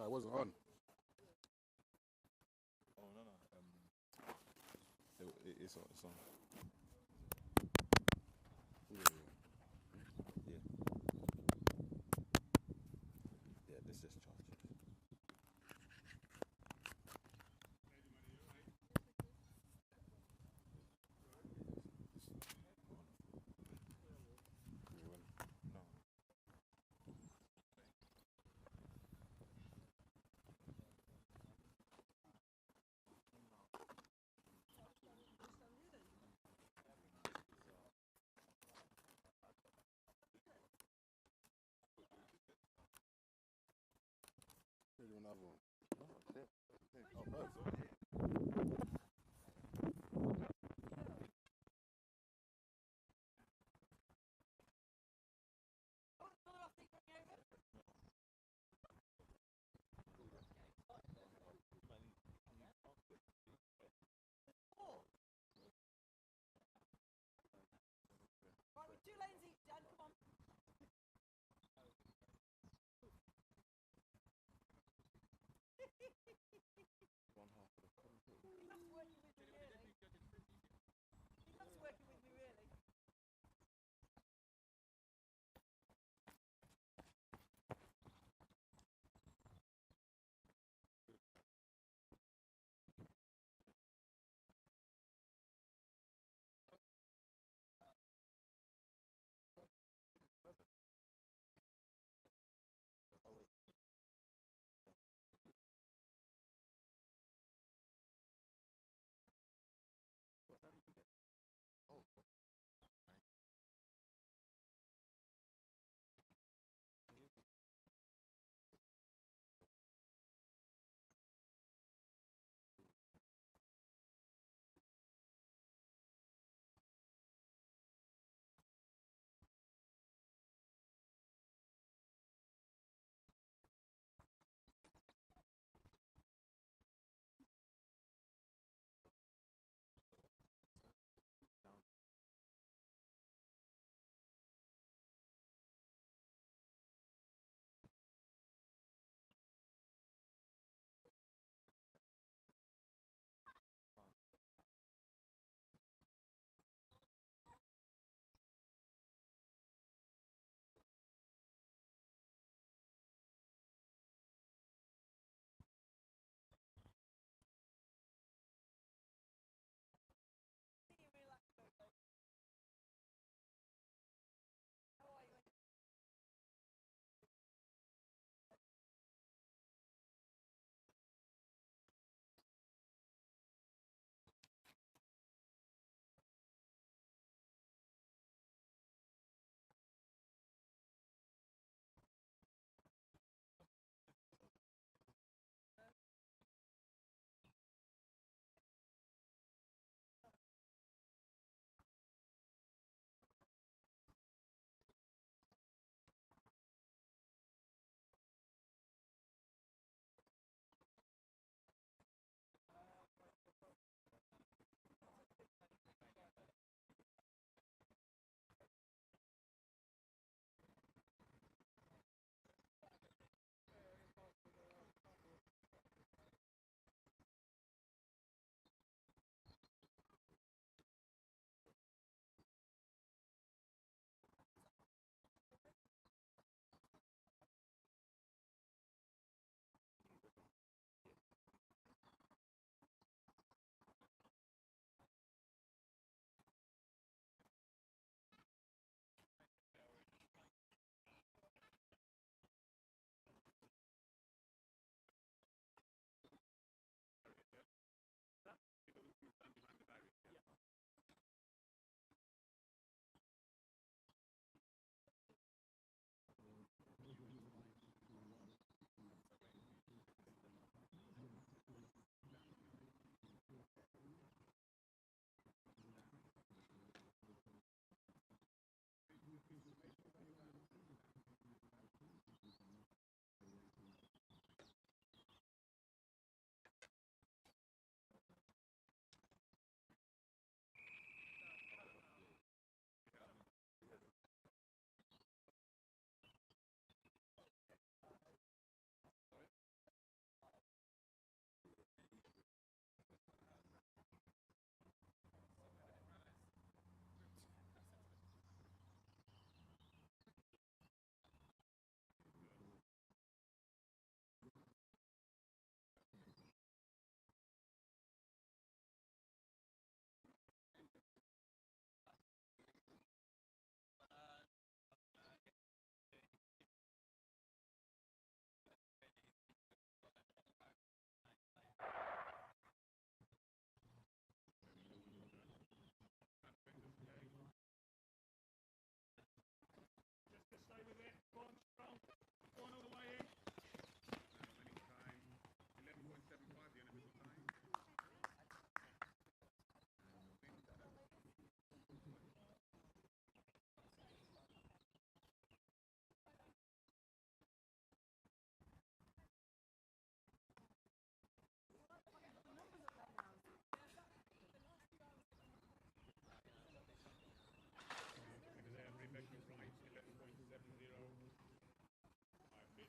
I wasn't on. Oh no no. It's on. It's on. Yeah, Yeah. Yeah. This is charges. No.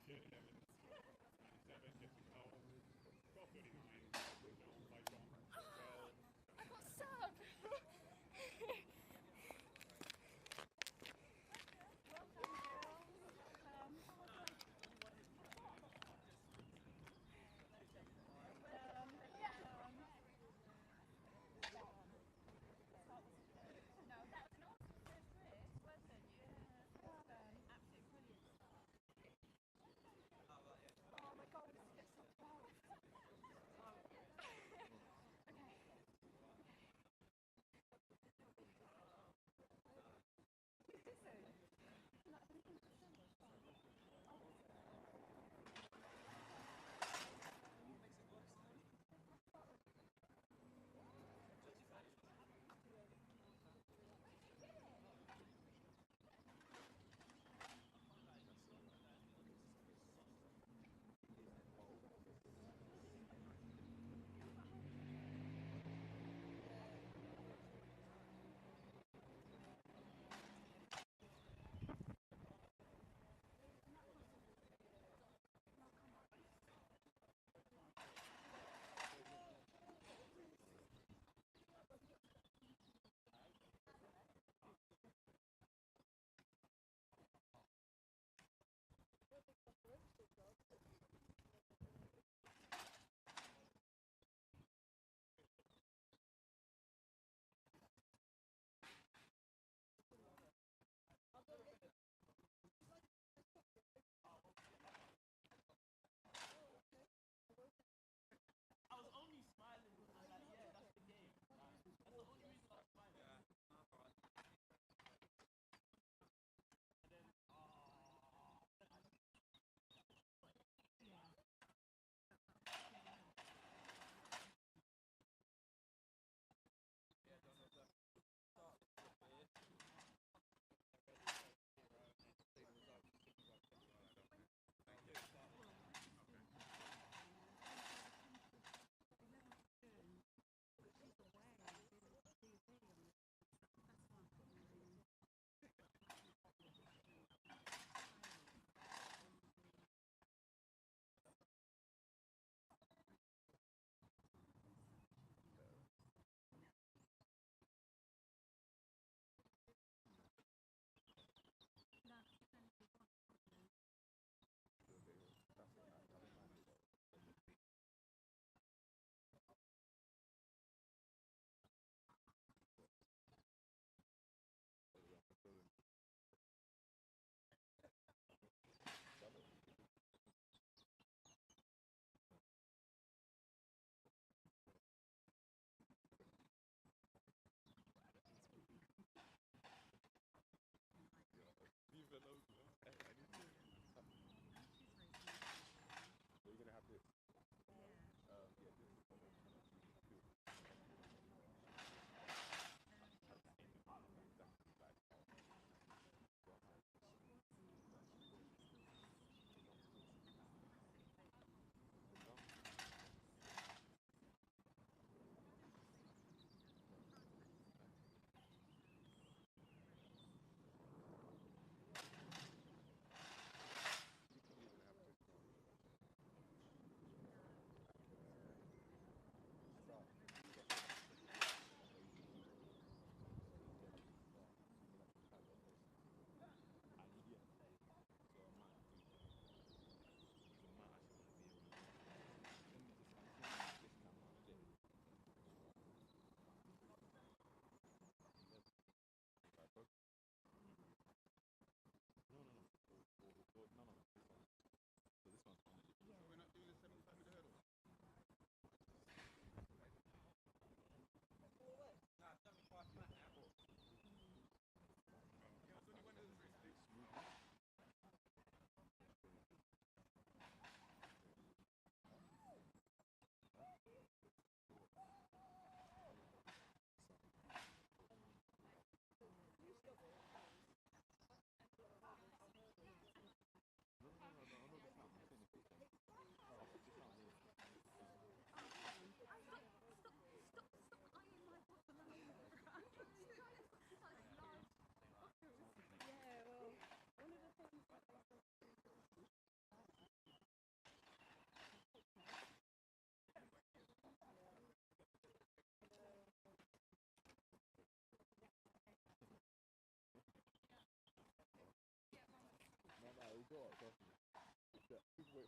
I got sub!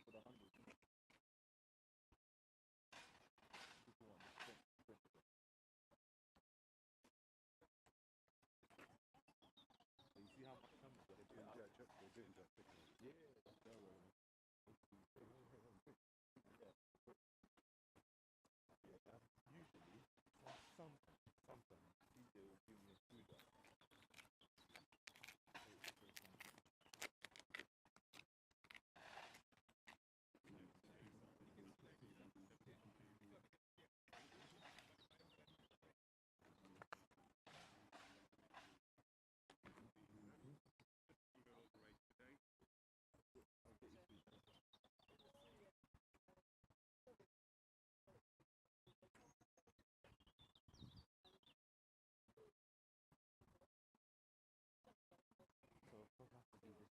for the 100. People want the sprint. You see how much time they're doing that trip? They're doing that trip. Yeah, they're rolling. Usually, sometimes, DJ will give me a food up. So, what have to do this?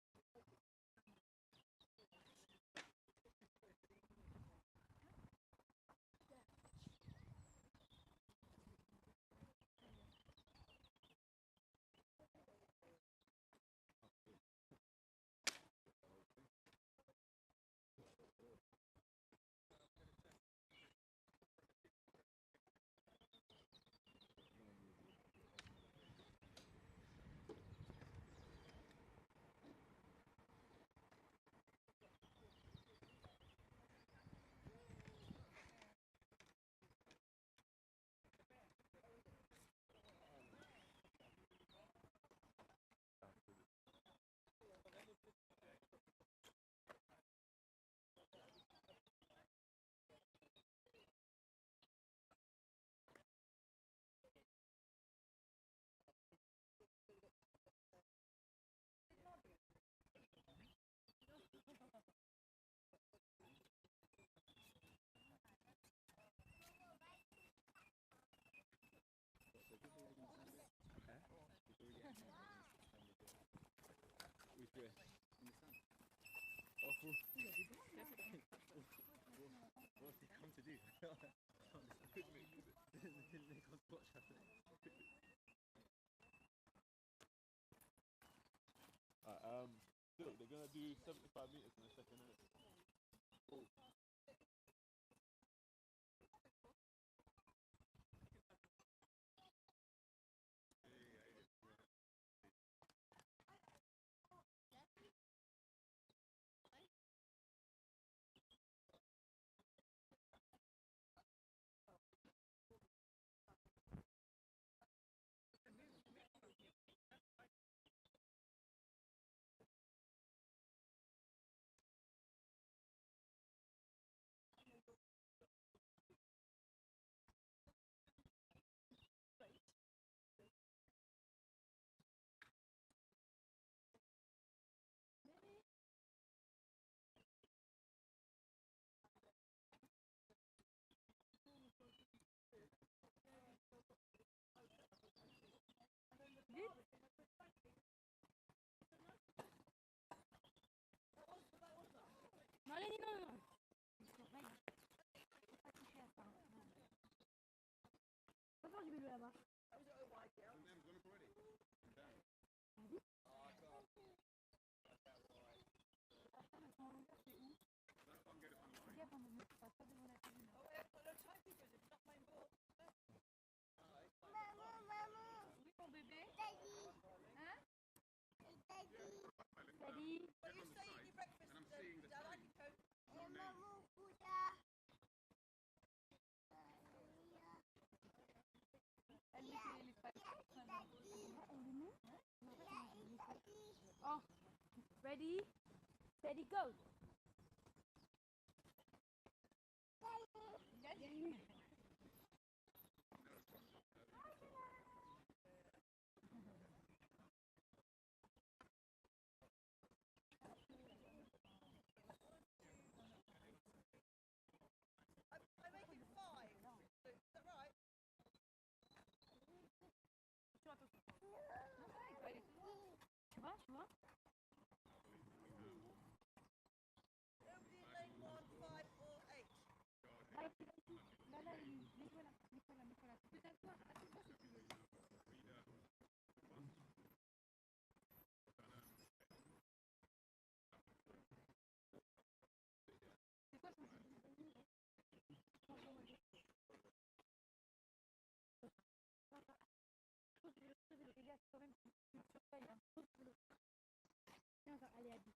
Which way? In the sun. Oh, cool. What's he come to do? Picnic. Picnic on spot traffic. Look, they're gonna do 75 meters in a second, innit? Oh. Non, Lenny, non, non. Faut pas toucher à ça. Attends, je vais le là-bas. Oui, mon bébé. Hein? Daddy. Well, you say eat your breakfast, Dad. I can cope. Elle met les Oh, ready, steady, go. I'm making 5. So, is that right? Tu vois, tu vois? Nobody in lane 1, 5 or 8. Là, mets-toi là, mets-toi là, mets-toi là. Tu peux t'asseoir, assieds-toi si tu veux. Les gars, quand même, tu me surveilles. Hein. Tiens, allez, habille.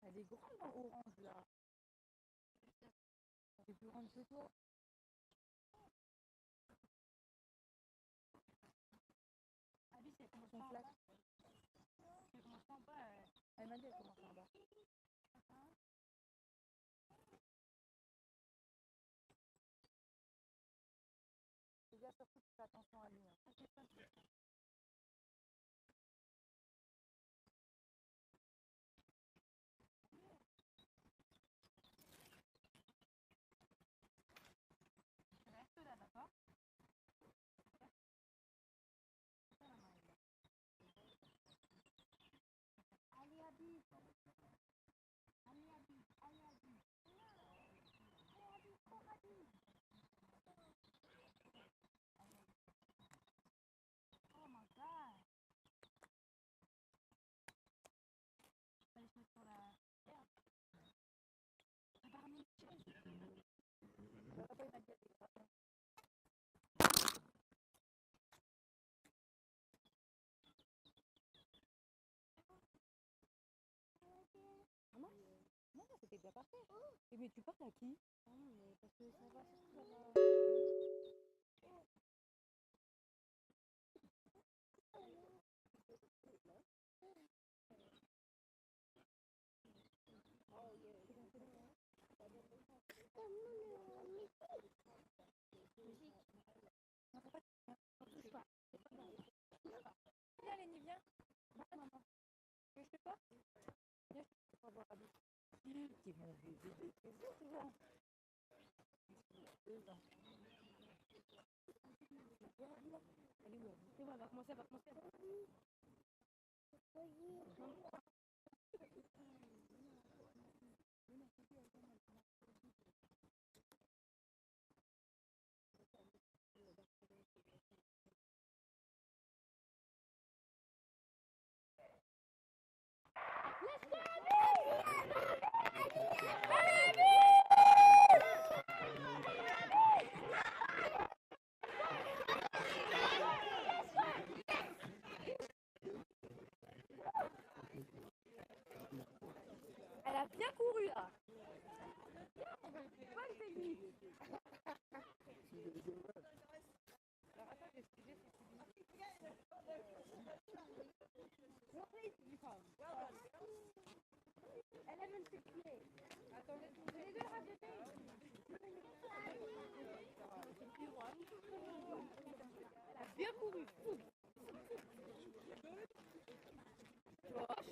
Elle est grande en orange là. Elle est plus grande que toi. Abby, si elle commence en bas. Si elle commence en bas, elle m'a dit elle commence en bas. Les gars, surtout, fais attention à lui. Hein. Reste là, d'accord? Allez, Abby. Allez, Abby. Allez, Abby. Allez, Abby. Cours, Abby. Oh my god. On va aller se mettre sur la herbe. On va ramener une chaise. Papa, il m'a dit, allez, papa. Ah non? Non, c'était déjà parfait. Mais tu parles à qui? Non, mais parce que ça va, ça va. Viens, Lénie, viens. Viens, maman. Tu veux que je te porte? Viens, je te porte voir Abby. C'est mon bébé, c'est bon, c'est bon. 2 ans. Viens, Abby, là. Elle est où, Abby? C'est bon, elle va commencer, elle va commencer. Elle a bien couru là. Bonne technique. Alors attends, je vais expliquer ce que tu dis. Elle a même ses clés. Attends, je les deux rajouter. Elle a bien couru. Josh,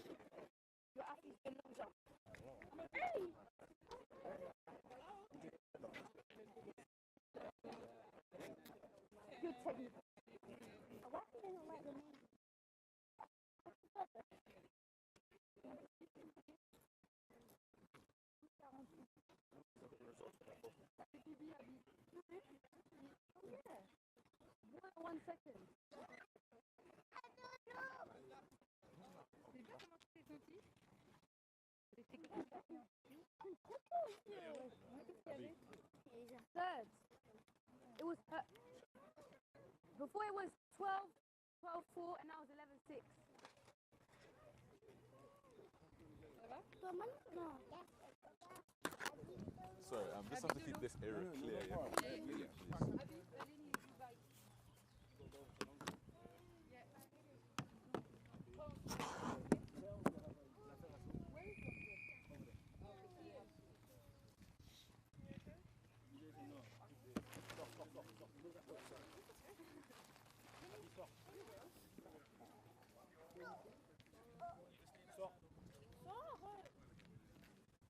you are asking for no jump. Hey! Good technique. Why didn't you let them in? Yeah. 1 second. C'est bien comment tu t'es senti? Third. It was before it was 12-4 and now it's 11-6. Sorry, just have to keep this area clear. Yeah?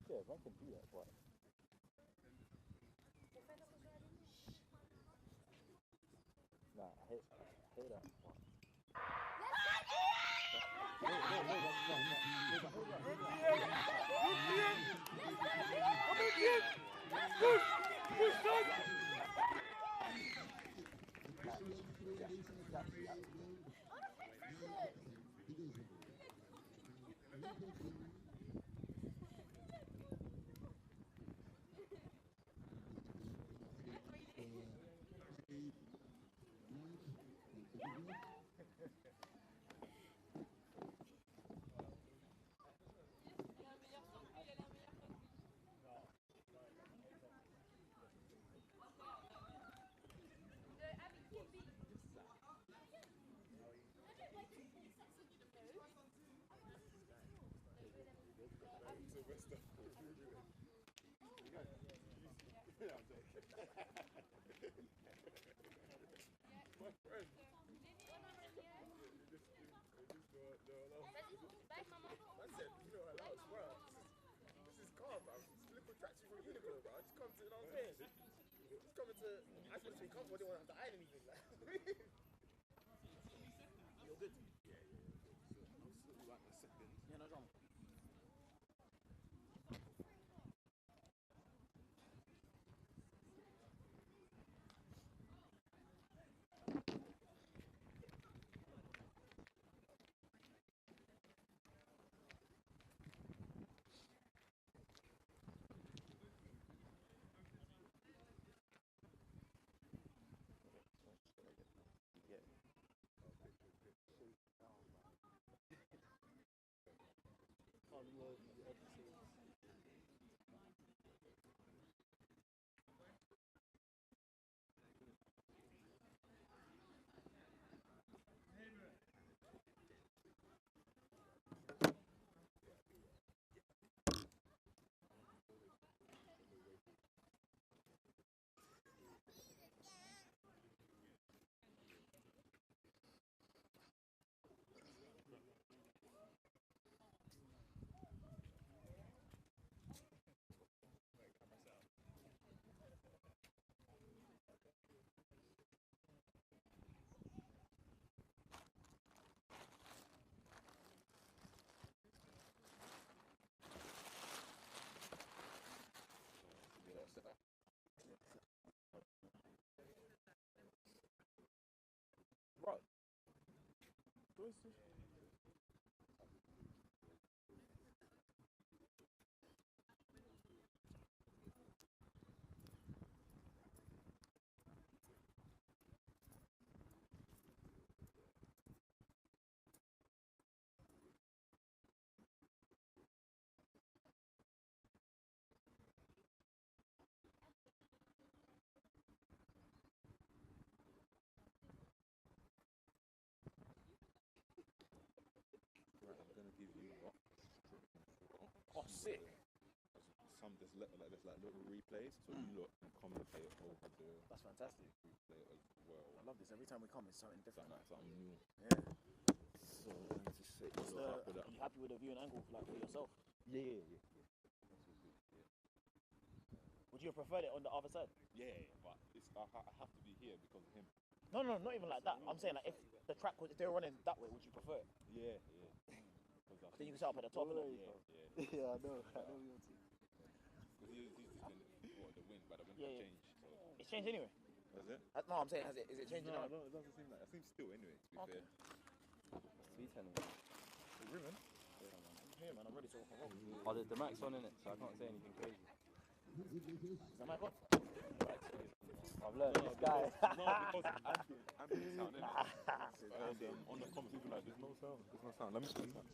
Yeah, if I can do that, what? Nah, I hate that. Right, I'm gonna give you what? Oh, sick. There's little replays, so you look and commentate over the That's fantastic. replay as well. I love this. Every time we come, it's something different. Something new. Yeah. So I'm going to say, Are you happy with the viewing angle for yourself? Yeah. Would you have preferred it on the other side? Yeah, but I have to be here because of him. No, not even like that. I'm saying like if the track if they were running that way, would you prefer it? Yeah. Then you can set up at the top, innit? Yeah. Yeah, I know your team. Because he's just been the wind, but the wind Yeah. changed. So. It's changed anyway. Has it? No, I'm saying is it changing now? No, it doesn't seem like it. It seems still anyway, to be fair. 310. Ruben? Yeah, man, I'm ready to rock and roll. Oh, the mic's on in it, so I can't say anything crazy. Is the mic on? I've learned this guy. No, because ambient sound, innit? And on the comments, people like, there's no sound. Let me see that.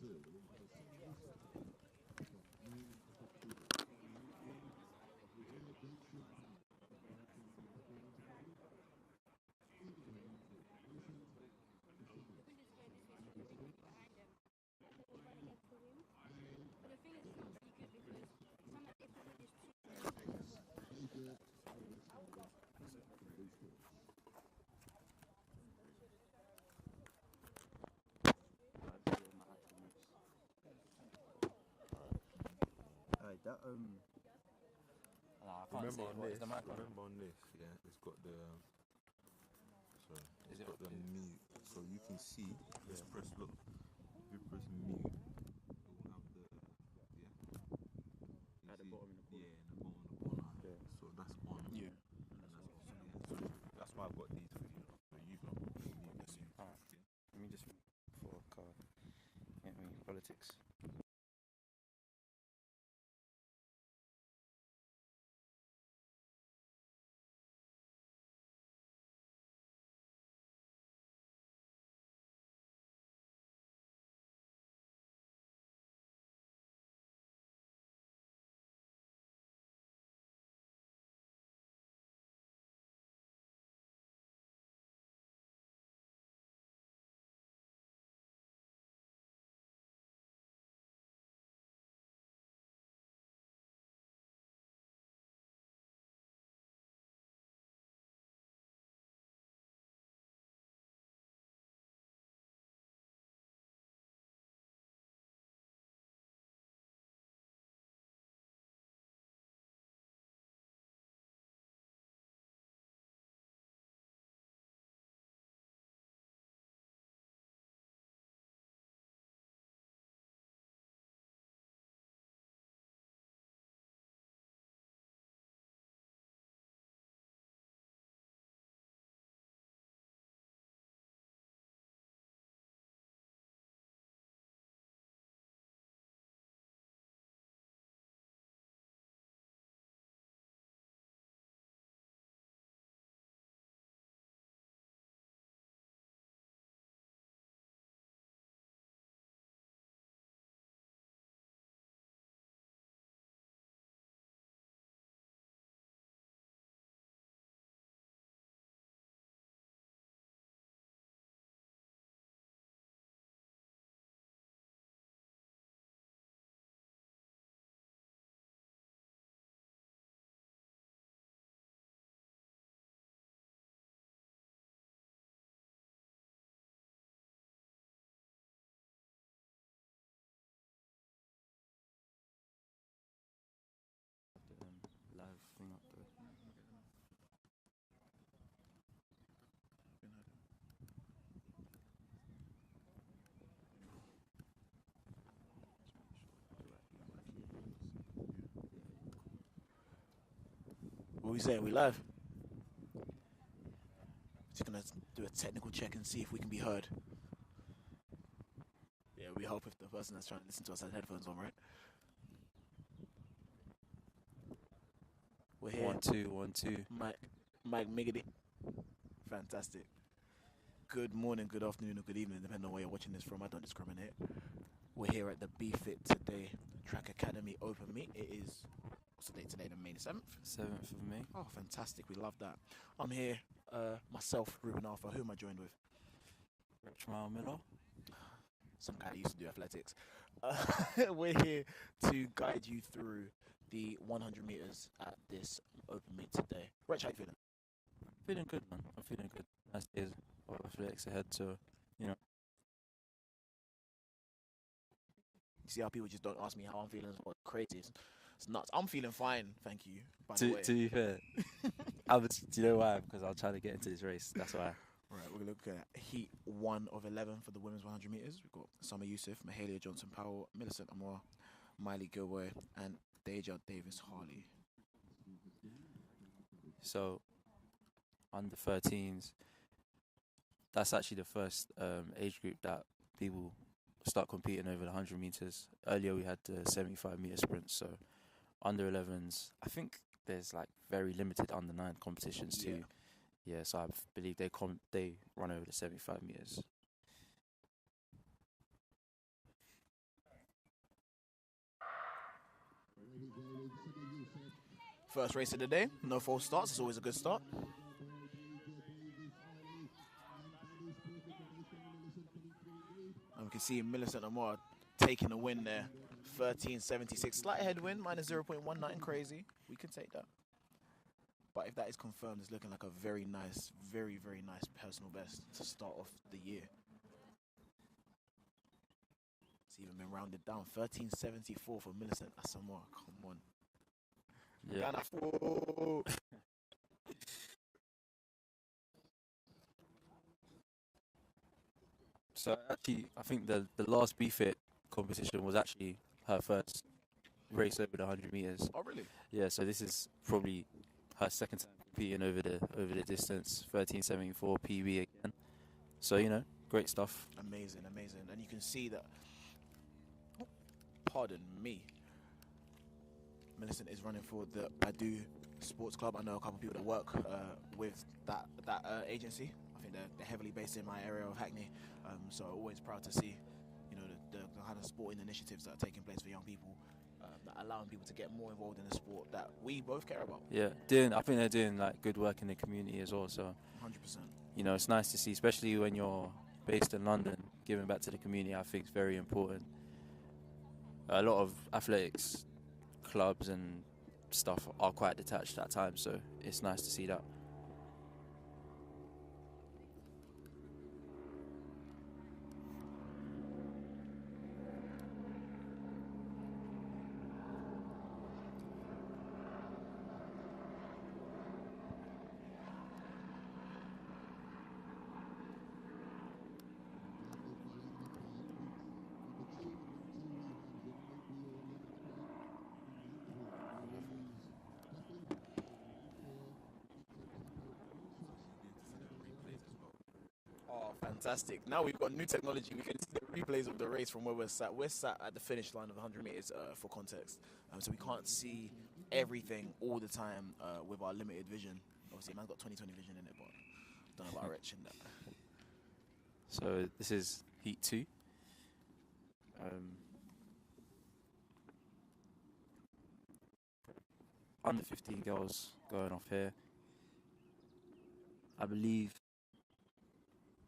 That Nah, I can't Remember say on what this, is the mic on. yeah, it's got the, sorry, Is it got the mute, so you can see. Let's press look. If you press mute, it will have the At the bottom in the corner. Yeah, in the bottom of the corner. Yeah. So that's on. Yeah. And that's off. So that's why I've got these for you. So you've not got the mute. That's you. Alright. Let me just for a card. Get me politics. Live thing up there. What we saying? We live? Just gonna do a technical check and see if we can be heard. Yeah, we hope if the person that's trying to listen to us has headphones on, right? We're here. 1 2 1 2. Mike Miggity. Fantastic. Good morning, good afternoon, or good evening, depending on where you're watching this from. I don't discriminate. We're here at the Bftta today, Track Academy Open Meet. It is, what's the date today? The May the 7th? 7th of May. Oh, fantastic. We love that. I'm here, myself, Ruben Arthur. Who am I joined with? Rich Mile Miller. Some guy that used to do athletics. We're here to guide you through the 100 meters at this Open Meet today. Rich, how you feeling? Feeling good, man. I'm feeling good. Nice days of athletics ahead, so, you know. You see how people just don't ask me how I'm feeling or crazy. It's nuts. I'm feeling fine, thank you. By the way. To be fair, do you know why? Because I'm trying to get into this race. That's why. Right, we're looking at Heat 1 of 11 for the women's 100 meters. We've got Summer Yusuf, Mahalia Johnson-Powell, Millicent Amor, Miley Gilroy, and Deja Davis-Harley. So, under 13s, that's actually the first age group that people start competing over the 100 meters. Earlier we had the 75 meter sprints, so under 11s, I think there's like very limited under 9 competitions too. Yeah, so I believe they run over the 75 meters. First race of the day, no false starts. It's always a good start. And we can see Millicent Amor taking a win there. 13.76. Slight headwind, minus 0.19. Crazy. We can take that. But if that is confirmed, it's looking like a very nice, very, very nice personal best to start off the year. It's even been rounded down. 13.74 for Millicent Asamoah. Come on. Yeah. So actually, I think the last Bftta competition was actually her first race over the 100 meters. Oh, really? Yeah, so this is probably her second time competing over the distance, 13:74 PB again. So great stuff. Amazing, amazing. And you can see that, pardon me, Millicent is running for the Badu Sports Club. I know a couple of people that work with that agency. I think they're heavily based in my area of Hackney. So always proud to see, the kind of sporting initiatives that are taking place for young people, that are allowing people to get more involved in the sport that we both care about. Yeah, I think they're doing like good work in the community as well. So 100%. It's nice to see, especially when you're based in London, giving back to the community. I think it's very important. A lot of athletics clubs and stuff are quite detached at times, so it's nice to see that. Oh, fantastic. Now we've got new technology. We can see the replays of the race from where we're sat. We're sat at the finish line of 100 meters for context. So we can't see everything all the time with our limited vision. Obviously, man's got 20/20 vision in it, but don't know about Rich in that. So this is Heat 2. Under 15 girls going off here. I believe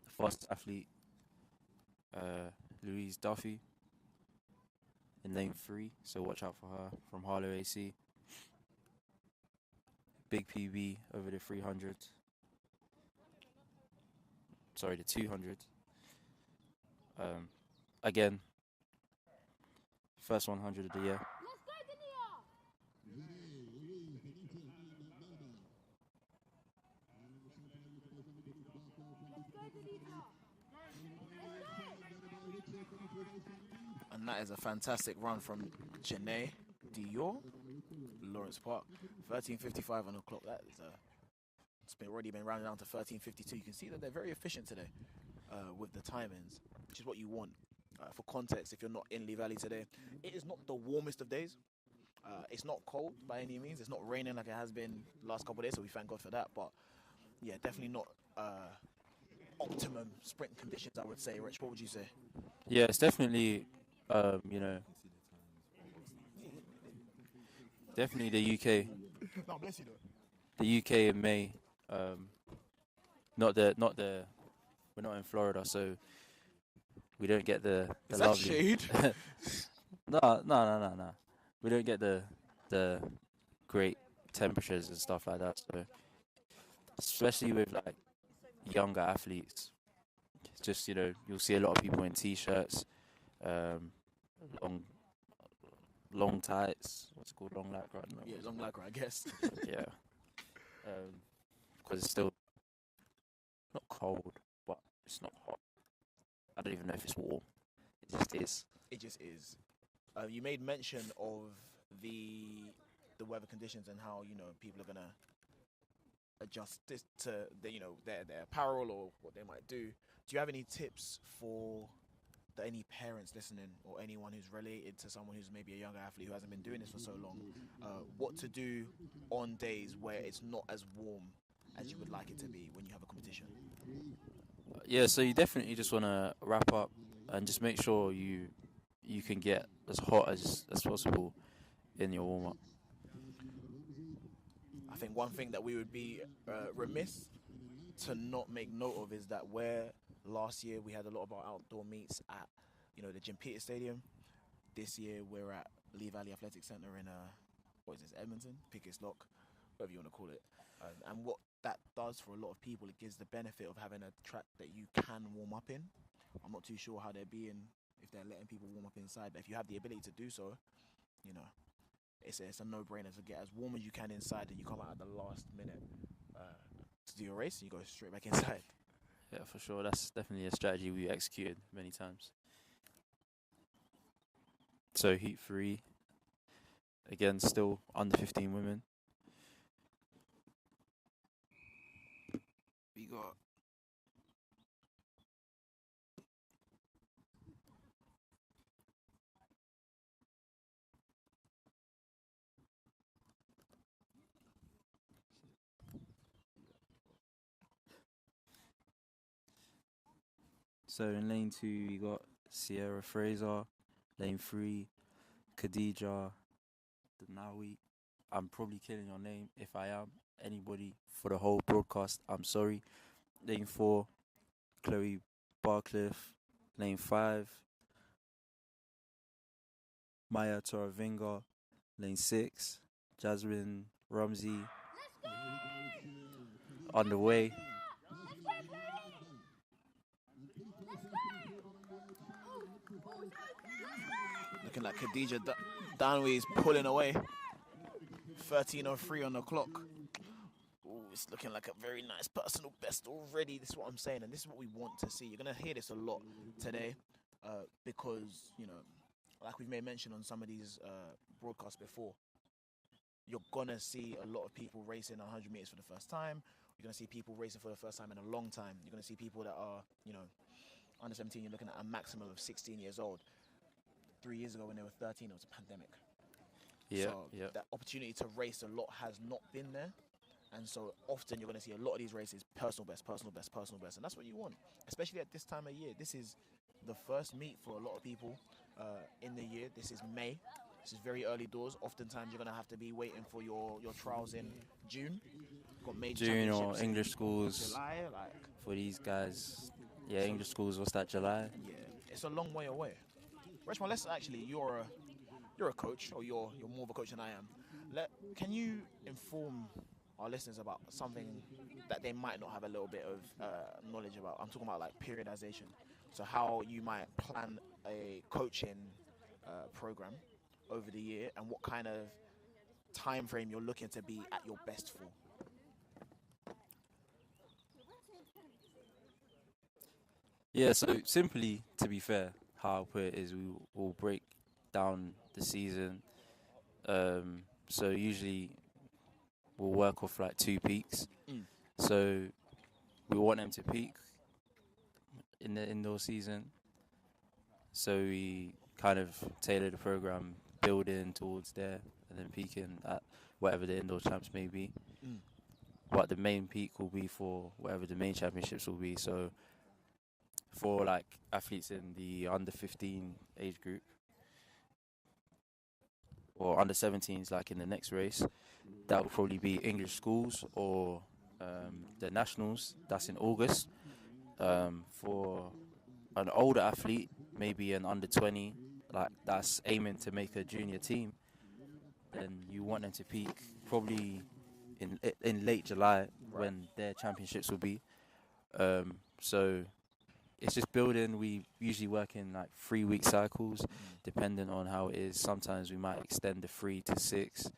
the fastest athlete, Louise Duffy, in lane 3, so watch out for her, from Harlow AC. Big PB over the 300. Sorry, the 200. Again, first 100 of the year. And that is a fantastic run from Janae Dior, Lawrence Park. 13:55 on the clock. That is it's already been rounded down to 13:52. You can see that they're very efficient today with the timings, which is what you want. For context, if you're not in Lee Valley today, it is not the warmest of days. It's not cold by any means. It's not raining like it has been the last couple of days, so we thank God for that. But yeah, definitely not optimum sprint conditions, I would say. Rich, what would you say? Yeah, it's definitely, definitely the UK. No, bless you though. The UK in May. Not the. We're not in Florida, so we don't get the Is that lovely. shade? No. We don't get the great temperatures and stuff like that. So, especially with like younger athletes, it's just you'll see a lot of people in t-shirts, long tights. What's it called? Long lycra. Yeah, long lycra, I guess. Yeah. Because it's still not cold, but it's not hot. I don't even know if it's warm. It just is. It just is. You made mention of the weather conditions and how people are gonna adjust this to their apparel or what they might do. Do you have any tips for any parents listening or anyone who's related to someone who's maybe a younger athlete who hasn't been doing this for so long? What to do on days where it's not as warm as you would like it to be when you have a competition? Yeah, so you definitely just want to wrap up and just make sure you can get as hot as possible in your warm-up. I think one thing that we would be remiss to not make note of is that where last year we had a lot of our outdoor meets at the Bftta Stadium, this year we're at Lee Valley Athletic Centre in Edmonton, Pickett's Lock, whatever you want to call it. And what that does for a lot of people, it gives the benefit of having a track that you can warm up in. I'm not too sure how they're if they're letting people warm up inside, but if you have the ability to do so, it's a no-brainer to get as warm as you can inside, and you come out at the last minute to do your race, and you go straight back inside. Yeah, for sure. That's definitely a strategy we executed many times. So Heat 3, again, still under 15 women. We got So in lane 2, we got Sierra Fraser. Lane 3, Khadija Danawi. I'm probably killing your name. If I am, anybody for the whole broadcast, I'm sorry. Lane 4, Chloe Barcliffe. Lane 5, Maya Toravinga. Lane 6, Jasmine Rumsey. On the way. looking like Khadija Danwi is pulling away. 13:03 on the clock. Ooh, it's looking like a very nice personal best already. This is what I'm saying, and this is what we want to see. You're going to hear this a lot today because, you know, like we've made mention on some of these broadcasts before, you're going to see a lot of people racing 100 meters for the first time. You're going to see people racing for the first time in a long time. You're going to see people that are, you know, under 17, you're looking at a maximum of 16 years old. 3 years ago when they were 13, it was a pandemic. Yeah, So yeah. that opportunity to race a lot has not been there. And so often you're going to see a lot of these races, personal best, personal best, personal best. And that's what you want, especially at this time of year. This is the first meet for a lot of people in the year. This is May. This is very early doors. Oftentimes you're going to have to be waiting for your trials in June. Got major June or championships in English schools July. Like, for these guys. Yeah, English schools, what's that, July? yeah, it's a long way away. Richmond, let's actually, you're a coach, or you're more of a coach than I am. Can you inform our listeners about something that they might not have a little bit of knowledge about? I'm talking about like periodization. So how you might plan a coaching program over the year, and what kind of time frame you're looking to be at your best for. Yeah, so simply, to be fair, how I'll put it is we will break down the season. So usually we'll work off like 2 peaks. Mm. So we want them to peak in the indoor season. So we kind of tailor the program, building towards there, and then peaking at whatever the indoor champs may be. Mm. But the main peak will be for whatever the main championships will be. So for like athletes in the under 15 age group or under 17s, like in the next race, that will probably be English schools or the nationals. That's in August. For an older athlete, maybe an under 20, like that's aiming to make a junior team, then you want them to peak probably in late July when their championships will be. So it's just building. We usually work in like 3-week cycles, depending on how it is. Sometimes we might extend the 3 to 6.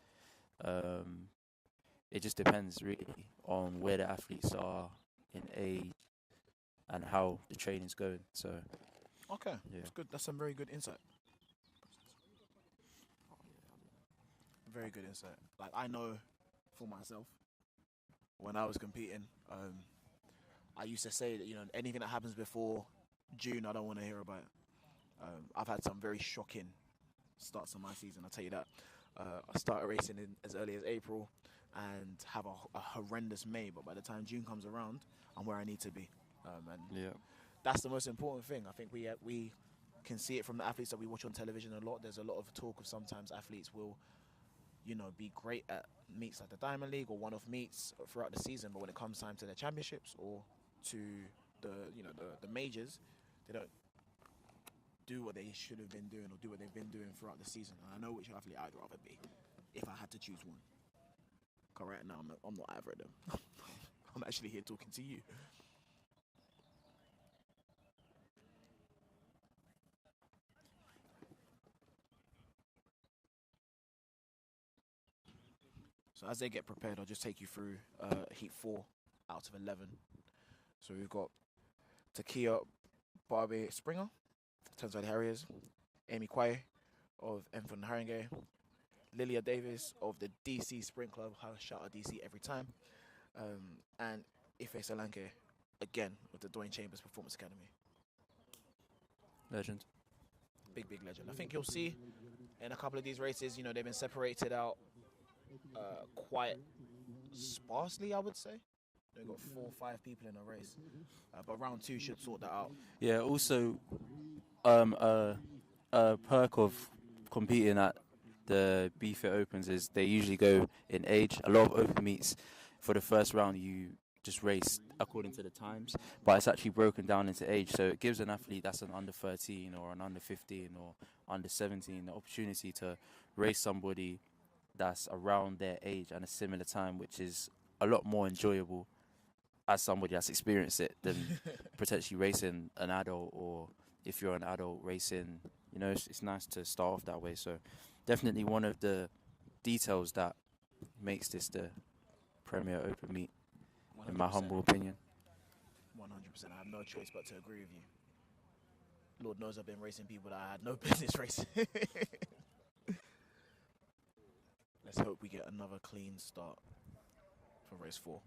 It just depends really on where the athletes are in age and how the training's going. So Okay, yeah. that's good. That's some very good insight. Very good insight. Like, I know for myself, when I was competing, I used to say that, you know, anything that happens before June, I don't want to hear about it. I've had some very shocking starts on my season, I'll tell you that. I started racing in as early as April and have a horrendous May, but by the time June comes around, I'm where I need to be. And Yeah. that's the most important thing. I think we can see it from the athletes that we watch on television a lot. There's a lot of talk of sometimes athletes will, you know, be great at meets like the Diamond League or one-off meets throughout the season, but when it comes time to the championships or to the majors, they don't do what they should have been doing or do what they've been doing throughout the season. And I know which athlete I'd rather be if I had to choose one. Because right now I'm not either of them. I'm actually here talking to you. So as they get prepared, I'll just take you through Heat 4 out of 11. So we've got Takia Barbie Springer, Thames Valley Harriers, Amy Quay of Enfield and Haringey, Lilia Davis of the DC Sprint Club, shout out DC every time, and Ife Solanke, again, of the Dwayne Chambers Performance Academy. Legend. Big legend. I think you'll see in a couple of these races, they've been separated out quite sparsely, I would say. They've got 4 or 5 people in a race. But round 2 should sort that out. Yeah, also, a perk of competing at the Bftta Opens is they usually go in age. A lot of open meets, for the first round, you just race according to the times, but it's actually broken down into age. So it gives an athlete that's an under 13 or an under 15 or under 17 the opportunity to race somebody that's around their age and a similar time, which is a lot more enjoyable as somebody that's experienced it than potentially racing an adult, or if you're an adult racing, it's nice to start off that way. So definitely one of the details that makes this the premier open meet, 100%. In my humble opinion. 100%. I have no choice but to agree with you. Lord knows I've been racing people that I had no business racing. Let's hope we get another clean start for race 4.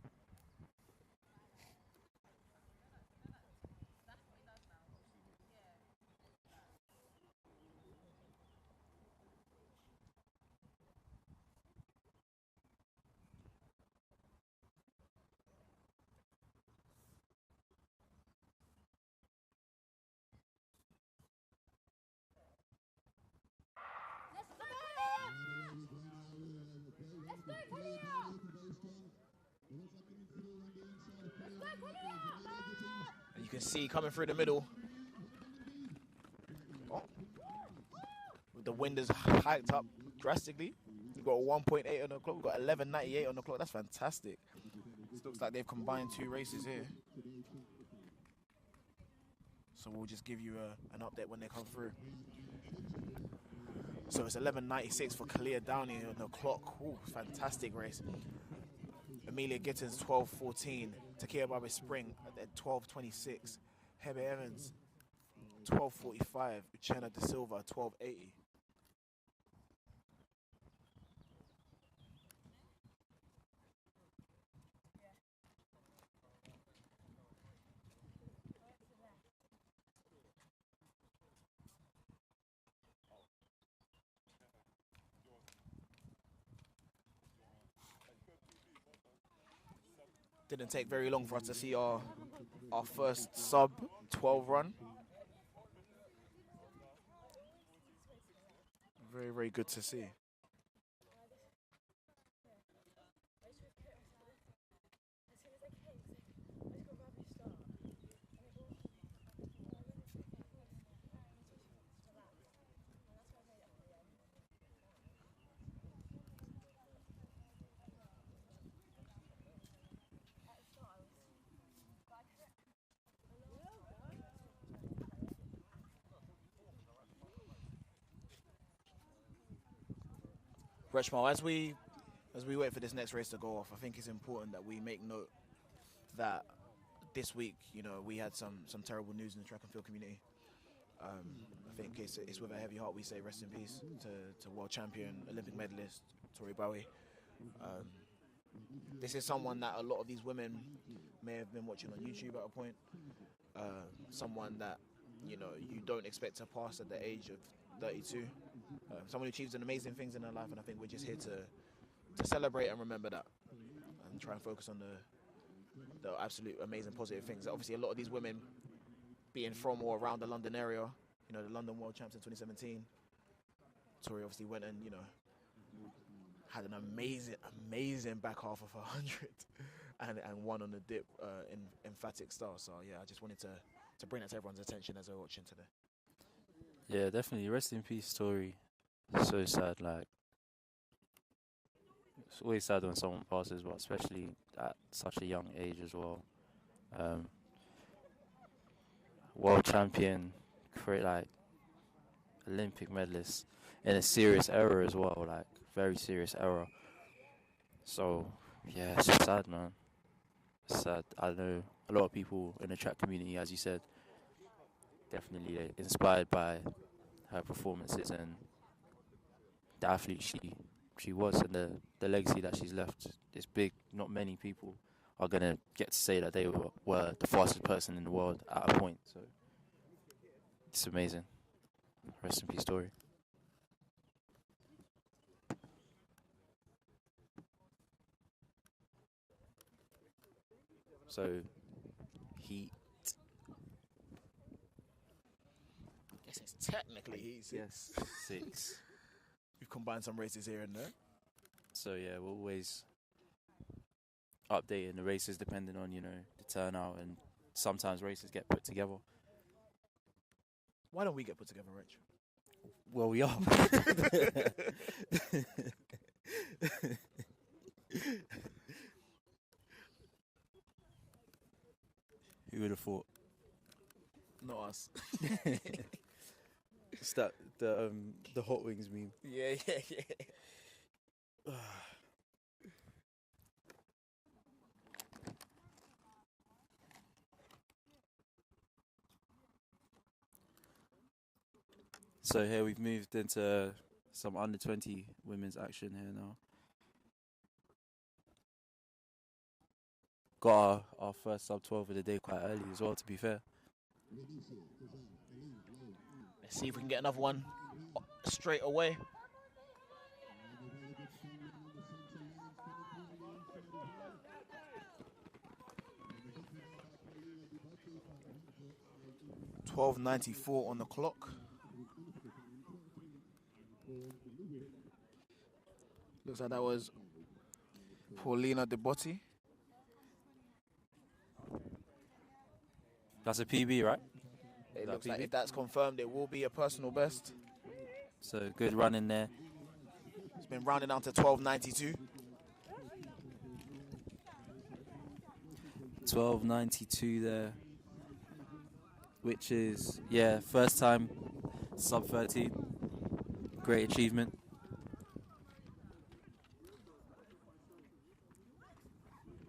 And you can see coming through the middle, the wind is hiked up drastically. We've got 1.8 on the clock. We've got 11.98 on the clock. That's fantastic. It looks like they've combined 2 races here. So we'll just give you an update when they come through. So it's 11.96 for Kalia Downey on the clock. Ooh, fantastic race. Amelia Gittins 12.14. Takia Barbie Spring at 12.26. Hebe Evans 12.45. Uchenna De Silva 12.80. Didn't take very long for us to see our first sub 12 run. Very, very good to see. Rechmal, as we wait for this next race to go off, I think it's important that we make note that this week, we had some terrible news in the track and field community. I think it's with a heavy heart we say rest in peace to world champion, Olympic medalist, Tori Bowie. This is someone that a lot of these women may have been watching on YouTube at a point. Someone that, you don't expect to pass at the age of 32. Someone who achieves amazing things in their life, and I think we're just here to celebrate and remember that, and try and focus on the absolute amazing positive things. Obviously, a lot of these women being from or around the London area, the London World Champs in 2017. Tori obviously went and had an amazing back half of 100 and won on the dip in emphatic style. So yeah, I just wanted to bring that to everyone's attention as they're watching today. Yeah, definitely. Rest in peace, Tori. So sad. It's always sad when someone passes, but especially at such a young age as well. World champion, Olympic medalist in a serious era as well, very serious era. So yeah, it's just sad, man. It's sad. I know a lot of people in the track community, as you said, definitely inspired by her performances and the athlete she was, and the legacy that she's left is big. Not many people are going to get to say that they were the fastest person in the world at a point. So it's amazing. Rest in peace, story. So, Heat. Guess it's technically Heat 6. Yes, 6. We've combined some races here and there. So yeah, we're always updating the races depending on, the turnout, and sometimes races get put together. Why don't we get put together, Rich? Well, we are. Who would have thought? Not us. It's that the hot wings meme. Yeah. So here we've moved into some under 20 women's action here now. Got our first sub 12 of the day quite early as well, to be fair. Let's see if we can get another one straight away. $12.94 on the clock. Looks like that was Paulina Bftta. That's a PB, right? It That looks like PB? if that's confirmed, it will be a personal best. So good run in there. It's been rounded down to 12.92. 12.92 there, which is, first time sub 13. Great achievement.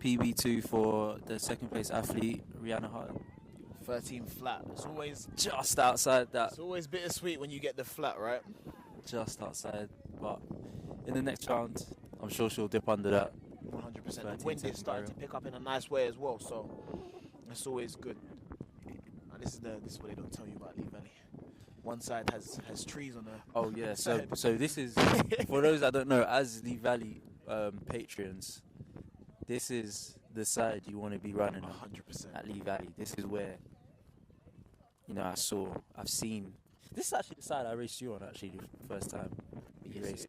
PB2 for the second place athlete, Rihanna Hart. 13 flat. It's always Just outside that. It's always bittersweet when you get the flat, right? Just outside. But in the next round, I'm sure she'll dip under that. 100%. The wind is starting to pick up in a nice way as well, so that's always good. And this is what they don't tell you about Lee Valley. One side has trees on the. Oh yeah, so this is for those that don't know, as Lee Valley patrons, this is the side you want to be running on 100%. at Lee Valley. This is where I've seen. This is actually the side I raced you on actually the first time you raced.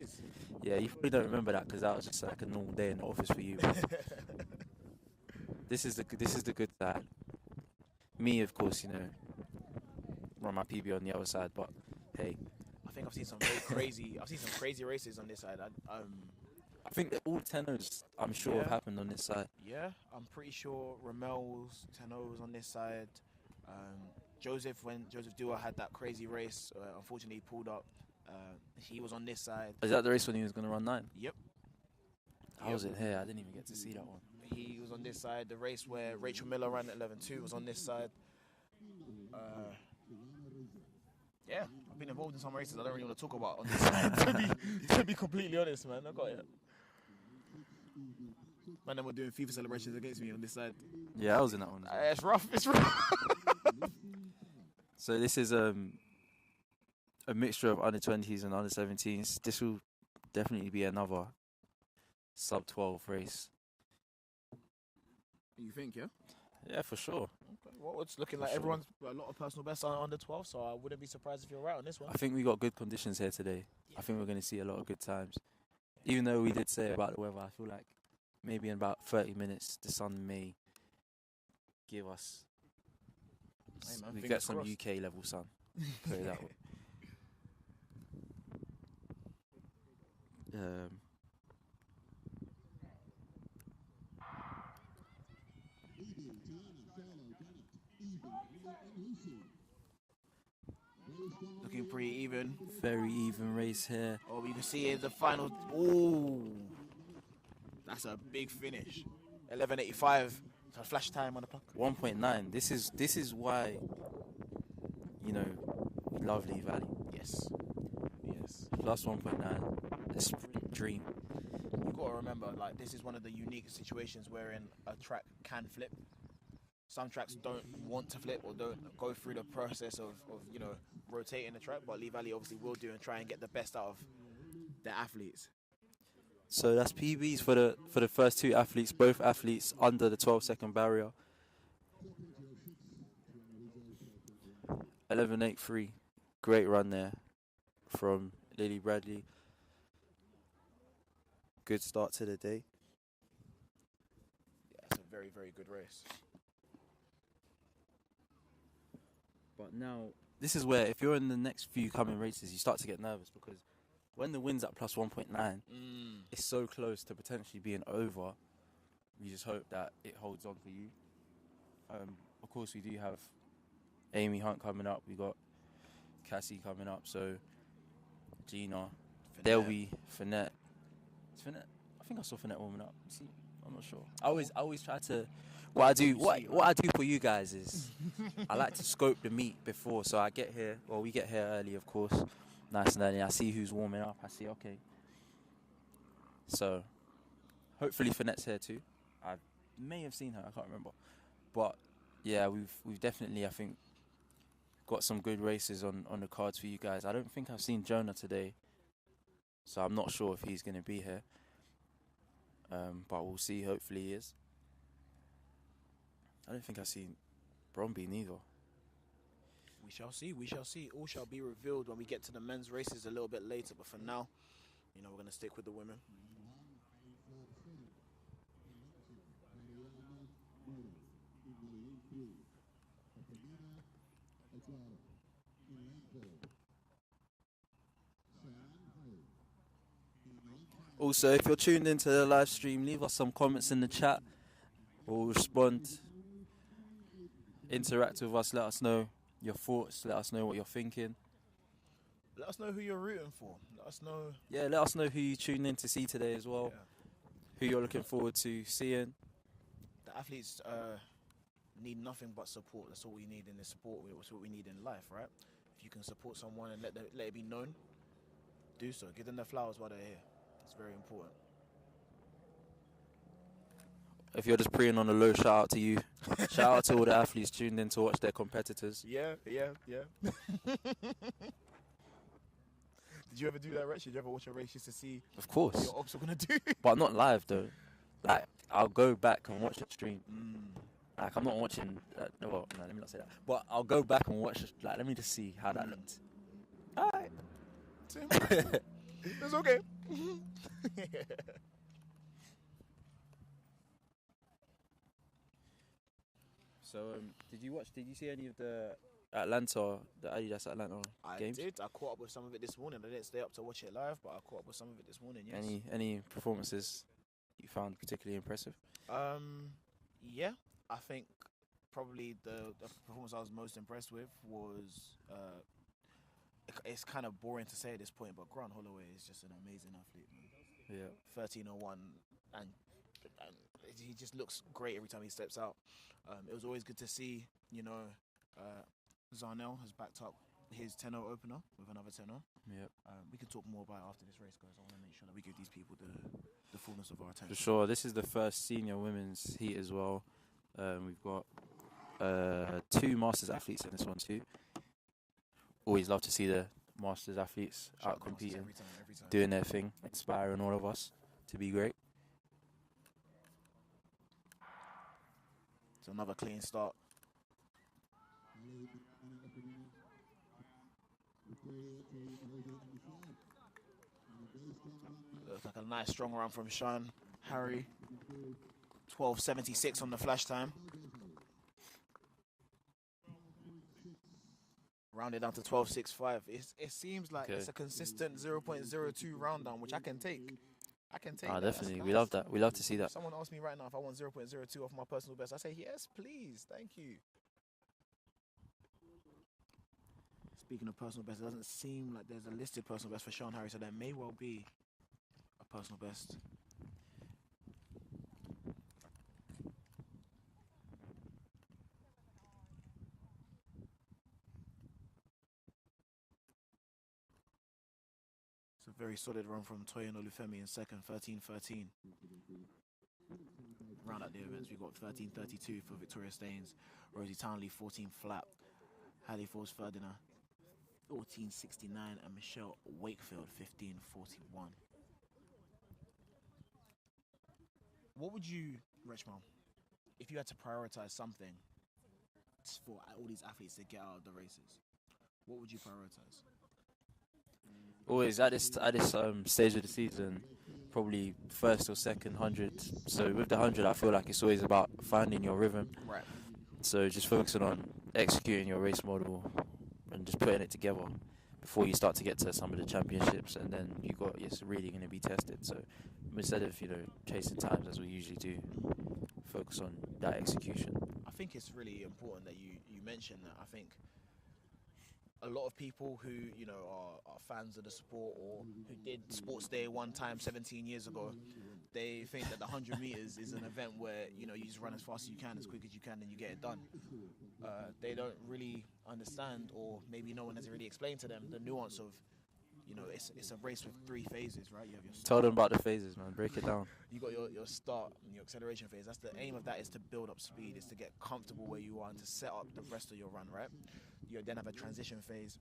Yeah, you probably don't remember that because that was just like a normal day in the office for you. This is the good side. Me, of course, run my PB on the other side, but hey, I think I've seen some very crazy. I've seen some crazy races on this side. I think that all tenors, I'm sure, have happened on this side. Yeah, I'm pretty sure Ramel's tenors on this side. Joseph Dua had that crazy race. Unfortunately, he pulled up. He was on this side. Is that the race when he was going to run 9? Yep. I wasn't here. I didn't even get to see that one. He was on this side. The race where Rachel Miller ran at 11.2 was on this side. Yeah, I've been involved in some races I don't really want to talk about on this side. to be completely honest, man, I got it. Man, then we're doing FIFA celebrations against me on this side. Yeah, I was in that one. It's rough. It's rough. So this is a mixture of under 20s and under 17s. This will definitely be another sub 12 race. You think, yeah? Yeah, for sure. Okay. Well, it's looking For like sure. everyone's got a lot of personal bests on under 12, so I wouldn't be surprised if you're right on this one. I think we got good conditions here today. I think we're going to see a lot of good times. Even though we did say about the weather, I feel like maybe in about 30 minutes the sun may give us. Hey man, we fingers get some crossed. UK level sun. Put it that way. Looking pretty even. Very even race here. Oh, you can see is the final. Ooh, that's a big finish. 11.85 So flash time on the clock. 1.9. This is why, you know, we love Lee Valley. Yes. Yes. Plus 1.9. A sprint dream. You gotta remember, like, this is one of the unique situations wherein a track can flip. Some tracks don't want to flip or don't go through the process of you know, rotating the track, but Lee Valley obviously will do and try and get the best out of their athletes. So that's PBs for the first two athletes, both athletes under the 12-second barrier. 11.83. Great run there from Lily Bradley. Good start to the day. Yeah, it's a very, very good race. But now, this is where, if you're in the next few coming races, you start to get nervous because when the wind's at plus 1.9, it's so close to potentially being over. We just hope that it holds on for you. Of course, we do have Amy Hunt coming up. We got Cassie coming up. So, Gina. There'll be Finette. Is Finette? I think I saw Finette warming up. See, I'm not sure. I always try to. What I do for you guys is I like to scope the meet before, so I get here. Well, we get here early, of course, nice and early. I see who's warming up. I see, okay. So hopefully Finette's here too. I may have seen her. I can't remember, but yeah, we've definitely, I think, got some good races on the cards for you guys. I don't think I've seen Jonah today, so I'm not sure if he's going to be here. But we'll see. Hopefully he is. I don't think I've seen Bromby neither. We shall see. We shall see. All shall be revealed when we get to the men's races a little bit later. But for now, you know, we're going to stick with the women. Also, if you're tuned into the live stream, leave us some comments in the chat. We'll respond. Interact with us. Let us know your thoughts. Let us know what you're thinking. Let us know who you're rooting for. Let us know. Yeah, let us know who you tuned in to see today as well. Yeah. Who you're looking forward to seeing. The athletes need nothing but support. That's all we need in this sport. That's what we need in life, right? If you can support someone and let it be known, do so. Give them their flowers while they're here. It's very important. If you're just preying on the low, shout out to you. Shout out to all the athletes tuned in to watch their competitors. Yeah. Did you ever do that race? Did you ever watch a race just to see Of course. what your ops are going to do? But not live though. Like, I'll go back and watch the stream. Like, I'm not watching. Well, no, let me not say that. But I'll go back and watch. Like, let me just see how that looked. All right. It's okay. So, did you see any of the Adidas Atlanta games? I did. I caught up with some of it this morning. I didn't stay up to watch it live, but I caught up with some of it this morning. Yes. Any performances you found particularly impressive? Yeah. I think probably the performance I was most impressed with was. It's kind of boring to say at this point, but Grant Holloway is just an amazing athlete. Man. Yeah. 13:01, and he just looks great every time he steps out. It was always good to see, you know, Zarnell has backed up his 10-0 opener with another 10-0. Yep. We can talk more about it after this race goes. I want to make sure that we give these people the fullness of our attention. For sure. This is the first senior women's heat as well. We've got 2 Masters athletes in this one too. Always love to see the Masters athletes out competing, every time. doing their thing, inspiring all of us to be great. It's another clean start. Looks like a nice strong run from Sean Harry. 12:76 on the flash time. Rounded down to 12:65. It seems like it's a consistent 0.02 round down, which I can take. That. Definitely. That's We love that. We love to see that. If someone asked me right now if I want 0.02 off my personal best, I say yes, please. Thank you. Speaking of personal best, it doesn't seem like there's a listed personal best for Sean Harry, so there may well be a personal best. a very solid run from Toyin Olufemi in second, 13-13. Round out the events, we got 13-32 for Victoria Staines, Rosie Townley 14 flat, Hallie Force Ferdinand 14.69, and Michelle Wakefield 15.41. What would you, Richmond, if you had to prioritize something for all these athletes to get out of the races, what would you prioritize? Always at this stage of the season, probably first or second 100. So with the 100, I feel like it's always about finding your rhythm. Right. So just focusing on executing your race model and just putting it together before you start to get to some of the championships, and then it's really going to be tested. So instead of chasing times as we usually do, focus on that execution. I think it's really important that you mentioned that. I think a lot of people who are fans of the sport or who did Sports Day one time 17 years ago, they think that the 100 meters is an event where you just run as fast as you can, as quick as you can, and you get it done. They don't really understand, or maybe no one has really explained to them the nuance of it's a race with 3 phases, right? You have your Tell them about the phases, man. Break it down. You got your start and your acceleration phase. That's the aim of that, is to build up speed, is to get comfortable where you are and to set up the rest of your run, right? You then have a transition phase,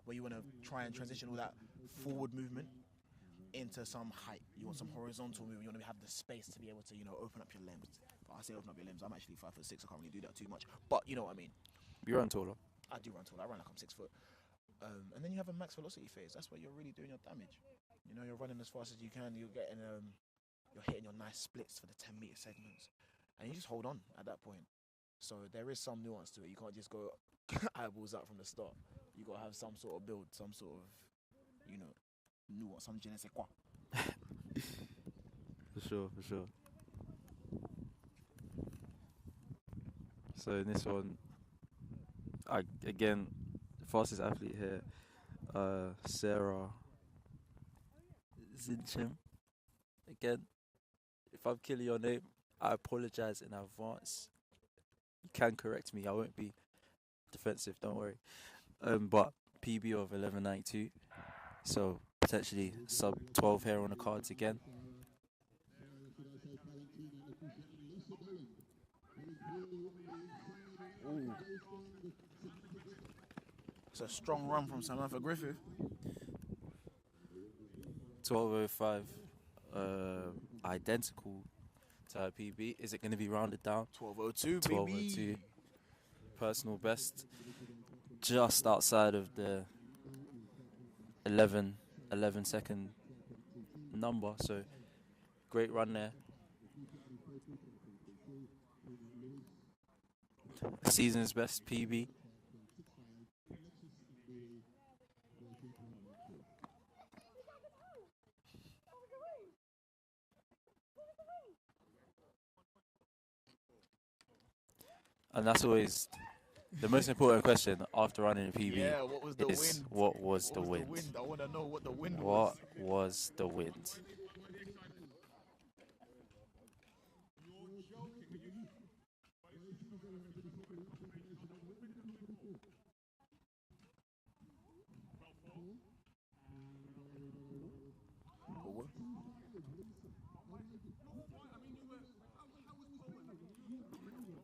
where you want to try and transition all that forward movement into some height. You want some horizontal movement. You want to have the space to be able to, open up your limbs. But I say open up your limbs. I'm actually 5'6". I can't really do that too much. But you know what I mean. You run taller. I do run taller. I run like I'm 6 foot. And then you have a max velocity phase. That's where you're really doing your damage. You're running as fast as you can. You're getting, you're hitting your nice splits for the 10-meter segments, and you just hold on at that point. So there is some nuance to it. You can't just go eyeballs up from the start. You gotta have some sort of build, some sort of, nuance, some je ne sais quoi. For sure. So in this one, again, fastest athlete here, Sarah Zinchim. Again, if I'm killing your name, I apologize in advance. You can correct me. I won't be defensive, don't worry. But PB of 11.92, so potentially sub 12 here on the cards again. Ooh. It's a strong run from Samantha Griffith. 12.05, identical to her PB. Is it going to be rounded down? 12.02, 12.02. Personal best, just outside of the 11 second number. So great run there. Season's best PB. And that's always the most important question after running a PB. Yeah, what was the wind? What was the wind? I want to know what the wind was. What was the wind?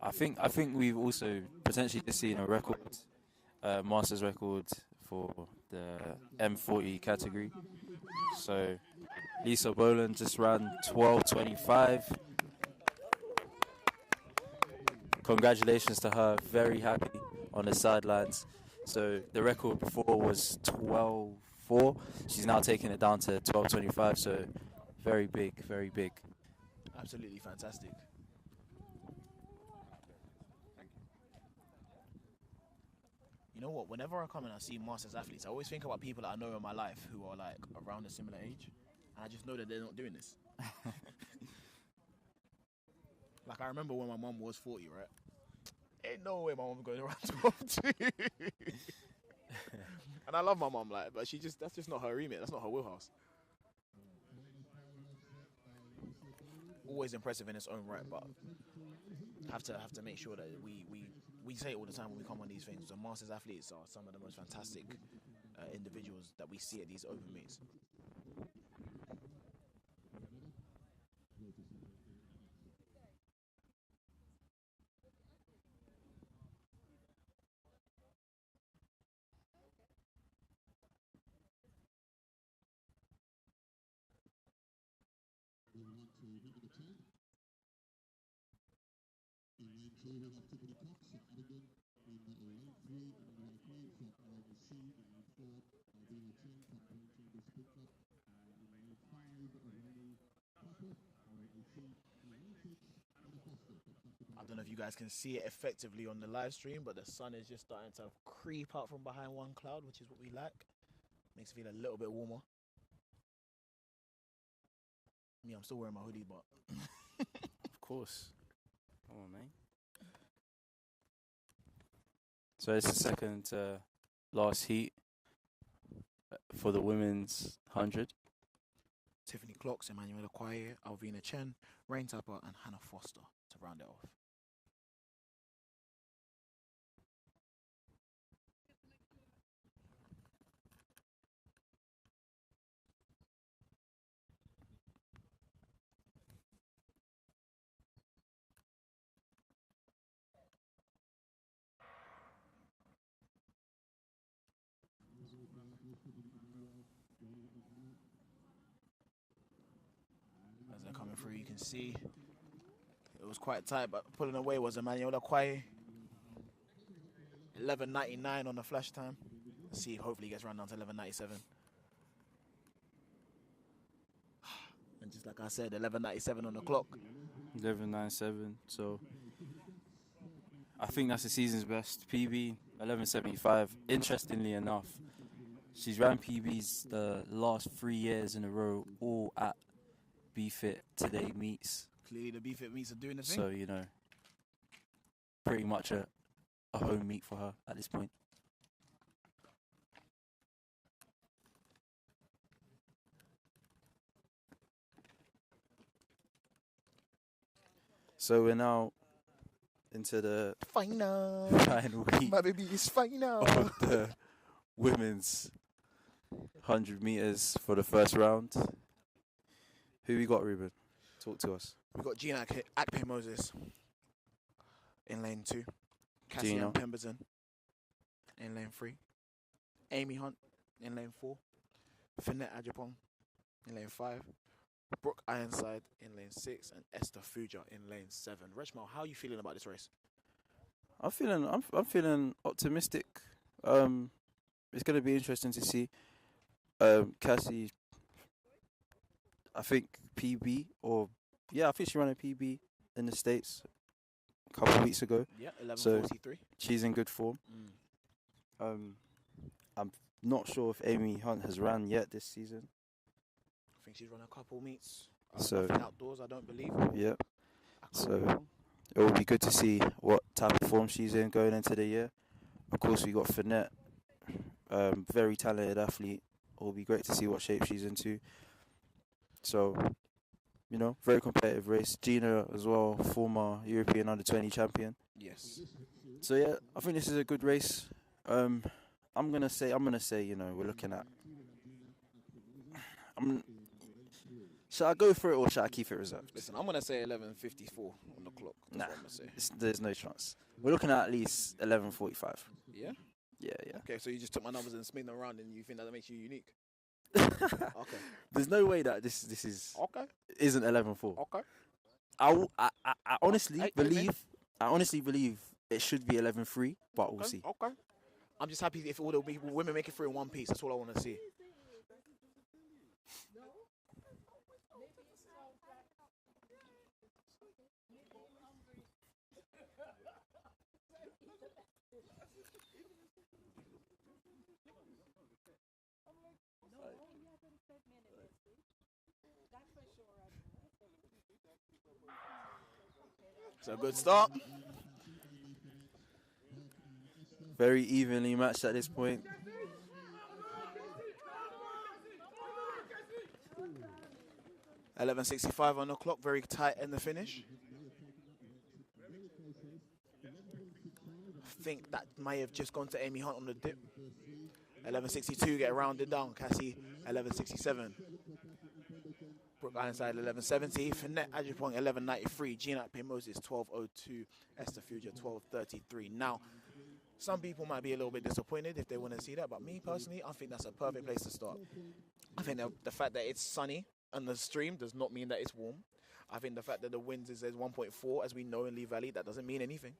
I think we've also potentially just seen a record, Masters record for the M40 category. So Lisa Boland just ran 12.25. Congratulations to her, very happy on the sidelines. So the record before was 12.4. She's now taking it down to 12.25. So very big, very big. Absolutely fantastic. You know what? Whenever I come and I see Masters athletes, I always think about people that I know in my life who are like around a similar age, and I just know that they're not doing this. Like I remember when my mum was 40, right? Ain't no way my mum going around 12 And I love my mum, like, but that's just not her remit. That's not her wheelhouse. Always impressive in its own right, but have to make sure that we say it all the time when we come on these things. The Masters athletes are some of the most fantastic individuals that we see at these open meets. I don't know if you guys can see it effectively on the live stream, but the sun is just starting to creep out from behind one cloud, which is what we like. Makes it feel a little bit warmer. Me, I'm still wearing my hoodie, but Of course. Come on, man. So it's the second last heat for the women's 100. Tiffany Clocks, Emmanuel Akwaye, Alvina Chen, Rain Tapper, and Hannah Foster to round it off. As they're coming through, you can see it was quite tight, but pulling away was Emmanuel Akwaye. 11.99 on the flash time. Let's see if hopefully he gets run down to 11.97. And just like I said, 11.97 on the clock. 11.97. So I think that's the season's best. PB 11.75. Interestingly enough, she's ran PBs the last 3 years in a row, all at Bftta today meets. Clearly the Bftta meets are doing the thing. So, you know, pretty much a home meet for her at this point. So we're now into the final week My baby is final. of the women's 100 meters for the first round. Who we got, Ruben? Talk to us. We've got Gina Akpe Moses in lane 2. Gina. Cassian Pemberton in lane 3. Amy Hunt in lane 4. Finette Ajapong in lane 5. Brooke Ironside in lane 6. And Esther Fuja in lane 7. Reshmal, how are you feeling about this race? I'm feeling optimistic. It's going to be interesting to see. Cassie, I think PB I think she ran a PB in the States a couple of weeks ago. Yeah, 11.43. She's in good form. I'm not sure if Amy Hunt has ran yet this season. I think she's run a couple meets. So- Nothing outdoors, I don't believe. Yep. I could So- be wrong. It will be good to see what type of form she's in going into the year. Of course, we got Finette, very talented athlete. It will be great to see what shape she's into. So, you know, very competitive race. Gina as well, former European under-20 champion. Yes. So yeah, I think this is a good race. I'm gonna say, you know, we're looking at. Should I go for it or should I keep it reserved? Listen, I'm going to say 11.54 on the clock. That's Nah. what I'm going to say. There's no chance. We're looking at least 11:45. Yeah? Yeah. Okay, so you just took my numbers and spin them around and you think that makes you unique? Okay. There's no way that this is Okay. isn't 11:4. Okay. I honestly Hey, believe it should be 11:3, but we'll see. Okay. I'm just happy if all the women make it through in one piece. That's all I want to see. It's a good start. Very evenly matched at this point. $11.65 on the clock, very tight in the finish. I think that may have just gone to Amy Hunt on the dip. 11.62 get rounded down. Cassie 11.67. Brooke Ironside 11.70. Finette Adjupoint 11.93. Gina P. Moses 12.02. Esther Fuger 12.33. Now, some people might be a little bit disappointed if they want to see that, but me personally, I think that's a perfect place to start. I think the fact that it's sunny on the stream does not mean that it's warm. I think the fact that the wind is 1.4, as we know in Lee Valley, that doesn't mean anything.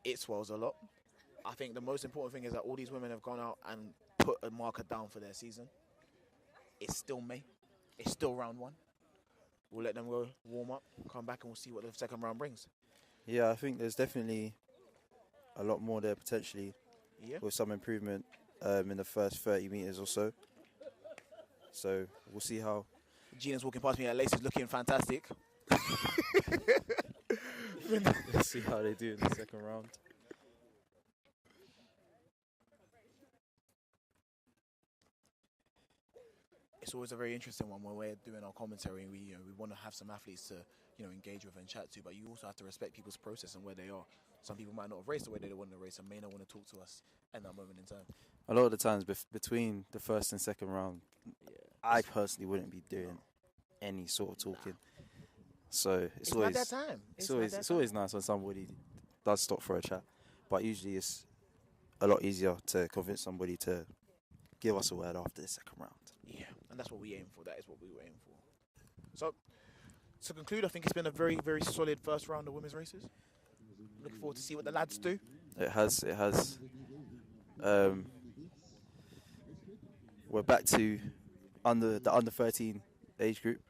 It swells a lot. I think the most important thing is that all these women have gone out and put a marker down for their season. It's still May. It's still round one. We'll let them go warm up, come back, and we'll see what the second round brings. Yeah, I think there's definitely a lot more there potentially, with some improvement in the first 30 meters or so. So we'll see how. Gina's walking past me at Laces looking fantastic. Let's see how they do in the second round. It's always a very interesting one when we're doing our commentary. And we want to have some athletes to engage with and chat to, but you also have to respect people's process and where they are. Some people might not have raced the way they want to race and may not want to talk to us at that moment in time. A lot of the times between the first and second round, I personally wouldn't be doing any sort of talking. So it's always not that time. It's always nice when somebody does stop for a chat, but usually it's a lot easier to convince somebody to give us a word after the second round. Yeah, and that's what we aim for. That is what we were aiming for. So, to conclude, I think it's been a very, very solid first round of women's races. Looking forward to see what the lads do. It has. We're back to the under 13 age group.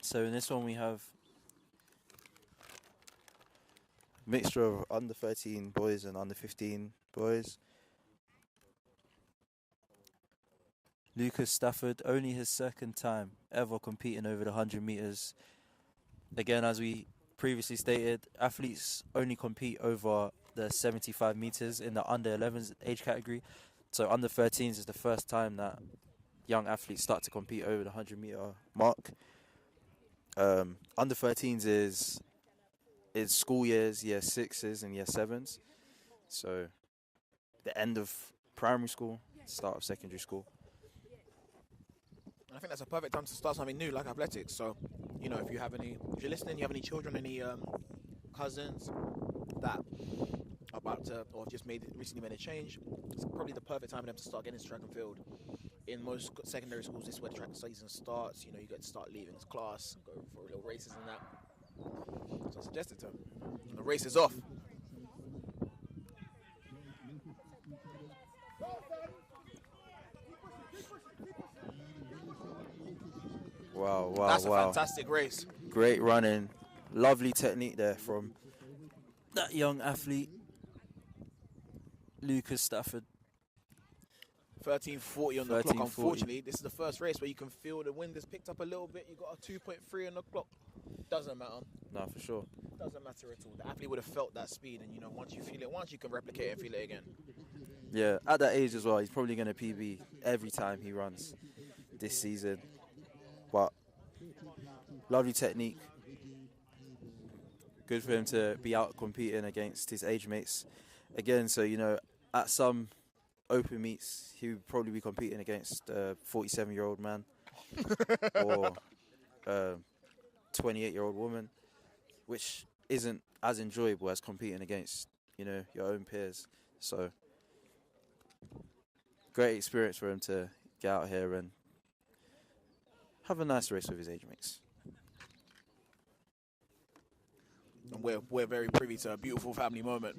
So in this one we have a mixture of under 13 boys and under 15 boys. Lucas Stafford, only his second time ever competing over the 100 meters. Again, as we previously stated, athletes only compete over the 75 meters in the under 11s age category. So under 13s is the first time that young athletes start to compete over the 100 meter mark. Under 13s is school years, year 6s and year 7s. So the end of primary school, start of secondary school. I think that's a perfect time to start something new like athletics. So, if you're listening, you have any children, any cousins that are about to or have just recently made a change, it's probably the perfect time for them to start getting into track and field. In most secondary schools, this is where the track season starts. You get to start leaving class, go for little races and that. So I suggested to them. The race is off. Wow. That's a fantastic race. Great running. Lovely technique there from that young athlete, Lucas Stafford. 13:40 on the clock. Unfortunately, this is the first race where you can feel the wind has picked up a little bit. You got a 2.3 on the clock. Doesn't matter. No, for sure. Doesn't matter at all. The athlete would have felt that speed, and once you feel it, once you can replicate it and feel it again. Yeah, at that age as well, he's probably going to PB every time he runs this season. But lovely technique. Good for him to be out competing against his age mates again. So at some open meets, he would probably be competing against a 47-year-old man or a 28-year-old woman, which isn't as enjoyable as competing against, your own peers. So, great experience for him to get out here and have a nice race with his age mates. And we're very privy to a beautiful family moment.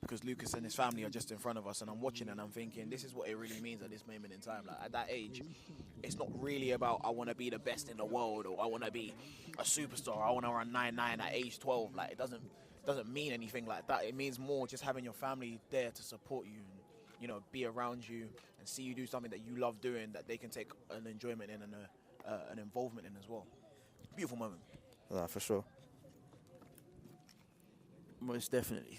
because Lucas and his family are just in front of us, and I'm watching and I'm thinking, this is what it really means at this moment in time. Like at that age, it's not really about I want to be the best in the world or I want to be a superstar. I want to run 9.9 at age 12. Like it doesn't mean anything like that. It means more just having your family there to support you and, you know, be around you and see you do something that you love doing that they can take an enjoyment in and an involvement in as well. Beautiful moment. For sure. Most definitely.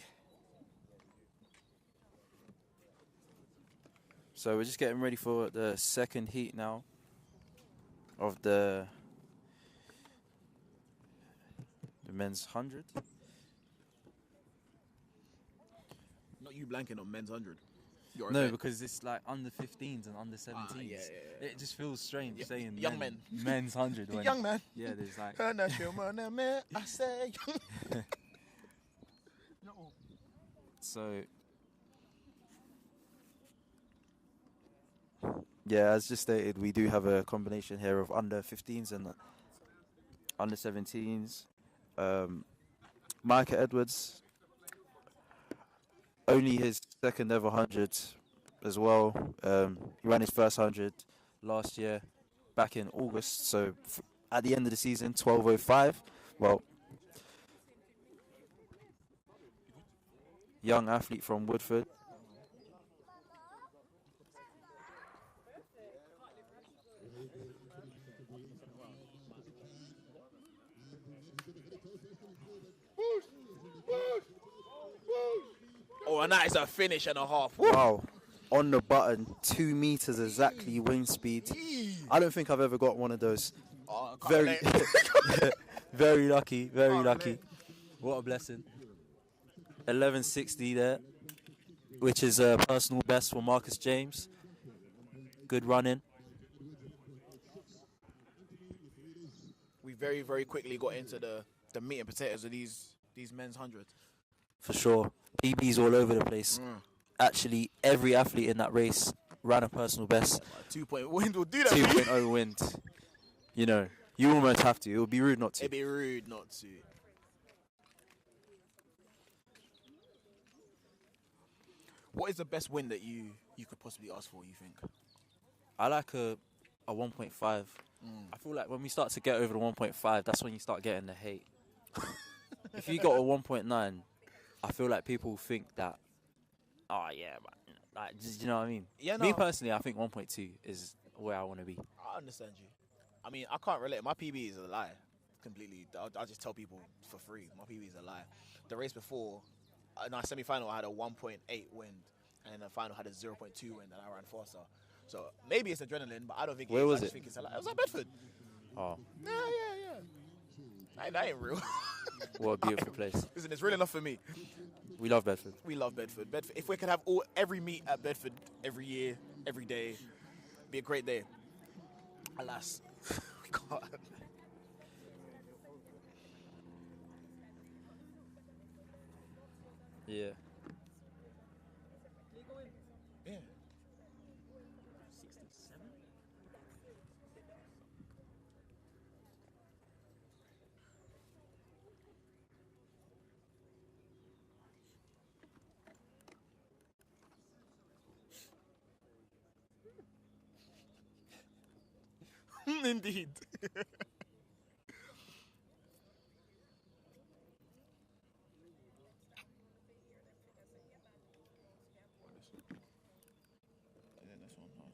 So we're just getting ready for the second heat now of the men's 100. Not you blanking on men's 100. You're a No, vet. because it's like under 15s and under 17s. Yeah. It just feels strange saying young men. Men's 100. When, Young man. Yeah, there's like... I say So... Yeah, as just stated, we do have a combination here of under 15s and under 17s. Micah Edwards, only his second ever 100 as well. He ran his first 100 last year, back in August. So at the end of the season, 12:05. Well, young athlete from Woodford. Oh, and that is a finish and a half. Wow. On the button, 2 meters exactly wind speed. I don't think I've ever got one of those. Oh, I can't Very, relate. very lucky, very Can't lucky. relate. What a blessing. 1160 there, which is a personal best for Marcus James. Good running. We very, very quickly got into the meat and potatoes of these men's 100s. For sure. PBs all over the place. Actually, every athlete in that race ran a personal best. 2-point wind will do that. 2.0 wind. You know, you almost have to. It would be rude not to. It'd be rude not to. What is the best win that you could possibly ask for, you think? I like a 1.5. I feel like when we start to get over the 1.5, that's when you start getting the hate. If you got a 1.9, I feel like people think that, oh yeah, but like, do you know what I mean? Yeah, Me no. personally, I think 1.2 is where I want to be. I understand you. I mean, I can't relate. My PB is a lie. Completely. I'll just tell people for free. My PB is a lie. The race before, in our semi-final, I had a 1.8 wind. And the final had a 0.2 wind, and I ran faster. So maybe it's adrenaline, but I don't think Where it is. was I just it? think it's a lie. It was at Bedford. Oh, Yeah. That ain't real. what a beautiful place. Listen, it's real enough for me. We love Bedford. We love Bedford. If we could have every meet at Bedford every year, every day, it'd be a great day. Alas, we can't. Yeah. Yeah. 67? Indeed.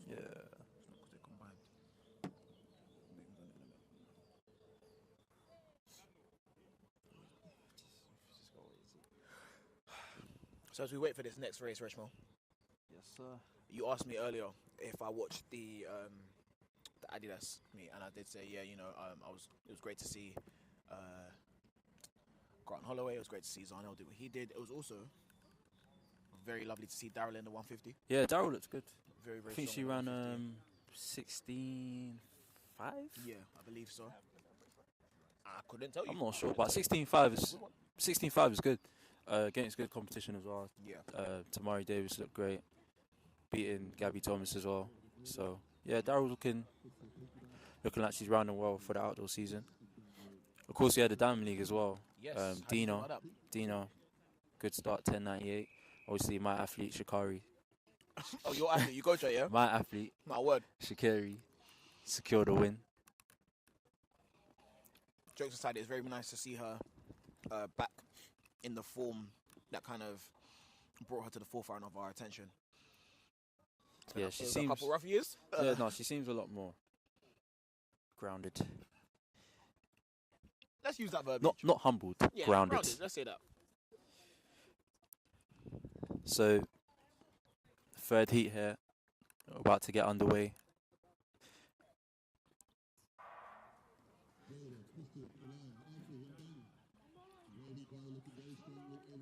Yeah. So as we wait for this next race, Reshmo, Yes, sir. you asked me earlier if I watched the Adidas meet, and I did say, yeah, you know, it was great to see Grant Holloway. It was great to see Zarnell do what he did. It was also very lovely to see Daryl in the 150. Yeah, Daryl looks good. Very, very I think strong she in the ran 150. 16.5. Yeah, I believe so. I couldn't tell you. I'm not sure, but 16.5 is good. Against good competition as well. Yeah. Tamari Davis looked great, beating Gabby Thomas as well. So yeah, Daryl looking like she's rounding well for the outdoor season. Of course, we had the Diamond League as well. Yes. How do you feel Dino, about that? Dino, good start, 10.98. Obviously, my athlete, Shikari. Oh, your athlete, you coach her, yeah? My athlete, My word. Shikari, secured a win. Jokes aside, it's very nice to see her back in the form that kind of brought her to the forefront of our attention. Yeah, she It was seems. a couple rough years. Yeah, no, she seems a lot more grounded. Let's use that verbiage. Not humbled, Yeah, grounded. Let's say that. So, third heat here, about to get underway.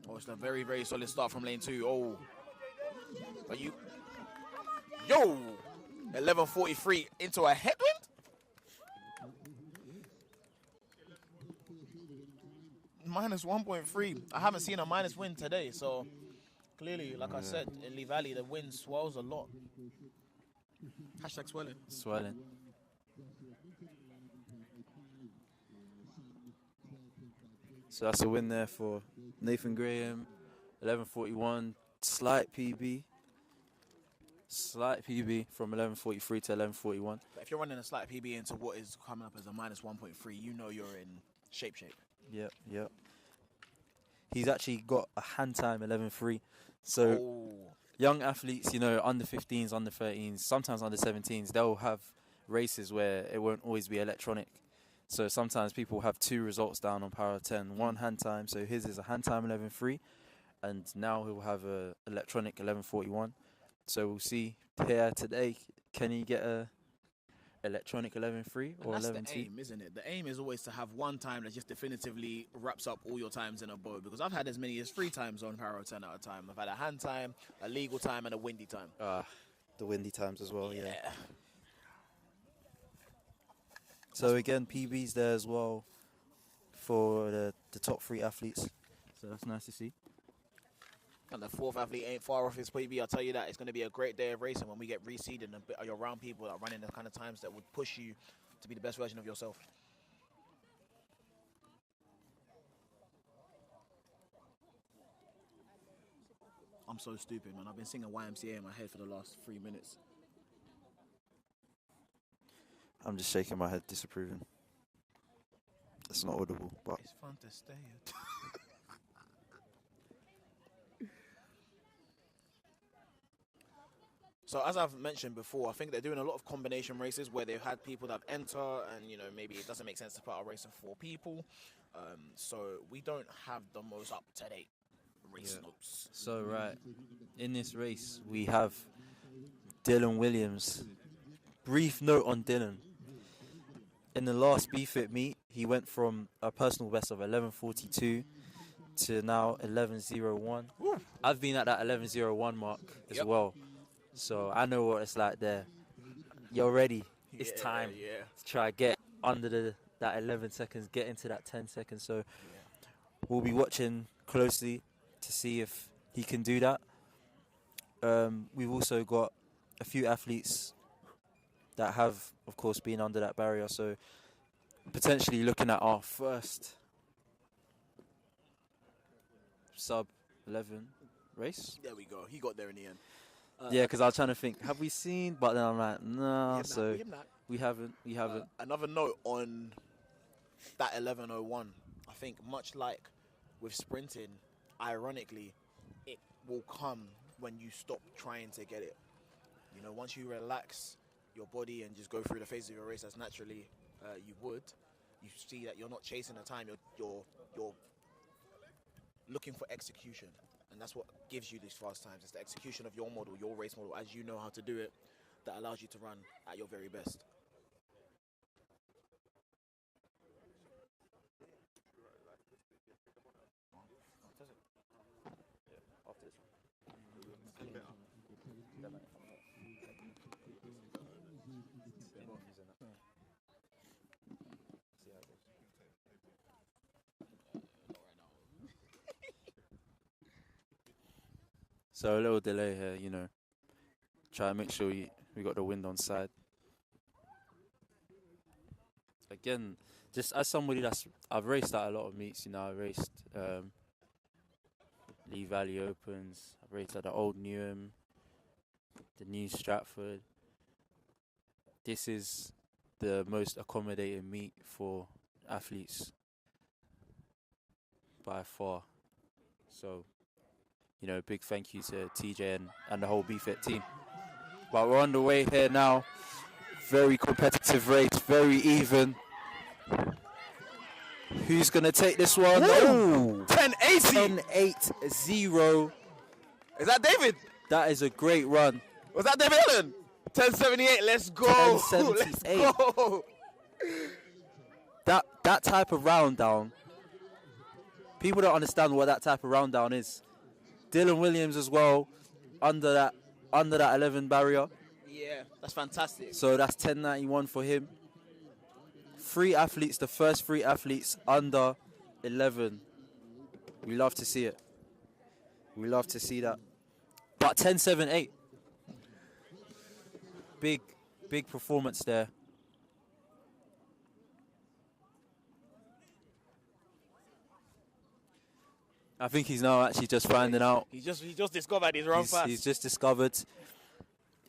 Oh, it's a very, very solid start from lane 2. Oh, are you? Yo, 11:43 into a headwind. Minus 1.3. I haven't seen a minus win today, so clearly, like I said, in Lee Valley, the wind swells a lot. Hashtag swelling. Swelling. So that's a win there for Nathan Graham. 11:41, slight PB. Slight PB from 11:43 to 11:41. But if you're running a slight PB into what is coming up as a minus 1.3, you know you're in shape. Yep. He's actually got a hand time 11:3. So young athletes, under 15s, under 13s, sometimes under 17s, they'll have races where it won't always be electronic. So sometimes people have 2 results down on Power 10, 1 hand time. So his is a hand time 11:3, and now he'll have a electronic 11:41. So we'll see here today. Can he get a electronic 11:3 or 11:2? That's the aim, isn't it? The aim is always to have one time that just definitively wraps up all your times in a bow. Because I've had as many as 3 times on Power 10 at a time. I've had a hand time, a legal time, and a windy time. The windy times as well, yeah. So again, PBs there as well for the top 3 athletes. So that's nice to see. And the 4th athlete ain't far off his PB. I'll tell you that. It's going to be a great day of racing when we get reseeded and you're around people that are running the kind of times that would push you to be the best version of yourself. I'm so stupid, man. I've been singing YMCA in my head for the last 3 minutes. I'm just shaking my head, disapproving. It's not audible, but It's fun to stay at. So as I've mentioned before, I think they're doing a lot of combination races where they've had people that enter and, maybe it doesn't make sense to put a race of 4 people. So we don't have the most up-to-date race notes. So, right, in this race, we have Dylan Williams. Brief note on Dylan. In the last Bftta meet, he went from a personal best of 11:42 to now 11:01. I've been at that 11:01 mark as well. So I know what it's like there. You're ready. It's time to try get under that 11 seconds, get into that 10 seconds. So we'll be watching closely to see if he can do that. We've also got a few athletes that have, of course, been under that barrier. So potentially looking at our first sub-11 race. There we go. He got there in the end. Yeah, because I was trying to think, have we seen? But then I'm like, no. So we haven't. Another note on that 11:01. I think much like with sprinting, ironically, it will come when you stop trying to get it. Once you relax your body and just go through the phase of your race as naturally you would, you see that you're not chasing the time. You're looking for execution. And that's what gives you these fast times. It's the execution of your model, your race model, as you know how to do it, that allows you to run at your very best. So a little delay here, Try to make sure we got the wind on side. Again, just as somebody I've raced at a lot of meets, I raced Lee Valley Opens. I've raced at the Old Newham, the New Stratford. This is the most accommodating meet for athletes by far. So, big thank you to TJ and the whole Bftta team. But we're on the way here now. Very competitive race, very even. Who's going to take this one? Woo! 1080! 10-8-0. Is that David? That is a great run. Was that David Allen? 1078, let's go! 1078. Let's go! That type of round down, people don't understand what that type of round down is. Dylan Williams as well, under that 11 barrier. Yeah, that's fantastic. So that's 1091 for him. 3 athletes, the first 3 athletes under 11. We love to see it. We love to see that. But 1078. Big performance there. I think he's now actually just finding out. He just discovered his run fast. He's just discovered.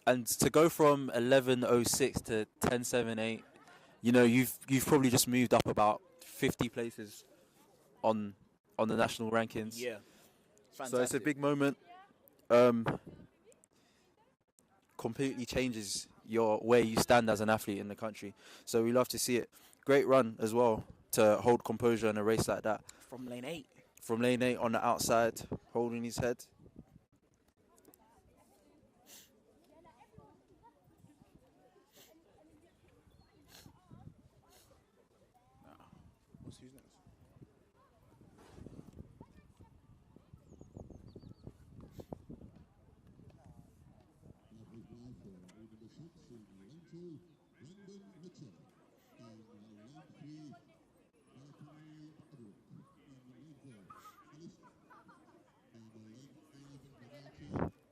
And to go from 11.06 to 10.78, you've probably just moved up about 50 places on the national rankings. Yeah. Fantastic. So it's a big moment. Completely changes where you stand as an athlete in the country. So we love to see it. Great run as well to hold composure in a race like that. From lane 8. From lane 8 on the outside, holding his head. Who's next?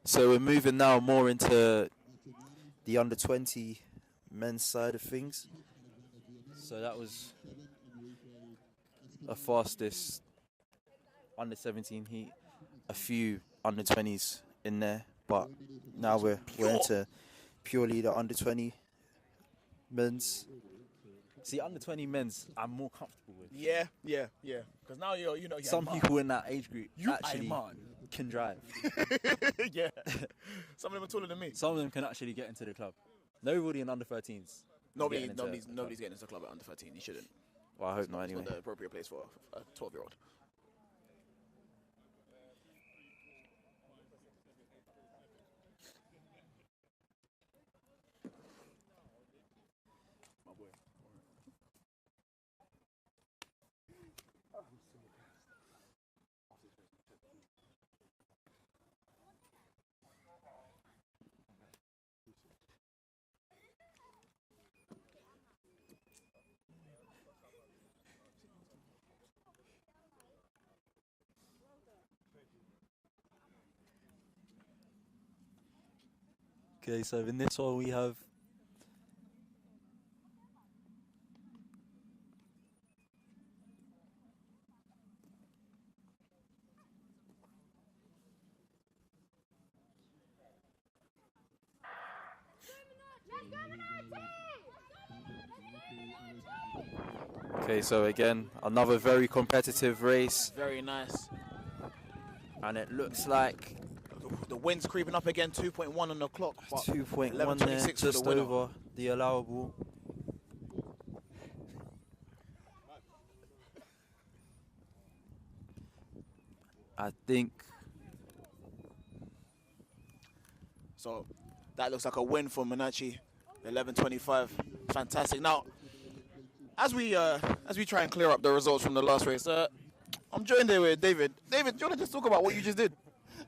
So we're moving now more into the under 20 men's side of things. So that was a fastest under 17 heat, a few under 20s in there, but now we're into purely the under 20 men's. See, under 20 men's, I'm more comfortable with. Yeah. Because now you're Some people in that age group actually can drive. Yeah. Some of them are taller than me. Some of them can actually get into the club. Nobody in under 13s. Nobody's getting into the club at under 13. He shouldn't. Well, I hope not It's anyway. not the appropriate place for a 12-year-old. Okay, so in this one we have Okay, so again, another very competitive race. Very nice. And it looks like The wind's creeping up again, 2.1 on the clock. 2.1 there, 11:26 for just the winner. over the allowable. I think So that looks like a win for Monachi. 11:25. Fantastic. Now, as we try and clear up the results from the last race, I'm joined here with David. David, do you want to just talk about what you just did?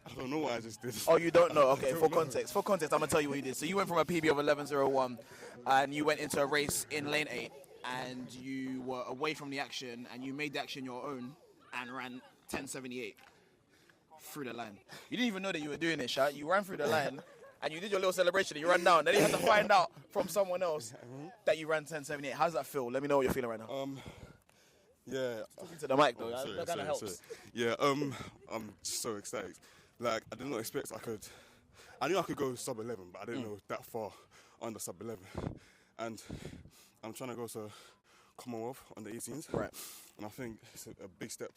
I don't know what I just did. Oh, you don't know? Okay, for context, I'm gonna tell you what you did. So you went from a PB of 11:01, and you went into a race in lane 8, and you were away from the action, and you made the action your own, and ran 10:78 through the line. You didn't even know that you were doing it, Sha. You ran through the line, and you did your little celebration, and you ran down. Then you had to find out from someone else that you ran 10:78. How does that feel? Let me know what you're feeling right now. Yeah. Talking to the mic though. Sorry, that kind of helps. sorry. Yeah, I'm just so ecstatic. Like, I did not expect I knew I could go sub 11, but I didn't know that far under sub 11. And I'm trying to go to Commonwealth under 18s. Right. And I think it's a big step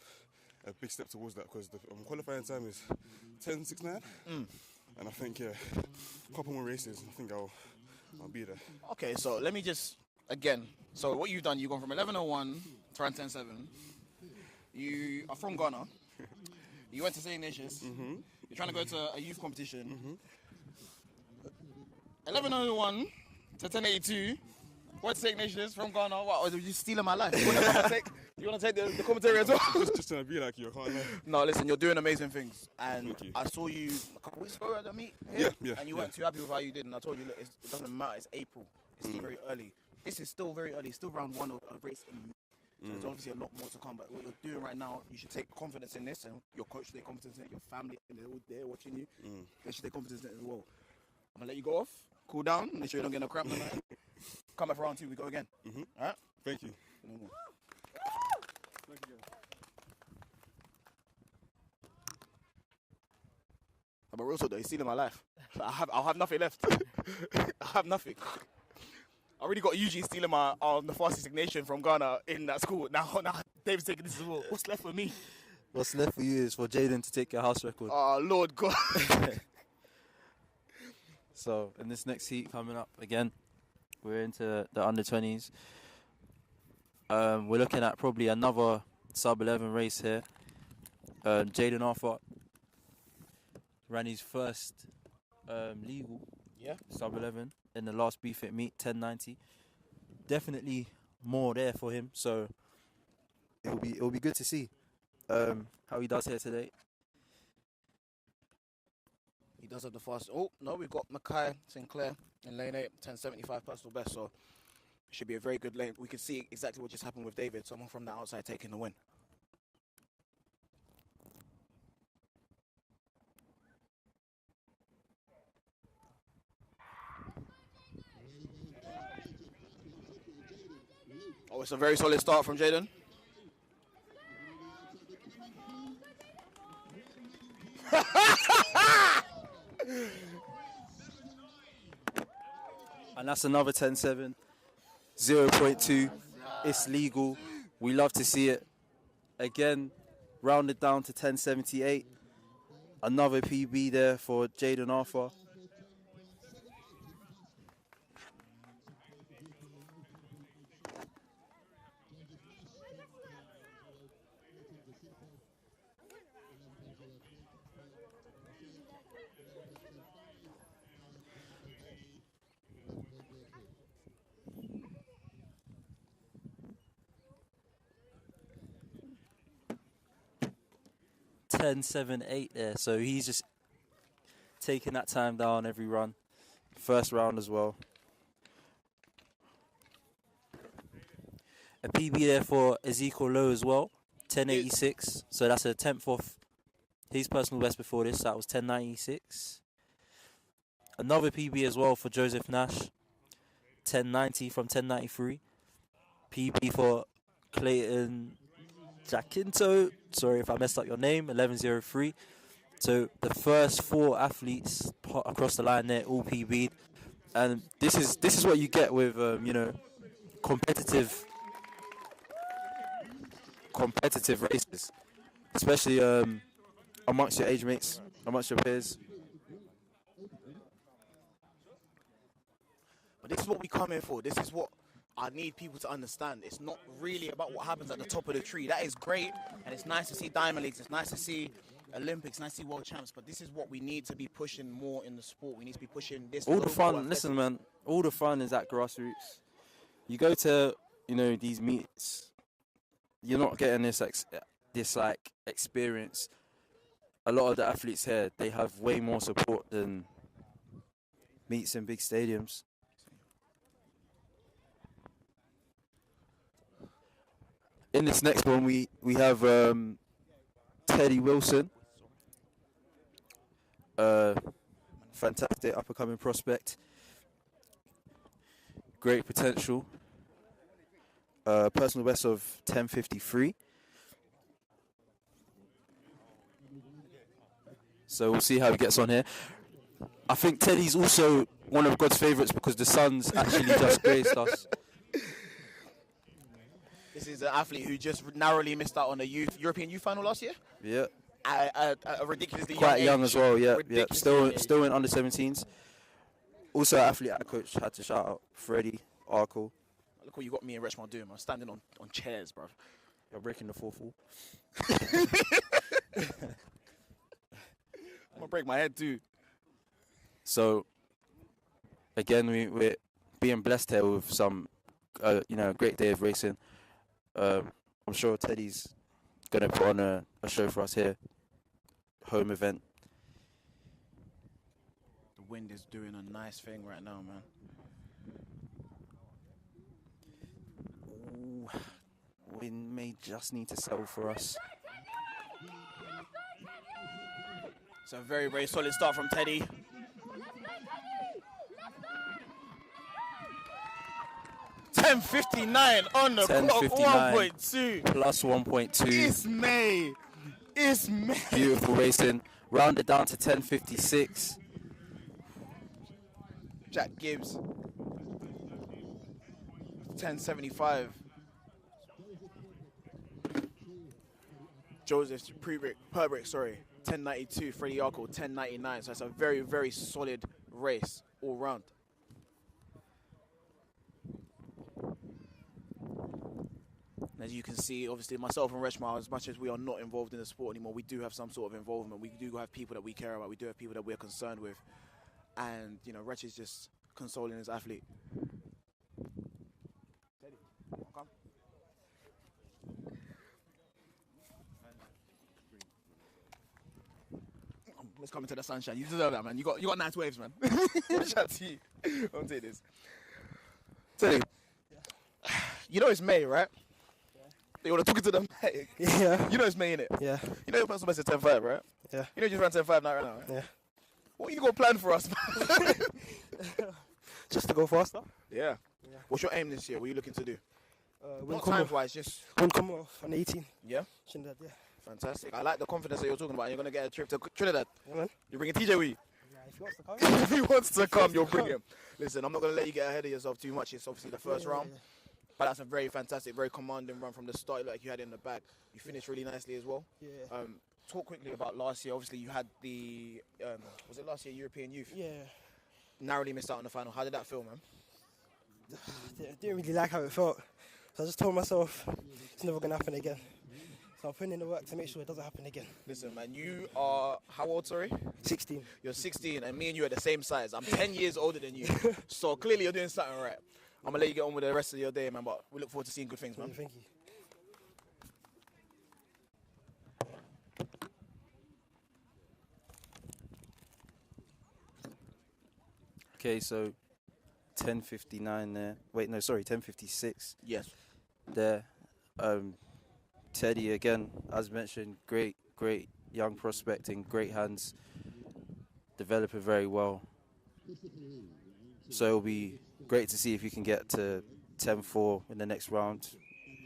towards that, because the qualifying time is 10:69. And I think, yeah, a couple more races, I think I'll be there. Okay, so let me just, again, so what you've done, you've gone from 11:01 to around 10:07. You are from Ghana. You went to St. Ignatius. You're trying to go to a youth competition. 11:01 to 10:82. What's St. Ignatius from Ghana? What, are you stealing my life? You want to take the commentary as well? Just trying to be like you, I can't lie. No, listen, you're doing amazing things. And Thank you. I saw you a couple weeks ago at the meet. Here, Yeah, and you weren't too happy with how you did. And I told you, look, it doesn't matter. It's April. It's still very early. This is still very early. It's still round one of a race. So there's obviously a lot more to come. But what you're doing right now, you should take confidence in this. And your coach should take confidence in it. Your family, and they're all there watching you. They should take confidence in it as well. I'm going to let you go off. Cool down. Make sure you don't get no cramp tonight. Come back for round two. We go again. All right? Thank you. But also, though, he's stealing my life. I'll have nothing left. I have nothing. I already got Eugene stealing my the fastest ignition from Ghana in that school. Now Dave's taking this as well. What's left for me? What's left for you is for Jaden to take your house record. Oh, Lord God. So, in this next heat coming up again, we're into the under-20s. We're looking at probably another sub-11 race here. Jaden Arthur ran his first legal sub-11 in the last Bftta meet, 1090. Definitely more there for him, so it'll be good to see how he does here today. He does have the fast. Oh, no, we've got Mackay Sinclair in lane 8, 1075 personal best, so it should be a very good lane. We can see exactly what just happened with David, someone from the outside taking the win. Oh, it's a very solid start from Jaden. And that's another 10-7, 0.2. It's legal. We love to see it. Again, rounded down to 1078. Another PB there for Jaden Arthur. Ten, 7, 8 there. So he's just taking that time down every run. First round as well. A PB there for Ezekiel Lowe as well. 1086. So that's a 10th off his personal best before this. That was 1096. Another PB as well for Joseph Nash. 1090 from 1093. PB for Clayton Jacinto. Sorry if I messed up your name. 1103. So the first 4 athletes across the line there all PB'd. And this is what you get with competitive races, especially amongst your age mates, amongst your peers. But this is what we come here for. This is what I need people to understand. It's not really about what happens at the top of the tree. That is great, and it's nice to see Diamond Leagues. It's nice to see Olympics, nice to see World Champs. But this is what we need to be pushing more in the sport. We need to be pushing this. All the fun, listen, man. All the fun is at grassroots. You go to these meets, you're not getting this experience. A lot of the athletes here, they have way more support than meets in big stadiums. In this next one, we have Teddy Wilson, fantastic up-and-coming prospect, great potential. personal best of 10:53. So we'll see how he gets on here. I think Teddy's also one of God's favourites because the Suns actually just graced us. This is an athlete who just narrowly missed out on the European Youth Final last year. Yeah. At a ridiculously Quite young age. as well, yeah. Ridiculously young age. Still in under 17s. Also, an athlete I coach had to shout out Freddie Arkle. Look what you got me and Rechmar doing. I'm standing on chairs, bro. You're breaking the fourth wall. I'm gonna break my head too. So, again, we're being blessed here with some, great day of racing. I'm sure Teddy's gonna put on a show for us here. Home event. The wind is doing a nice thing right now, man. Ooh, wind may just need to settle for us. It's a very, very solid start from Teddy. $10.59 on the clock, 1.2. Plus 1.2. It's May. It's May. Beautiful racing. Rounded down to 10.56. Jack Gibbs. 10.75. Joseph Perbrick, 10.92. Freddie Arkle, 10.99. So it's a very, very solid race all round. As you can see, obviously, myself and Rechmar, as much as we are not involved in the sport anymore, we do have some sort of involvement. We do have people that we care about. We do have people that we're concerned with. And, Rech is just consoling his athlete. Teddy, come. Let's come into the sunshine. You deserve that, man. You got nice waves, man. Shout out to you. I'll take this. Teddy, you know it's May, right? You want to talk to them? Yeah. You know it's May, innit? Yeah. You know your personal best is 10.5, right? Yeah. You know you just ran 10.5 now, right? Yeah. What you got planned for us, man? Just to go faster. Yeah. What's your aim this year? What are you looking to do? Win Not time-wise, just... Win Commonwealth on 18. Yeah? Trinidad, yeah. Fantastic. I like the confidence that you're talking about. You're going to get a trip to Trinidad. Yeah, man. You're bringing TJ with you? Yeah, if he wants to come. If he wants to come, you'll bring him. Listen, I'm not going to let you get ahead of yourself too much. It's obviously the first round. Yeah. But that's a very fantastic, very commanding run from the start, like you had in the back. You finished really nicely as well. Yeah. Talk quickly about last year. Obviously, you had the, was it last year, European Youth? Yeah. Narrowly missed out on the final. How did that feel, man? Didn't really like how it felt. So I just told myself it's never going to happen again. So I'm putting in the work to make sure it doesn't happen again. Listen, man, you are, how old, sorry? 16. You're 16, and me and you are the same size. I'm 10 years older than you. So clearly you're doing something right. I'm going to let you get on with the rest of your day, man, but we look forward to seeing good things, man. Thank you. Okay, so 10.59 there. Wait, no, sorry, 10.56 Yes. there. Teddy, again, as mentioned, great young prospect in great hands. Developing very well. So it'll be great to see if you can get to 10-4 in the next round.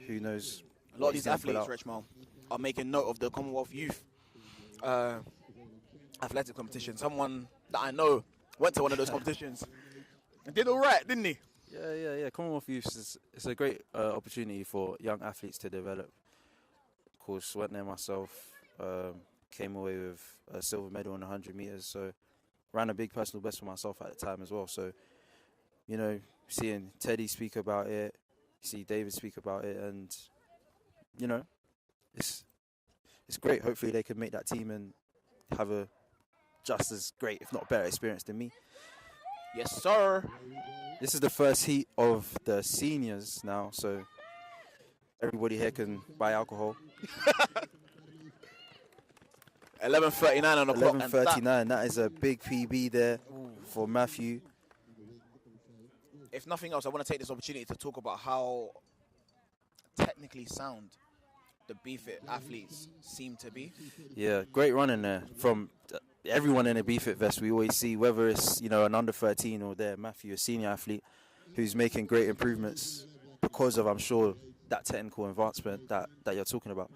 Who knows? A lot of these athletes, Rechmar, are making note of the Commonwealth Youth athletic competition. Someone that I know went to one of those competitions and did all right, didn't he? Yeah. Commonwealth Youth is a great opportunity for young athletes to develop. Of course, went there myself, came away with a silver medal in 100 meters. So ran a big personal best for myself at the time as well. So, seeing Teddy speak about it, see David speak about it, and it's great. Hopefully they can make that team and have a just as great, if not better, experience than me. Yes, sir. This is the first heat of the seniors now, so everybody here can buy alcohol. 11.39 on the clock. 11.39. That is a big PB there for Matthew. If nothing else, I want to take this opportunity to talk about how technically sound the Bftta athletes seem to be. Yeah, great run in there from everyone in a Bftta vest. We always see whether it's an under 13 or there Matthew, a senior athlete, who's making great improvements because of, I'm sure, that technical advancement that you're talking about.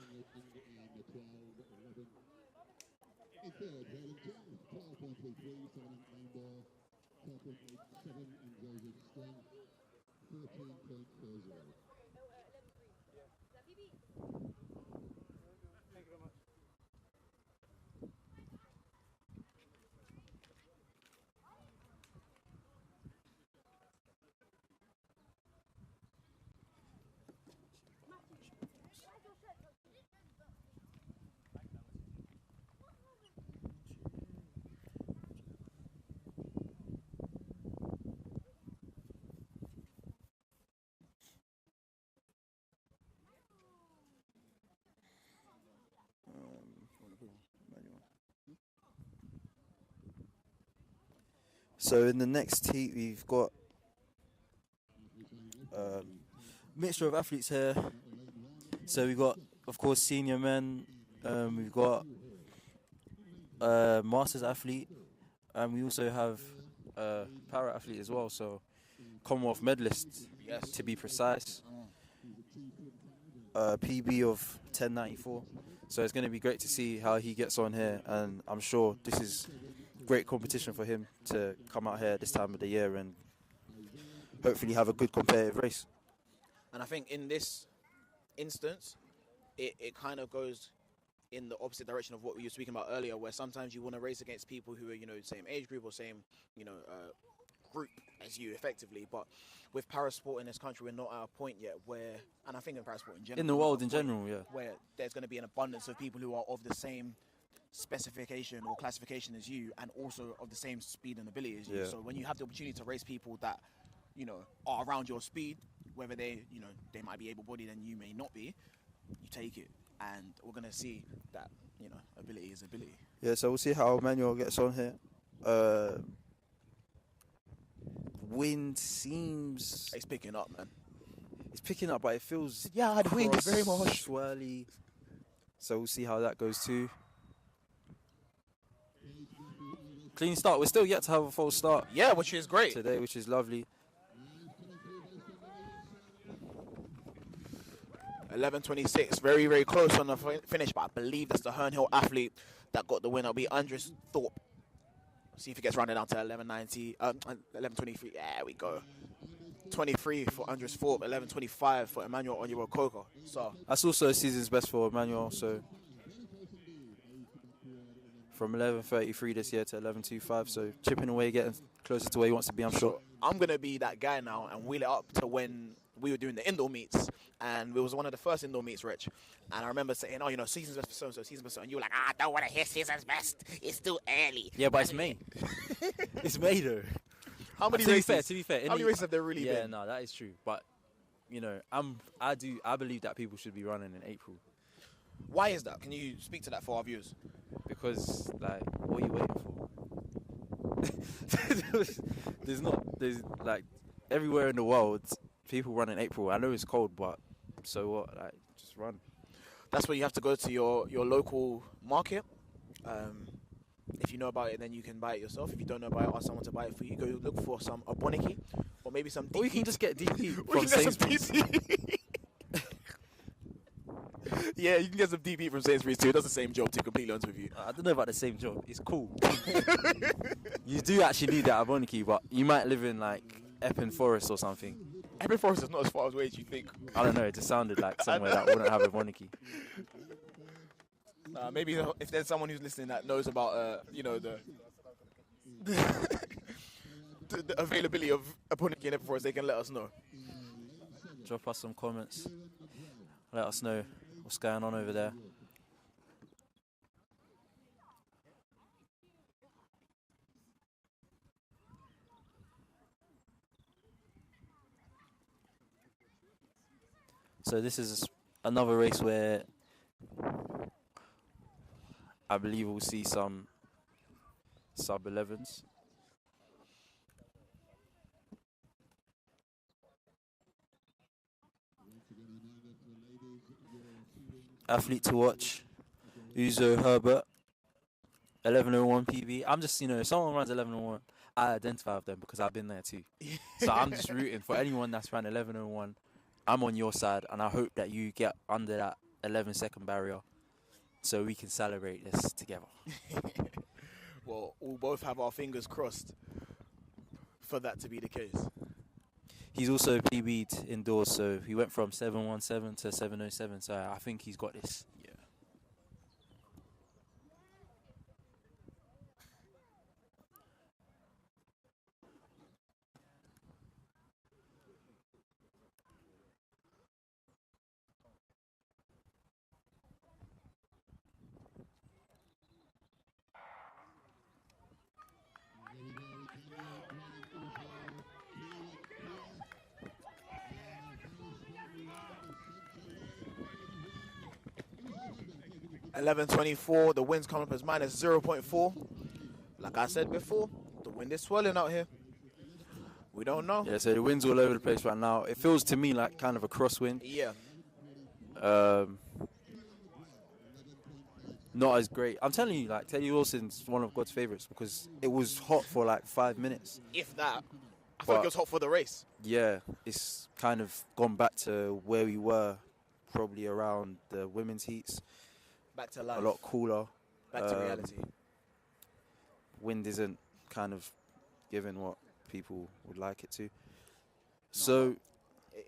So in the next heat, we've got mixture of athletes here. So we've got, of course, senior men. We've got masters athlete, and we also have para athlete as well. So Commonwealth medalist, Yes. to be precise. PB of 10.94. So it's going to be great to see how he gets on here, and I'm sure this is great competition for him to come out here this time of the year and hopefully have a good competitive race. And I think in this instance, it kind of goes in the opposite direction of what we were speaking about earlier, where sometimes you want to race against people who are, you know, the same age group or same, you know, group as you effectively. But with parasport in this country, we're not at a point yet where, and I think in parasport in general, In the we're world not in at a point general, yeah. where there's going to be an abundance of people who are of the same specification or classification as you, and also of the same speed and ability as you. Yeah. So when you have the opportunity to race people that, you know, are around your speed, whether they, you know, they might be able-bodied and you may not be, you take it. And we're going to see that, you know, ability is ability. Yeah, so we'll see how Manuel gets on here. Wind seems... It's picking up, man. It's picking up, but it feels... Yeah, the wind is very much swirly. So we'll see how that goes too. Clean start. We're still yet to have a false start Yeah, which is great. today, which is lovely. 11:26, very, very close on the finish, but I believe that's the Herne Hill athlete that got the win. It'll be Andres Thorpe. See if he gets rounded down to 11:90, 11:23. There we go. 23 for Andres Thorpe, 11:25 for Emmanuel Onyewokoko. So That's also a season's best for Emmanuel. So from 11:33 this year to 11:25, so chipping away, getting closer to where he wants to be, I'm sure. I'm going to be that guy now and wheel it up to when we were doing the indoor meets, and it was one of the first indoor meets, Rich. And I remember saying, oh, you know, season's best for so-and-so, season's best for so, and you were like, I don't want to hear season's best. It's still early. Yeah, but it's May. It's May though. How many To be races? fair, How many races have there really yeah, been? no, that is true. But you know, I believe that people should be running in April, Why is that? Can you speak to that for our viewers? because like, what are you waiting for? there's like everywhere in the world, people run in April. I know it's cold, but so what? Like, just run. That's where you have to go to your local market. If you know about it, then you can buy it yourself. If you don't know about it, ask someone to buy it for you. Go look for some Aboniki, or maybe some DP. Or you can just get DP Or from you can get some Sainsbury's. DP. Yeah, you can get some DP from Sainsbury's too. It does the same job, to be completely honest with you. I don't know about the same job. It's cool. You do actually need that Aboniki, but you might live in like Epping Forest or something. Epping Forest is not as far away as you think. I don't know. It just sounded like somewhere that wouldn't have Aboniki. Maybe if there's someone who's listening that knows about, you know, the availability of Aboniki in Epping Forest, they can let us know. Drop us some comments. Let us know what's going on over there. So this is another race where I believe we'll see some sub-11s. Athlete to watch, Uzo Herbert, 11:01 PB. I'm just, you know, if someone runs 11:01, I identify with them because I've been there too. So I'm just rooting for anyone that's run 11:01. I'm on your side, and I hope that you get under that 11-second barrier so we can celebrate this together. Well, we'll both have our fingers crossed for that to be the case. He's also PB'd indoors, so he went from 7:17 to 7:07. So I think he's got this. Yeah. $11.24. The wind's coming up as minus 0.4. Like I said before, the wind is swirling out here. We don't know. Yeah, so the wind's all over the place right now. It feels to me like kind of a crosswind. Yeah. Not as great. I'm telling you, like, Teddy Wilson's one of God's favourites because it was hot for like 5 minutes. If that. I thought it was hot for the race. Yeah, it's kind of gone back to where we were probably around the women's heats. Back to life. A lot cooler. Back to reality. Wind isn't kind of giving what people would like it to. So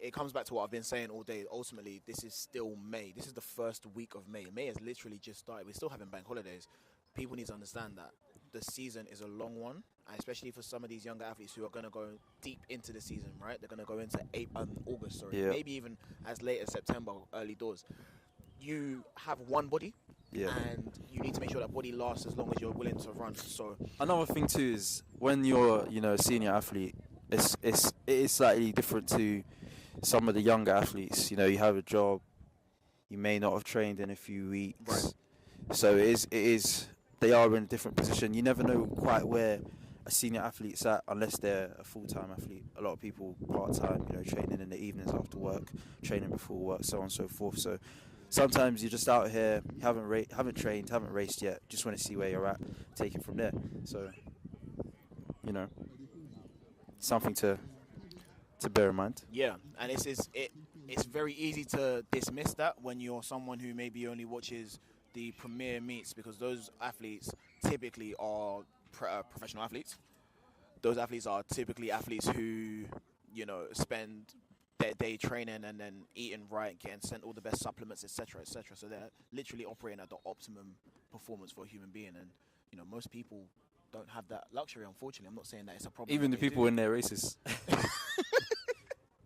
it comes back to what I've been saying all day. Ultimately, this is still May. This is the first week of May. May has literally just started. We're still having bank holidays. People need to understand that the season is a long one, and especially for some of these younger athletes who are going to go deep into the season, right? They're going to go into August, Yeah. maybe even as late as September, early doors. You have one body, and you need to make sure that body lasts as long as you're willing to run. So another thing too is when you're, a senior athlete, it is slightly different to some of the younger athletes. You have a job, you may not have trained in a few weeks, right. So it is. They are in a different position. You never know quite where a senior athlete's at unless they're a full-time athlete. A lot of people part-time, training in the evenings after work, training before work, so on and so forth. So sometimes you're just out here, haven't trained, haven't raced yet, just want to see where you're at, take it from there. So, something to bear in mind. Yeah, and it's very easy to dismiss that when you're someone who maybe only watches the premier meets, because those athletes typically are professional athletes. Those athletes are typically athletes who, spend their day training and then eating right, getting sent all the best supplements, etc., etc. So they're literally operating at the optimum performance for a human being. And, most people don't have that luxury, unfortunately. I'm not saying that it's a problem. Even the people in their races.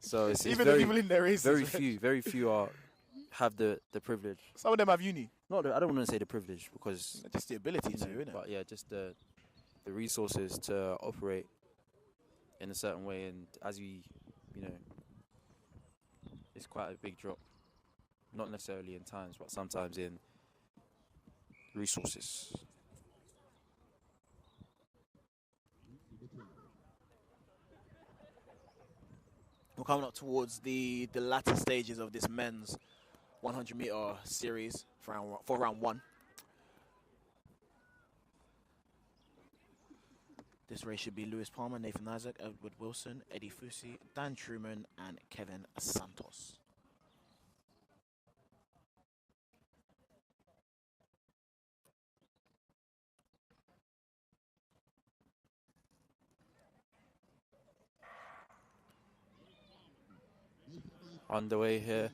So it's Even very, the people in their races. very few have the privilege. Some of them have uni. I don't want to say the privilege because just the ability to, isn't it? But yeah, just the resources to operate in a certain way, and as it's quite a big drop. Not necessarily in times, but sometimes in resources. We're coming up towards the latter stages of this men's 100-meter series for round one. This race should be Lewis Palmer, Nathan Isaac, Edward Wilson, Eddie Fusi, Dan Truman, and Kevin Santos. Underway here.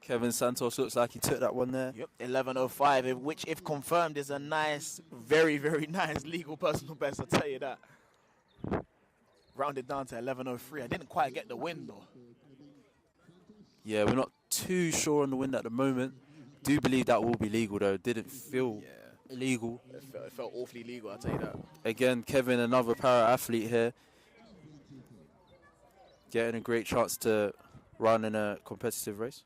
Kevin Santos looks like he took that one there. Yep, 11:05, which, if confirmed, is a nice, very, very nice legal personal best, I'll tell you that. Rounded down to 11:03. I didn't quite get the win, though. Yeah, we're not too sure on the win at the moment. Do believe that will be legal, though. Didn't feel illegal. It felt awfully legal, I'll tell you that. Again, Kevin, another para-athlete here. Getting a great chance to run in a competitive race.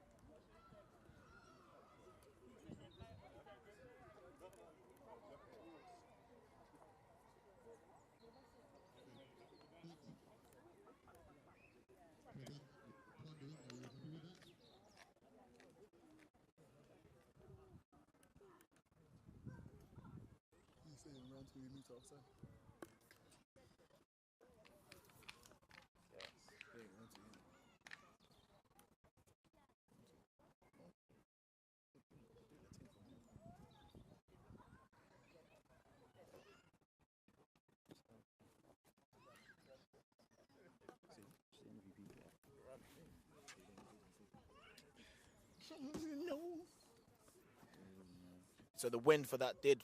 No. So the win for that did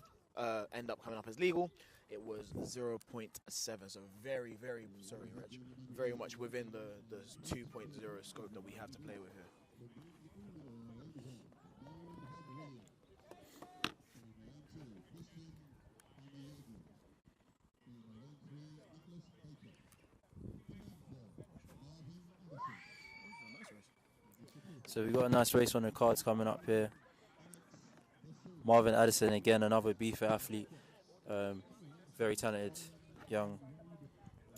end up coming up as legal. It was 0.7, so very, very, sorry, Reg, very much within the 2.0 scope that we have to play with here. So we've got a nice race on the cards coming up here. Marvin Addison, again, another Bftta athlete. Very talented young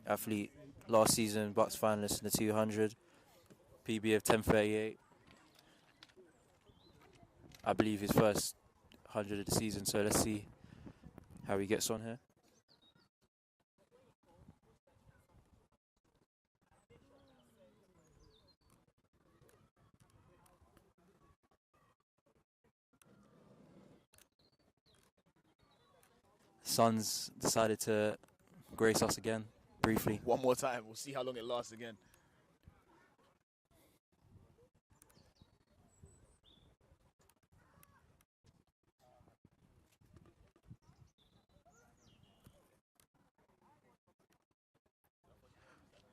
athlete. Last season, Bucks finalist in the 200. PB of 10:38. I believe his first 100 of the season, so let's see how he gets on here. Suns decided to grace us again, briefly. One more time, we'll see how long it lasts again.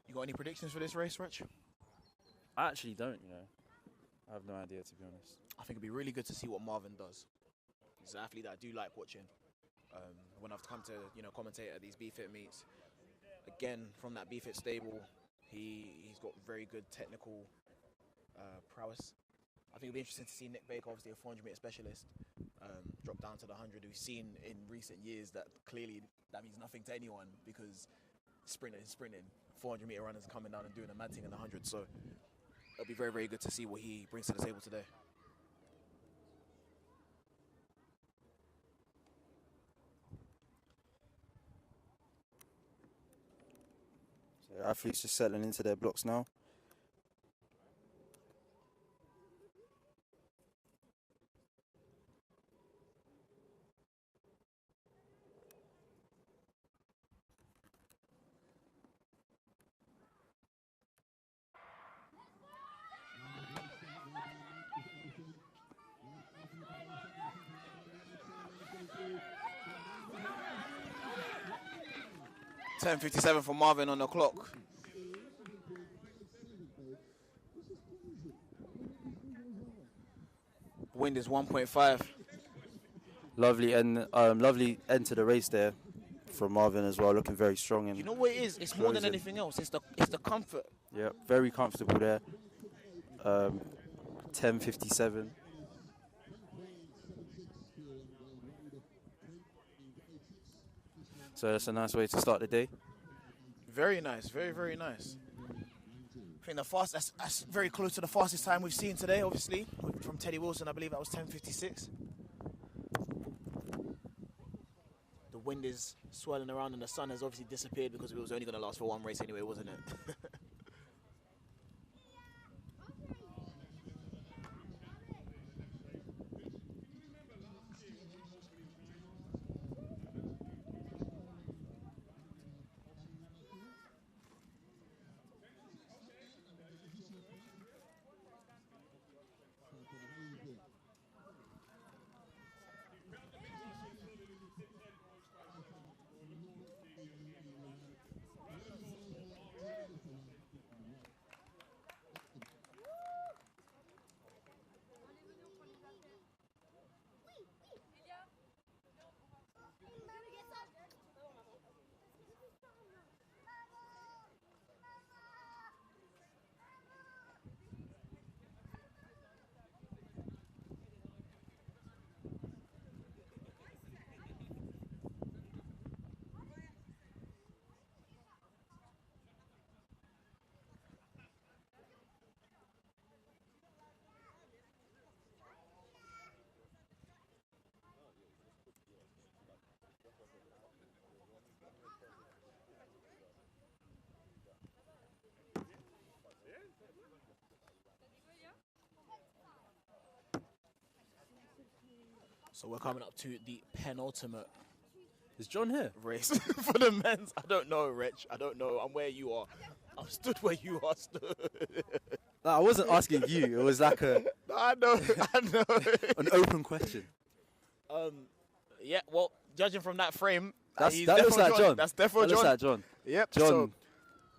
You got any predictions for this race, Rich? I actually don't, I have no idea, to be honest. I think it'd be really good to see what Marvin does. He's an athlete that I do like watching. When I've come to commentate at these Bftta meets, again from that Bftta stable, he's got very good technical prowess. I think it'll be interesting to see Nick Baker, obviously a 400-meter specialist, drop down to the 100. We've seen in recent years that clearly that means nothing to anyone because sprinting, 400-meter runners coming down and doing a mad thing in the 100. So it'll be very, very good to see what he brings to the table today. So athletes just settling into their blocks now. .10:57 for Marvin on the clock. Wind is 1.5. Lovely end to the race there from Marvin as well, looking very strong. And You know what it is? It's more than anything else. It's the comfort. Yeah, very comfortable there. 10:57. So that's a nice way to start the day. Very nice, very, very nice. I think that's very close to the fastest time we've seen today, obviously, from Teddy Wilson. I believe that was 10:56. The wind is swirling around and the sun has obviously disappeared because it was only going to last for one race anyway, wasn't it? So we're coming up to the penultimate Is John here? race for the men's. I don't know, Rich. I don't know. I'm where you are. I'm stood where you are stood. No, I wasn't asking you. It was like I know. I know. An open question. Yeah, well, judging from that frame, That he's looks defo like John. That's defo That John. looks like John. Yep. John, So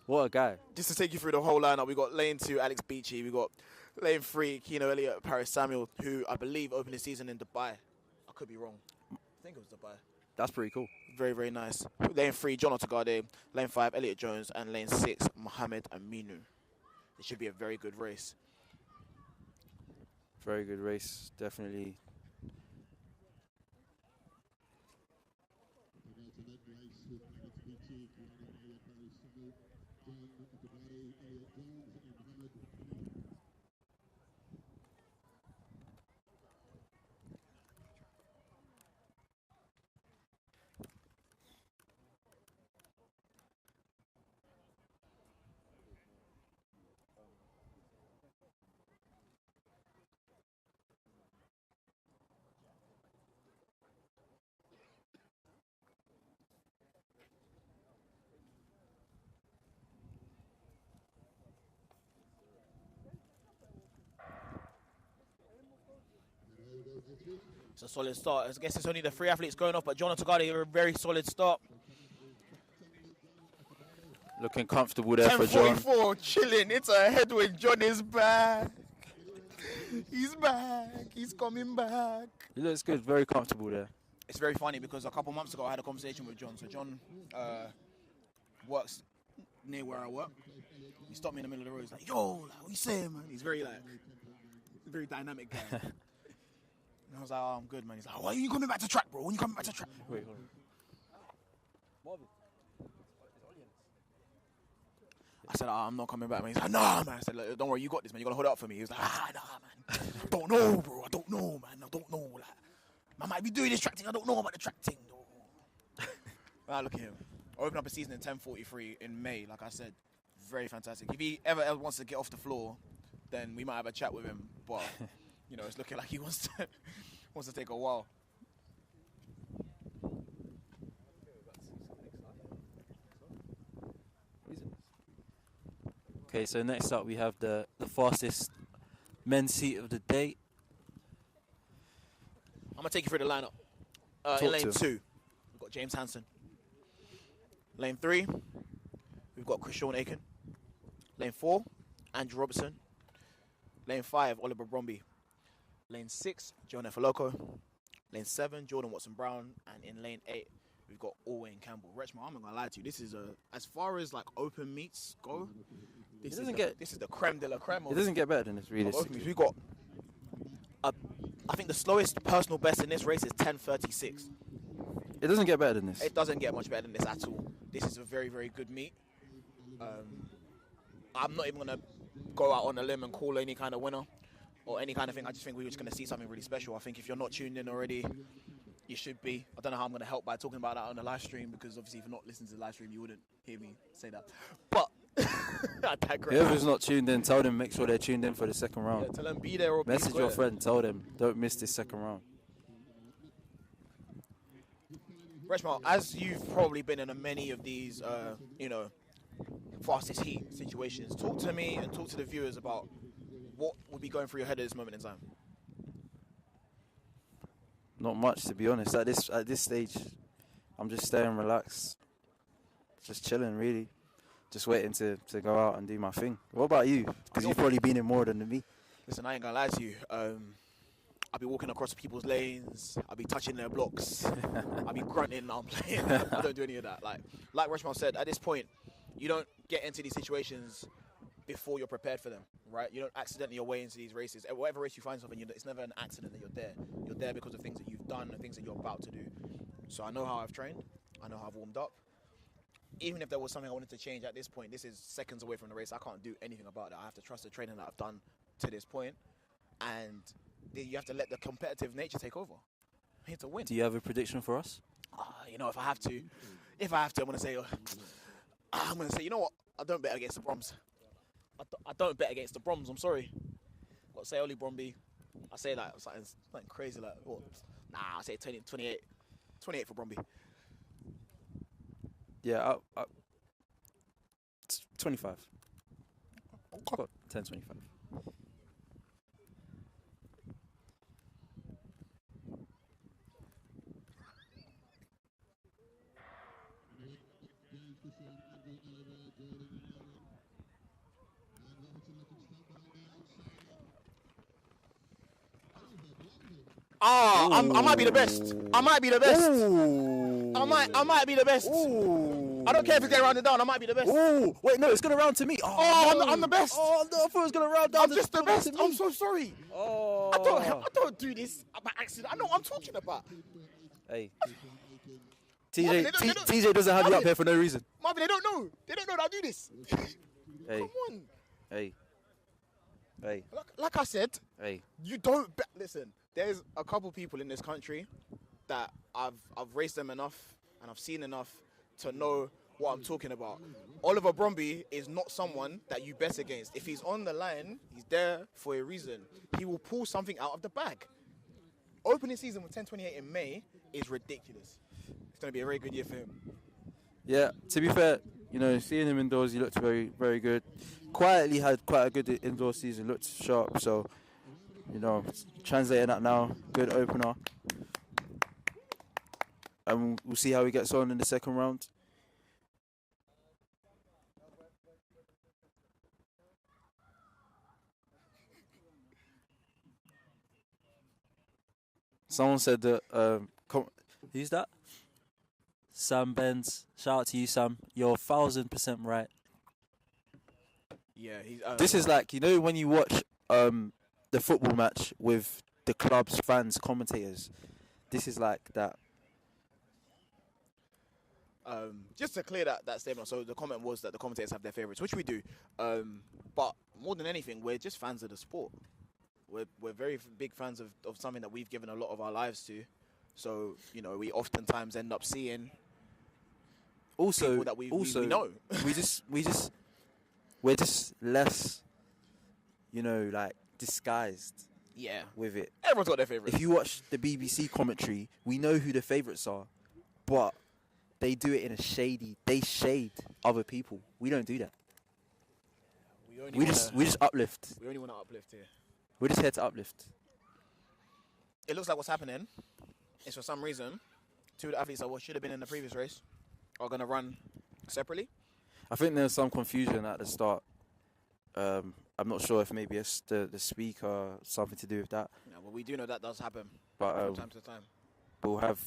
what a guy. just to take you through the whole lineup, we got lane 2, Alex Beachy. We got lane 3, Keno Elliott, Paris Samuel, who I believe opened his season in Dubai. I could be wrong. I think it was Dubai. That's pretty cool. Very, very nice. Lane 3, John Otagade. Lane 5, Elliot Jones. And lane 6, Mohamed Aminu. It should be a very good race. Very good race, definitely. It's a solid start. I guess it's only the 3 athletes going off, but John Otagade, a very solid start. Looking comfortable there for John. 10:44, chilling. It's a headwind. John is back. He's back. He's coming back. He looks good, very comfortable there. It's very funny because a couple months ago I had a conversation with John. So John works near where I work. He stopped me in the middle of the road. He's like, "Yo, like, what you saying, man?" He's very very dynamic guy. And I was like, "Oh, I'm good, man." He's like, "Why are you coming back to track, bro? When you coming back to track?" Wait, hold on. I said, I'm not coming back, man. He's like, nah, man. I said, look, don't worry, you got this, man. You're going to hold it up for me. He was like, nah, man. I don't know, bro. I don't know, man. I don't know. Like, I might be doing this track thing. I don't know about the track thing, though. Look at him. Open up a season in 10:43 in May, like I said. Very fantastic. If he ever wants to get off the floor, then we might have a chat with him. But, you know, it's looking like he wants to take a while. Okay, so next up we have the fastest men's heat of the day. I'm going to take you through the lineup. Talk In lane to 2, we've got James Hansen. Lane 3, we've got Chris Sean Aiken. Lane 4, Andrew Robertson. Lane 5, Oliver Bromby. Lane 6, Joe Nefaloco. Lane 7, Jordan Watson-Brown. And in lane 8, we've got Owen Campbell. Rechma, I'm not going to lie to you. This is as far as like open meets go, this is the creme de la creme. It doesn't get better than this, really. We've got, I think the slowest personal best in this race is 10:36. It doesn't get better than this. It doesn't get much better than this at all. This is a very, very good meet. I'm not even going to go out on a limb and call any kind of winner or any kind of thing. I just think we're just going to see something really special. I think if you're not tuned in already, you should be. I don't know how I'm going to help by talking about that on the live stream, because obviously if you're not listening to the live stream, you wouldn't hear me say that. But I digress. Whoever's not tuned in, tell them make sure they're tuned in for the second round. Yeah, tell them be there or be Message square. your friend, tell them don't miss this second round. Reshma, as you've probably been in many of these, fastest heat situations, talk to me and talk to the viewers about what would be going through your head at this moment in time. Not much, to be honest. At this stage, I'm just staying relaxed, just chilling, really, just waiting to go out and do my thing. What about you? Because you've probably been in more than me. Listen, I ain't gonna lie to you. I'll be walking across people's lanes. I'll be touching their blocks. I'll be grunting. I'm playing. I don't do any of that. Like Reshma said, at this point, you don't get into these situations before you're prepared for them, right? You don't accidentally your way into these races. At whatever race you find yourself in, it's never an accident that you're there. You're there because of things that you've done and things that you're about to do. So I know how I've trained. I know how I've warmed up. Even if there was something I wanted to change at this point, this is seconds away from the race. I can't do anything about it. I have to trust the training that I've done to this point, and you have to let the competitive nature take over. I'm here to win. Do you have a prediction for us? If I have to, I'm going to say, you know what? I don't bet against the Broms. I don't bet against the Broms. I'm sorry. Got to say Oli Bromby. I say like something crazy like what? Nah, I say 28 for Bromby. Yeah, 25. 10-25. I might be the best. I might be the best. Ooh. I might be the best. Ooh. I don't care if it's getting rounded down. I might be the best. Ooh. Wait, no, it's gonna round to me. Oh, no. I'm the best. Oh no, I thought it was gonna round down. I'm just the best. I'm so sorry. Oh. I don't do this by accident. I know what I'm talking about. Hey. Marvin, TJ doesn't have you up here for no reason. Marvin, they don't know. They don't know that I do this. Hey. Come on. Hey. Hey. Like I said, Hey. you don't listen. There's a couple people in this country that I've raced them enough and I've seen enough to know what I'm talking about. Oliver Bromby is not someone that you bet against. If he's on the line, he's there for a reason. He will pull something out of the bag. Opening season with 10:28 in May is ridiculous. It's going to be a very good year for him. Yeah, to be fair, seeing him indoors, he looked very, very good. Quietly had quite a good indoor season, looked sharp. So, translating that now, good opener. And we'll see how he gets on in the second round. Someone said that, who's that? Sam Benz. Shout out to you, Sam. You're 1,000% right. Yeah, he's. This is like, when you watch the football match with the club's fans, commentators. This is like that. Just to clear that statement, so the comment was that the commentators have their favourites, which we do. But more than anything, we're just fans of the sport. We're very big fans of something that we've given a lot of our lives to. So, we oftentimes end up seeing people that we know. we're just less, disguised. Yeah. With it. Everyone's got their favourites. If you watch the BBC commentary, we know who the favourites are, but they do it in a they shade other people. We don't do that. We just uplift. We only want to uplift here. We're just here to uplift. It looks like what's happening is, for some reason, two of the athletes that should have been in the previous race are going to run separately. I think there's some confusion at the start. I'm not sure if maybe it's the speaker, something to do with that. Yeah, well, we do know that does happen but, from time to time. We'll have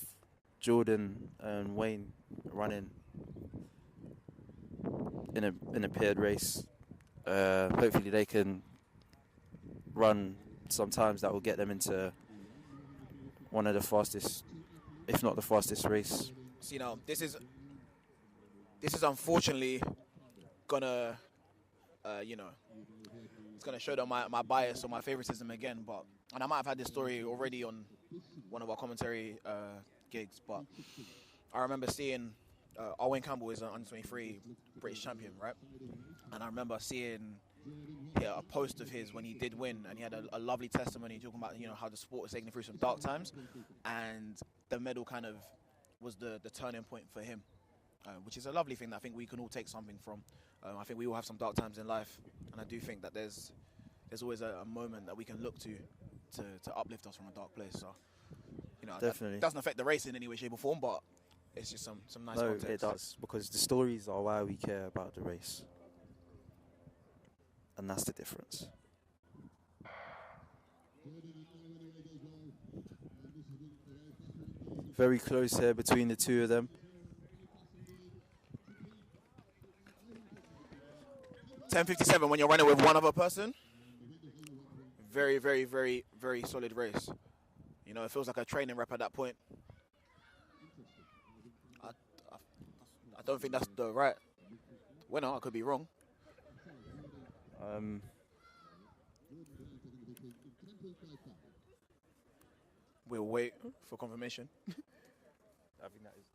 Jordan and Wayne running in a paired race. Hopefully they can run sometimes that will get them into one of the fastest, if not the fastest race. See, now this is unfortunately gonna it's gonna show that my bias or my favoritism again, and I might have had this story already on one of our commentary gigs, but I remember seeing Owen Campbell is an under 23 British champion, right? And I remember seeing a post of his when he did win, and he had a lovely testimony talking about how the sport was taking him through some dark times, and the medal kind of was the turning point for him, which is a lovely thing that I think we can all take something from. I think we all have some dark times in life, and I do think that there's always a moment that we can look to uplift us from a dark place. So, definitely that doesn't affect the race in any way, shape, or form, but it's just some nice context. No, it does, because the stories are why we care about the race. And that's the difference. Very close here between the two of them. 10:57 when you're running with one other person. Very, very, very, very solid race. It feels like a training rep at that point. I don't think that's the right winner. I could be wrong. We'll wait for confirmation. I think that is.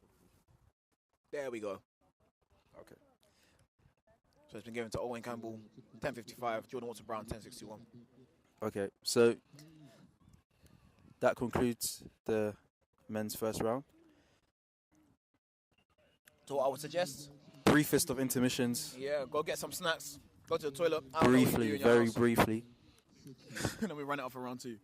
There we go. Okay. So it's been given to Owen Campbell, 10:55. Jordan Watson Brown, 10:61. Okay, so that concludes the men's first round. So what I would suggest? Briefest of intermissions. Yeah, go get some snacks. Go to the toilet. Briefly, very briefly. And then we run it off for round 2.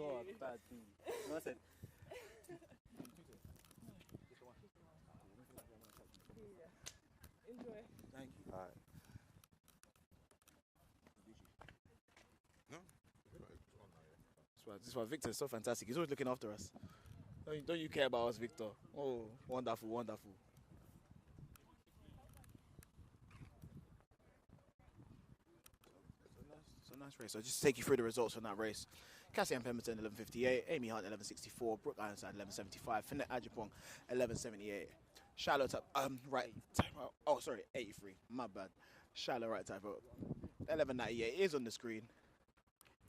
God, bad thing. No, I said, Enjoy. Thank you. Alright. No? This is why Victor is so fantastic. He's always looking after us. Don't you care about us, Victor? Oh, wonderful, wonderful. So nice race. So just to take you through the results from that race. Cassie Ann Pemberton 11:58, Amy Hunt 11:64, Brooke Ironside 11:75, Finette Ajapong 11:78. Shallow type, right type. Oh, sorry, 83. My bad. Shallow right type. 11:98 is on the screen.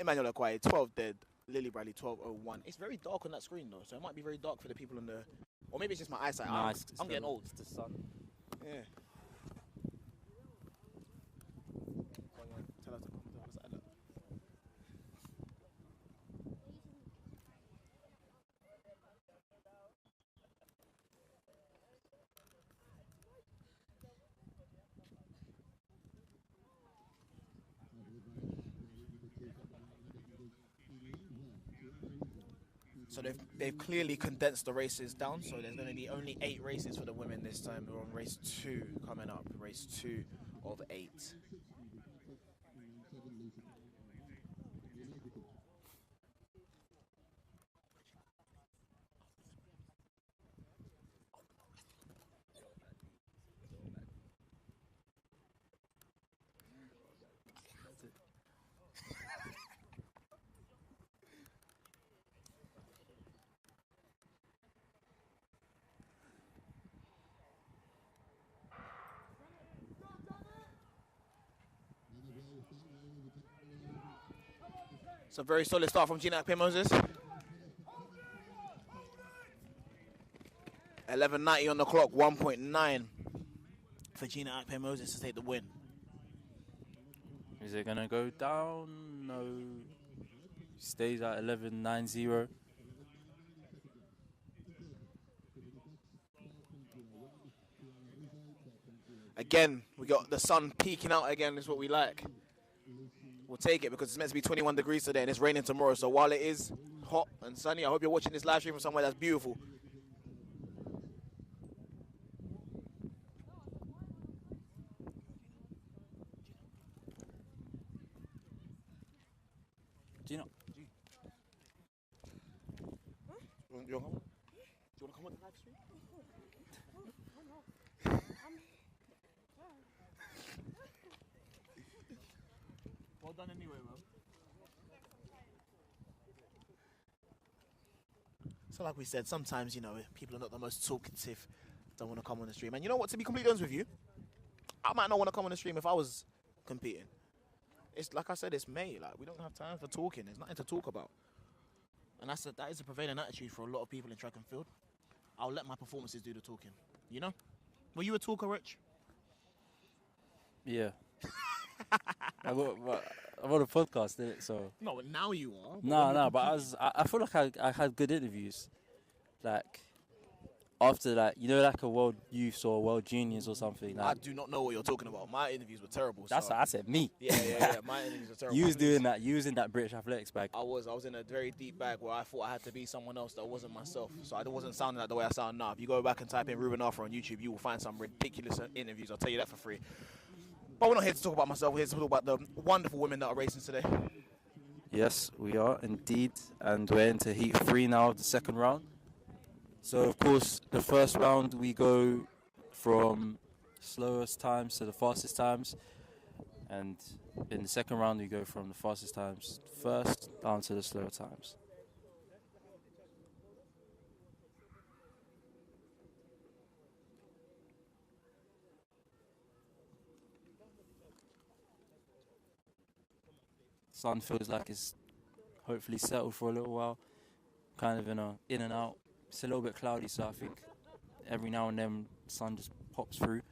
Emmanuel Akwaye 12 dead. Lily Bradley 12:01. It's very dark on that screen though, so it might be very dark for the people on the. Or maybe it's just my eyesight. nah, I'm getting old. It's the sun. Yeah. Tell us to come. Tell us to add up. So they've clearly condensed the races down. So there's going to be only 8 races for the women this time. We're on race 2 coming up. Race 2 of 8. It's a very solid start from Gina Akpe Moses. 11:90 on the clock, 1.9 for Gina Akpe Moses to take the win. Is it gonna go down? No. Stays at 11.90. Again, we got the sun peeking out again, is what we like. We'll take it because it's meant to be 21 degrees today and it's raining tomorrow. So while it is hot and sunny, I hope you're watching this live stream from somewhere that's beautiful. Do you know? Do you want to come on the live stream? Well done anyway, man. So like we said, sometimes, people are not the most talkative, don't want to come on the stream. And you know what, to be completely honest with you, I might not want to come on the stream if I was competing. It's like I said, it's May. Like, we don't have time for talking. There's nothing to talk about. And that is a prevailing attitude for a lot of people in track and field. I'll let my performances do the talking. You know? Were you a talker, Rich? Yeah. I'm on a podcast, innit? So. No, now you are. No, but I feel like I had good interviews. Like, after that, like a World Youths or World Juniors or something. Like, I do not know what you're talking about. My interviews were terrible. That's what I said, me. Yeah. My interviews were terrible. You was doing that. You was in that British athletics bag. I was in a very deep bag where I thought I had to be someone else that wasn't myself. So I wasn't sounding like the way I sound now. If you go back and type in Ruben Arthur on YouTube, you will find some ridiculous interviews. I'll tell you that for free. But we're not here to talk about myself. We're here to talk about the wonderful women that are racing today. Yes, we are indeed. And we're into heat 3 now of the second round. So, of course, the first round we go from slowest times to the fastest times. And in the second round we go from the fastest times first down to the slower times. Sun feels like it's hopefully settled for a little while. Kind of in and out. It's a little bit cloudy, so I think every now and then the sun just pops through.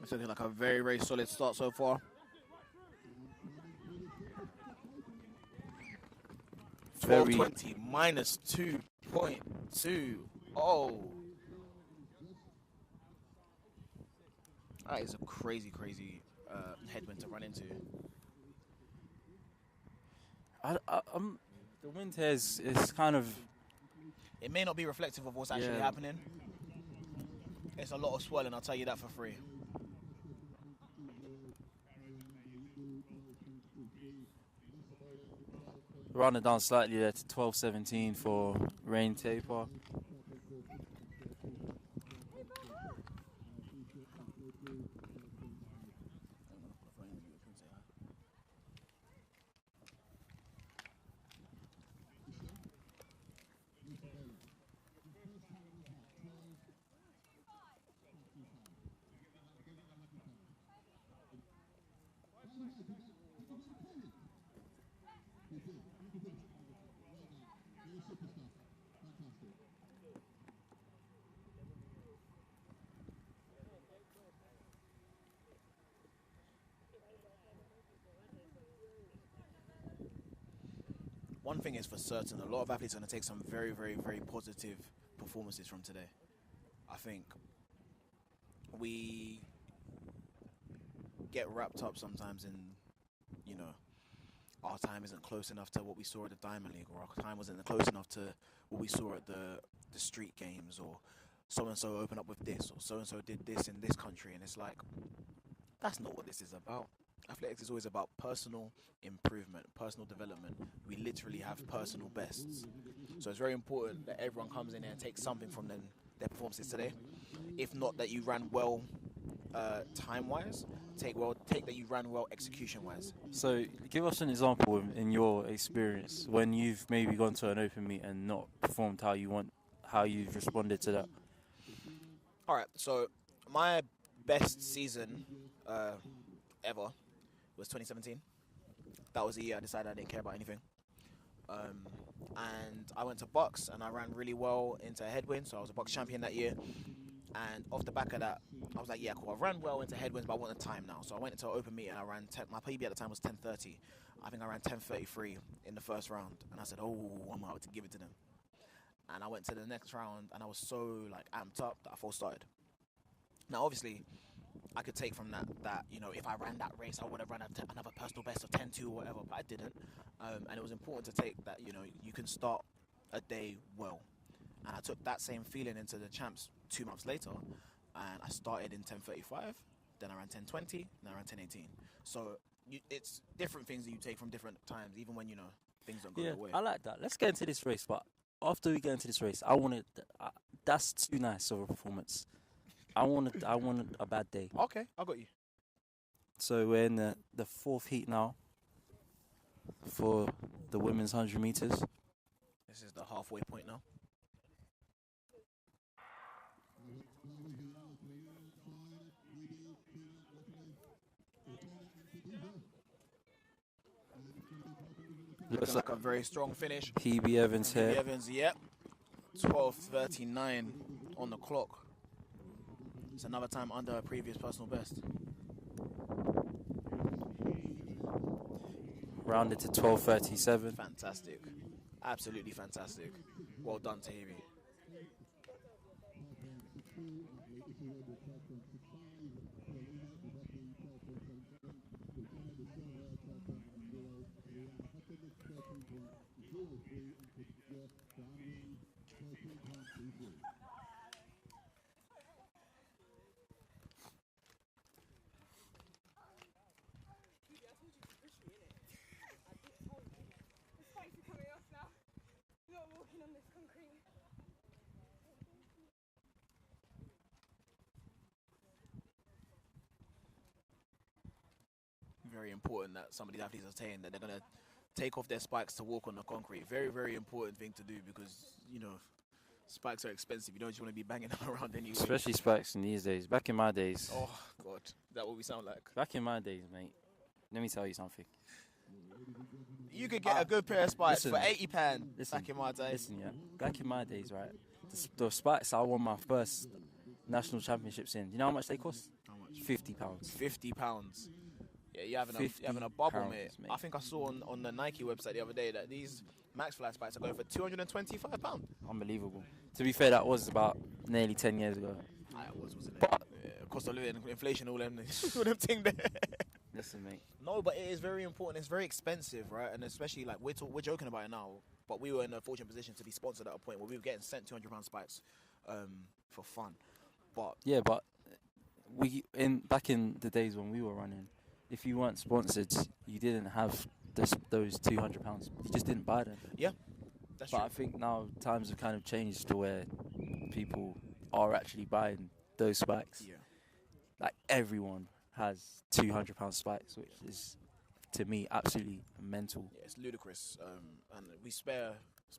It's looking like a very, very solid start so far. Very 12:20 minus 2.2. Oh. That is a crazy headwind to run into. The wind here is kind of. It may not be reflective of what's actually happening. It's a lot of swirling, I'll tell you that for free. Rounded down slightly there to 12.17 for rain taper. One thing is for certain, a lot of athletes are going to take some very, very, very positive performances from today. I think we get wrapped up sometimes in, our time isn't close enough to what we saw at the Diamond League, or our time wasn't close enough to what we saw at the street games, or so-and-so opened up with this, or so-and-so did this in this country. And it's like, that's not what this is about. Athletics is always about personal improvement, personal development. We literally have personal bests. So it's very important that everyone comes in there and takes something from their performances today. If not that you ran well time-wise, take that you ran well execution-wise. So give us an example in your experience when you've maybe gone to an open meet and not performed how you want, how you've responded to that. All right, so my best season ever was 2017. That was the year I decided I didn't care about anything. And I went to Bucks and I ran really well into a headwind, so I was a Bucks champion that year. And off the back of that, I was like, yeah, cool. I ran well into headwinds, but I want a time now. So I went into an open meet and I ran, my PB at the time was 10:30. I think I ran 10:33 in the first round. And I said, oh, I'm about to give it to them. And I went to the next round and I was so amped up that I false started. Now, obviously, I could take from that if I ran that race, I would have run another personal best of 10:2 or whatever, but I didn't. And it was important to take that, you can start a day well. And I took that same feeling into the champs 2 months later, and I started in 10:35, then I ran 10:20, then I ran 10:18. So it's different things that you take from different times, even when, things don't go your way. I like that. Let's get into this race, but after we get into this race, that's too nice of a performance. I wanted a bad day. Okay, I got you. So we're in the fourth heat now for the women's 100 meters. This is the halfway point now. Looks like a very strong finish. PB Evans here. PB Evans, yep. 12:39 on the clock. It's another time under a previous personal best. Rounded to 12:37. Fantastic. Absolutely fantastic. Well done, Tahiri. Very important that some of these athletes are saying that they're going to take off their spikes to walk on the concrete. Very, very important thing to do because, spikes are expensive. You don't just want to be banging them around anyway. Especially spikes in these days. Back in my days. Oh, God. Is that what we sound like? Back in my days, mate. Let me tell you something. You could get a good pair of spikes listen, for £80 back in my days. Listen, yeah. Back in my days, right? The spikes I won my first national championships in. You know how much they cost? How much? £50. £50. Yeah, you're having a bubble, mate. I think I saw on the Nike website the other day that these Max Fly spikes are going for £225. Unbelievable. To be fair, that was about nearly 10 years ago. It was, wasn't it? But yeah, cost of living, inflation, all them thing there. Listen, mate. No, but it is very important. It's very expensive, right? And especially like we're joking about it now, but we were in a fortunate position to be sponsored at a point where we were getting sent £200 spikes for fun. But Yeah, but back in the days when we were running, if you weren't sponsored, you didn't have those £200. You just didn't buy them. yeah, that's But true. I think now times have kind of changed to where people are actually buying those spikes. Yeah. Like everyone has £200 spikes, which is to me absolutely mental. Yeah, it's ludicrous. And we spare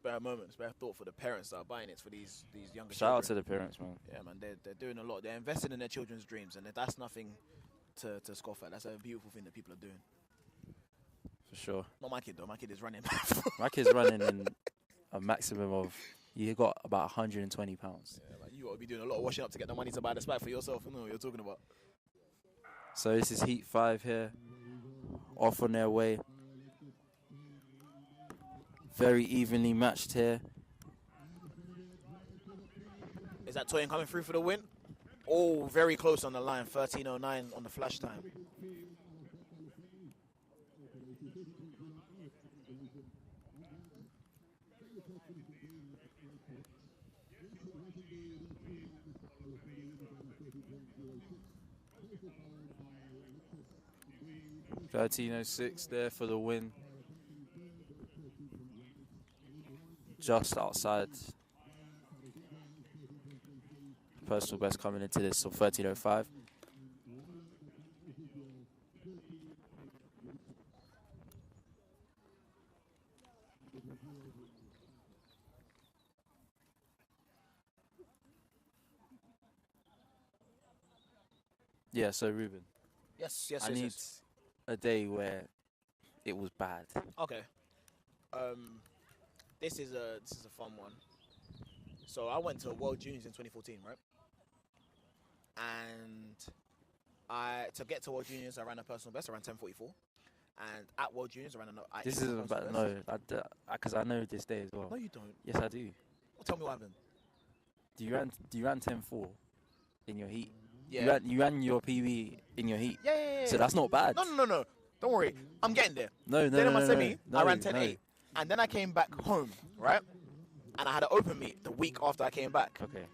a moment, spare thought for the parents that are buying it for these younger Shout out children. to the parents, man. Yeah, man, they're doing a lot. They're investing in their children's dreams, and that's nothing to scoff at. That's a beautiful thing that people are doing. For sure. Not my kid though. My kid is running. My kid's running in a maximum of, you got about £120. Yeah, like you got to be doing a lot of washing up to get the money to buy the spike for yourself. You know what you're talking about. So this is Heat 5 here, off on their way. Very evenly matched here. Is that Toyin coming through for the win? Oh, very close on the line. 13:09 on the flash time. $13.06 there for the win. Just outside. Personal best coming into this, so 13.05. Yeah, so Ruben, Yes. I need a day where it was bad. Okay. This is a fun one. So I went to World Juniors in 2014, right? And to get to World Juniors, I ran a personal best. I ran 10:44, and at World Juniors, I ran a. This isn't bad, no, because I know this day as well. No, you don't. Yes, I do. Well, tell me what happened. You ran 10.4 in your heat. Yeah. You ran your PB in your heat. Yeah. So that's not bad. No. Don't worry. I'm getting there. No. Then in my semi, no, I ran 10.8, and then I came back home, right? And I had an open meet the week after I came back. Okay.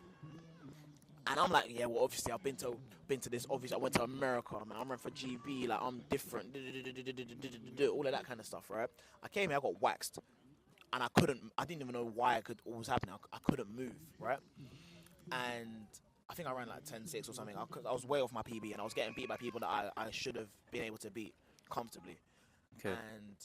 And I'm like, yeah, well, obviously I've been to this. Obviously, I went to America, man. I'm running for GB, like I'm different, all of that kind of stuff, right? I came here, I got waxed, and I didn't even know why what was happening. I couldn't move, right? And I think I ran like 10.6 or something. I was way off my PB, and I was getting beat by people that I should have been able to beat comfortably. Okay. And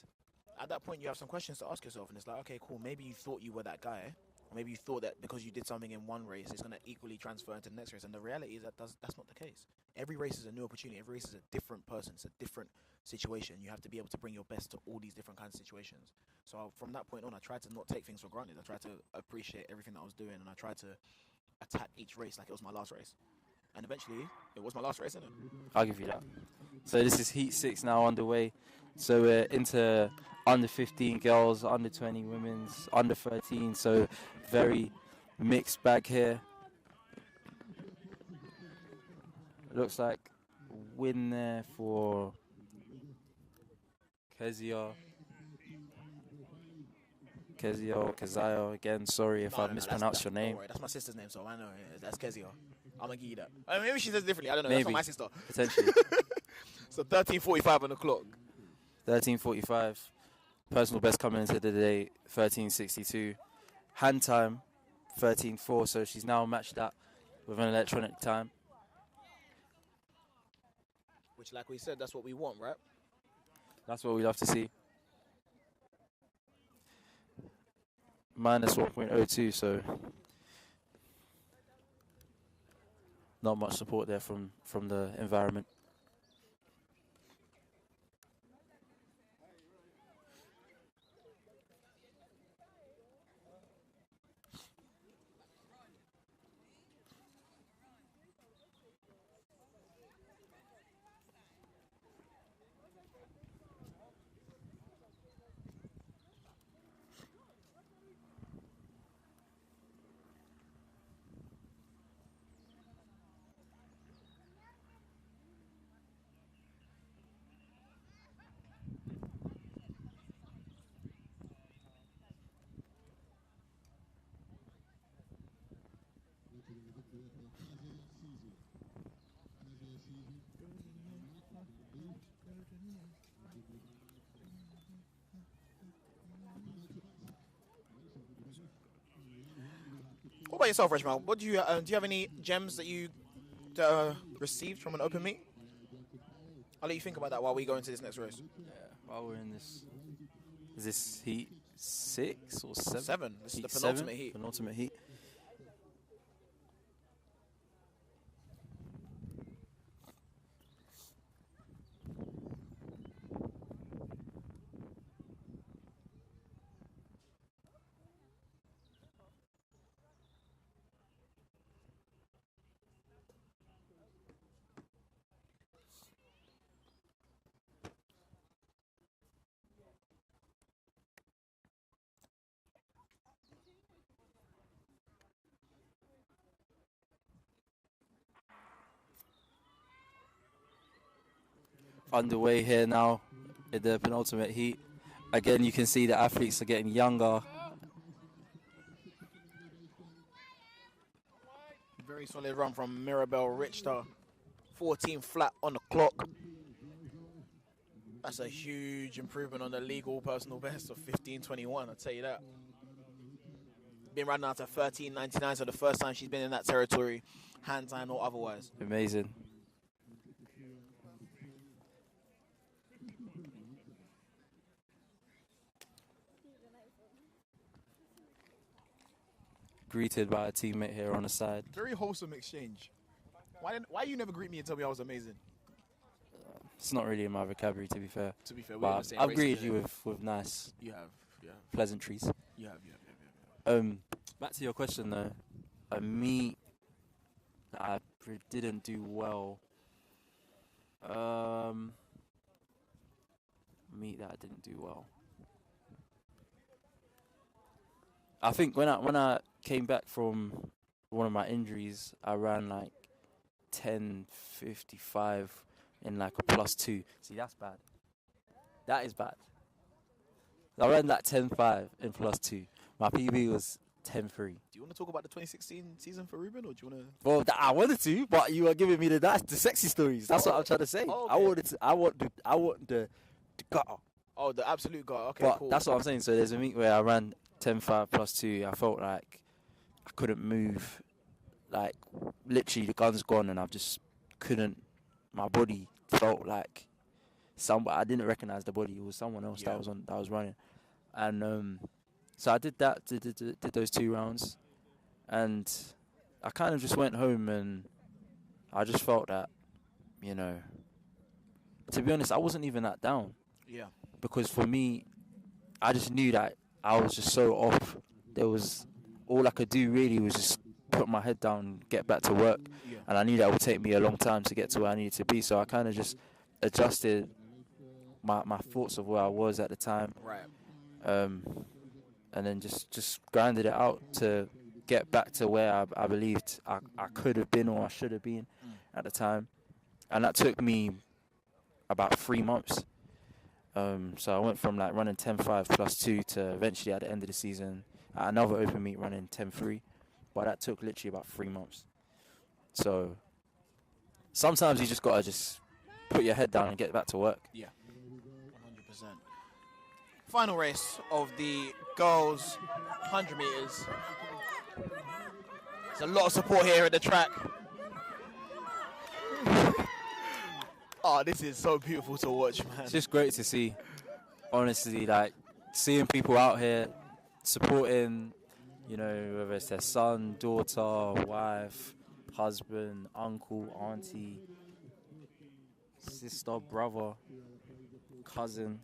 at that point, you have some questions to ask yourself, and it's like, okay, cool. Maybe you thought you were that guy, or maybe you thought that because you did something in one race, it's going to equally transfer into the next race. And the reality is that's not the case. Every race is a new opportunity. Every race is a different person. It's a different situation. You have to be able to bring your best to all these different kinds of situations. So from that point on, I tried to not take things for granted. I tried to appreciate everything that I was doing, and I tried to attack each race like it was my last race. And eventually, it was my last race, isn't it? I'll give you that. So this is Heat 6 now underway. So we're into under 15 girls, under 20 women's, under 13. So very mixed bag here. Looks like win there for Keziah Keziah again. Sorry if I mispronounced your name. Don't worry, that's my sister's name, so I know. Yeah, that's Keziah. I'm going to give you that. Maybe she says it differently. I don't know. Maybe. That's not my sister. Potentially. So 13:45 on the clock. 13.45. Personal best coming into the day, 13.62. Hand time, 13.4. So she's now matched that with an electronic time. Which, like we said, that's what we want, right? That's what we love to see. Minus 1.02, so not much support there from the environment. What about yourself, Reshma? What do you have any gems that you received from an open meet? I'll let you think about that while we go into this next race. Yeah, while we're in this, is this heat 6 or 7? 7. This Heat is the penultimate 7? heat. Penultimate heat. Underway here now in the penultimate heat. Again, you can see the athletes are getting younger. Very solid run from Mirabelle Richter. 14 flat on the clock. That's a huge improvement on the legal personal best of 15:21, I'll tell you that. Been running out to 13:99, so the first time she's been in that territory, hand time or otherwise. Amazing. Greeted by a teammate here on the side. Very wholesome exchange. Why you never greet me and tell me I was amazing? It's not really in my vocabulary, to be fair. To be fair, But I've greeted you with nice You have. pleasantries. You have. Back to your question though. A meet that I didn't do well. Meet that I didn't do well. I think when I came back from one of my injuries, I ran like 10:55 in like a +2. See, that's bad. That is bad. I ran like 10:5 in +2. My PB was 10:3. Do you want to talk about the 2016 season for Ruben, or do you want to? Well, I wanted to, but you are giving me the sexy stories. That's what I'm trying to say. Oh, I okay. I want the gutter. Oh, the absolute guy. Okay, But cool. that's what I'm saying. So there's a meet where I ran 10:5 +2. I felt like I couldn't move. Like literally, the gun's gone, and I just couldn't. My body felt like somebody. I didn't recognize the body. It was someone else Yeah. that was running, and so I did that. Did those 2 rounds, and I kind of just went home, and I just felt that, to be honest, I wasn't even that down. Yeah. Because for me, I just knew that I was just so off. There was all I could do really was just put my head down, get back to work, Yeah. and I knew that would take me a long time to get to where I needed to be. So I kind of just adjusted my thoughts of where I was at the time, Right. and then just grinded it out to get back to where I believed I could have been or I should have been at the time, and that took me about 3 months. So I went from like running 10:5 +2 to eventually at the end of the season at another open meet running 10:3, but that took literally about 3 months. So sometimes you just gotta just put your head down and get back to work. Yeah. 100%. Final race of the girls' 100 meters. There's a lot of support here at the track. Oh, this is so beautiful to watch, man. It's just great to see, honestly, like seeing people out here supporting, whether it's their son, daughter, wife, husband, uncle, auntie, sister, brother, cousin.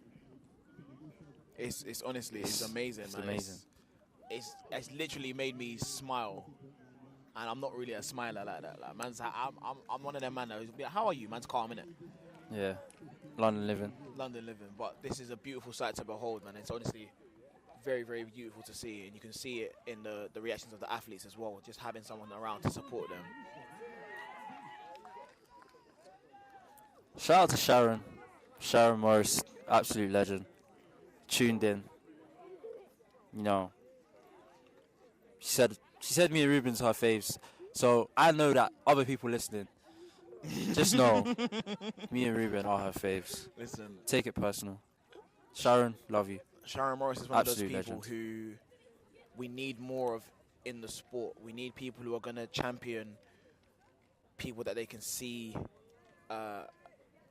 It's honestly, it's amazing, It's man. amazing. It's literally made me smile. And I'm not really a smiler like that. Like, I'm one of them man that who's be like, how are you? Man's calm, innit? Yeah, London living. London living. But this is a beautiful sight to behold, man. It's honestly very, very beautiful to see. And you can see it in the reactions of the athletes as well. Just having someone around to support them. Shout out to Sharon. Sharon Morris, absolute legend. Tuned in. She said me and Ruben's her faves. So I know that other people listening just know me and Ruben are her faves. Listen, Take it personal. Sharon, love you. Sharon Morris is one Absolute of those people legend. who we need more of in the sport. We need people who are going to champion people that they can see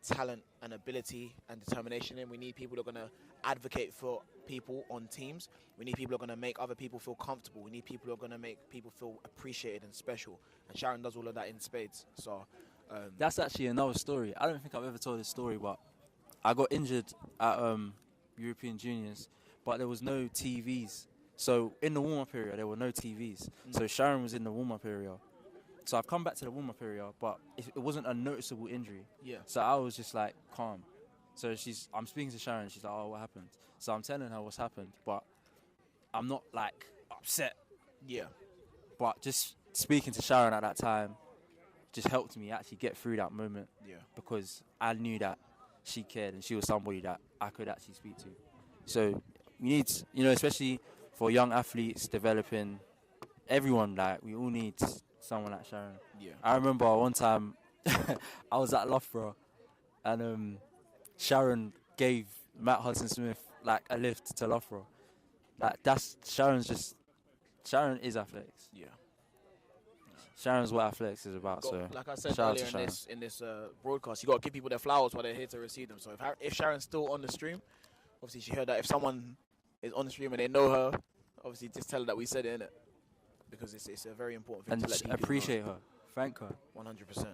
talent and ability and determination in. We need people who are going to advocate for people on teams. We need people who are going to make other people feel comfortable. We need people who are going to make people feel appreciated and special. And Sharon does all of that in spades. So That's actually another story. I don't think I've ever told this story, but I got injured at European Juniors, but there was no TVs. So in the warm-up area, there were no TVs. So Sharon was in the warm-up area. So I've come back to the warm-up area, but it wasn't a noticeable injury. Yeah. So I was just like calm. So I'm speaking to Sharon. She's like, "Oh, what happened?" So I'm telling her what's happened, but I'm not like upset. Yeah. But just speaking to Sharon at that time just helped me actually get through that moment. Yeah. Because I knew that she cared and she was somebody that I could actually speak to. So we need, especially for young athletes developing, everyone, like, we all need someone like Sharon. Yeah. I remember one time I was at Loughborough and Sharon gave Matt Hudson-Smith like a lift to Loughborough. Like Sharon is athletics. Yeah. Sharon's what athletics is about. So like I said shout out earlier to Sharon. in this broadcast, you got to give people their flowers while they're here to receive them. So if Sharon's still on the stream, obviously she heard that. If someone is on the stream and they know her, obviously just tell her that we said it, innit? Because it's a very important thing And to let people appreciate her. Thank her. 100%.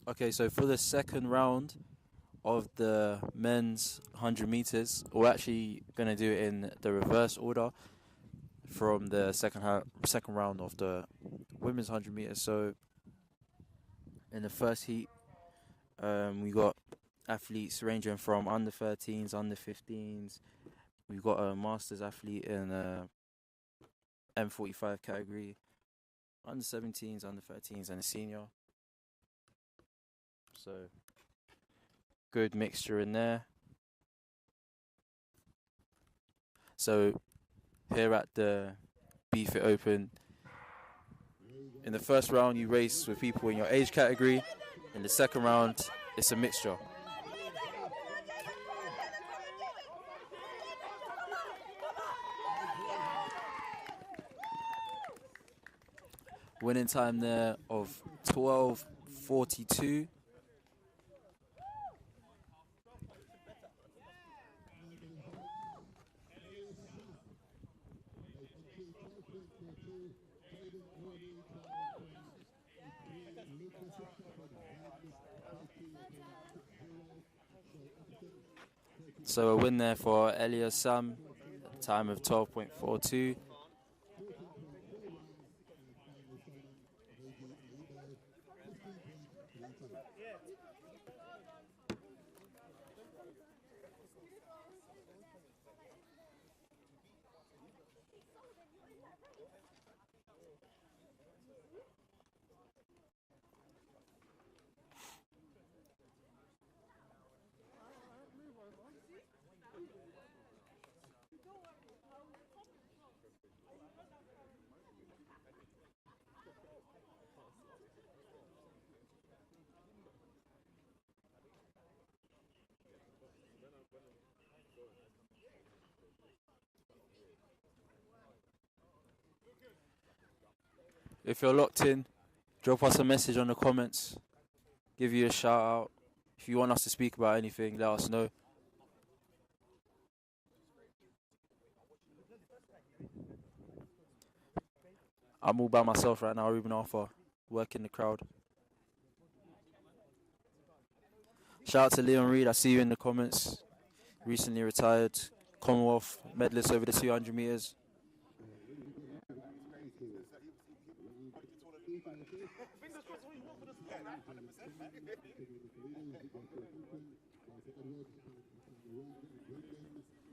Okay, so for the second round of the men's 100 meters, we're actually going to do it in the reverse order from the second round of the women's 100 meters. So in the first heat, we got athletes ranging from under 13s, under 15s. We've got a masters athlete in M45 category, under 17s, under 13s, and a senior. So good mixture in there. So here at the Bftta Open, in the first round you race with people in your age category. In the second round, it's a mixture. Winning time there of 12:42. So a win there for Elia Sam, time of 12.42. If you're locked in, drop us a message on the comments. Give you a shout out. If you want us to speak about anything, let us know. I'm all by myself right now, Ruben Arthur, working the crowd. Shout out to Leon Reed, I see you in the comments. Recently retired, Commonwealth medalist over the 200 meters.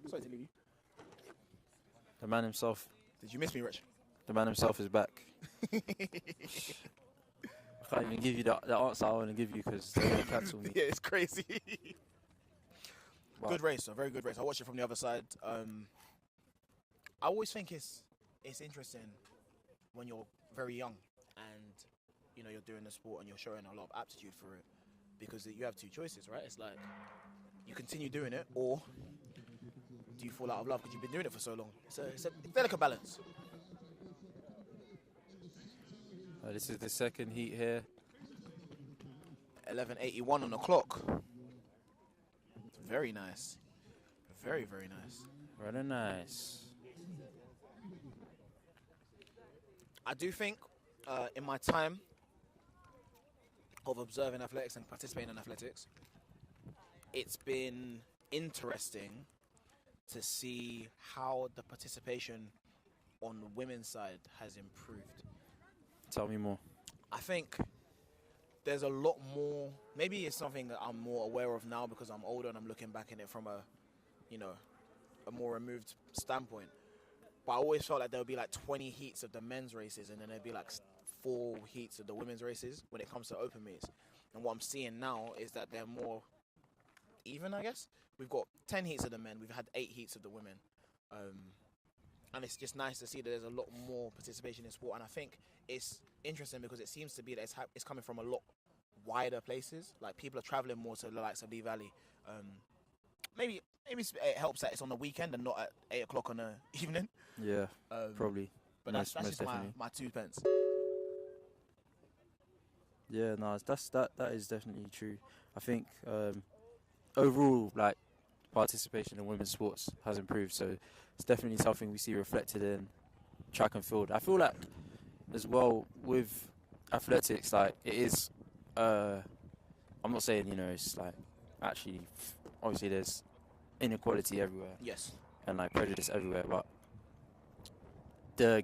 Sorry to leave you. The man himself. Did you miss me, Rich? The man himself is back. I can't even give you the answer I want to give you because they're going to cancel me. Yeah, it's crazy. Wow. Good race, a very good race. I watched it from the other side. I always think it's interesting when you're very young and you're doing the sport and you're showing a lot of aptitude for it, because you have two choices, right? It's like you continue doing it, or do you fall out of love because you've been doing it for so long? It's a delicate balance. This is the second heat here. 11:81 on the clock. Very nice. Very, very nice. Very nice. I do think in my time of observing athletics and participating in athletics, it's been interesting to see how the participation on the women's side has improved. Tell me more. I think there's a lot more. Maybe it's something that I'm more aware of now because I'm older and I'm looking back in it from a more removed standpoint. But I always felt like there would be like 20 heats of the men's races and then there'd be like 4 heats of the women's races when it comes to open meets. And what I'm seeing now is that they're more even, I guess. We've got 10 heats of the men. We've had 8 heats of the women. And it's just nice to see that there's a lot more participation in sport. And I think it's interesting because it seems to be that it's coming from a lot wider places. Like people are traveling more to the likes of Lee Valley. Maybe it helps that it's on the weekend and not at 8 o'clock on the evening. Yeah, probably. But most that's just definitely. my 2 pence. Yeah, no, that is definitely true. I think overall, like, participation in women's sports has improved, so it's definitely something we see reflected in track and field. I feel like, as well, with athletics, like, it is I'm not saying, it's like actually, obviously there's inequality everywhere Yes. and like prejudice everywhere, but the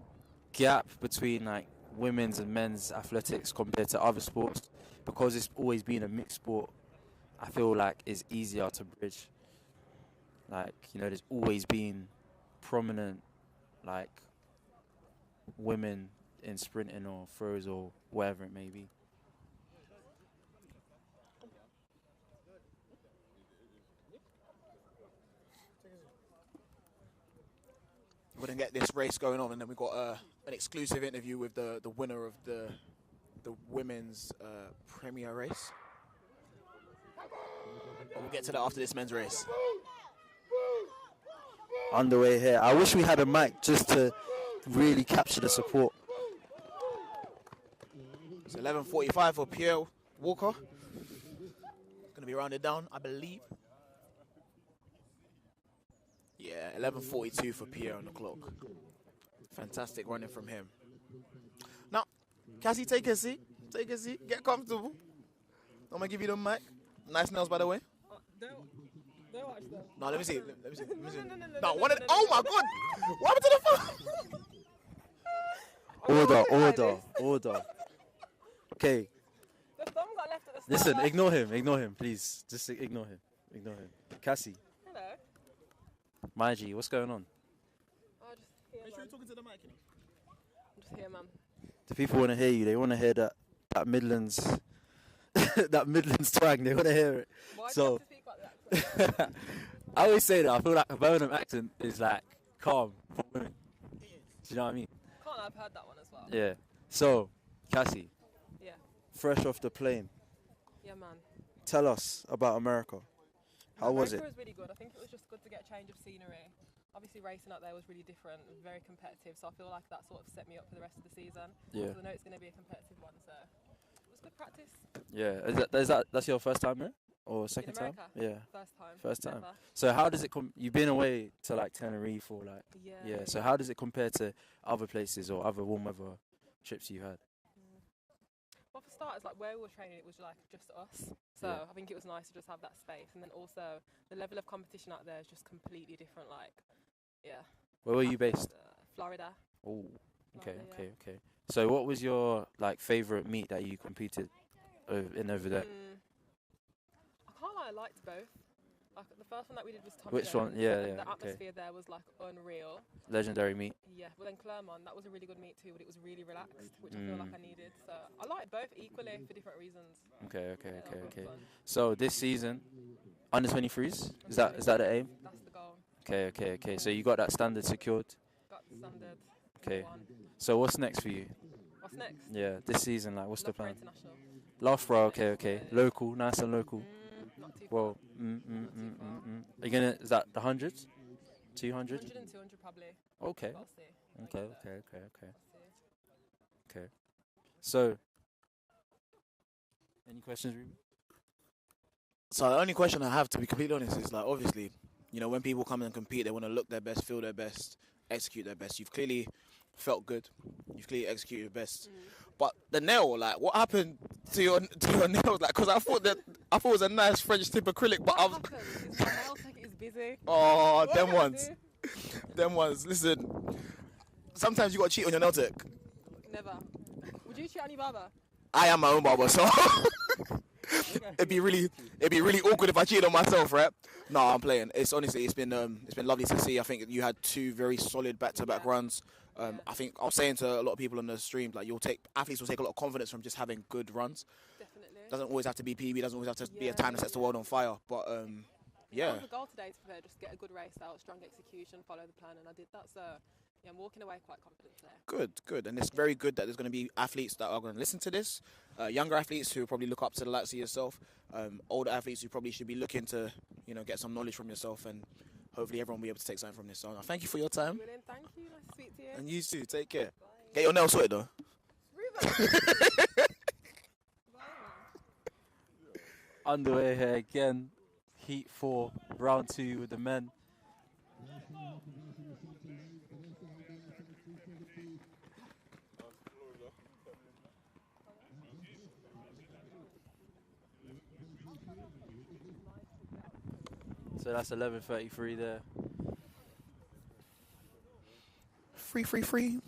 gap between like women's and men's athletics compared to other sports, because it's always been a mixed sport, I feel like is easier to bridge. Like, there's always been prominent like women in sprinting or throws or whatever it may be. We're going to get this race going on, and then we've got an exclusive interview with the winner of the women's premier race. But we'll get to that after this men's race. Underway here. I wish we had a mic just to really capture the support. It's 11:45 for Pierre Walker. Going to be rounded down, I believe. Yeah, 11:42 for Pierre on the clock. Fantastic running from him. Now, Cassie, take a seat. Take a seat. Get comfortable. I'm going to give you the mic. Nice nails, by the way. Don't watch them. No, let me see. Let me see. No, Oh, my God. What happened to the phone? Order. Okay, The thumb got left at the start. listen, ignore him, please. Just ignore him. Cassie, Hello. my G, what's going on? Oh, just here, Make sure man. you're talking to the mic. I'm just here, man. The people want to hear you. They want to hear that Midlands, that Midlands twang. They want to hear it. Why do So- you have to speak like that? I always say that I feel like a Birmingham accent is like calm for women. Do you know what I mean? Can't I've heard that one as well. Yeah. So, Cassie, Yeah. fresh off the plane, Yeah, man. tell us about America. How was America it? was really good. I think it was just good to get a change of scenery. Obviously, racing out there was really different, very competitive. So I feel like that sort of set me up for the rest of the season. Yeah. So I know it's going to be a competitive one. So it was good practice. Yeah. That's your first time there? Or second time? America? Yeah. First time. First time. Ever. So how does it you've been away to like Tenerife or like Yeah. so how does it compare to other places or other warm weather trips you had? Well, for starters, like where we were training, it was like just us. So Yeah. I think it was nice to just have that space. And then also the level of competition out there is just completely different. Like, yeah. Where were you based? Florida. Oh, okay, Florida, okay. So what was your like favorite meet that you competed in over there? I can't lie, I liked both. Like the first one that we did was Tommy Which Jones, one? Yeah, and yeah, the okay. atmosphere there was like unreal. Legendary meet. Yeah, well then Clermont, that was a really good meet too, but it was really relaxed, which I feel like I needed. So I liked both equally for different reasons. Okay. Yeah, good fun. So this season, under 23s, is that the aim? That's the goal. Okay. So you got that standard secured. Got the standard. Okay. One. So what's next for you? What's next? Yeah, this season, like what's the Loughborough plan? International. Loughborough, okay. Local, nice and local. Not too Well, far. Are you gonna? Is that the 100s? 200? 100 and 200 probably. Okay. But I'll see. Okay. I'll see. Okay. So, any questions, Ruben? So the only question I have, to be completely honest, is like obviously, when people come and compete, they want to look their best, feel their best, execute their best. You've clearly felt good. You've clearly executed your best. But the nail, like, what happened to your nails? Like, because I thought it was a nice French tip acrylic, but I was. What happened is my nail tech is busy. Oh, What them can I ones. do? Them ones. Listen, sometimes you got to cheat on your nail tech. Never. Would you cheat on your barber? I am my own barber, so it'd be really awkward if I cheated on myself, right? No, I'm playing. It's been lovely to see. I think you had two very solid back-to-back runs. I think I was saying to a lot of people on the stream, like athletes will take a lot of confidence from just having good runs. Definitely. Doesn't always have to be PB. Doesn't always have to be a time that sets the world on fire. But yeah. That was the goal today, to be fair, just get a good race out, strong execution, follow the plan, and I did that. So, yeah, I'm walking away quite confident there. Good. And it's very good that there's going to be athletes that are going to listen to this. Younger athletes who probably look up to the likes of yourself. Older athletes who probably should be looking to, get some knowledge from yourself. And hopefully everyone will be able to take something from this. So thank you for your time. Brilliant, thank you. Nice to speak to you. And you too. Take care. Get your nails sorted though. Underway here again. Heat 4, round 2 with the men. So that's 11:33 there. Free.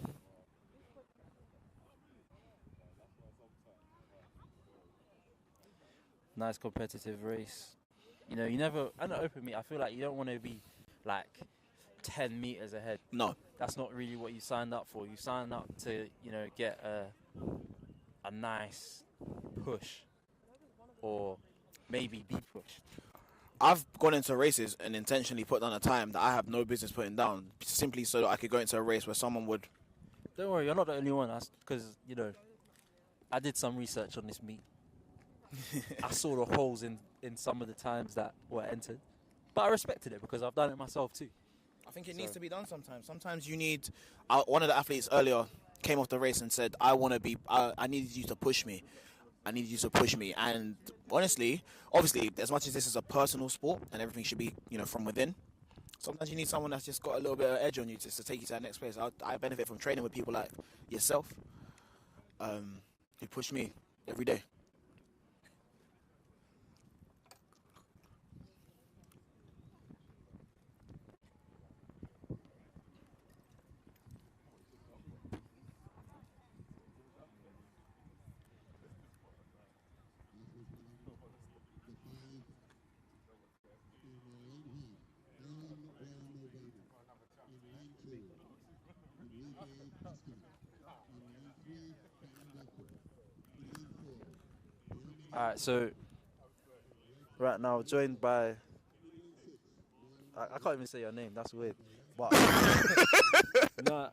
Nice competitive race. You know, you never, at an open meet, I feel like you don't want to be like 10 meters ahead. No. That's not really what you signed up for. You signed up to, you know, get a nice push or maybe be pushed. I've gone into races and intentionally put down a time that I have no business putting down, simply so that I could go into a race where someone would. Don't worry, you're not the only one. Because, you know, I did some research on this meet. I saw the holes in some of the times that were entered. But I respected it because I've done it myself too. I think it needs to be done sometimes. Sometimes you need. One of the athletes earlier came off the race and said, I needed you to push me. I needed you to push me. And honestly, obviously, as much as this is a personal sport and everything should be, you know, from within, sometimes you need someone that's just got a little bit of edge on you just to take you to that next place. I benefit from training with people like yourself, who push me every day. Alright, so right now joined by I can't even say your name, that's weird. But no,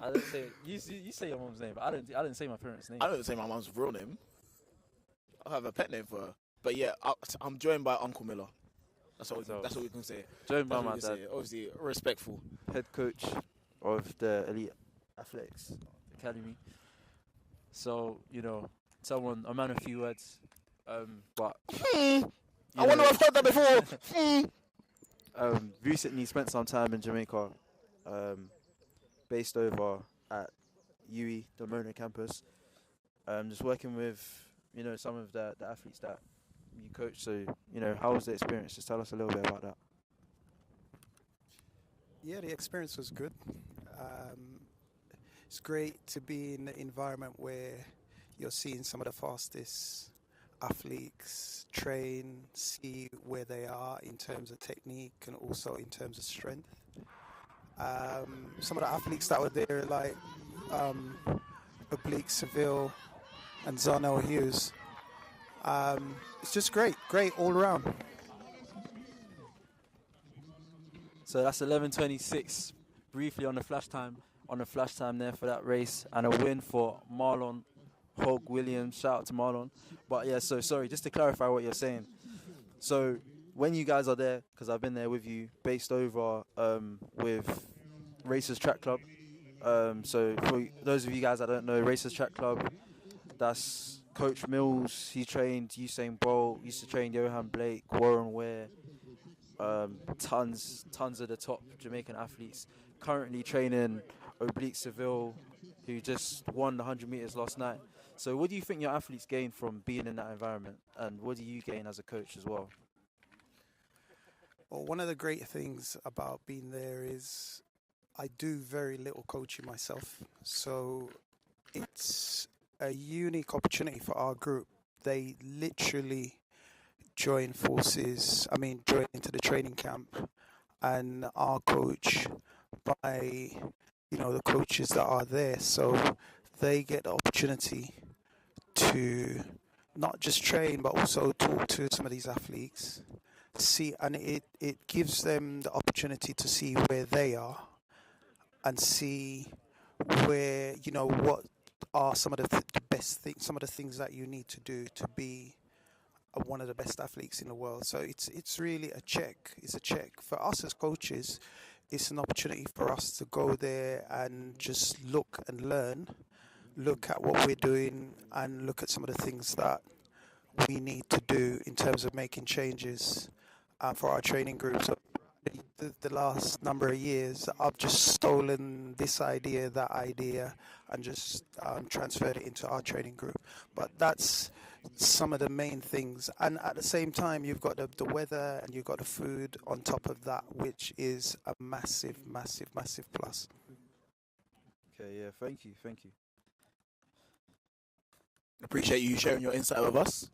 I didn't say you say your mom's name, but I didn't say my parents' name. I don't say my mom's real name. I have a pet name for her. But yeah, I'm joined by Uncle Miller. That's what we can say. Joined by my dad, obviously respectful. head coach of the Elite Athletics Academy. So, you know, a man of few words. But I wonder if I've heard that before. Recently spent some time in Jamaica, based over at UE, the Mona campus. Just working with, you know, some of the athletes that you coach. So, you know, how was the experience? Just tell us a little bit about that. Yeah, the experience was good. It's great to be in an environment where you're seeing some of the fastest athletes train, see where they are in terms of technique and also in terms of strength. Some of the athletes that were there, like Oblique Seville and Zarnell Hughes, it's just great all around. So that's 11:26. Briefly on the flash time there for that race, and a win for Marlon Hogue Williams. Shout out to Marlon. But yeah, so sorry, just to clarify what you're saying. So when you guys are there, because I've been there with you, based over with Racers Track Club. So for those of you guys that don't know, Racers Track Club, that's Coach Mills. He trained Usain Bolt, used to train Johan Blake, Warren Ware, tons of the top Jamaican athletes. Currently training Oblique Seville, who just won the 100 meters last night. So what do you think your athletes gain from being in that environment, and what do you gain as a coach as well? Well, one of the great things about being there is I do very little coaching myself. So it's a unique opportunity for our group. They literally join into the training camp, and our coach by, you know, the coaches that are there. So they get the opportunity to not just train, but also talk to some of these athletes, see, and it gives them the opportunity to see where they are and see where, you know, what are some of the best things, some of the things that you need to do to be one of the best athletes in the world. So it's really a check. It's a check for us as coaches. It's an opportunity for us to go there and just look and learn, look at what we're doing, and look at some of the things that we need to do in terms of making changes for our training groups. So the last number of years, I've just stolen this idea, that idea, and just transferred it into our training group. But that's some of the main things. And at the same time, you've got the weather and you've got the food on top of that, which is a massive, massive, massive plus. Okay, yeah, thank you. Appreciate you sharing your insight with us.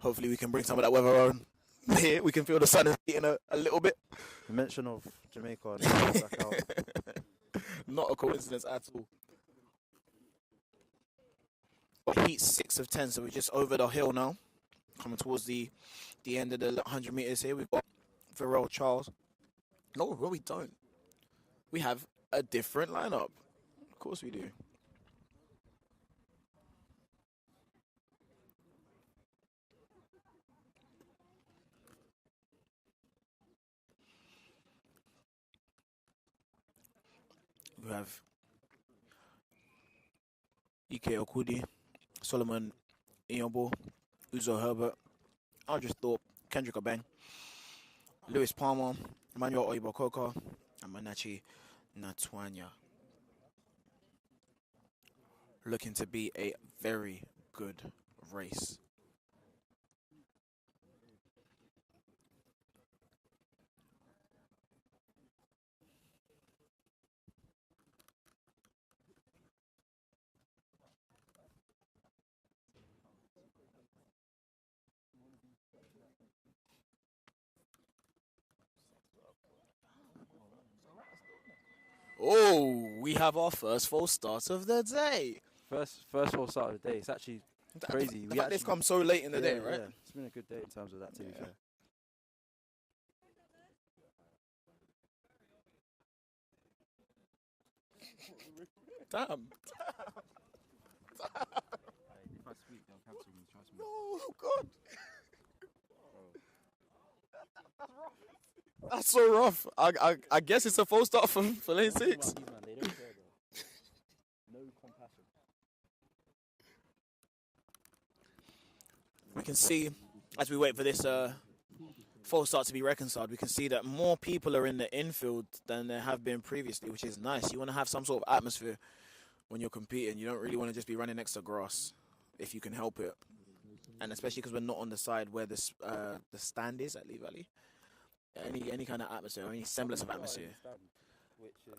Hopefully we can bring some of that weather on here. We can feel the sun is beating a little bit. The mention of Jamaica and back out. Not a coincidence at all. Heat 6 of 10, so we're just over the hill now. Coming towards the end of the 100 meters here. We've got Varel Charles. No, well, we don't. We have a different lineup. Of course we do. We have Ike Okudi, Solomon Iyombo, Uzo Herbert, Aldris Thorpe, Kendrick Obeng, Lewis Palmer, Emmanuel Oyibokoka, and Manachi Natwanya. Looking to be a very good race. Oh, we have our first false start of the day. First full start of the day. It's actually crazy. The fact they've come so late in the day, right? Yeah. It's been a good day in terms of that, to be fair. Damn. If I speak, they'll cancel me, trust me. No, God. That's so rough. I guess it's a false start for lane 6. They don't care, bro. No compassion. We can see, as we wait for this false start to be reconciled, we can see that more people are in the infield than there have been previously, which is nice. You want to have some sort of atmosphere when you're competing. You don't really want to just be running next to grass if you can help it. And especially because we're not on the side where the stand is at Lee Valley. Any kind of atmosphere, any semblance of atmosphere. Which is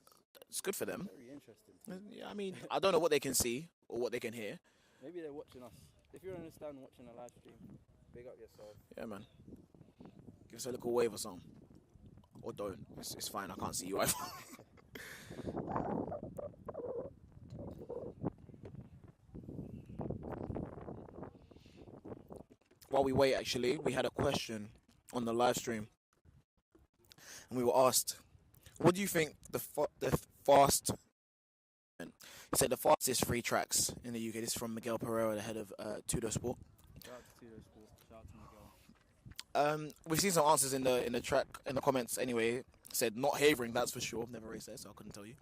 It's good for them. very interesting. Yeah, I mean, I don't know what they can see or what they can hear. Maybe they're watching us. If you're on the stand watching a live stream, big up yourself. Yeah, man. Give us a little wave or something. Or don't. It's fine. I can't see you either. While we wait, actually, we had a question on the live stream. And we were asked, what do you think the fast... He said the fastest free tracks in the UK. This is from Miguel Pereira, the head of Tudor Sport. Shout out to Tudor Sport. Shout out to Miguel. We've seen some answers in the comments anyway. Said not Havering, that's for sure. Never raced there, so I couldn't tell you.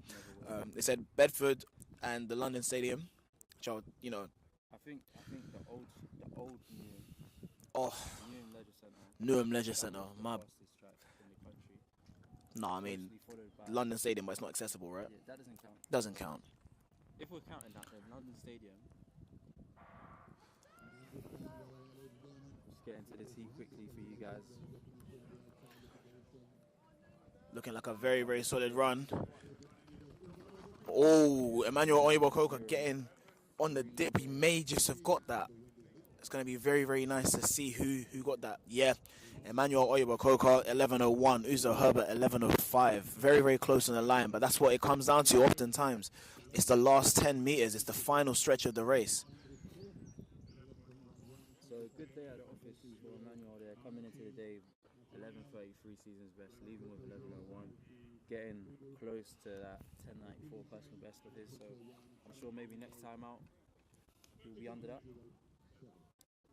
They said Bedford and the London Stadium, which are, you know. I think the old Newham. Oh, Newham Leisure Centre. Newham Leisure Centre. My, Fastest track in the country. no, I mean Closely followed by- London Stadium, but it's not accessible, right? Yeah, that doesn't count. Doesn't count. If we're counting that, then London Stadium. Just get into this heat quickly for you guys. Looking like a very, very solid run. Oh, Emmanuel Oyibokoka getting on the dip. He may just have got that. It's going to be very, very nice to see who got that. Yeah, Emmanuel Oyibokoka, 11:01. Uzo Herbert, 11:05. Very, very close on the line, but that's what it comes down to oftentimes. It's the last 10 meters. It's the final stretch of the race. So good day at the office for Emmanuel there, coming into the day 11:33 season's best, leaving with 11:01, getting close to that 10:94 personal best of his. So I'm sure maybe next time out he'll be under that.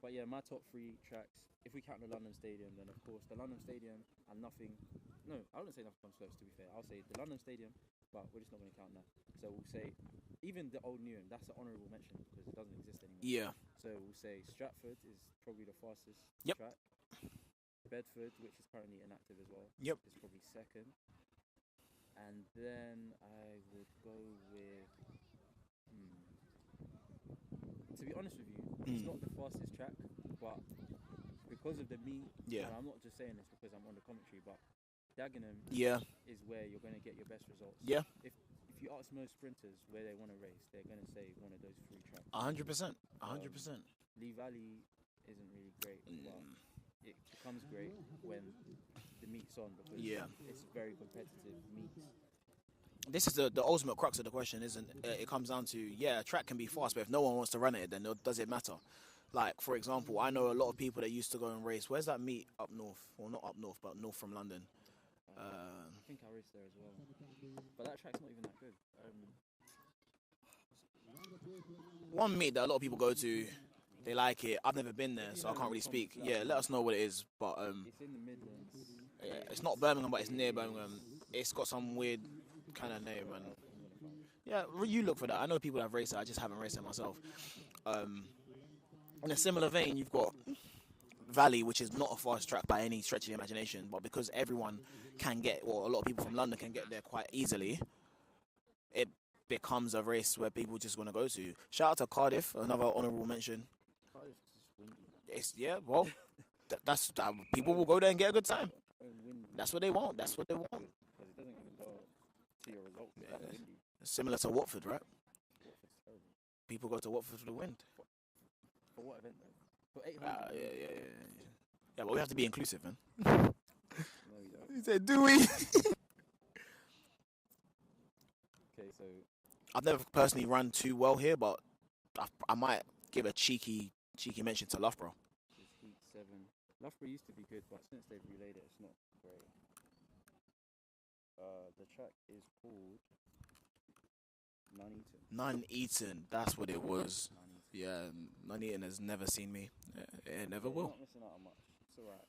But yeah, my top 3 tracks. If we count the London Stadium, then of course the London Stadium and nothing. No, I wouldn't say nothing comes close. To be fair, I'll say the London Stadium, but we're just not going to count that. So we'll say even the old Newham. That's an honourable mention because it doesn't exist anymore. Yeah. So we'll say Stratford is probably the fastest Yep. track. Bedford, which is currently inactive as well, Yep. is probably second. And then I would go with to be honest with you, it's not the fastest track, but because of the meet, and I'm not just saying this because I'm on the commentary, but Dagenham is where you're going to get your best results. Yeah. If you ask most sprinters where they want to race, they're going to say one of those 3 tracks. 100%. 100%. Lee Valley isn't really great, but it becomes great when the meet's on because it's very competitive meets. This is the ultimate crux of the question, isn't it? It comes down to, a track can be fast, but if no one wants to run it, then does it matter? Like, for example, I know a lot of people that used to go and race. Where's that meet up north? Well, not up north, but north from London. I think I raced there as well. But that track's not even that good. One meet that a lot of people go to, they like it. I've never been there, so I can't really speak. Yeah, let us know what it is. But it's in the Midlands. Yeah, it's not Birmingham, but it's near Birmingham. It's got some weird kind of name. And yeah, you look for that. I know people that have raced it. I just haven't raced it myself. In a similar vein, you've got Valley, which is not a fast track by any stretch of the imagination, but because everyone can get, or a lot of people from London can get there quite easily, it becomes a race where people just want to go to. Shout out to Cardiff, another honourable mention. It's that's people will go there and get a good time. That's what they want. That's what they want. Because it doesn't even go to your results. Yeah. Similar to Watford, right? People go to Watford for the wind. For what event though? For 800. Yeah, but we have to be inclusive, man. No, you don't. He said, do we? Okay, so I've never personally run too well here, but I might give a cheeky mention to Loughborough. It's Heat 7. Loughborough used to be good, but since they've relayed it, it's not great. The track is called Nuneaton. That's what it was. Yeah, Nuneaton has never seen me. It never will. Not missing out on much. It's alright.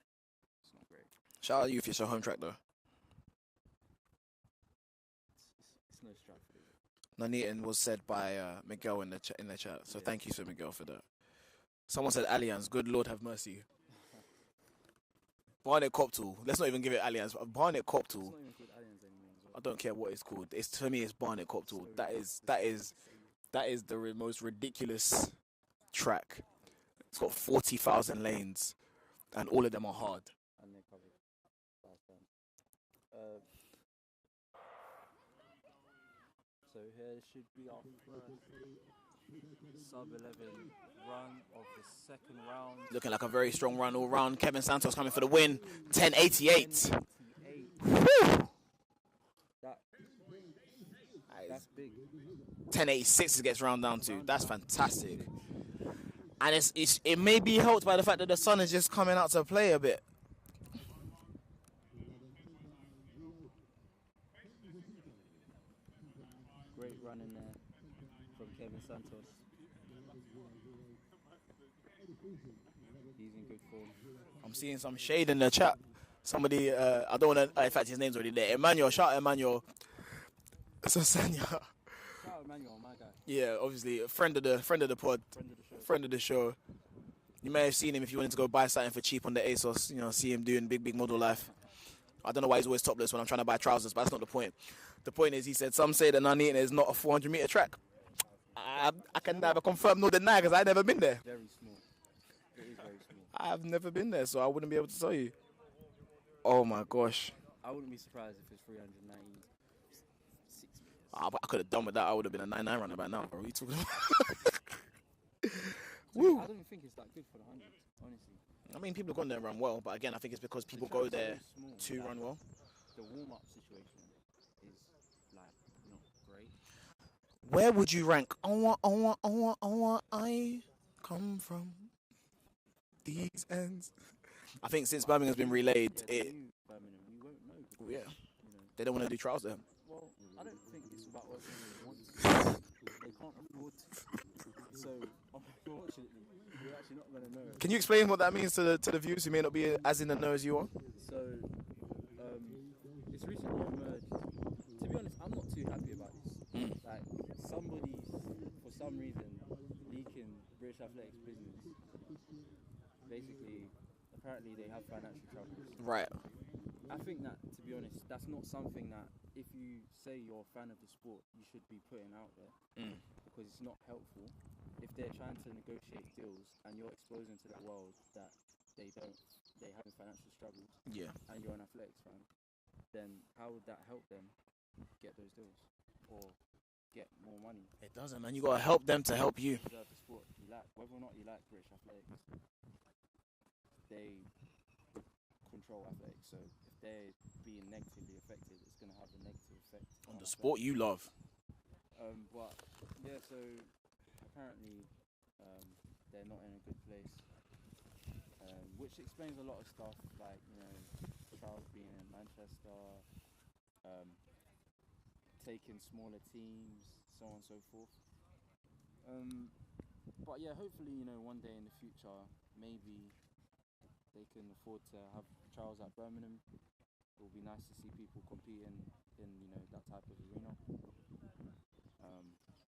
It's not great. Shout out to you if it's your home track though. It's no Stratford. Nuneaton was said by Miguel in the chat. So thank you to Miguel for that. Someone said Allianz. Good Lord have mercy. Barnet Coptool. Let's not even give it Allianz. Barnet Coptool. It's not even called Allianz anymore. I don't care what it's called. To me, it's Barnet Coptool. That is the most ridiculous track. It's got 40,000 lanes, and all of them are hard. And they're covered. So here should be our first sub-11 run of the second round. Looking like a very strong run all round. Kevin Santos coming for the win. 10:88. Woo! That's big. 10:86 it gets round down to. That's fantastic. And it may be helped by the fact that the sun is just coming out to play a bit. Great run in there from Kevin Santos. He's in good form. I'm seeing some shade in the chat. Somebody, I don't want to, in fact his name's already there. Emmanuel, shout out Emmanuel. Sasanya. Shout out Emmanuel, my guy. Yeah, obviously a friend of the pod, friend of the show. You may have seen him if you wanted to go buy something for cheap on the ASOS. You know, see him doing big model life. I don't know why he's always topless when I'm trying to buy trousers, but that's not the point. The point is, he said some say that Nuneaton is not a 400-meter track. I can neither confirm nor deny because I've never been there. Very small. It is very small. I've never been there, so I wouldn't be able to tell you. Oh my gosh. I wouldn't be surprised if it's 396 meters. I could have done with that. I would have been a 9.9 runner by now, bro. What are you talking about? Woo. I don't think it's that good for the 100, honestly. I mean, people have gone there and run well, but again, I think it's because people go there to run well. The warm-up situation is, like, not great. Where would you rank? I come from these ends. I think since Birmingham's been relayed, Birmingham, we won't know. Because, yeah, they don't want to do trials there. Well, I don't think it's about what they want to do. They can't afford to. So, unfortunately, we're actually not going to know. Can you explain what that means to the viewers who may not be as in the know as you are? So, it's recently emerged. To be honest, I'm not too happy about this. Like, somebody's, for some reason, leaking British Athletics business. Basically, apparently they have financial troubles. Right. I think that, to be honest, that's not something that, if you say you're a fan of the sport, you should be putting out there. Because it's not helpful. if they're trying to negotiate deals and you're exposing to the world that they having financial struggles, and you're an athletics fan, then how would that help them get those deals or get more money? It doesn't, man. You gotta help them to help you. The sport you like, whether or not you like British athletics, they control athletics. So if they're being negatively affected, it's gonna have a negative effect on the sport you love. But yeah, so apparently they're not in a good place, which explains a lot of stuff, like, you know, Charles being in Manchester, taking smaller teams, so on and so forth. But yeah, hopefully, you know, one day in the future, maybe they can afford to have trials at Birmingham. It will be nice to see people competing in, you know, that type of arena.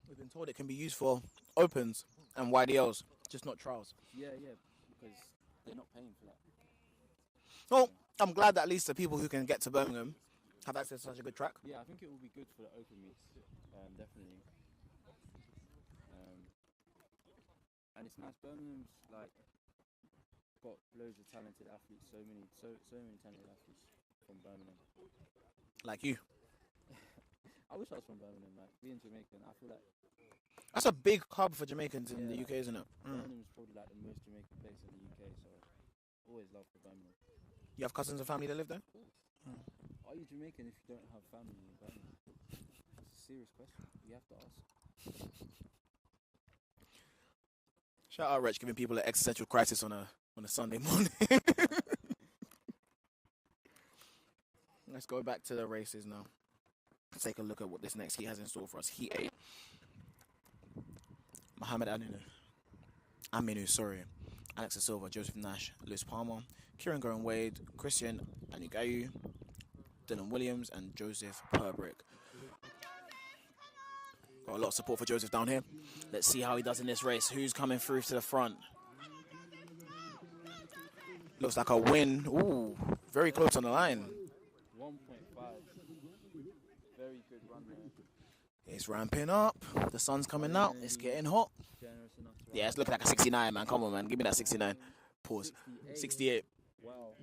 We've been told it can be used for opens and YDLs, just not trials. Yeah, because they're not paying for that. Well, I'm glad that at least the people who can get to Birmingham have access to such a good track. Yeah, I think it will be good for the open meets, definitely. And it's nice. Birmingham's like got loads of talented athletes. So many talented athletes from Birmingham. Like you. I wish I was from Birmingham. Like, being Jamaican, I feel like that's a big hub for Jamaicans in the UK, isn't it? Birmingham is probably like the most Jamaican place in the UK. So always love for Birmingham. You have cousins and family that live there? Are you Jamaican if you don't have family in Birmingham? It's a serious question. You have to ask. Shout out Rich, giving people an existential crisis on a Sunday morning. Let's go back to the races now. Let's take a look at what this next heat has in store for us. Heat 8. Mohamed Aminu, Alex Silva, Joseph Nash, Lewis Palmer, Kieran Goran-Wade, Christian Anugayu, Dylan Williams, and Joseph Perbrick. Got a lot of support for Joseph down here. Let's see how he does in this race. Who's coming through to the front? Looks like a win. Ooh, very close on the line. 1.5. Very good run there. It's ramping up. The sun's coming out. It's getting hot. Yeah, it's looking like a 69, man. Come on, man. Give me that 69. Pause. 68. Wow.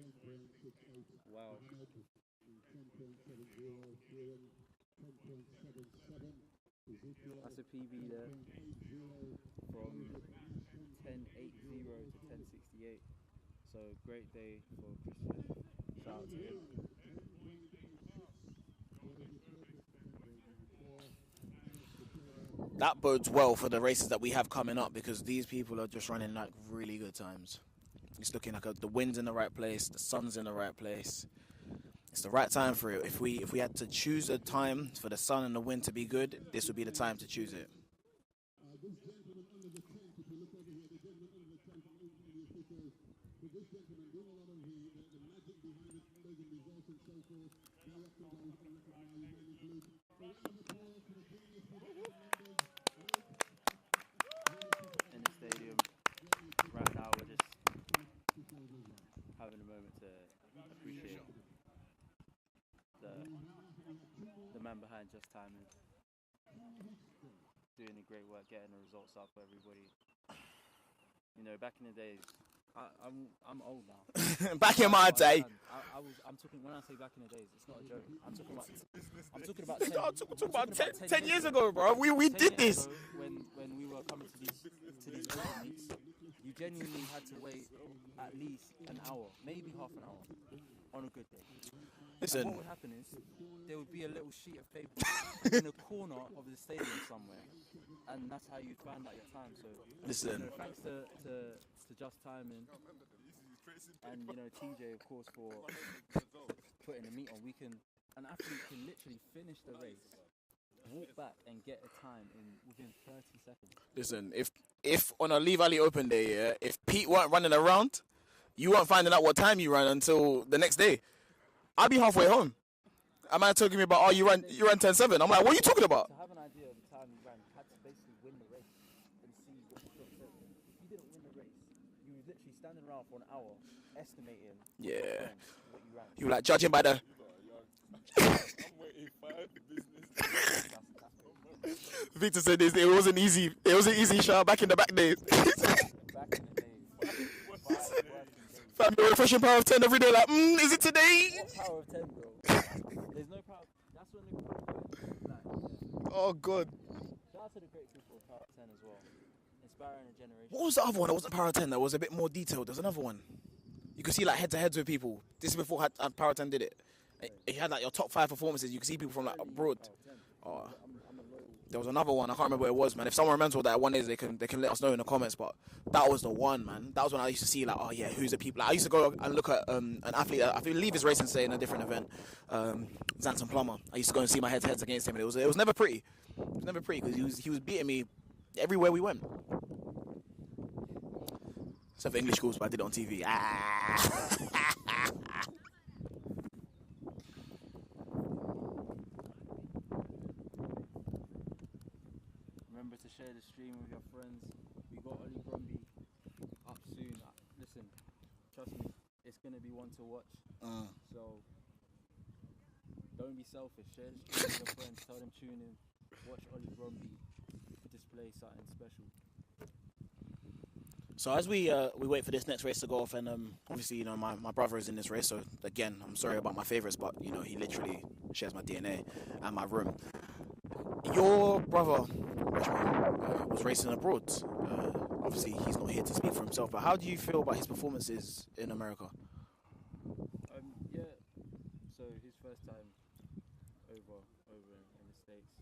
That's a PB there from 10.80 to 10.68. So great day for Christian. Shout out to him. That bodes well for the races that we have coming up, because these people are just running like really good times. It's looking like the wind's in the right place, the sun's in the right place. It's the right time for it. If we had to choose a time for the sun and the wind to be good, this would be the time to choose it. In the stadium right now, we're just having a moment to appreciate the man behind Just Timing, doing the great work, getting the results up for everybody. You know, back in the days, I'm old now. Back in my day, I'm talking, when I say back in the days, it's not a joke. I'm talking about 10 years ago, bro. We did this. When we were coming to these open meets, you genuinely had to wait at least an hour, maybe half an hour, on a good day. Listen. And what would happen is there would be a little sheet of paper in a corner of the stadium somewhere, and that's how you'd find out your time. So, listen. You know, thanks to Just Timing and, you know, TJ, of course, for putting the meet on. An athlete can literally finish the race, walk back, and get a time within 30 seconds. Listen, if on a Lee Valley Open day, yeah, if Pete weren't running around, you weren't finding out what time you ran until the next day. I'd be halfway home. A man talking to me about, you ran 10.7. I'm like, what are you talking about? To have an idea of the time you ran, you had to basically win the race and see what the clock said. If you didn't win the race, you were literally standing around for an hour estimating what you ran. You were like judging by the... I'm waiting 5 business Victor said this. It wasn't easy. It wasn't easy, Shah, back in the back days. Back in the days. Fam, you're refreshing power of 10 every day. Like, is it today? What power of 10, bro? There's no power. That's when the Oh, God. Shout out to the great people of Power of 10 as well. Inspiring a generation. What was the other one? That wasn't Power of 10. That was a bit more detailed. There's another one. You could see like head-to-heads with people. This is before Power 10 did it. You had like your top 5 performances. You could see people from like abroad. Oh. There was another one. I can't remember what it was, man. If someone remembers what that one is, they can let us know in the comments. But that was the one, man. That was when I used to see like, oh yeah, who's the people? Like, I used to go and look at an athlete. I believe he's racing say in a different event. Zanton Plummer. I used to go and see my head-to-heads against him, and it was never pretty. It was never pretty because he was beating me everywhere we went. Except for English schools, but I did it on TV. Remember to share the stream with your friends. We got Oli Brumby up soon. Listen, trust me, it's going to be one to watch. So, don't be selfish. Share the stream with your friends. Tell them tune in. Watch Oli Brumby display something special. So as we wait for this next race to go off, and obviously, you know, my brother is in this race, so again, I'm sorry about my favourites, but, you know, he literally shares my DNA and my room. Your brother, was racing abroad. Obviously, he's not here to speak for himself, but how do you feel about his performances in America? Yeah, so his first time over in the States.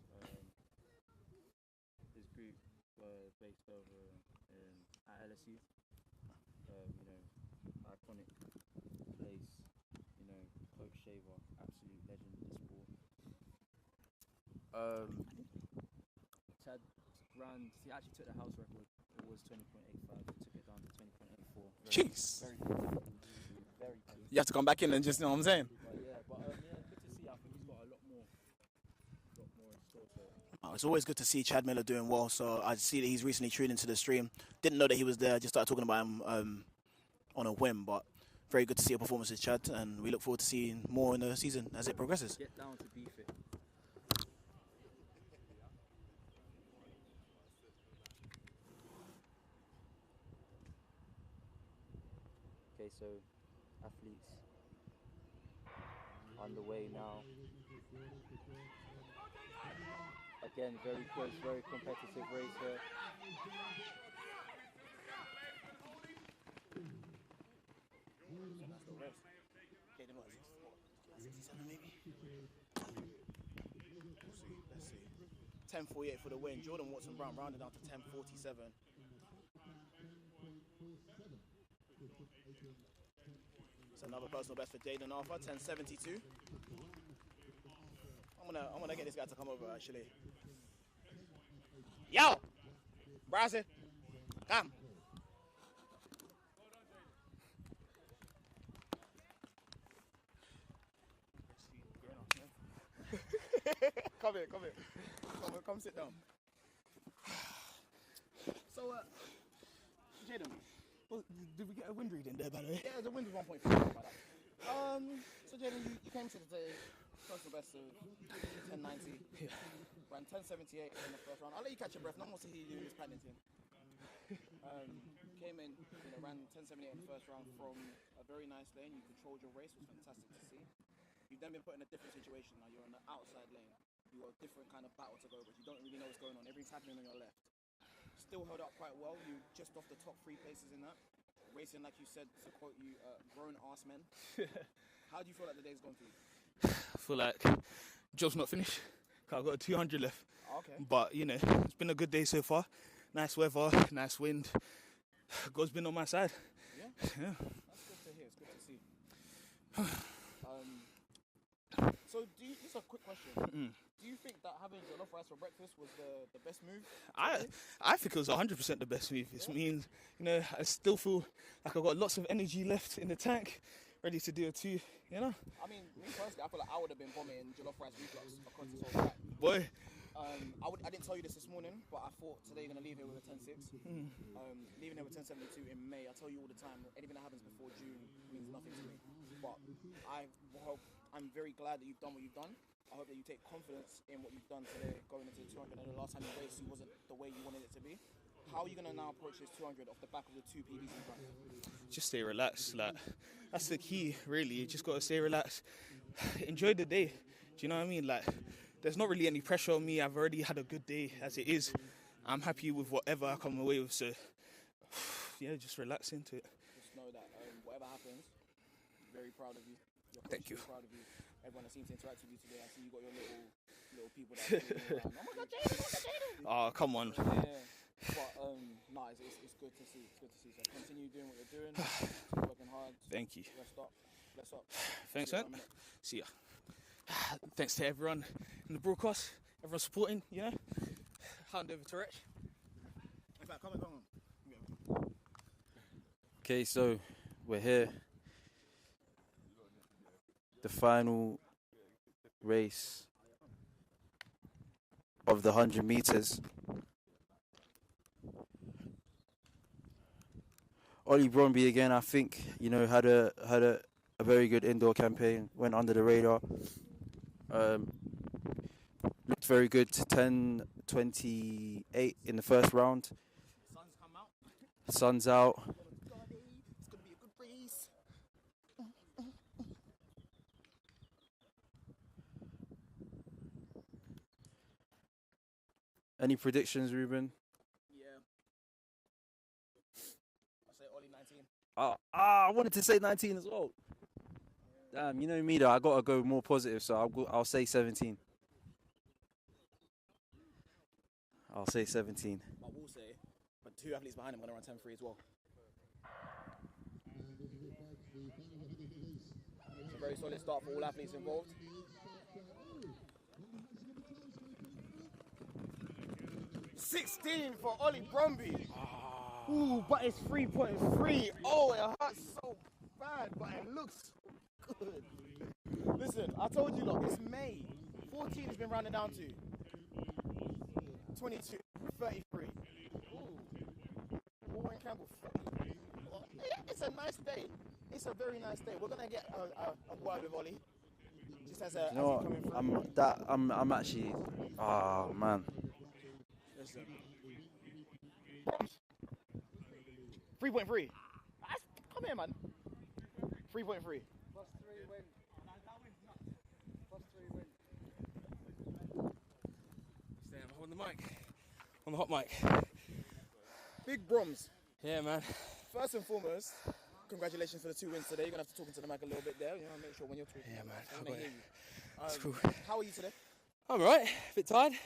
His group were based over at LSU. You know, iconic place. You know, Coach Shaver, absolute legend of the sport. Chad he actually took the house record. It was 20.85. He took it down to 20.84. Jeez. Very good. You have to come back in and just, you know what I'm saying? But good to see. I think he's got a lot more in store. So. It's always good to see Chad Miller doing well. So I see that he's recently tuned into the stream. Didn't know that he was there. Just started talking about him on a whim. But very good to see your performances, Chad. And we look forward to seeing more in the season as it progresses. Get down to Bftta. Okay, so athletes underway now. Again, very close, very competitive race here. Let's see. 10:48 for the win. Jordan Watson Brown rounded down to 10:47. It's another personal best for Jaden Arthur, 10:72. I'm gonna get this guy to come over actually. Yo! Brazzy! Come! Come here. Come sit down. So, Jaden, did we get a wind reading there, by the way? Yeah, the wind was 1.5. So Jaden, you came to the day, personal best of 10:90. Yeah. Ran 10:78 in the first round. I'll let you catch your breath. No one wants to hear you doing this paddington. Came in, ran 10:78 in the first round from a very nice lane. You controlled your race. It was fantastic to see. You've then been put in a different situation now. You're on the outside lane. You've got a different kind of battle to go with. You don't really know what's going on. Everything's happening on your left. Still held up quite well. You just off the top 3 places in that. Racing, like you said, to quote you, grown ass men. How do you feel like the day's gone for you? I feel like job's not finished. I've got 200 left. Okay. But, you know, it's been a good day so far. Nice weather, nice wind. God's been on my side. Yeah? Yeah. That's good to hear. It's good to see. So, just a quick question. Do you think that having jollof rice for breakfast was the best move? I think it was 100% the best move. It means, you know, I still feel like I've got lots of energy left in the tank, ready to do a 2, you know? I mean, me personally, I feel like I would have been vomiting jollof rice reflux across this whole track. Boy. I didn't tell you this morning, but I thought today you're going to leave here with a 10.6. Leaving here with 10.72 in May, I tell you all the time, anything that happens before June means nothing to me. But I'm very glad that you've done what you've done. I hope that you take confidence in what you've done today, going into the 200. And the last time you raced, it wasn't the way you wanted it to be. How are you going to now approach this 200 off the back of the 2 PBs in front? Just stay relaxed. Like, that's the key, really. You just got to stay relaxed. Enjoy the day. Do you know what I mean? Like, there's not really any pressure on me. I've already had a good day as it is. I'm happy with whatever I come away with. So, yeah, just relax into it. Just know that whatever happens, very proud of you. Thank you. Proud of you. Everyone that seems to interact with you today, I see you got your little people that are around. Oh my God, Jaden! Oh, come on. Yeah. But no, it's good to see. It's good to see. So continue doing what you're doing. Keep working hard. Thank you. Rest up. Bless up. Thanks, man. See ya. Thanks to everyone in the broadcast. Everyone supporting. You know. Hand over to Rich. In fact, come on. Okay, so we're here. The final race of the 100 meters. Ollie Bromby again, I think, had a very good indoor campaign, went under the radar. Looked very good, 10:28 in the first round. Sun's come out. Sun's out. It's going to be a good race. Any predictions, Ruben? Yeah. I'll say Ollie 19. I wanted to say 19 as well. Damn, you know me though, I gotta go more positive, so I'll say 17. I'll say 17. I will say, but 2 athletes behind him are going to run 10-3 as well. It's a very solid start for all athletes involved. 16 for Ollie Bromby. Ooh, but it's 3.3. Oh, it hurts so bad, but it looks good. Listen, I told you, look, it's May. 14 has been rounded down to 22, 33. Ooh. Warren Campbell. It's a nice day. It's a very nice day. We're gonna get a word with Ollie. Just as a. You know what? I'm actually. Oh man. Listen. 3.3. Come here, man. 3.3. +3 win. +3 win. Damn, on the mic. On the hot mic. Big Broms. Yeah, man. First and foremost, congratulations for the 2 wins today. You're going to have to talk into the mic a little bit there. You know, make sure when you're talking. Yeah, man. I want to hear you. That's cool. How are you today? I'm alright. A bit tired.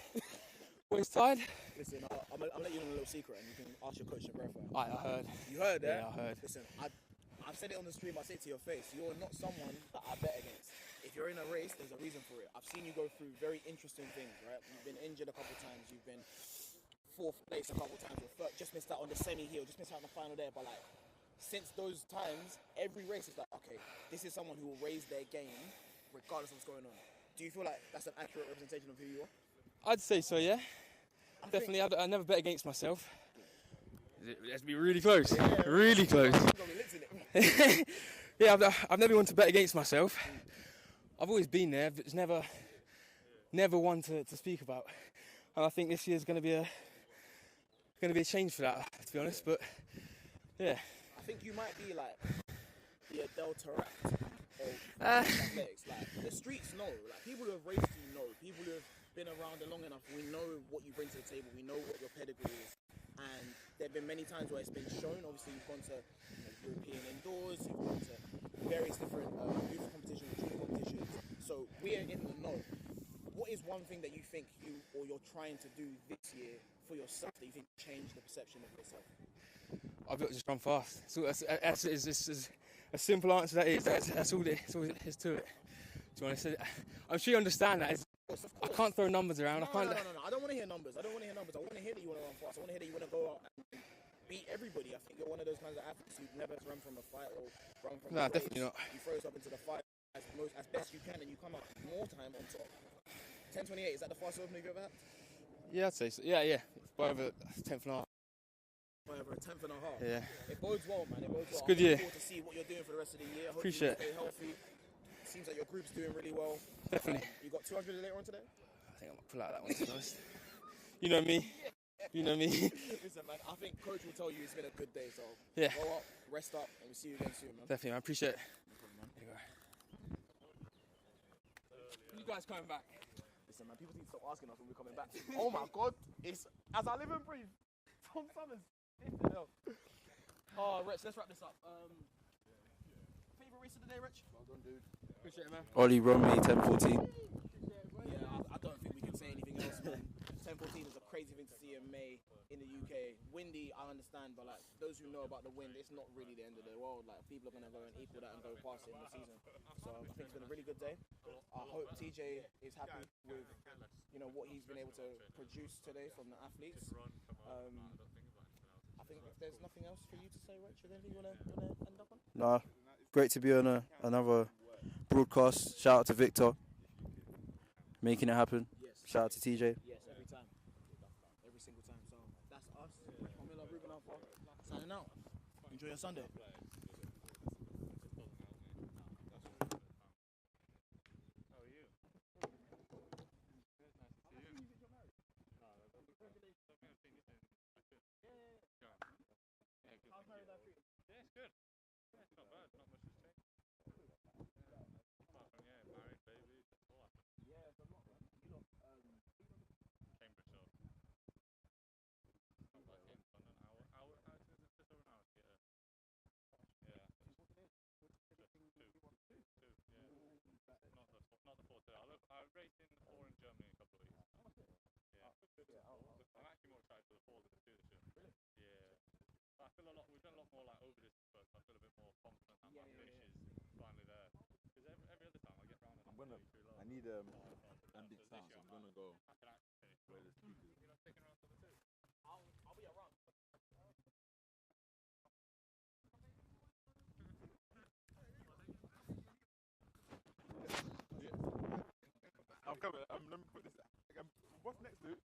Always tired. Listen, I'll let you know a little secret and you can ask your coach to verify. I heard. You heard that? Yeah, I heard. Listen, I've said it on the stream, I say it to your face, you're not someone that I bet against. If you're in a race, there's a reason for it. I've seen you go through very interesting things, right? You've been injured a couple of times, you've been 4th place a couple of times, or just missed out on the semi-heel, just missed out on the final there, but like, since those times, every race is like, okay, this is someone who will raise their game regardless of what's going on. Do you feel like that's an accurate representation of who you are? I'd say so, yeah. Definitely, I never bet against myself. It has to be really close. Yeah, really close. Yeah, I've never wanted to bet against myself. I've always been there, but it's never one to speak about. And I think this year's going to be a change for that, to be honest. But yeah, I think you might be like the Adele Taarabt of athletics. Like the streets know, like people who have raced you know, people who have been around it long enough, we know what you bring to the table, we know what your pedigree is, and there have been many times where it's been shown. Obviously you've gone to European indoors, you've gone to various different youth competitions, junior competitions, so we are in the know. What is one thing that you think you're trying to do this year for yourself that you think changed the perception of yourself? I've got to just run fast. So that's a simple answer that is. That's all it is to it. To be honest, I'm sure you understand that. I can't throw numbers around. No, I don't want to hear numbers. I want to hear that you want to run fast. I want to hear that you want to go out and beat everybody. I think you're one of those kinds of athletes who never run from a fight or run from a race. Definitely not. You throw yourself into the fight as best you can and you come out more time on top. 10:28, is that the fastest move you've ever had? Yeah, I'd say so. Yeah. By over 10th and a half. By over a 10th and a half? Yeah. It bodes well, man. It bodes well. It's a good year. I'm looking forward to see what you're doing for the rest of the year. I hope Appreciate you stay healthy. Seems like your group's doing really well. Definitely. You got 200 later on today? I think I'm gonna pull out that one to be honest. You know me. You know me. Listen, man, I think coach will tell you it's been a good day, so Yeah. go up, rest up, and we'll see you again soon, man. Definitely, man. Appreciate it. There you go. When you guys coming back? Listen, man, people need to stop asking us when we're coming back. Oh my God, it's as I live and breathe. Tom Summers. Oh, Rich, let's wrap this up. Favorite race of the day, Rich? Well done, dude. Appreciate it, man. Ollie Romney, 10:14. Yeah, I don't think we can say anything else, man. 10:14 is a crazy thing to see in May in the UK. Windy, I understand, but like those who know about the wind, it's not really the end of the world. Like people are gonna go and equal that and go past it in the season. So I think it's been a really good day. I hope TJ is happy with what he's been able to produce today from the athletes. I think if there's nothing else for you to say, Rich, anything you wanna end up on? Nah, great to be on another broadcast. Shout out to Victor, making it happen. Yes. Shout out to TJ. Yes, every time. Every single time. So that's us. Pamela Ruben Alpha signing out. Enjoy your Sunday. Yeah, it's good. Yeah, it's not bad. Not much has changed. Apart from, married, baby, all that. Yeah, it's a lot, man. Cambridge, so. Not like in London, just over an hour to get here. Yeah. Two, yeah. Not the 4 today. I raced in the 4 in Germany in a couple of weeks. Yeah. I'm actually more excited for the 4 than the 2 this year. Really? Yeah. I feel we've done a lot more like over distance work, so I feel a bit more confident that my finish is finally there. Because every other time I get round and I need big sound, so I'm gonna go play the speakers. You're not sticking around for the 2? I'll be around. I'm coming. Let me put this. What's next, dude?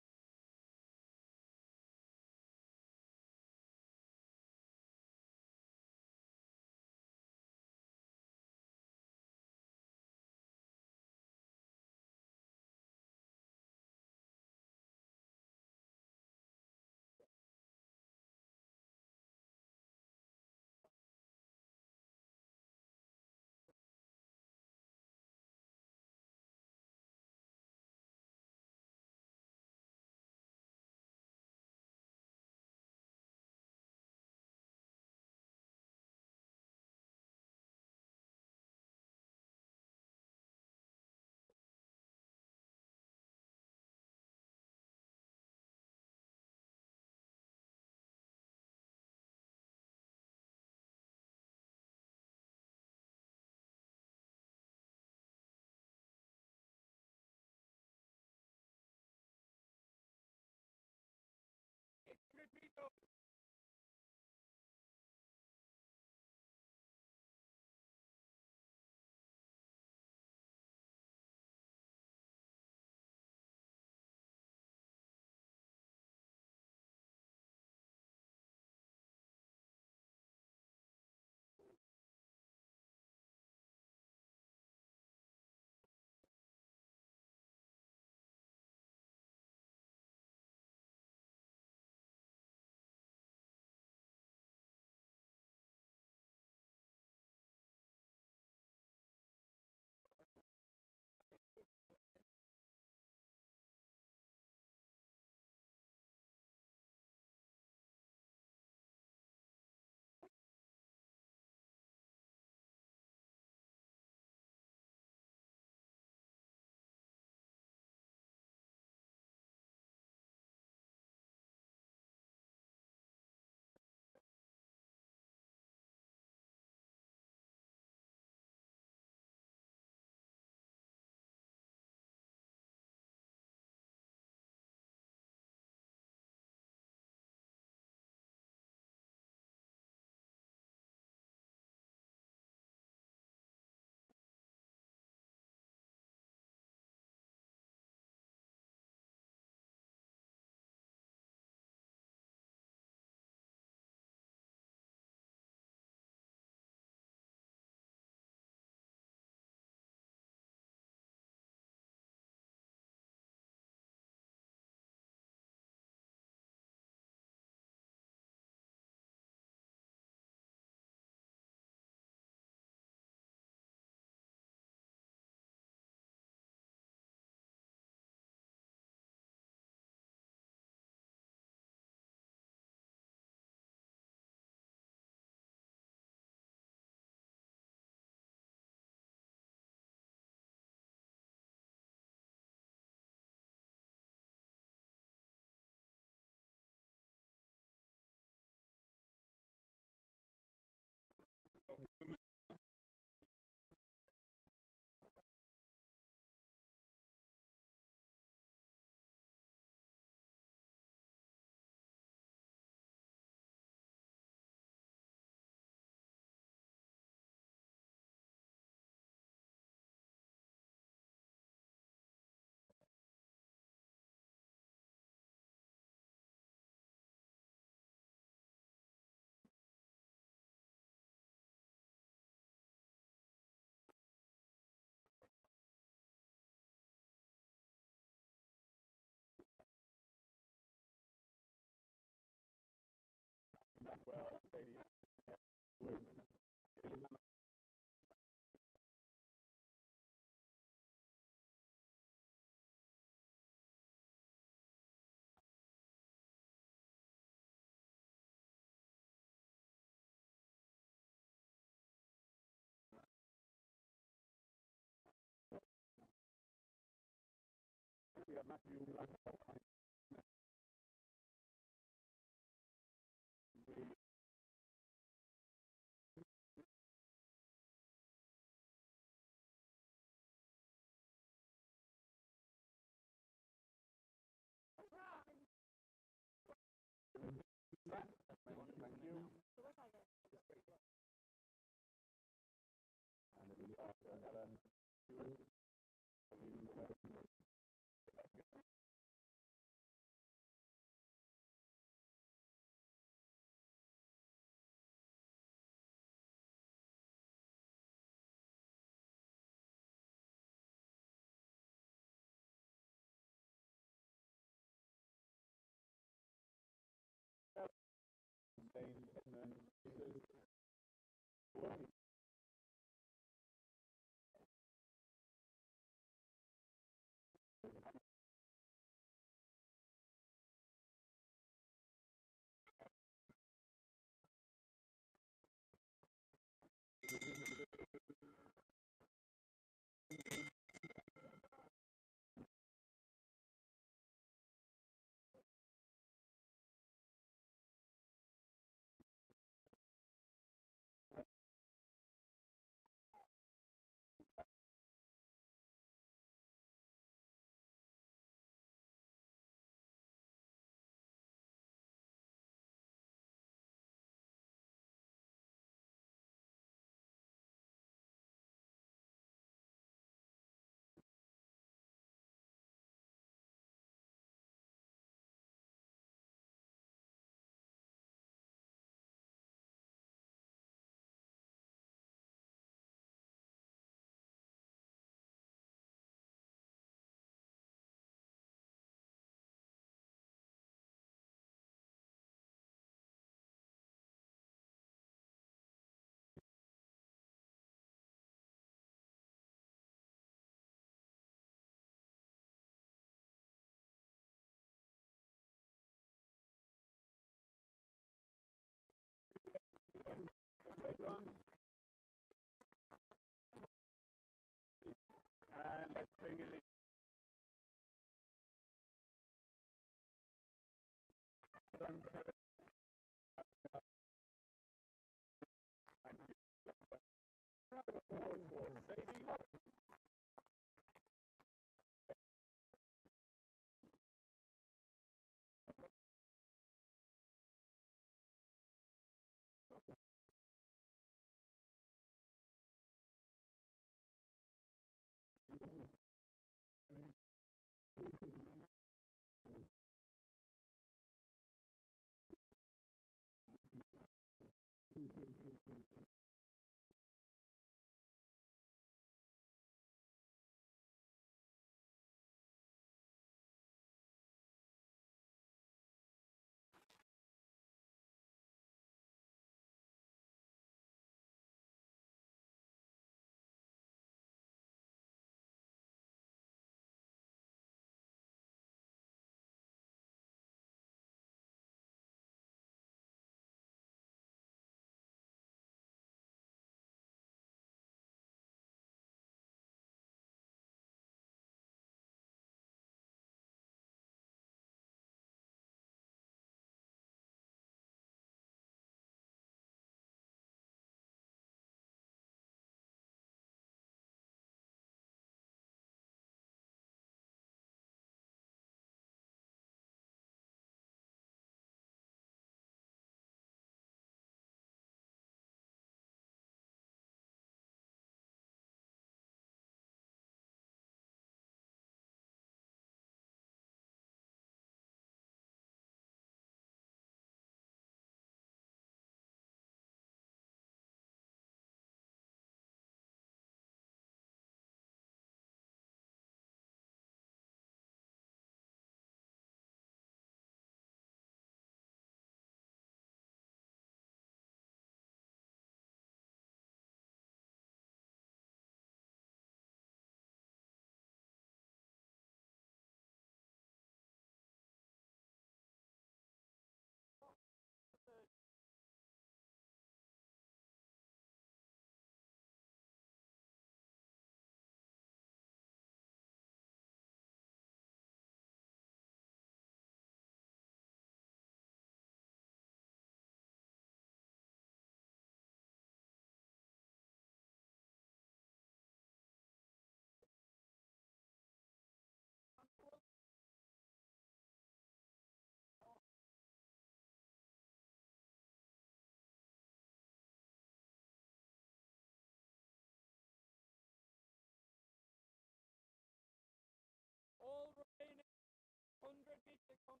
Report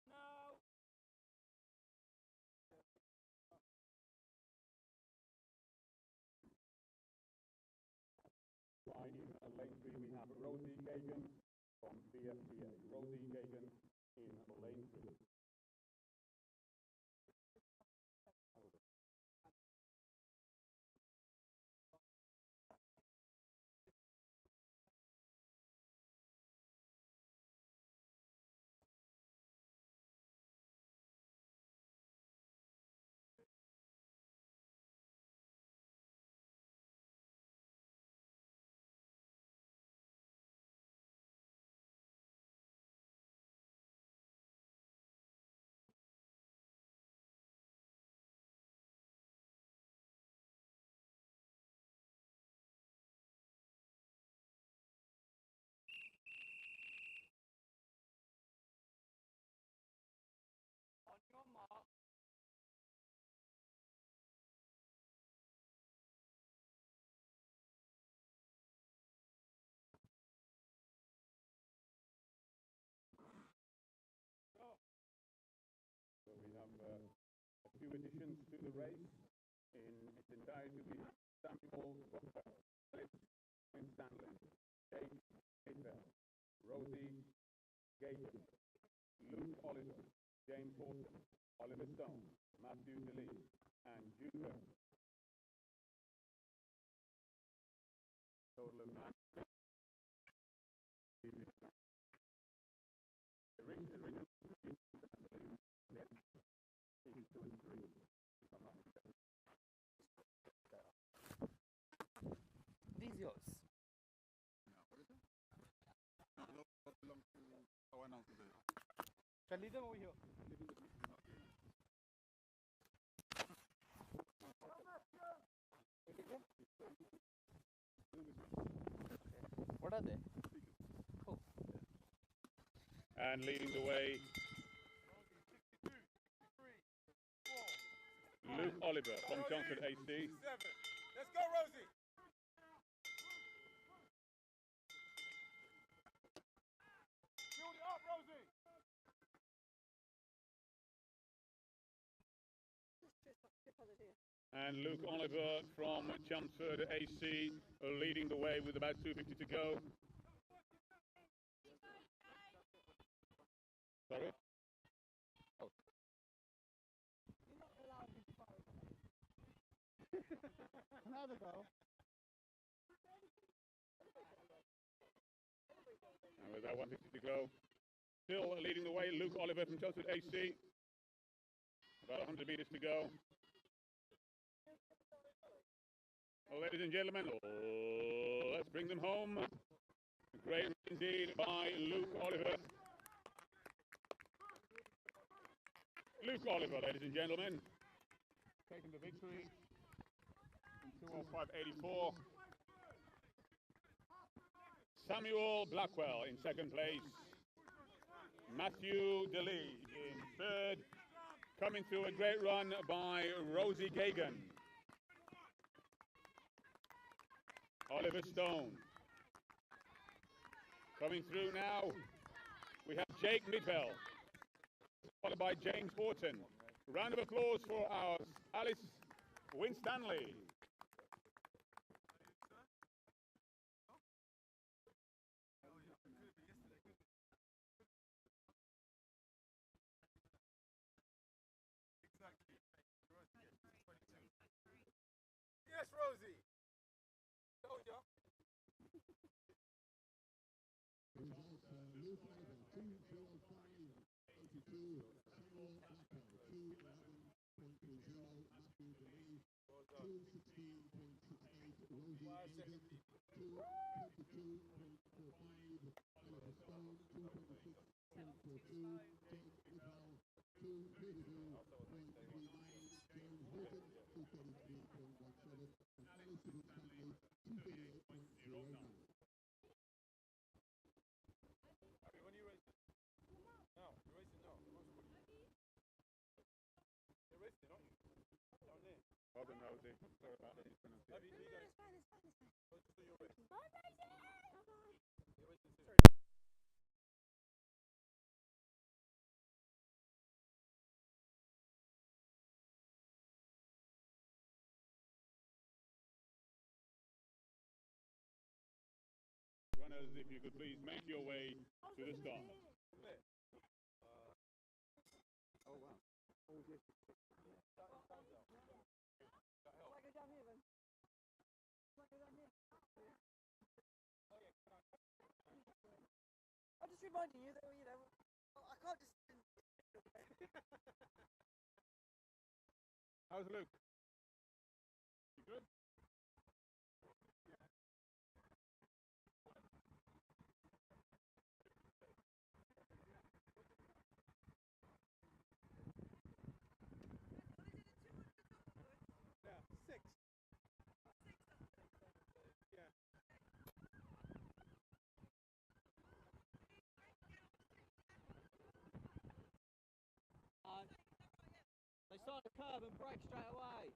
now. Right in lane 3 we have Rosie Gagan from Bftta. Rosie Gagan in lane 3. On your mark. So we have a few additions to the race in its entirety. Samuel Bftta, Stanley, Jake Mayfair, Rosie Gagan, Luke Oliver, James Horton, Oliver Stone, Matthew DeLee, and Judah. Total of 9. These yours. Can leave them over here. What are they? Oh. And leading the way, Luke Oliver from Chelmsford AC. Let's go, Rosie. Build it up, Rosie. And Luke Oliver from Chelmsford AC leading the way with about 250 to go. Sorry? Oh. Another go. And with that 150 to go. Still leading the way, Luke Oliver from Chelmsford AC. About 100 meters to go. Well, ladies and gentlemen, let's bring them home. Great indeed by Luke Oliver. Luke Oliver, ladies and gentlemen, taking the victory in 2:05.84. Samuel Blackwell in second place. Matthew DeLee in third. Coming through a great run by Rosie Gagan. Oliver Stone. Coming through now, we have Jake Midvell, followed by James Horton. Round of applause for our Alice Winstanley. Yes, Rosie. Told ya. Well done, Rosie. Sorry about the mispronunciation. It's fine, it's fine, it's fine. Bye, Rosie. Bye-bye. if you could please make your way to the start. Oh wow. Oh yes. I'm just reminding you that I can't just. How's Luke? You good? Yeah, 6. Yeah. They start the curve and break straight away.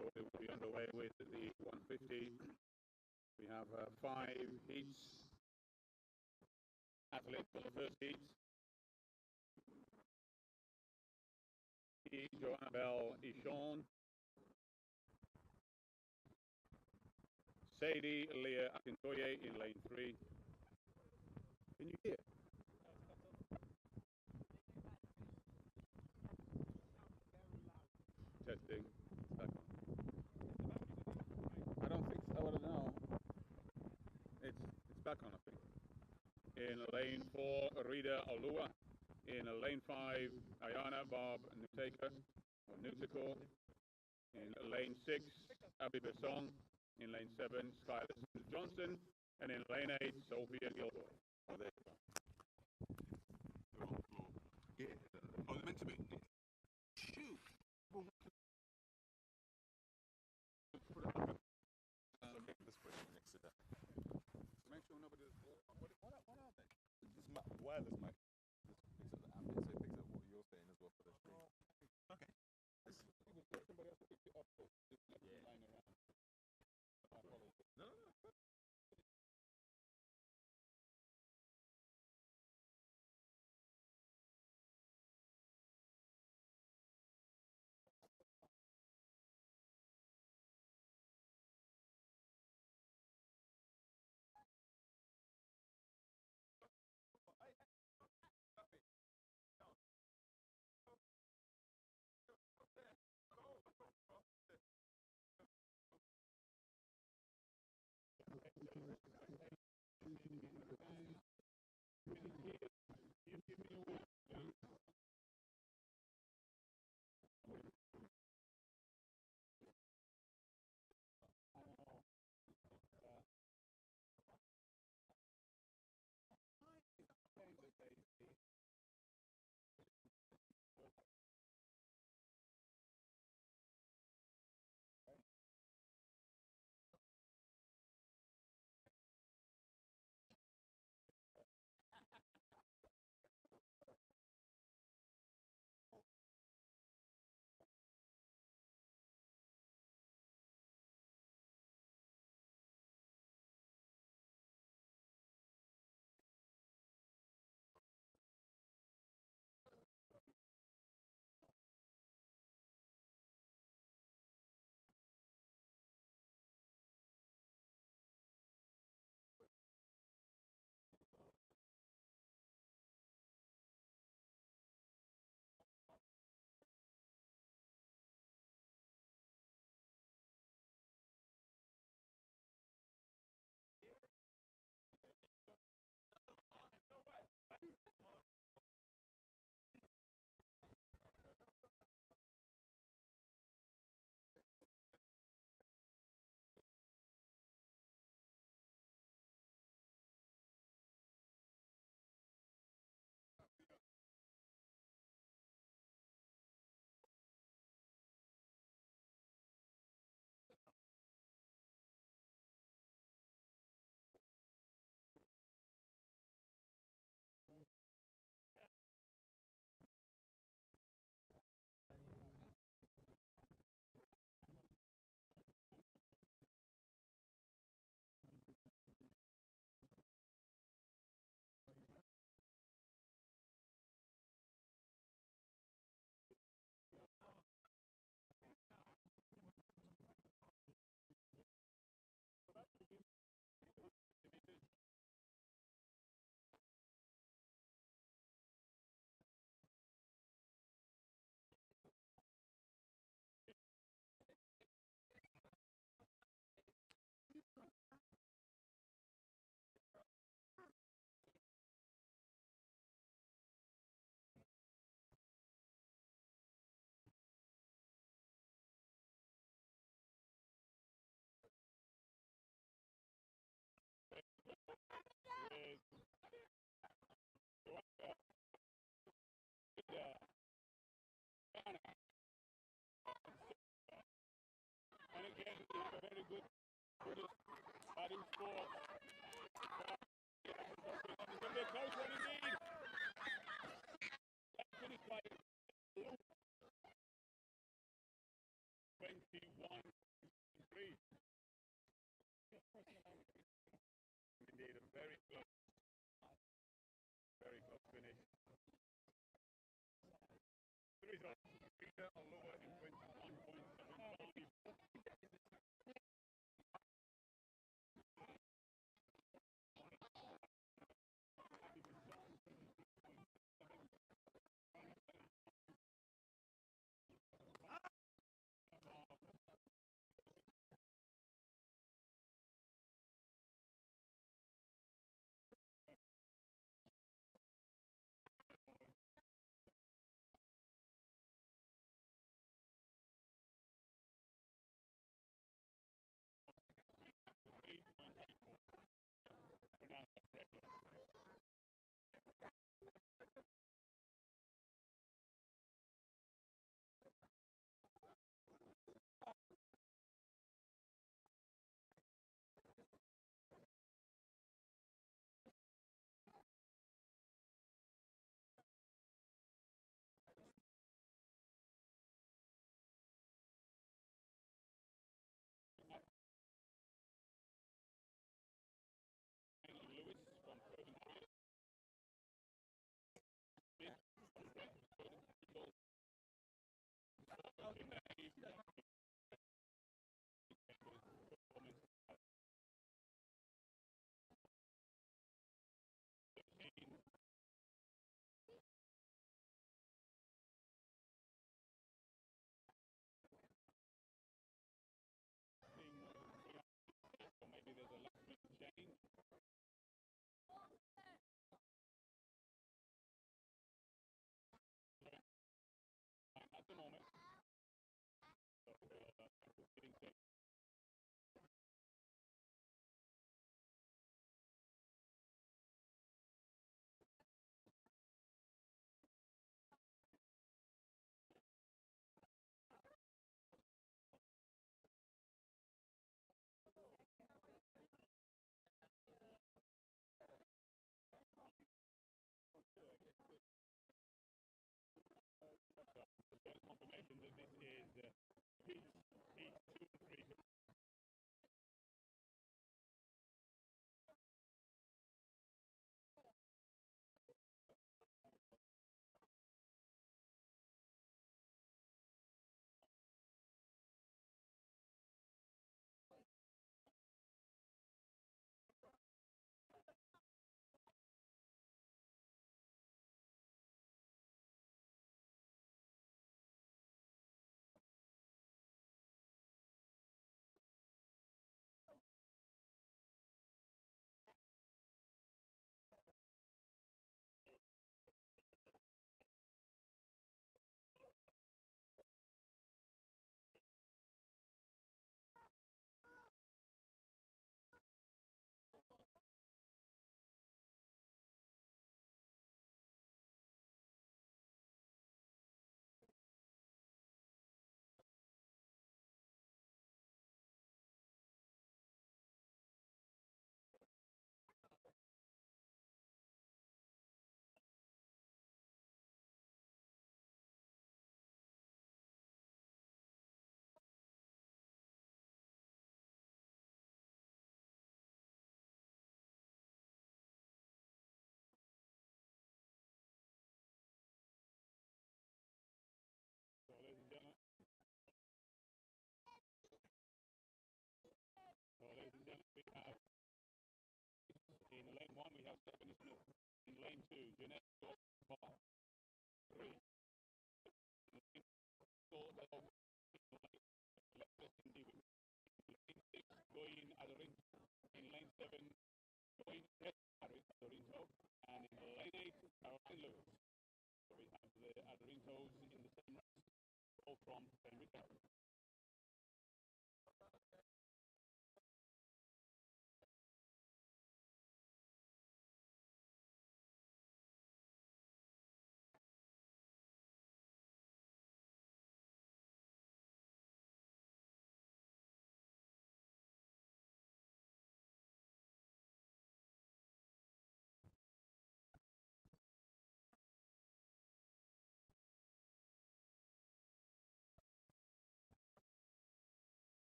So it will be underway with the 150. We have 5 heats. Athletes for the first heat. Joanna Bell Ishon. Sadie Leah Akintoye in lane 3. Can you hear? Testing. I don't think so. I don't know. It's back on, I think. In lane 4, Rita Olua. In lane 5, Ayana Bob Nuteka or Nutico. In lane 6, Abby Besson. In lane 7, Skylar Johnson. And in lane 8, Sophia Gilroy. Oh, there you go. They're on the floor. Yeah. Oh, they're meant to be. Shoot. Well, put it up. Okay, this way next to that. Make sure nobody. What are they? This wireless mic. This picks up the app, so it picks up what you're saying as well for the stream. Okay. Somebody else picked it up. Just lying around. No. Adding score. It's going to be a close one indeed. That finished by 21-3. Indeed, a very close finish. The result, Bftta are lower in 21.75. Maybe there's a last minute change. At the moment. So, getting set. Confirmation that this is heat 2 and 3. So, ladies and gentlemen. So, ladies and gentlemen, we have in lane 1 we have Stephanie Smith. In lane 2, Jeanette Bar. 3. In lane 4, lane 6, going Adorin. In lane 7, going Adorinto. And in lane 8, Caroline Lewis. So we have the Adorintos in the same race, all from Henry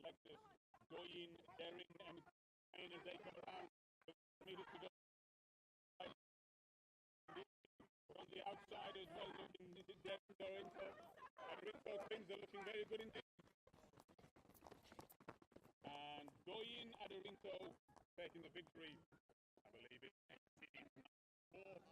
selectors, Goyin, Derring, and Kane as they come around. Meters to go. On the outside as well, looking Derring or Rinto. And Rinto spins are looking very good indeed. And Goyin and Rinto taking the victory. I believe it's 18-4.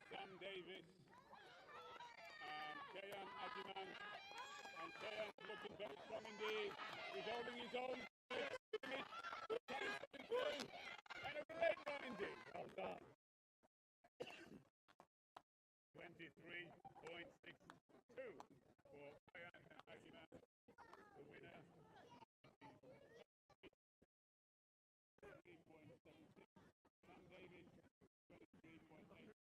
Sam Davis and Kayan Ajiman. And Kayan looking very strong indeed. He's holding his own. And a great run indeed. Well done. 23.62 for Kayan Ajiman, the winner. 3.76. Sam Davis, 23.8.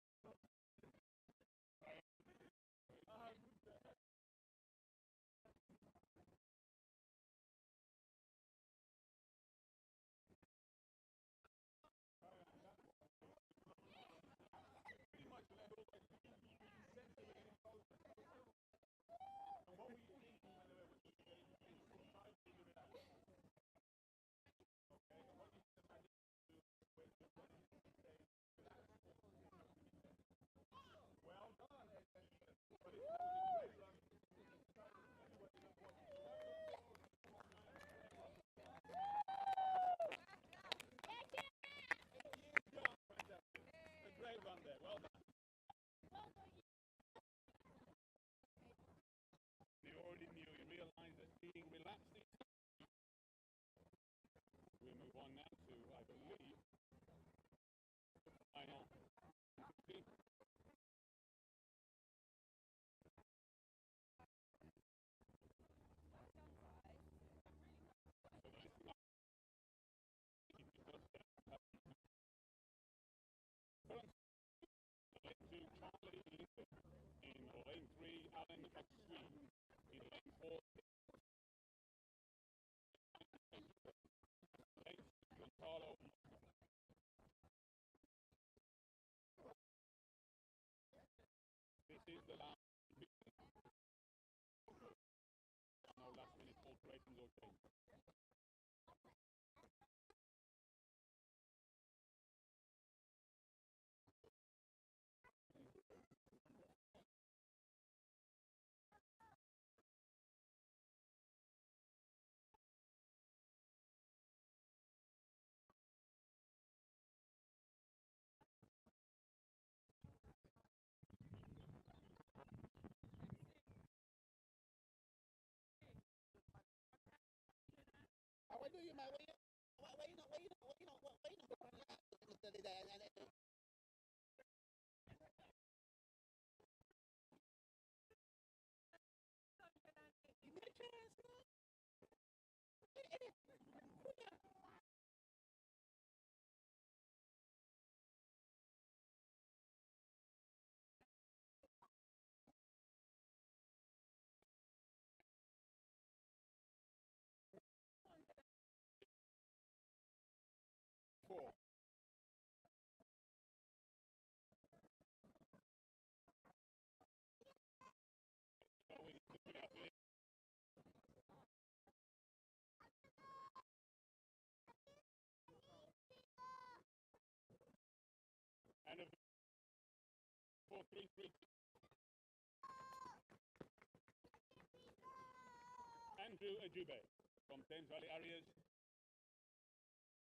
A great run there. Well done. You already knew, you realised that being relaxed. We move on now to, I believe, the final. To Charlie in lane 3, Alan McSween in lane 4. Lane 6, Carlo. This is the last. No last minute alterations or changes. And a 4-3-3. Andrew Ajube from Thames Valley Areas.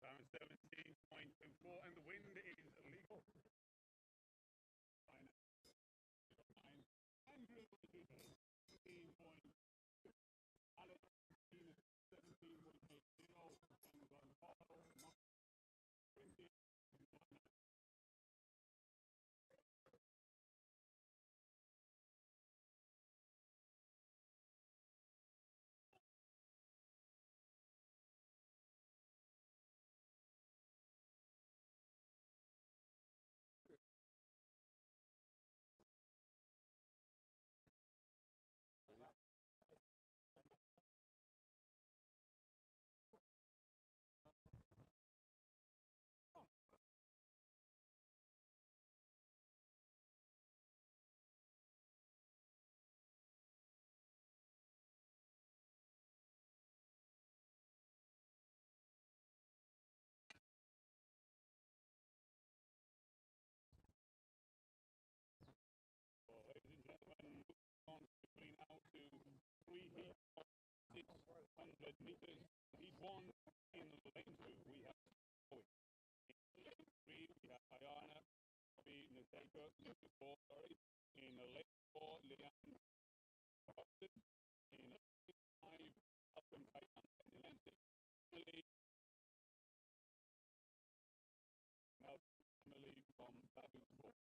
Time 17.24, and the wind is legal. Andrew Ajube, 17 point. Alex 17.80, and Gonzalo 20. Ladies and gentlemen, moving on quickly now to three heat, 600 meters. Heat one in lane two. We have in lane three, we have Ayana, Nateka, in lane four, Leanne, in lane five, Alvin Kaitan, in lane six, Emily from Babu Sport.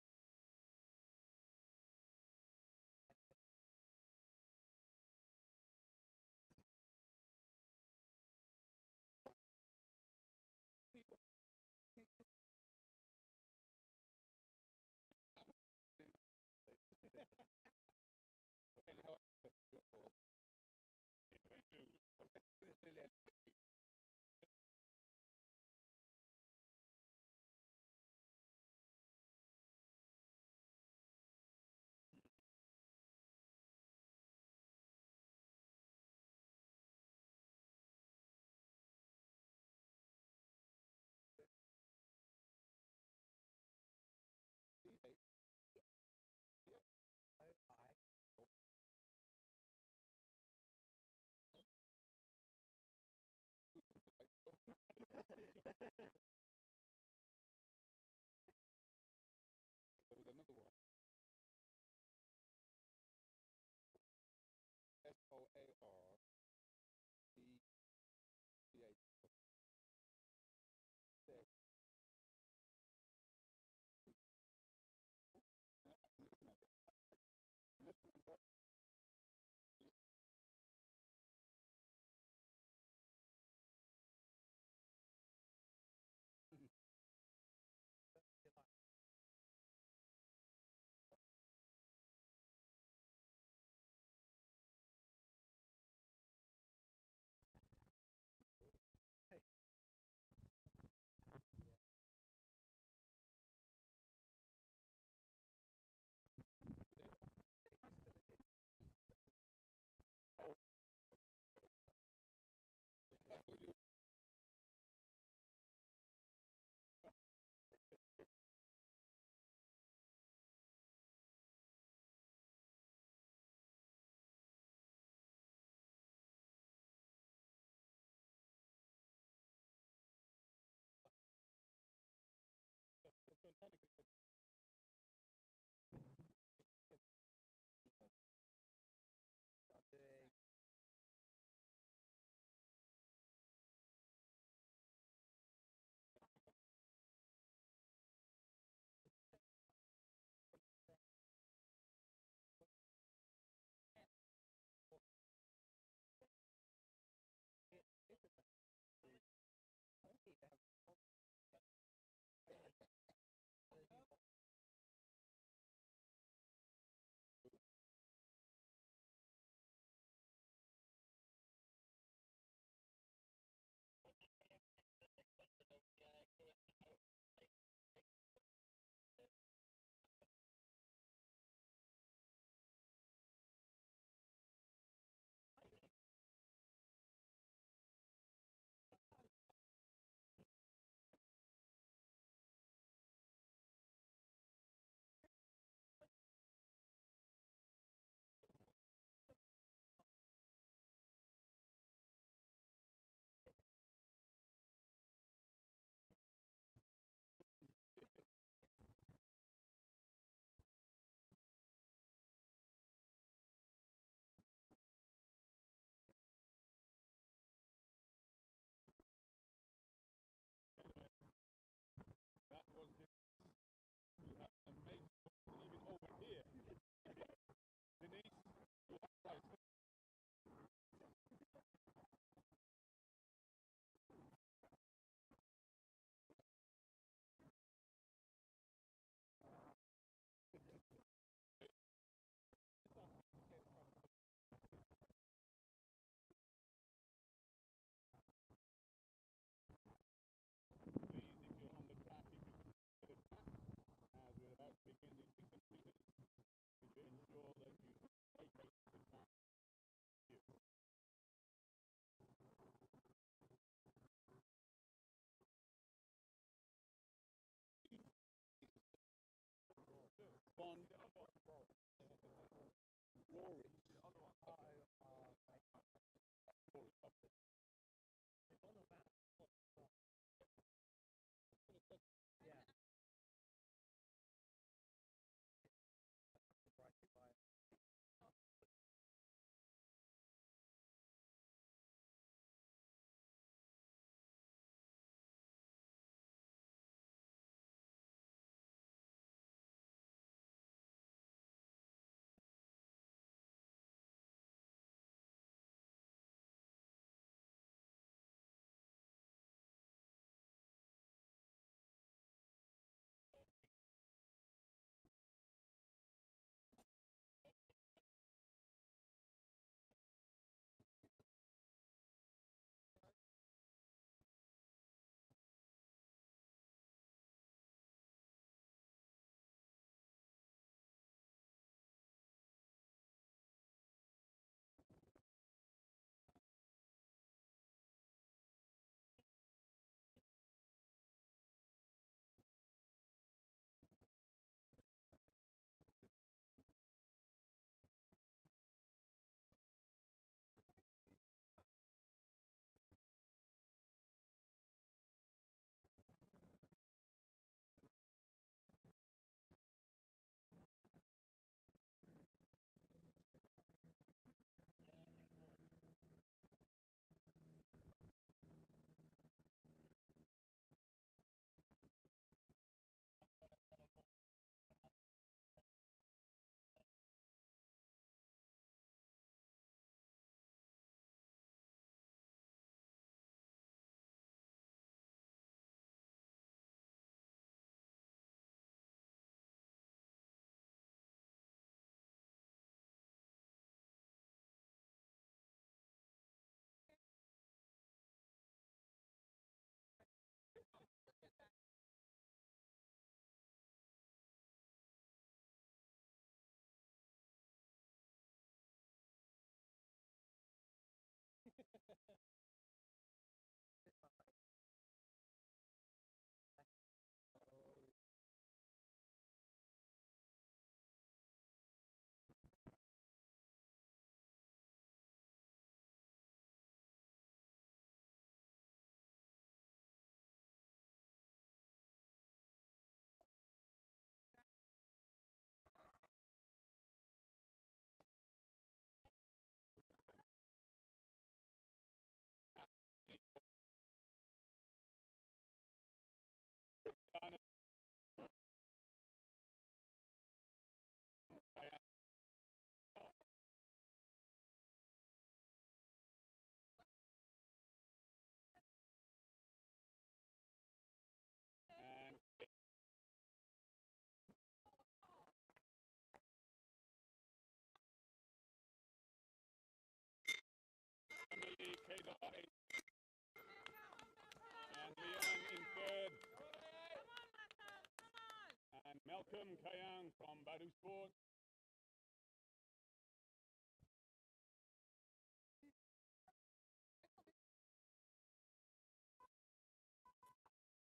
Welcome, Kayang from Badu Sport.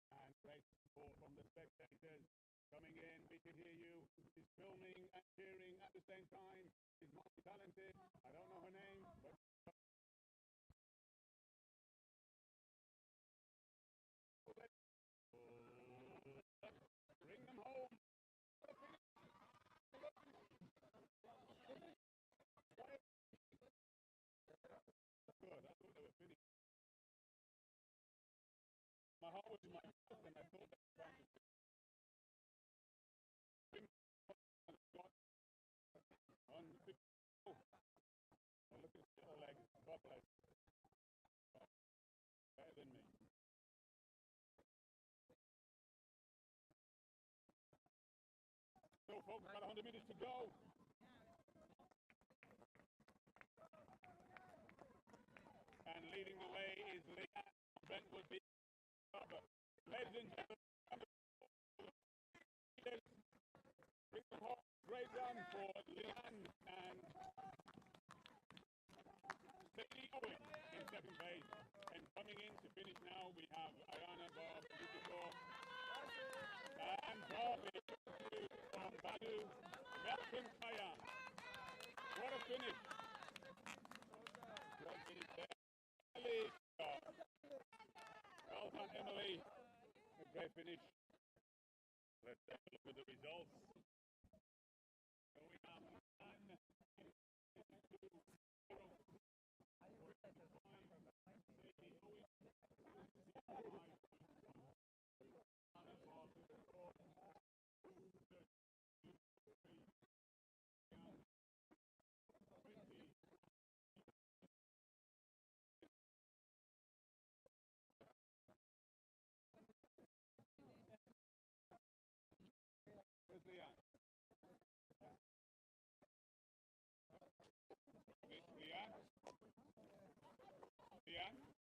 And great support from the spectators coming in. We can hear you. He's filming and cheering at the same time. He's multi-talented. I don't know her name, but bring them home. Good. I thought they were finished. My heart was in my mouth and I thought they were trying to on the oh, look at the other leg. God bless. Better than me. So folks, about 100 minutes to go. And leading the way is Leanne Brentwood. Ladies and gentlemen, bring them home. Great run for Leanne and Sadie Owen in second base. And coming in to finish now, we have Ayana Bob Lukator and Bobby from Badu. Welcome, Kayan. What a finish. Great finish there. Well done, Emily. A great finish. Let's take a look at the results. So we have Leanne. Leanne? Leanne?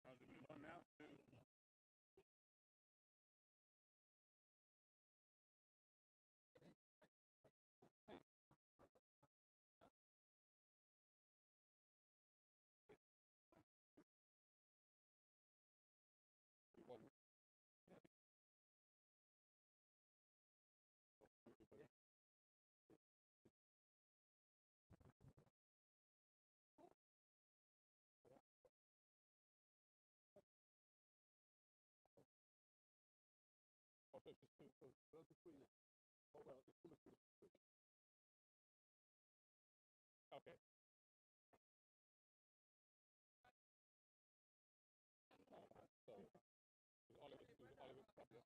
How's it move on now? Okay. So, Oliver's popular.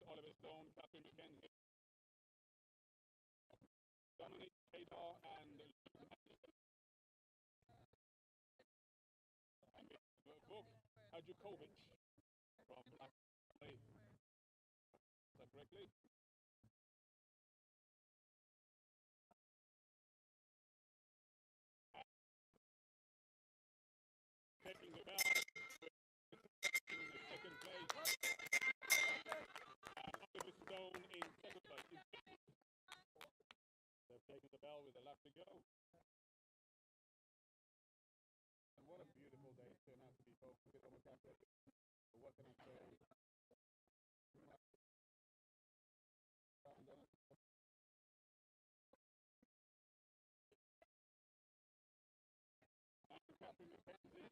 Oliver Stone, Catherine McKenzie, Dominic Taylor, and Vuk Ajukovic from Black. Is that correctly? Taking the bell in the second place. And Oliver Stone in second place. They've taken the bell with a lap to go. And what a beautiful day it turned out to be, folks. What can I say? Catherine McKenzie,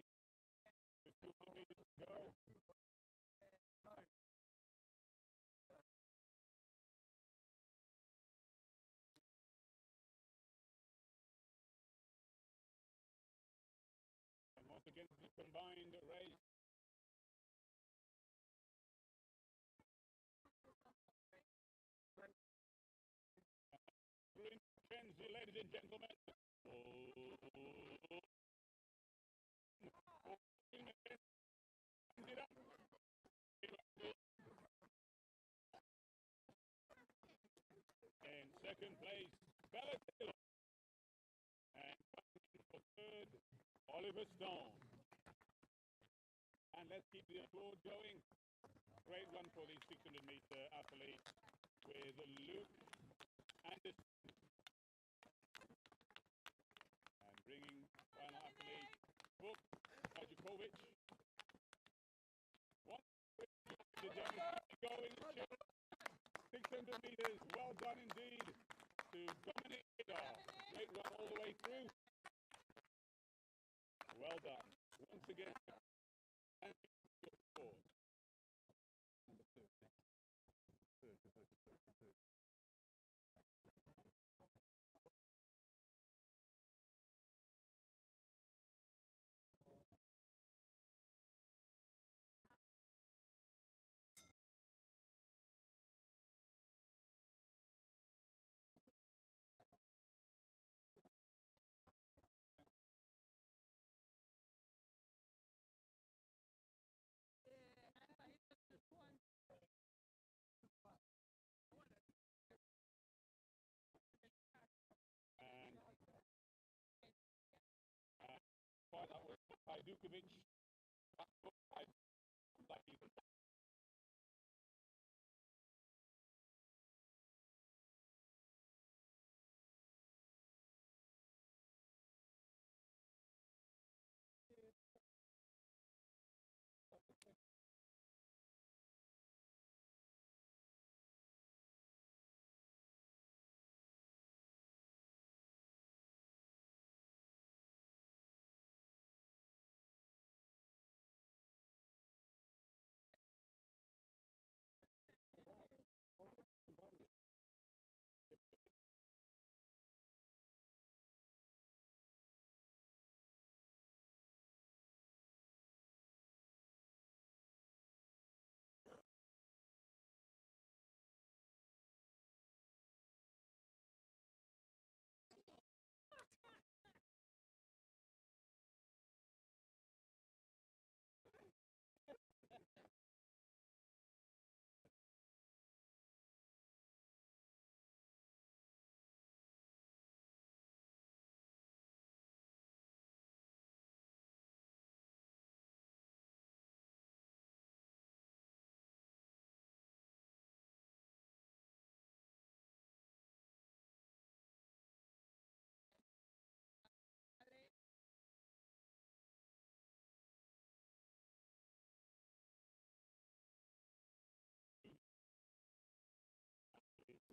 with 200 meters to go. against the combined race. Mackenzie, ladies and gentlemen. In second place, Bella Taylor. And for third, Oliver Stone. And let's keep the applaud going. Great run for these 600-meter athletes with Luke Anderson. And bringing final athlete, Book Kajukovic. One to demonstrate going 600 meters. Well done indeed to Dominic Idar. Great run all the way through. Well done. Once again, and your score. Number 30. And that was Hajdukovic.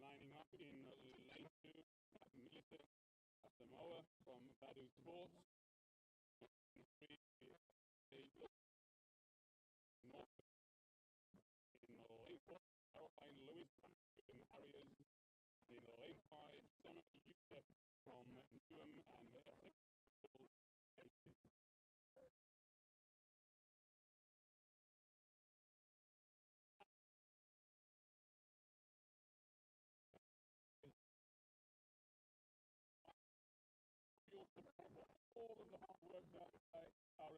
Lining up in lane 2, Melissa Samoa from Badu Sports. In lane 4, Caroline Lewis from Harriers. In lane 5, Summer Youssef from Newham and all of the hard work done by our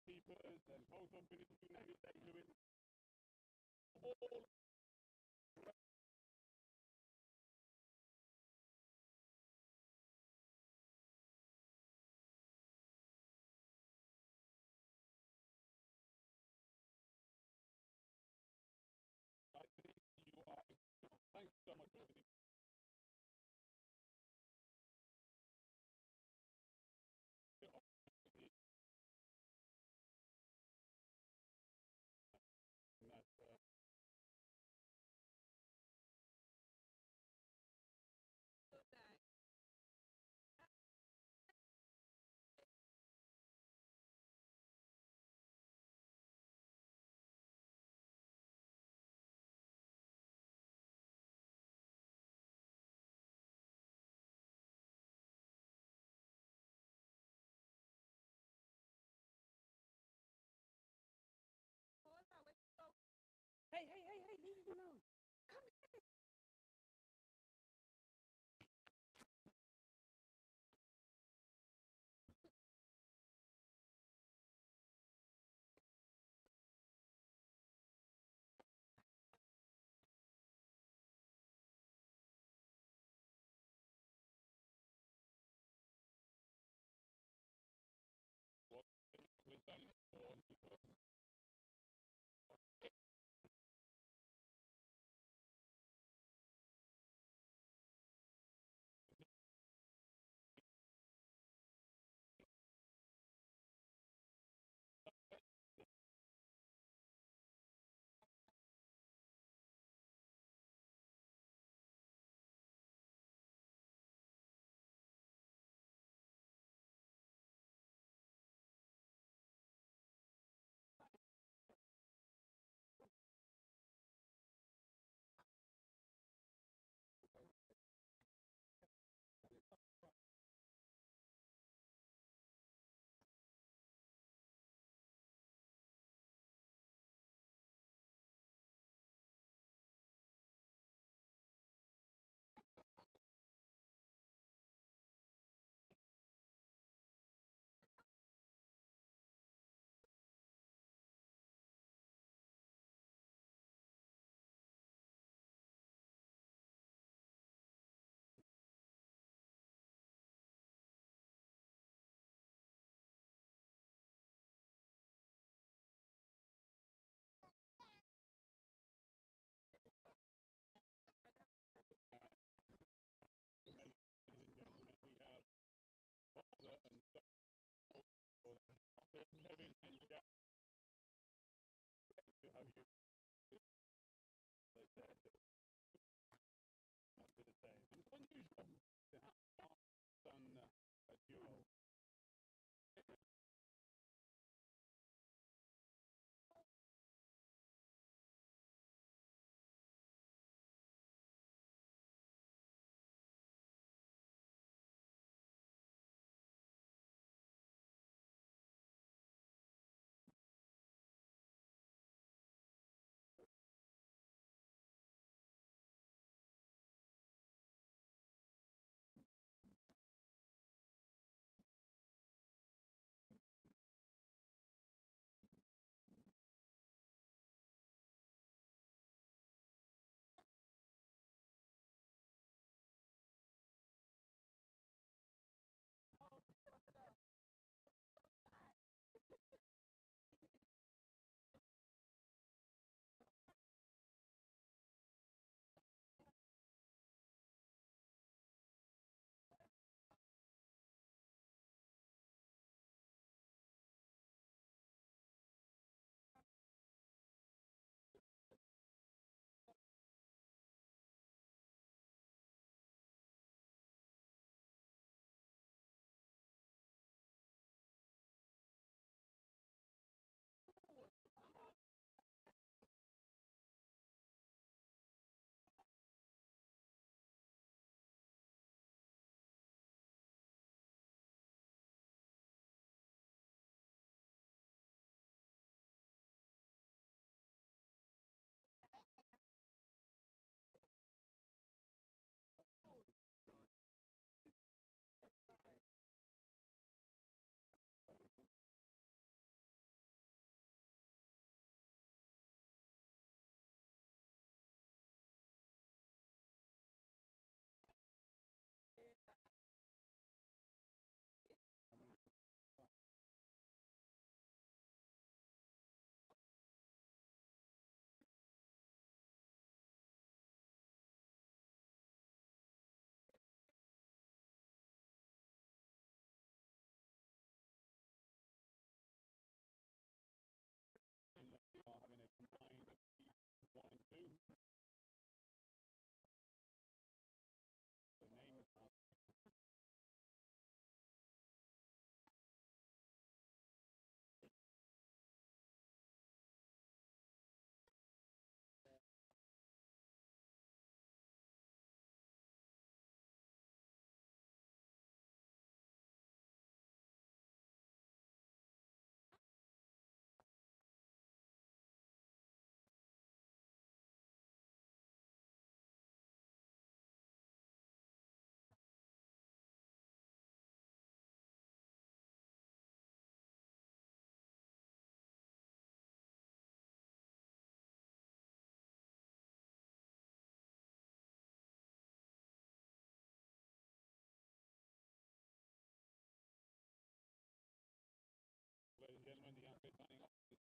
keepers and both of British United St. Louis. All you are. Thanks so much for everything.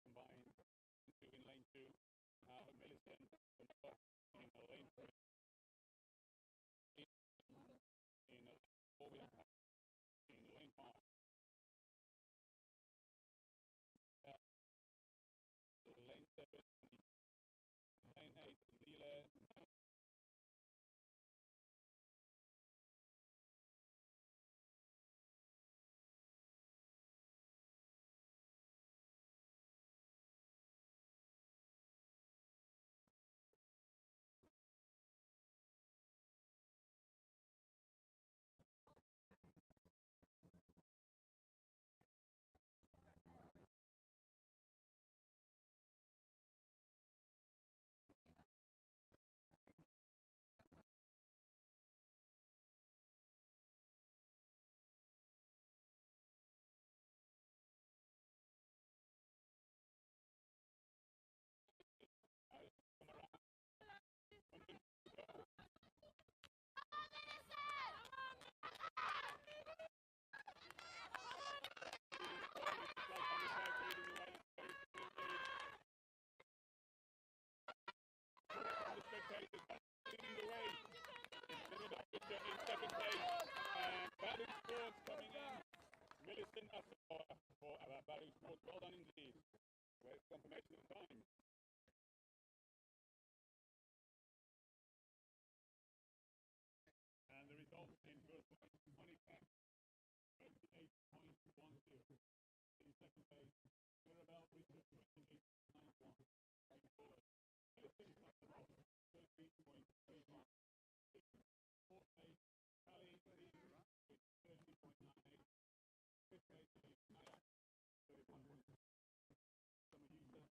combined in lane 2. Millicent in lane 3. In lane 4 we have in lane 5. Lane 7, lane 8, Lila. Leading the way in second place, and Badu Sports coming in. Millicent for Badu Sports, well done indeed. Where's confirmation of the time? And the result in first place, Honeypack, 38.10. In second place, Mirabelle Richard, 28.91. Millicent 13.35. Fourth place, Callie Lee with 30.98. Fifth place, Naya, 31.6. Some of you said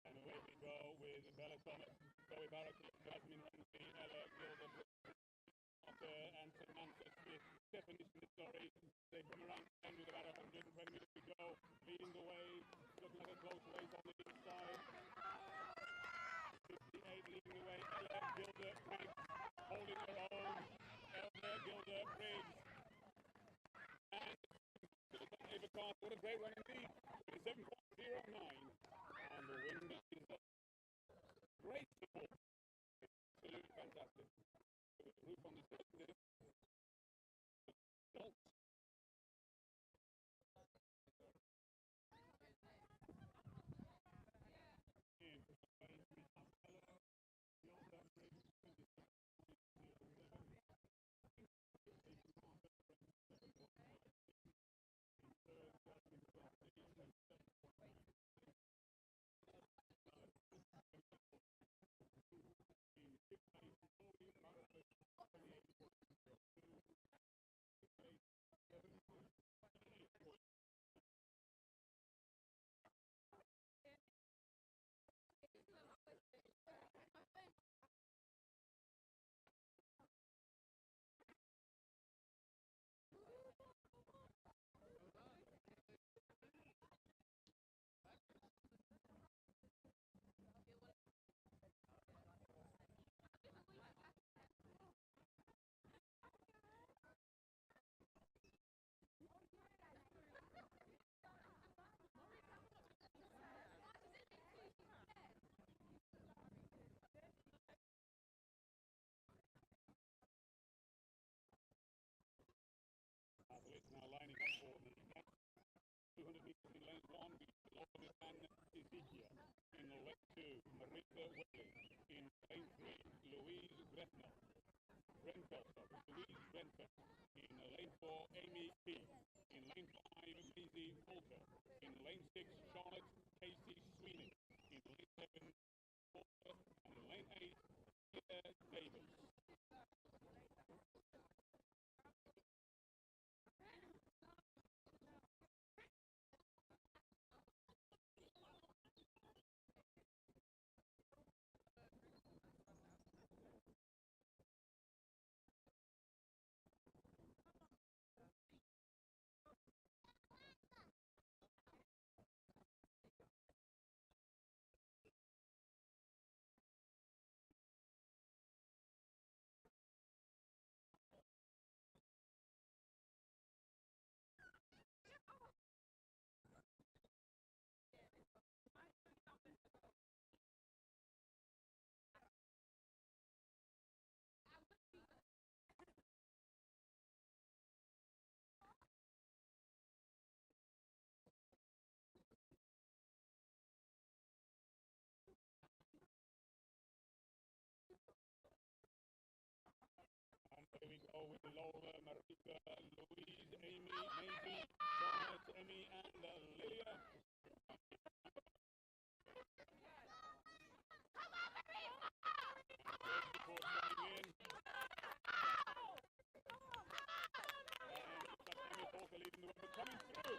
and away we go with Bella Thomas, Zoe Barrett, Jasmine Ramsey, Ella Gilda, and Samantha Smith. Definition story. They come around and with about 120 minutes to go. Leading the way. Looking like a close race on the inside. 58 leading the way. Ella Gilda Briggs holding her own. Ella Gilda Briggs. And what a great run indeed. 27.09. And the wind is great support. Absolutely fantastic. Roof on the second. Ezekiel. In lane 2, Marita Willis. In lane 3, Louise Grenfell. Louise Grenfell. In lane 4, Amy Key. In lane 5, Maisie Walter. In lane 6, Charlotte Casey Sweeney. In lane 7, Walter. And in lane 8, Claire Davis. Here we go with Laura, Marika, Louise, Amy, Maisie, Charlotte, Emmy, and Lilia. Coming through.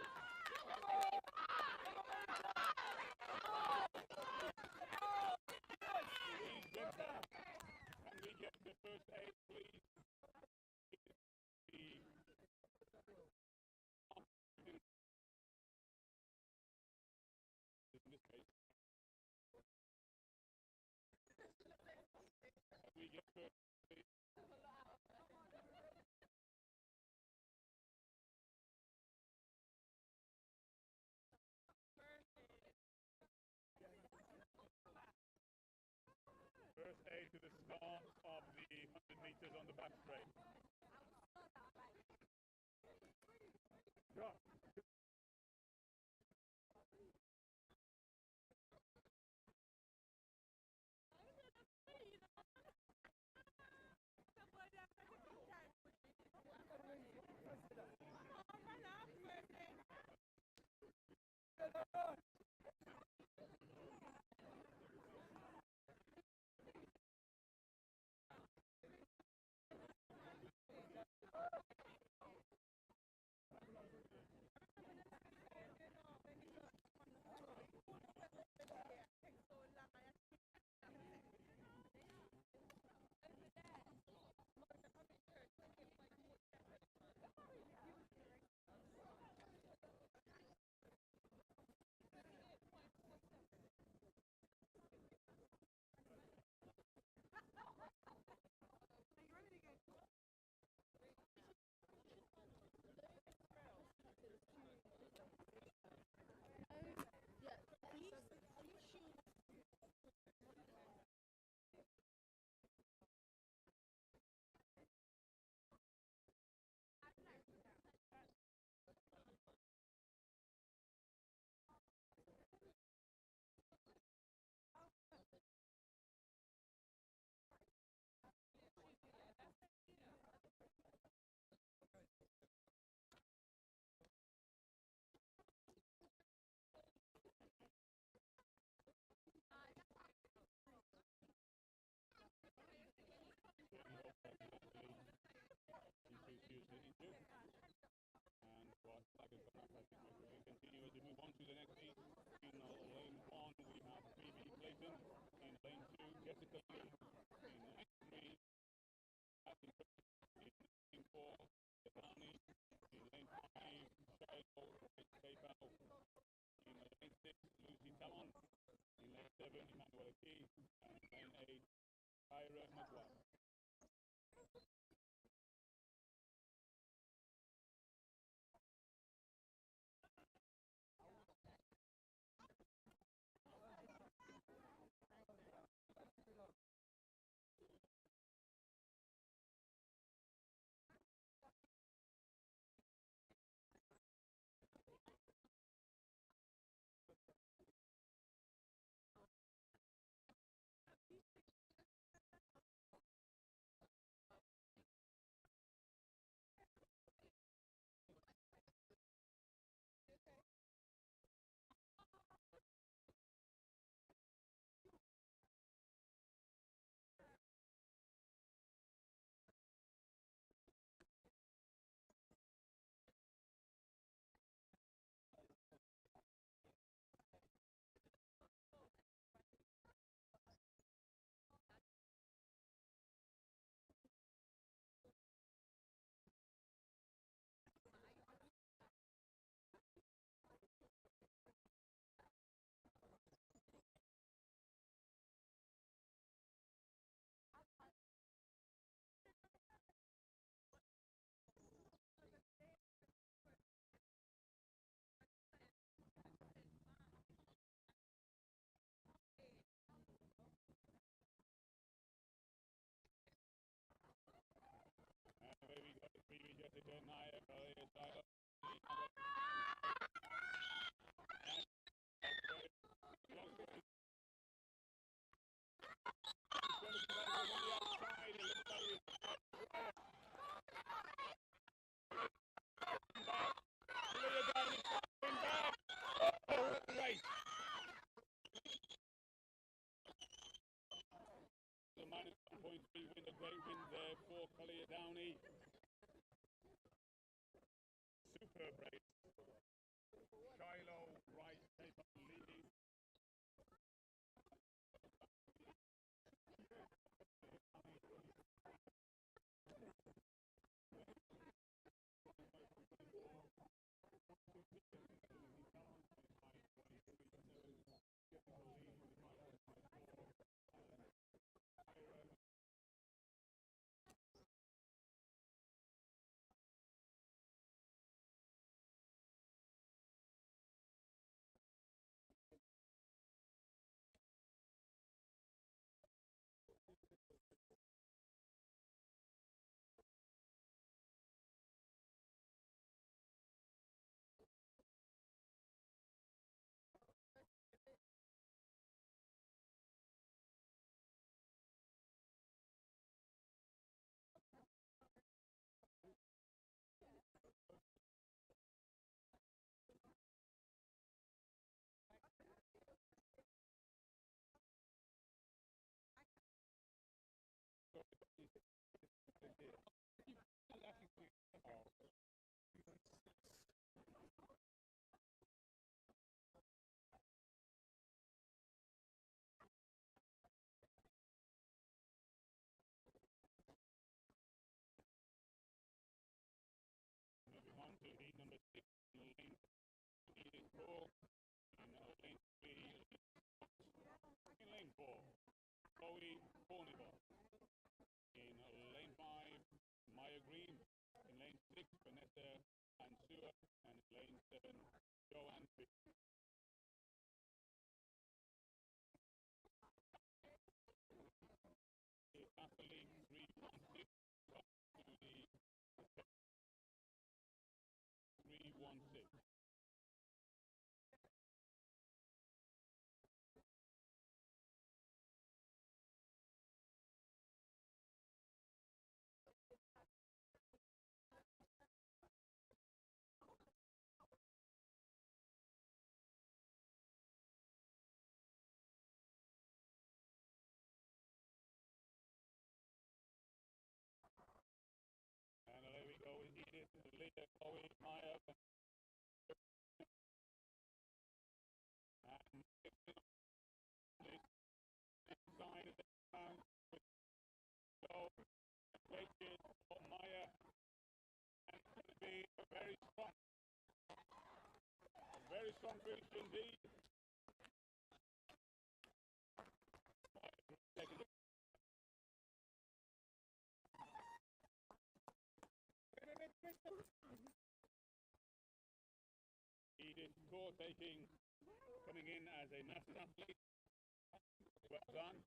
Can we get the first aid, please? In this case, we get first aid. First aid to the start of the 100 meters on the back straight. Drop. And what like a we continue as we move on to the next heat. In lane 1 we have Phoebe Clayton. In lane 2 Jessica Lee. In lane 3 Matthew Curtis. In lane 4 Stefani. In lane 5 Shiloh Paypal. In lane 6 Lucy Talon. In lane 7 Emmanuel Key. And in lane 8 Kyra McGuire. Win a great win there for Collier Downey. Superb race. Shiloh Wright take on leading. Moving on to heat number 6 in lane 4 in lane 3 in lane 4 Chloe Cornival in lane 5 Maya Green in lane 6 Vanessa Ansua and in lane 7 Joanne Fish. After lead 316 to the 316. And there we go, Edith, Leah, Chloe, Maya. And inside of the ground, so great cheers for Maya. And it's going to be a very strong finish indeed. Edith score taking, coming in as a master athlete. Well done.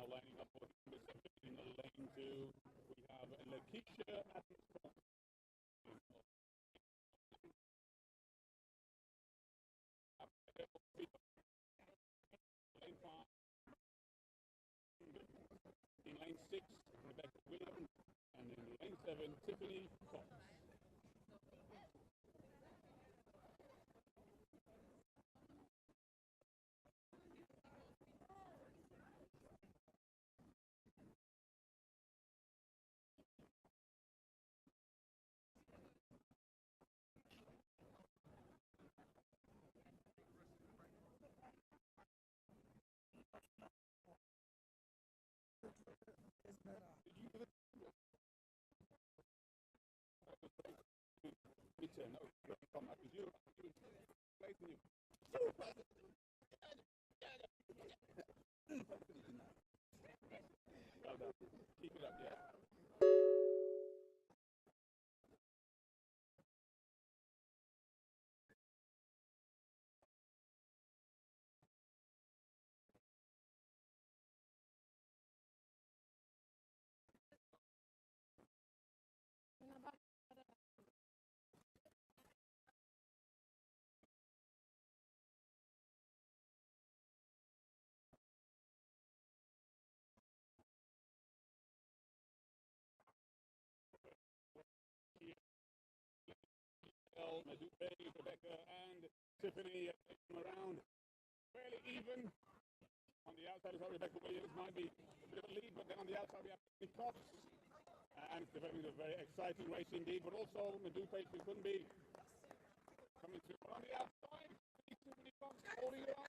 lining up for number 7 in the lane 2. We have Lakeisha at the front. Lane 5. In lane 6, Rebecca Williams. And in lane 7, Tiffany Cox. Keep it up, yeah. Madupe, Rebecca, and Tiffany around fairly even. On the outside, it's Rebecca Williams might be a bit of a lead, but then on the outside we have Tiffany Cox. And it's developing a very exciting race indeed, but also Madupe, she couldn't be coming through. But on the outside, Tiffany Cox holding it on.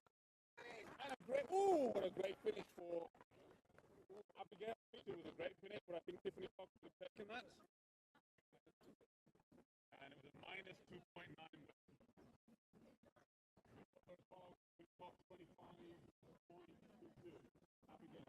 And a great, what a great finish for Abigail. It was a great finish, but I think Tiffany Cox would have taken that. And it was a minus 2.9. Fox 25.22. Abigail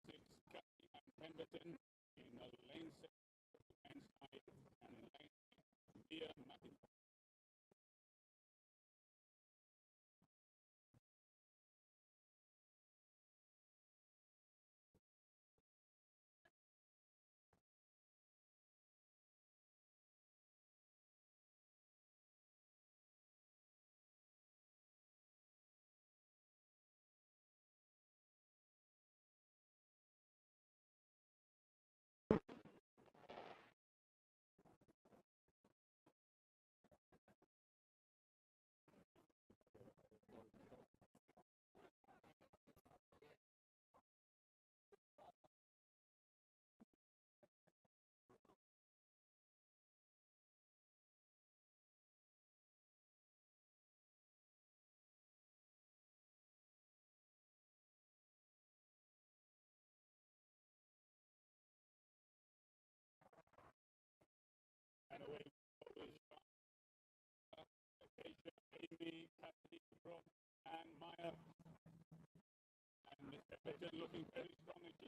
6, Kathy and Pemberton in the lane 6 inside and in lane 8, Mia McIntyre. And away Asia, Amy, Kathy, Brooke, and Maya. And Mr. Pemberton looking very strong again.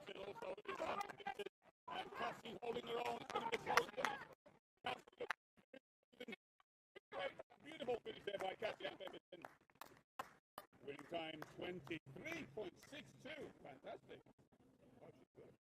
Little also is uncommitted. And Cassie holding her own. It's going to be close. Beautiful finish there by Cassie at Everton. Winning time 23.62. Fantastic. Oh, she's good.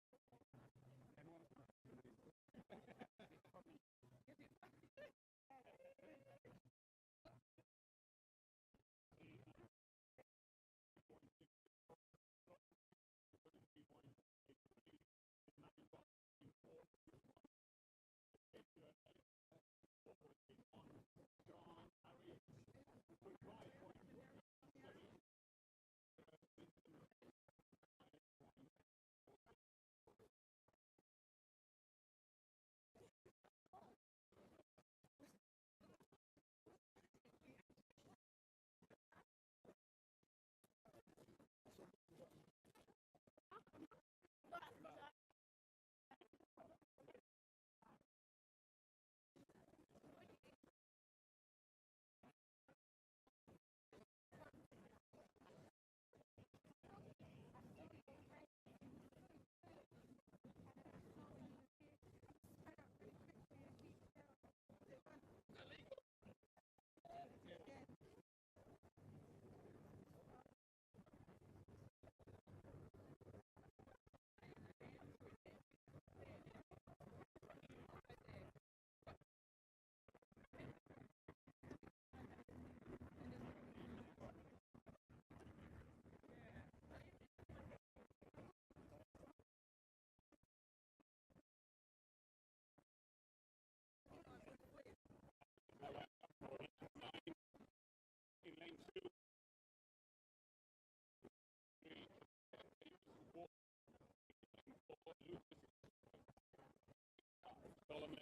Solomon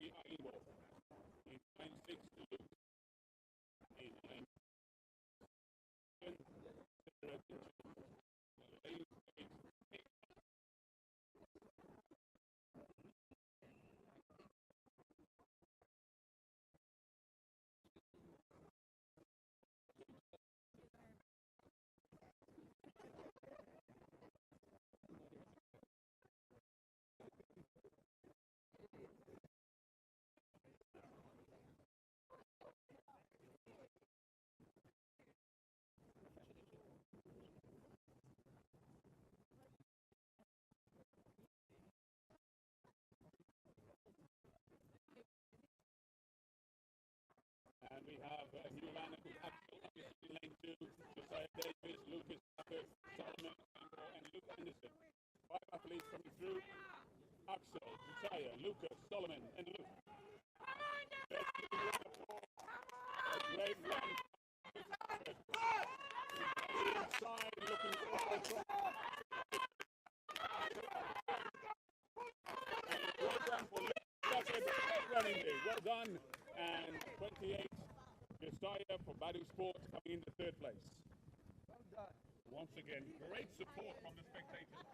behind ball. In 9-6 to Luke. In 9 And we have New Lanham, obviously lane 2, Josiah Davis, Lucas Tucker, Solomon, and Luke Anderson. 5 athletes coming through. Axel, Josiah, Lucas, Solomon, and Luke. Great run. Inside, looking for running day. Well done. And 28, Josiah for Badu Sport coming into 3rd place. Well done. Once again, great support from the spectators.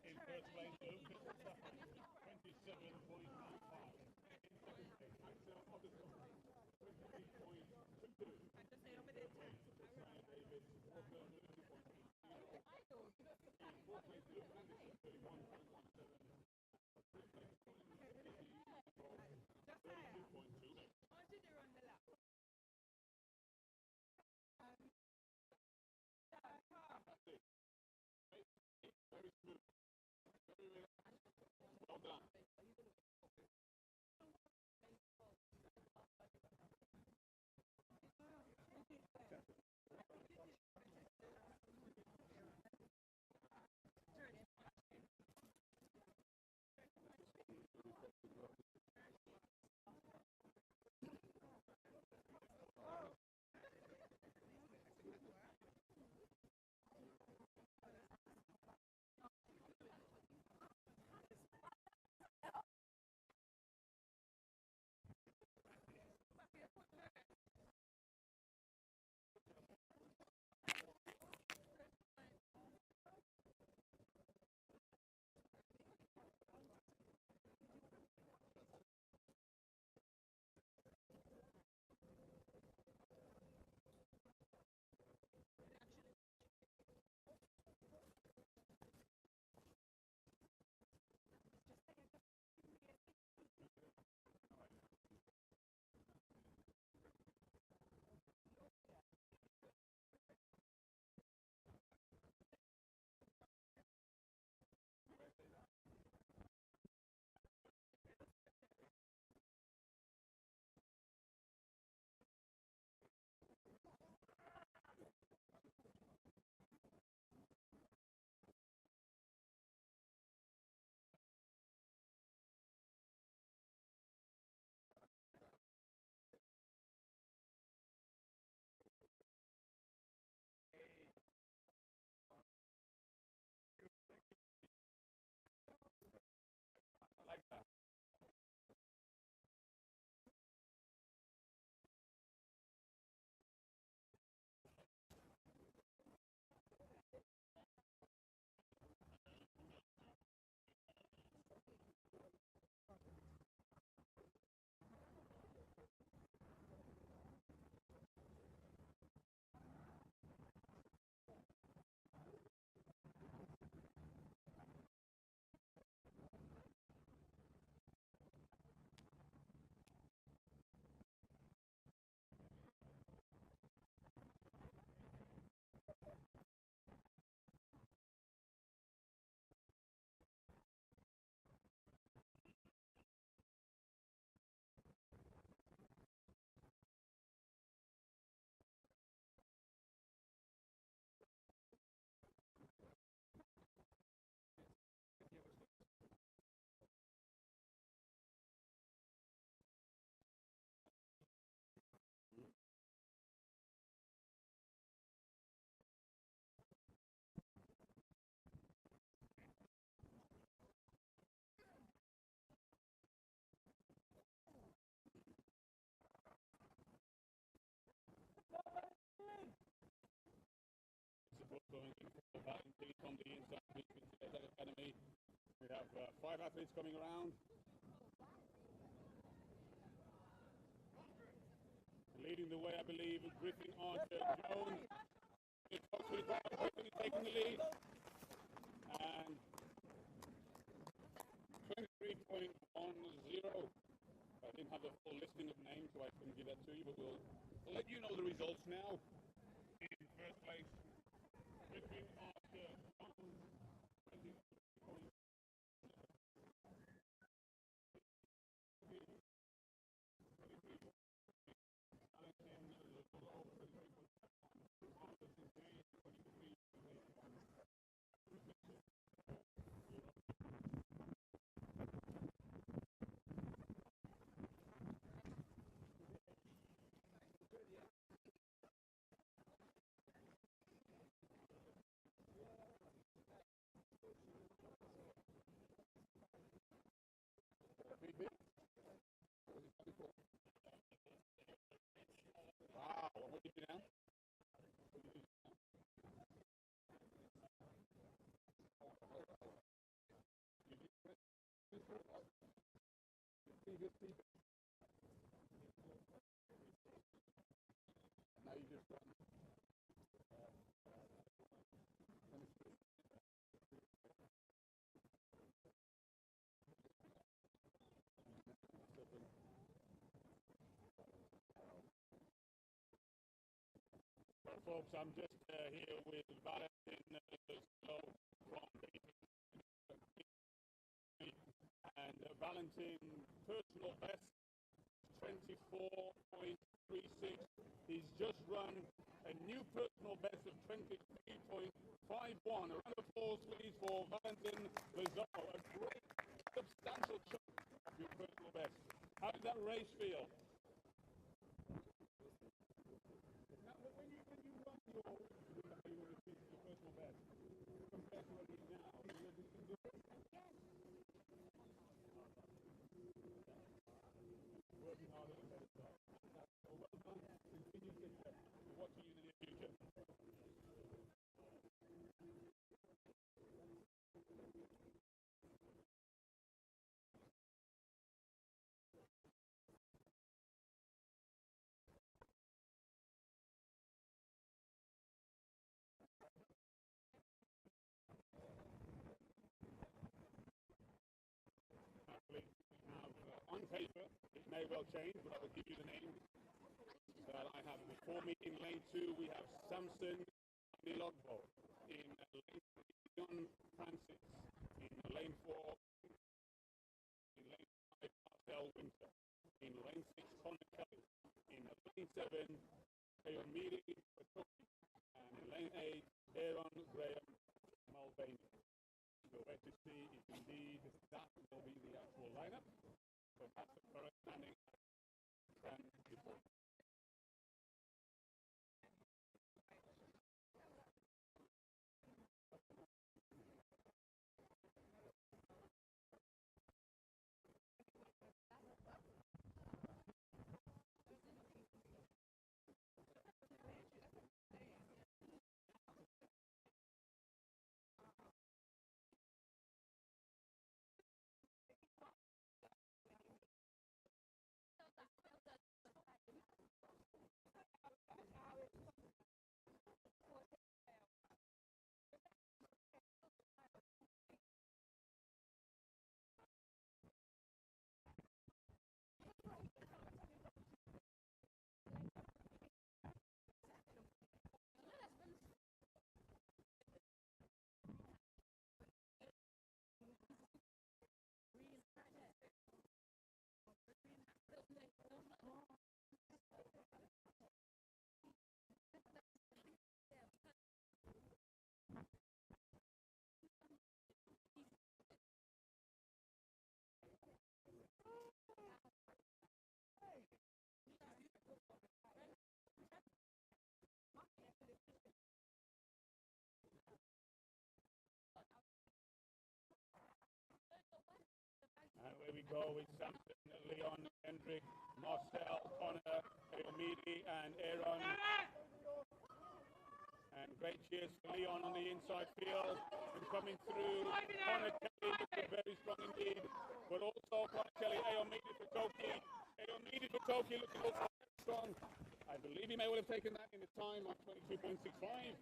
In 1st place, Lucas Tucker, 27.95. In 2nd place, Axel Augustin, 23.22. David Walker, 30.3. In 4th place, Luke Anderson, 31.17. Well done. going in for Valentin from the inside Bftta Academy. We have 5 athletes coming around. Leading the way, I believe, Griffin Archer Jones. Quickly taking the lead. And 23.10. I didn't have the full listing of names, so I couldn't give that to you, but we'll let you know the results now. In first place, Griffin Archer Jones. Wow, what do you do now? Now you just run. Folks, I'm just here with Valentin from and Valentin personal best 24.36. He's just run a new personal best of 23.51. A round of applause, please, for Valentin Lazaro. A great, substantial chunk of your personal best. How did that race feel? Now, when you run your personal best compared to what it is now, working harder and better stuff. So well done. Continue success. We're watching you in the near future. On paper, it may well change, but I will give you the names that I have before me. In lane 2, we have Samson Milogbo. In lane 3, John Francis. In lane 4, in lane 5, Marcel Winter. In lane 6, Connor Kelly. In lane 7, Ayomiri Patoki. And in lane 8, Aaron Graham Mulvaney. We'll wait to see if indeed that will be the actual lineup. So that's the current standing and before. And away we go with Samson, Leon, Hendrik, Marcel, Connor, Ayomiri, and Aaron. And Great cheers for Leon on the inside field. And coming through, Connor Kelly looking very strong indeed. But also Connor Kelly, Ayomidi for Toki. Ayomidi for Toki looking also very strong. I believe he may well have taken that in the time of 22.65.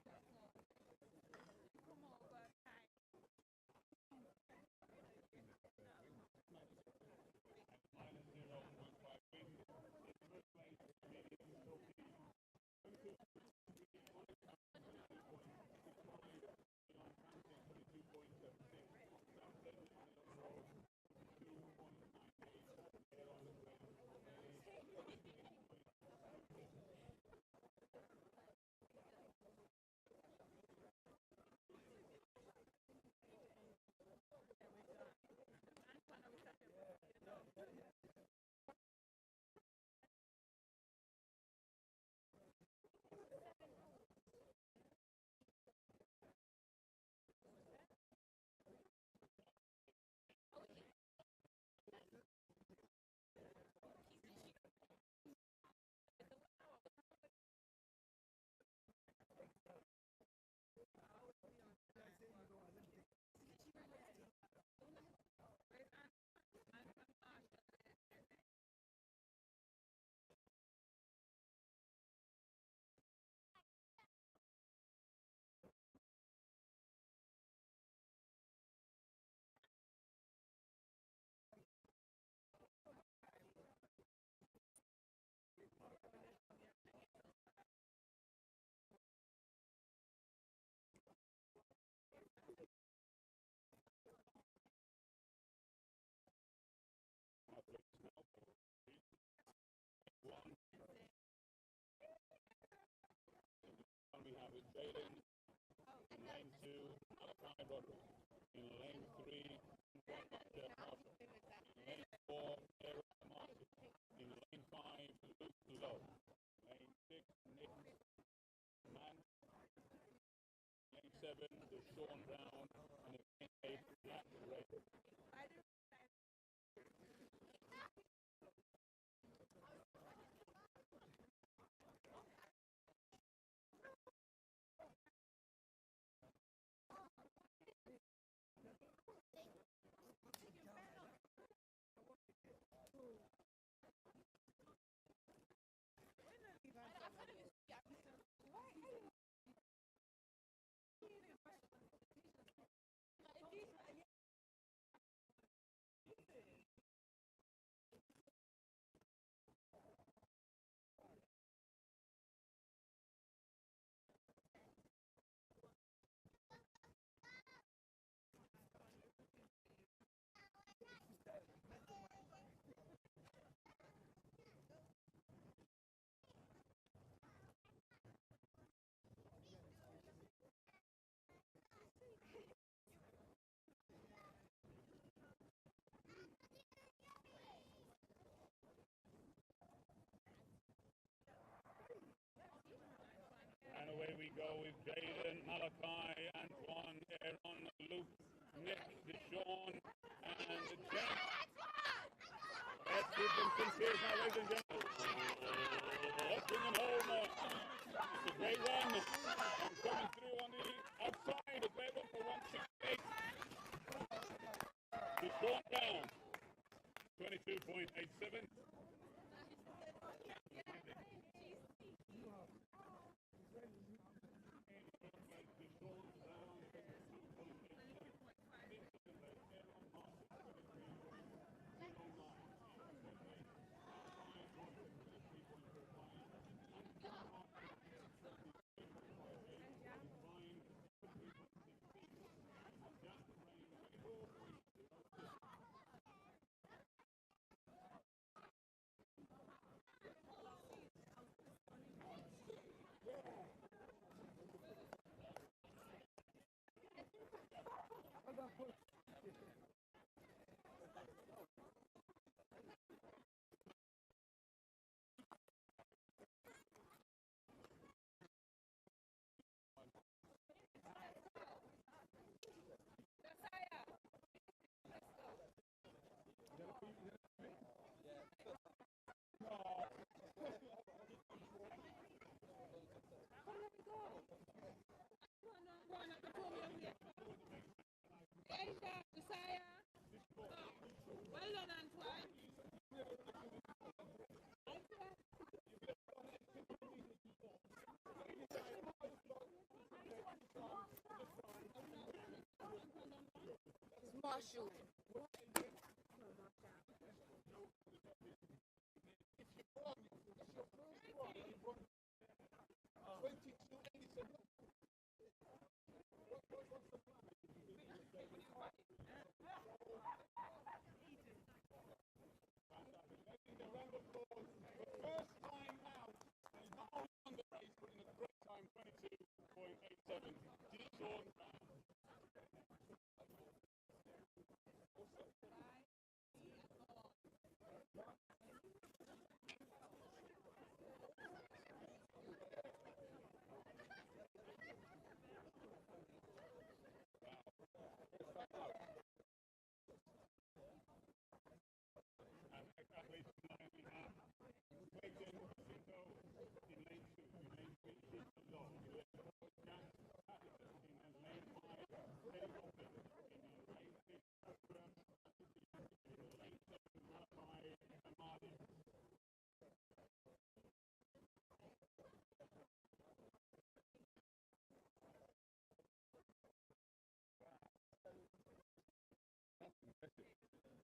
We have it Jalen in lane 2, Malachi Roderick. In lane 3, Jeff Marshall. In lane 4, Eric Martin. In lane 5, Luke Lowe. Lane 6, Nick Mann. Lane 7, Deshaun Brown. And in lane 8, Black Ray. And away we go with Jaden, Malachi, Antoine, Aaron, Luke, Nick, Deshaun, and Jen. Let's give them some cheers now, ladies and gentlemen. Let's bring them home. It's a great run. And coming through on the outside, a great one for 168. Deshaun down, 22.87. Well done, Antoine. Marshall.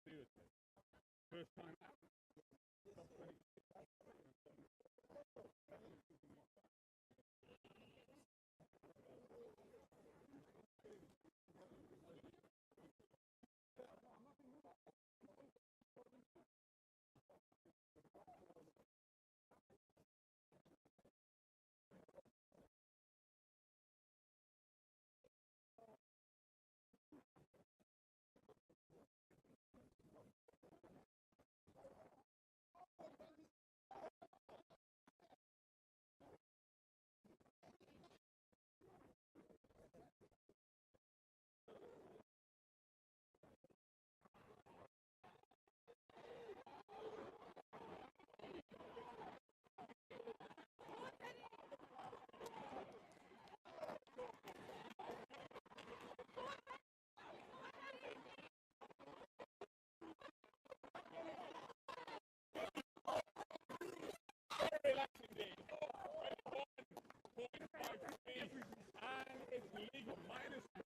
Seriously. First time out. Relaxing day. 21.53, and it's legal minus 25.3.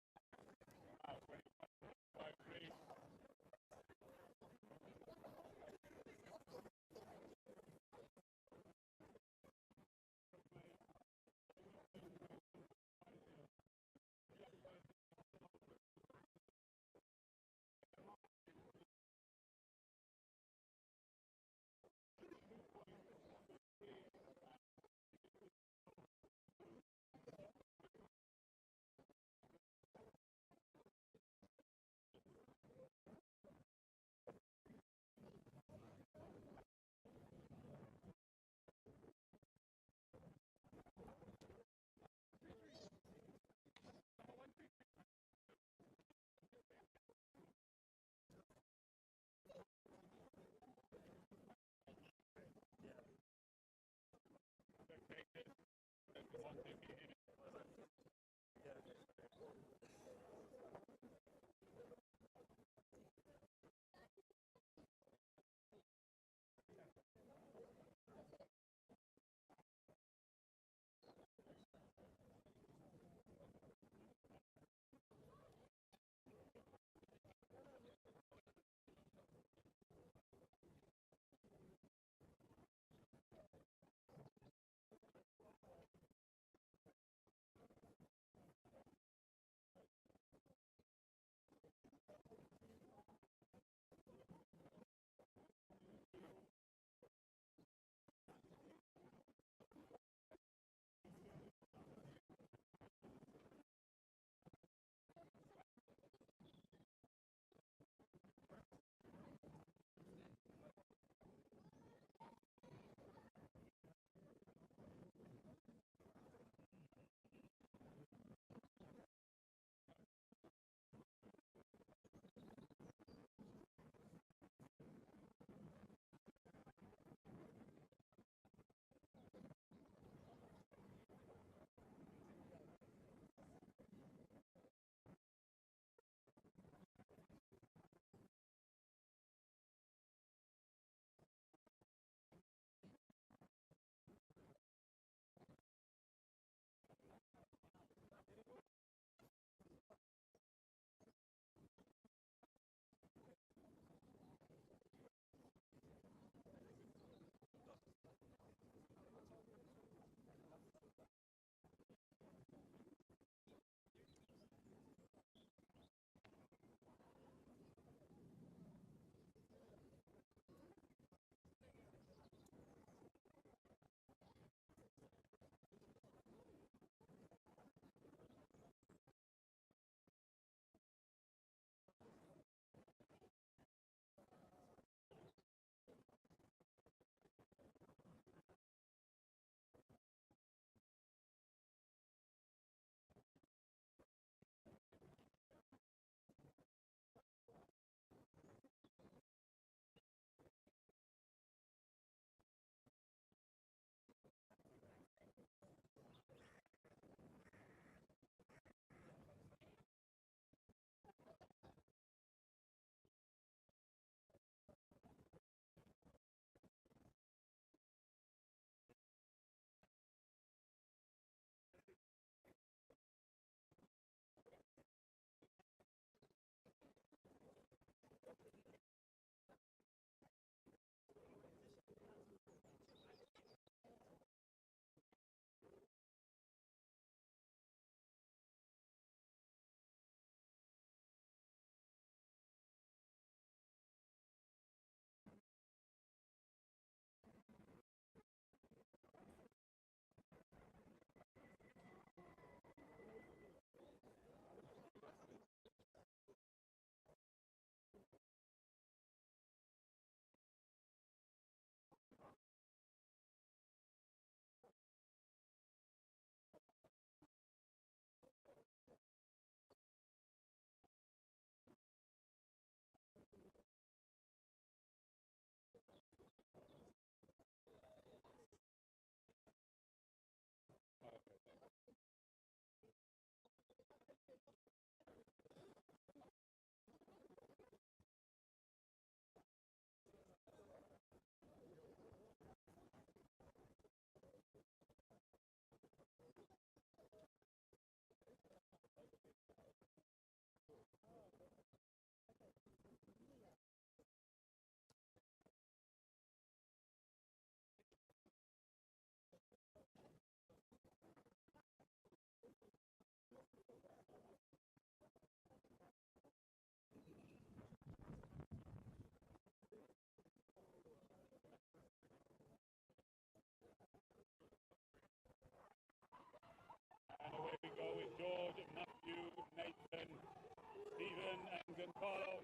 Carlo.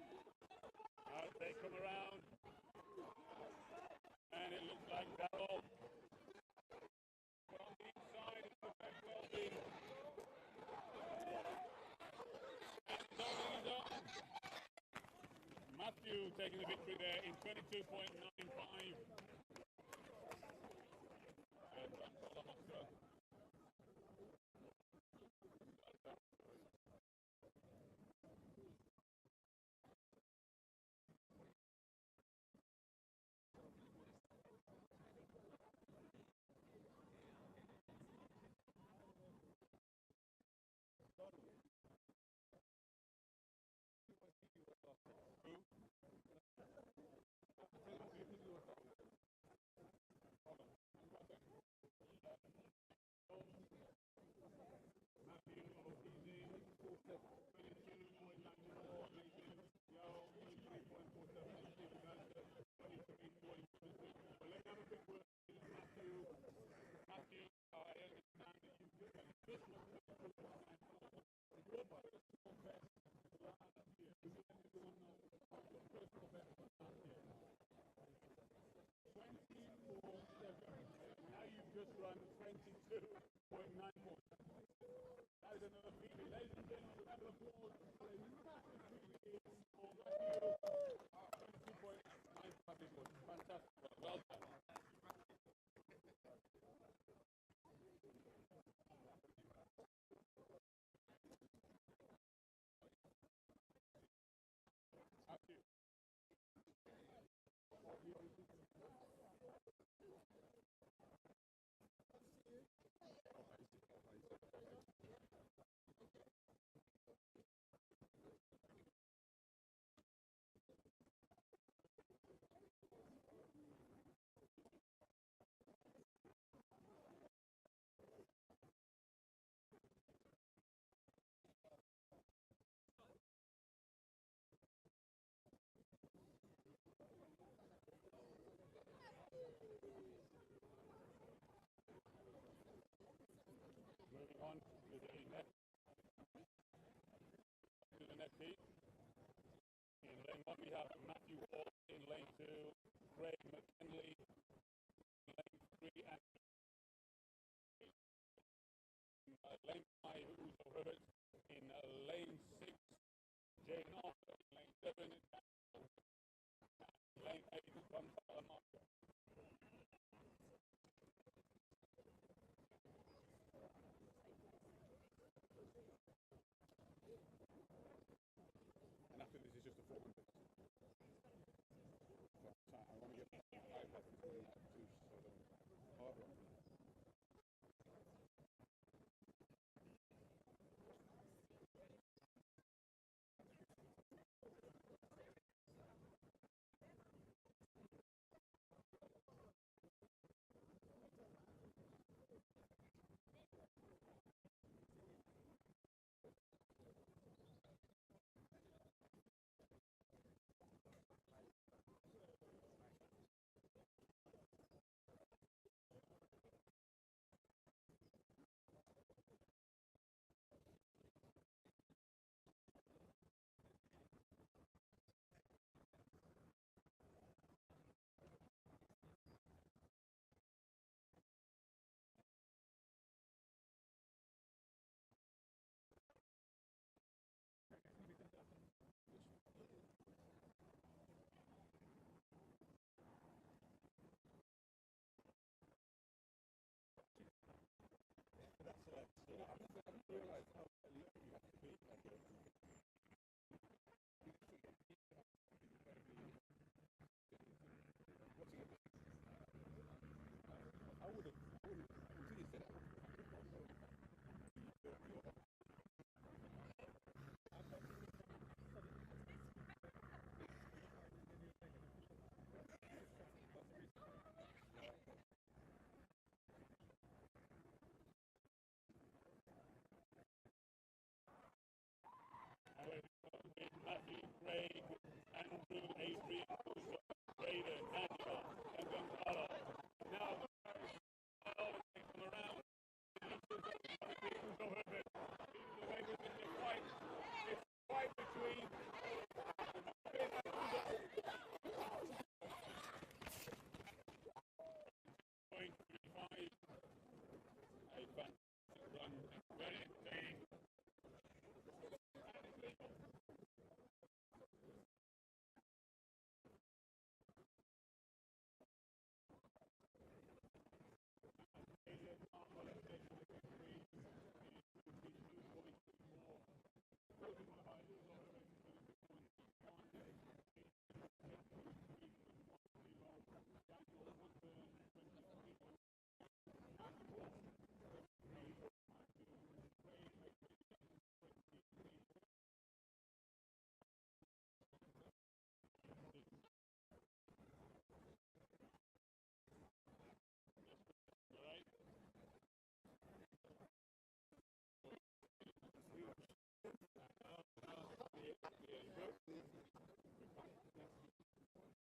As they come around. And it looks like Darryl. From the inside of the back building. And holding his own. Matthew taking the victory there in 22.95. And that's all I'm after. Now you've just run 22.9 points. That is another feat. Ladies and gentlemen, round of applause for a massive feat for Matthew. 22.95 points. Fantastic. Well done. Matthew. Moving on to the next heat. In lane 1 we have Matthew Hall, in lane 2 Craig McKinley, in lane 3 and lane 5 Uzo Herbert, in lane 6 Jane Arthur, in lane 7 and lane 8 Gonzalo Marco. And after this is just a 400.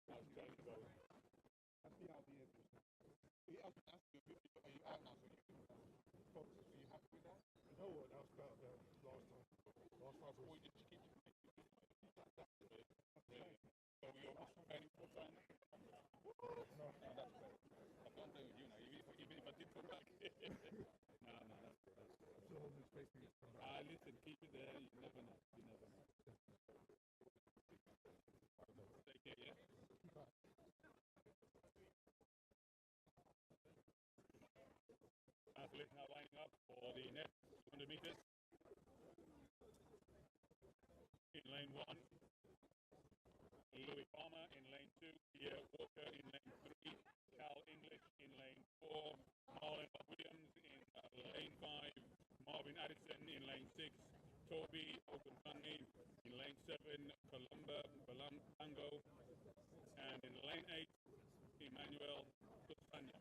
How's training going? That's the idea. He hasn't asked you, are you out now? Are you happy with that? No, that was better than last time. Last time was... just keep it. So you're training full time? No, that's great. I'm not doing you now, even if I did come back. No, that's great. I'm still holding space for you to come back. Listen, keep it there, you never know. Take care, yeah? Athletes now lining up for the next 200 meters. In lane 1, Louis Palmer. In lane 2, Pierre Walker. In lane 3, Cal English. In lane 4, Marlon Williams. In lane 5, Marvin Addison. In lane 6, Toby Ogunfanmi. In lane 7, Columba Balango. And in lane 8, Emmanuel Kusanya.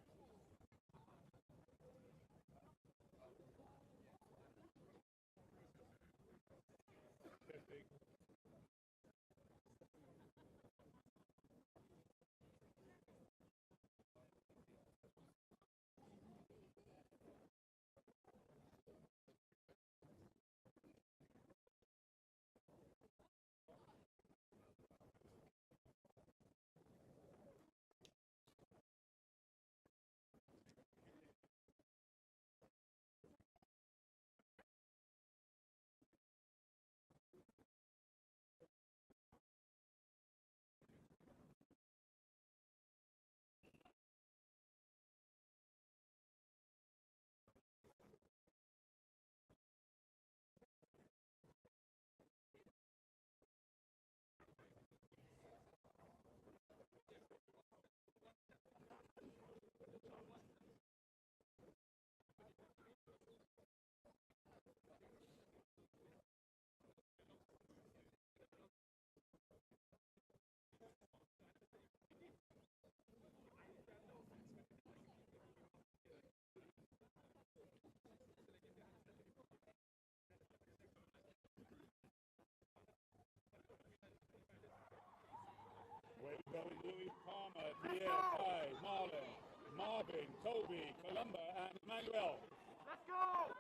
Way to go, Louis Palmer, Pierre, Kai, Marlon, Marvin, Toby, Columba, and Emmanuel. Let's go!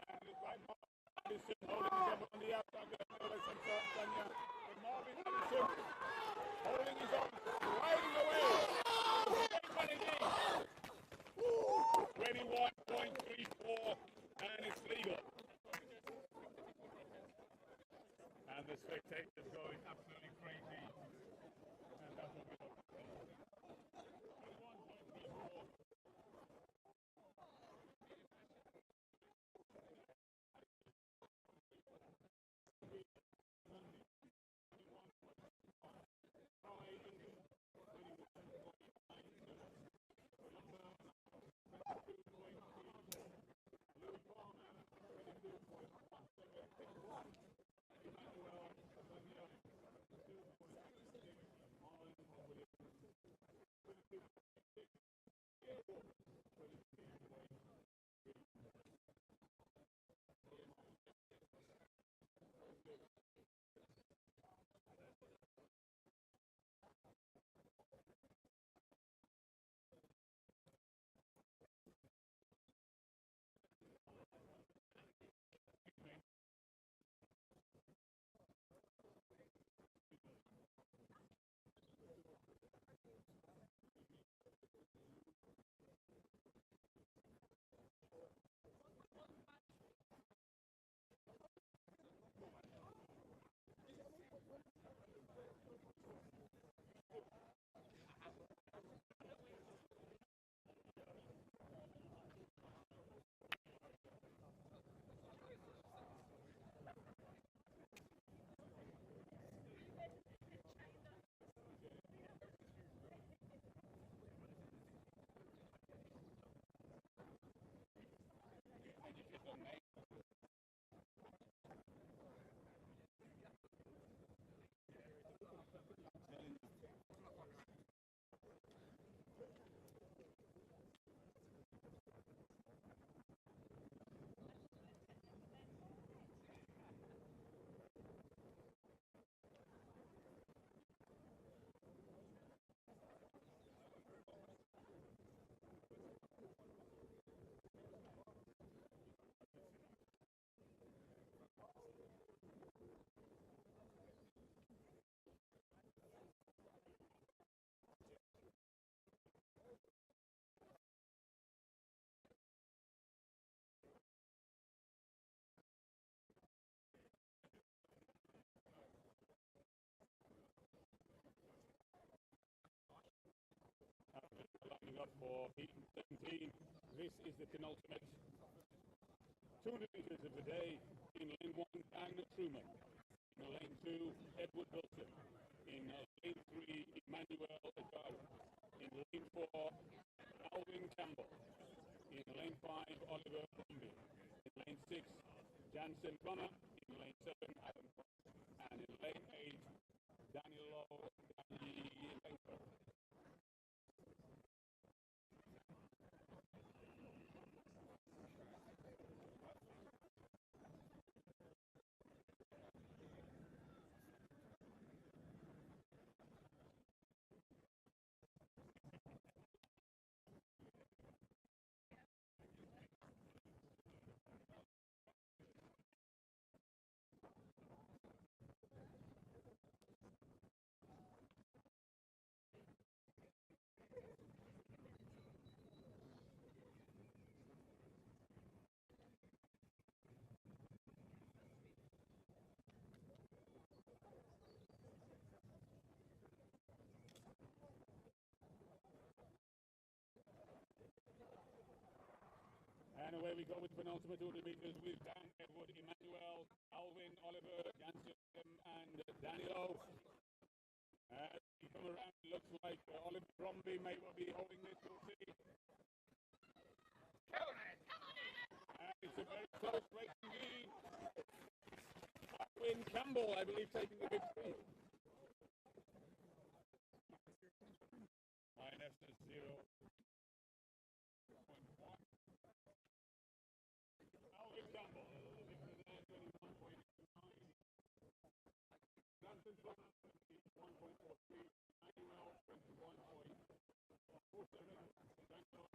And it's like Marvin Addison holding his own on the outside of the middle of Sanya. But Marvin Addison holding his own, riding away. 21.34, and it's legal. And the spectators going absolutely crazy. And that's what we look for. 21.34. for heat 17. This is the penultimate 200 metres of the day. In lane 1, Agnes Truman. In lane 2, Edward Wilson. In lane 3, Emmanuel Agaro. In lane 4, Alvin Campbell. In lane 5, Oliver Bromby. In lane 6, Jansen Connor. In lane 7, Adam Cross. And in lane 8, Daniel Lowe, Danny Laker. And away we go with the penultimate 200 metres with Dan, Edward, Emmanuel, Alvin, Oliver, Jansen, and Daniel. As we come around, it looks like Oliver Bromby may well be holding this. We'll see. And it's a very close race indeed. Alvin Campbell, I believe, taking the victory. Minus the 0. Alvin Campbell, victory there, 21.9. Johnson 1.43. Emmanuel 21.47. Daniel 21.3.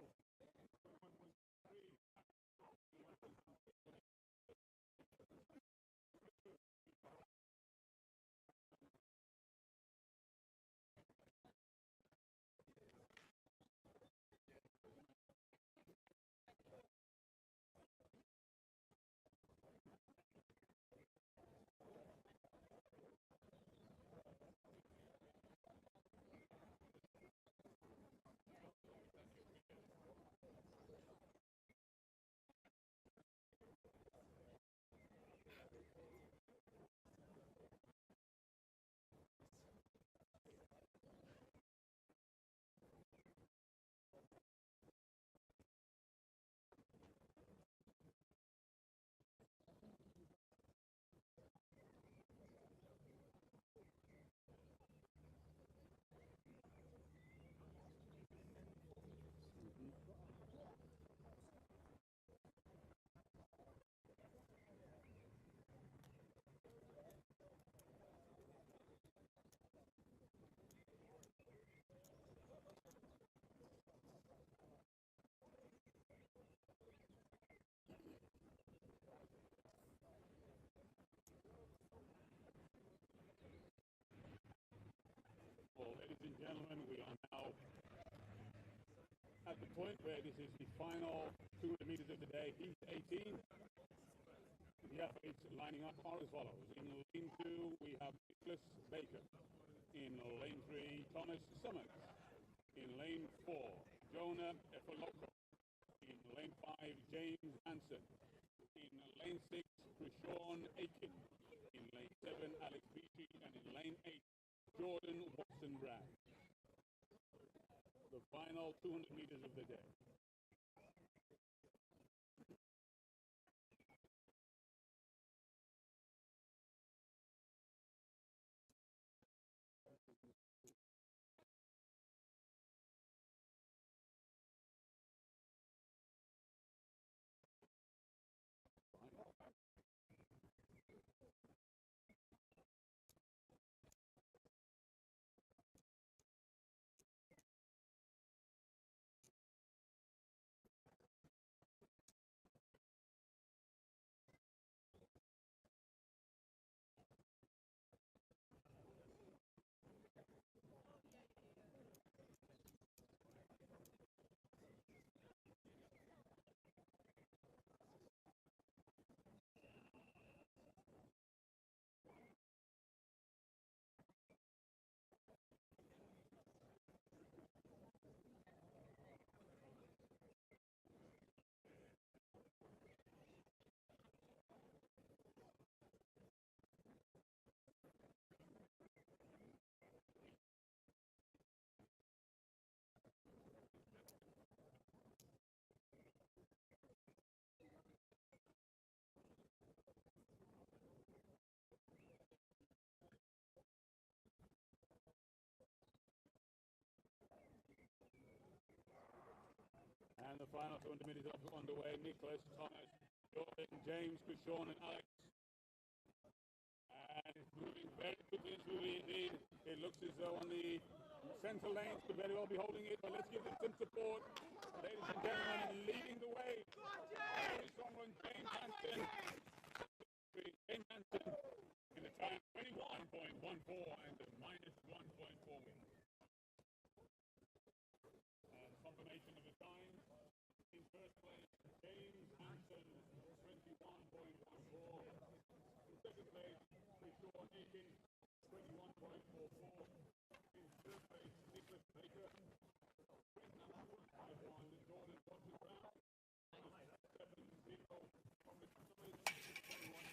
Well, ladies and gentlemen, we are now at the point where this is the final 200 metres of the day, heat 18. The athletes lining up are as follows. In lane 2, we have Nicholas Baker. In lane 3, Thomas Summers. In lane 4, Jonah Efoloco. In lane 5, James Hansen. In lane 6, Krishawn Aiken. In lane 7, Alex Beatty. And in lane 8, Jordan Watson Bragg. The final 200 metres of the day. And the final 200 meters are underway. Nicholas, Thomas, Jordan, James, Sean, and Alex. And it's moving very quickly and smoothly indeed. It looks as though on the centre lanes could very well be holding it, but let's give them some support. Ladies and gentlemen, leading the way. Very strong one, James Hampton. James Hampton in the time 21.14 and the minus 1.4 win. And confirmation of the time. In first place, James Hampton, 21.14. In second place, Sean Aiken, 21.44. In third place, Nicholas Baker, 21.51. And Jordan Watson Brown, 7-0. From the compilation, 21.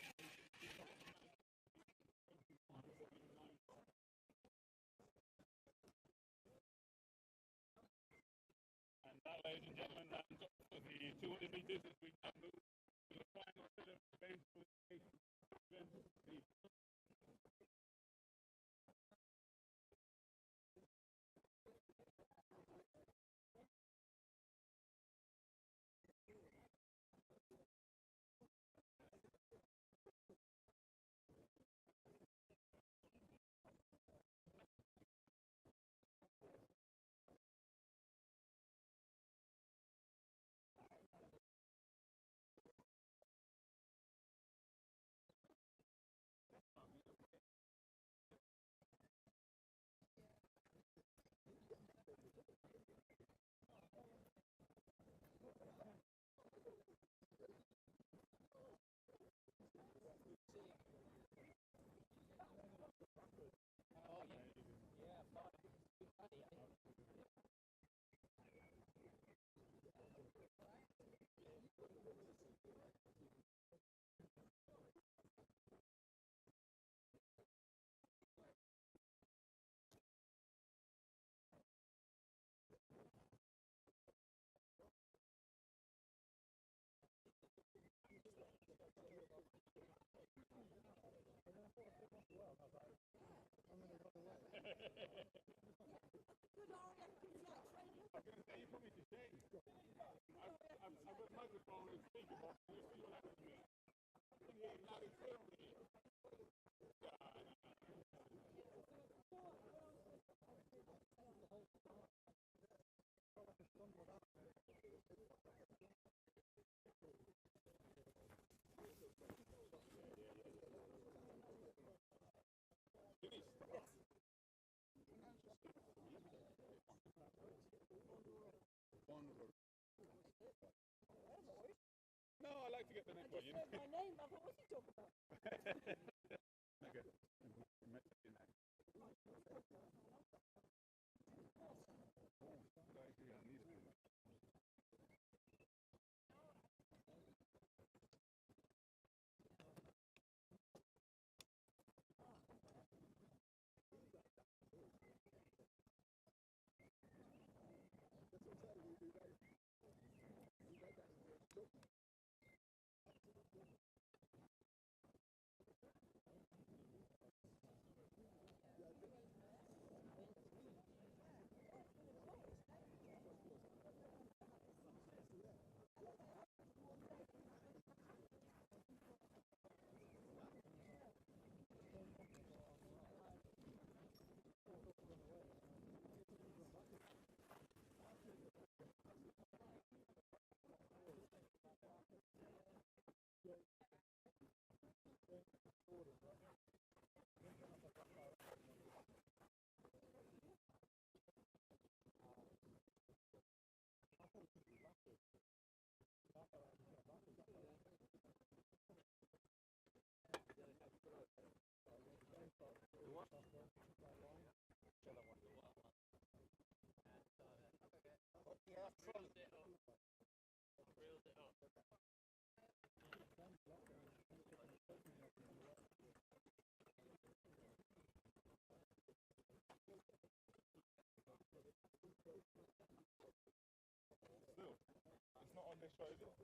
And now, ladies and gentlemen, that's up for the 200 meters as we now move to the final set of events for the I've got a microphone and speaker box. Let's see what happens to me. I can hear you loud and clear over here. No, I like to get the name. I just heard my name. I thought, what's he talking about? Okay. It's not on this show, is it?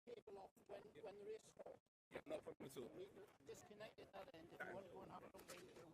Cable off when the race starts. Yeah, no problem at all. Disconnect at that end if you want to go and have a look later.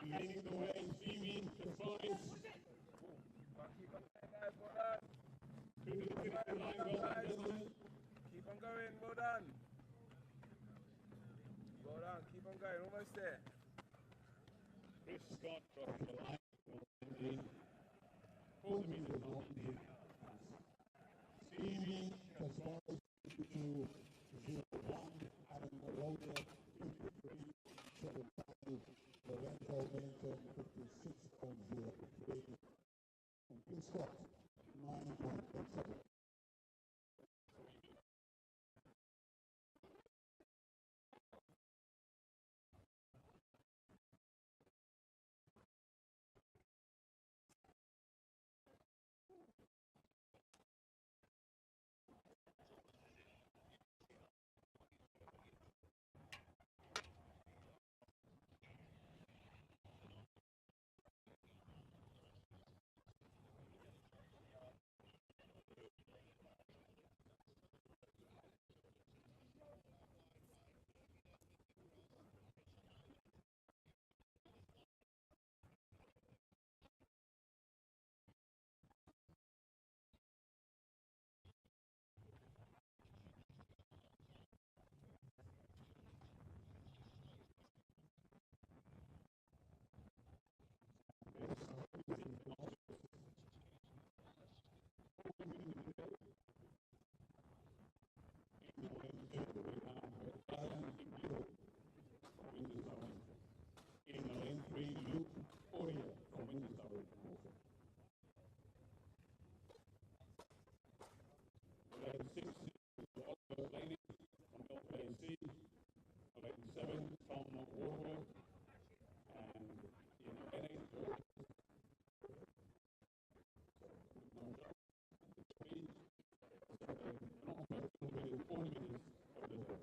leading the way, Stevie, the slides. Keep on going, well done. Well done, keep on going, almost there. Chris Scott dropped the line. 40 meters not easy. Stevie has followed to 0-1, having the loader 53, Lorenzo Bennington 56.03, and Chris Scott 9.87. In lane 3, Luke Poirier from Windsor. Lane 6, Oliver Laney from LPC. Lane 7, Tom Warwood. And in lane 8, George. Almost 4 minutes of the day.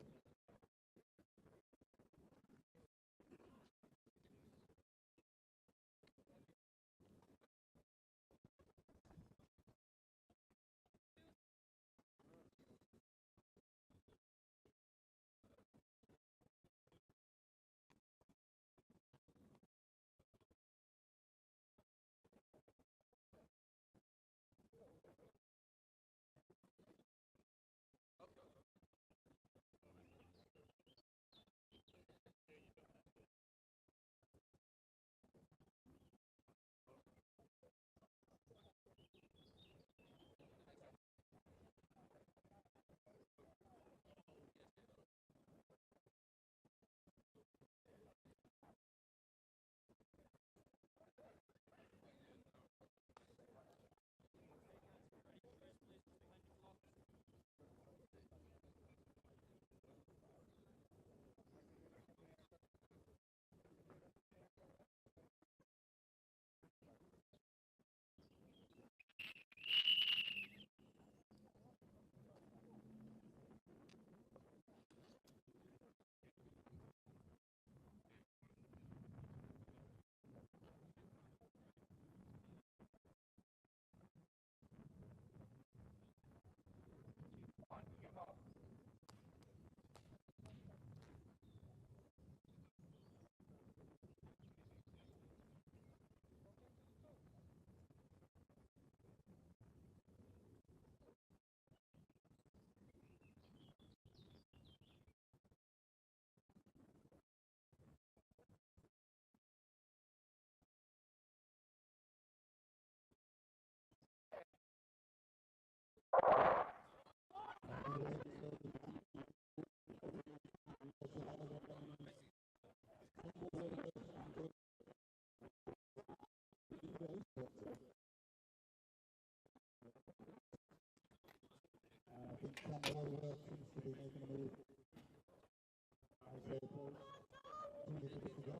I think Tom Warwood seems to be making a move. As they approach 2 minutes to go.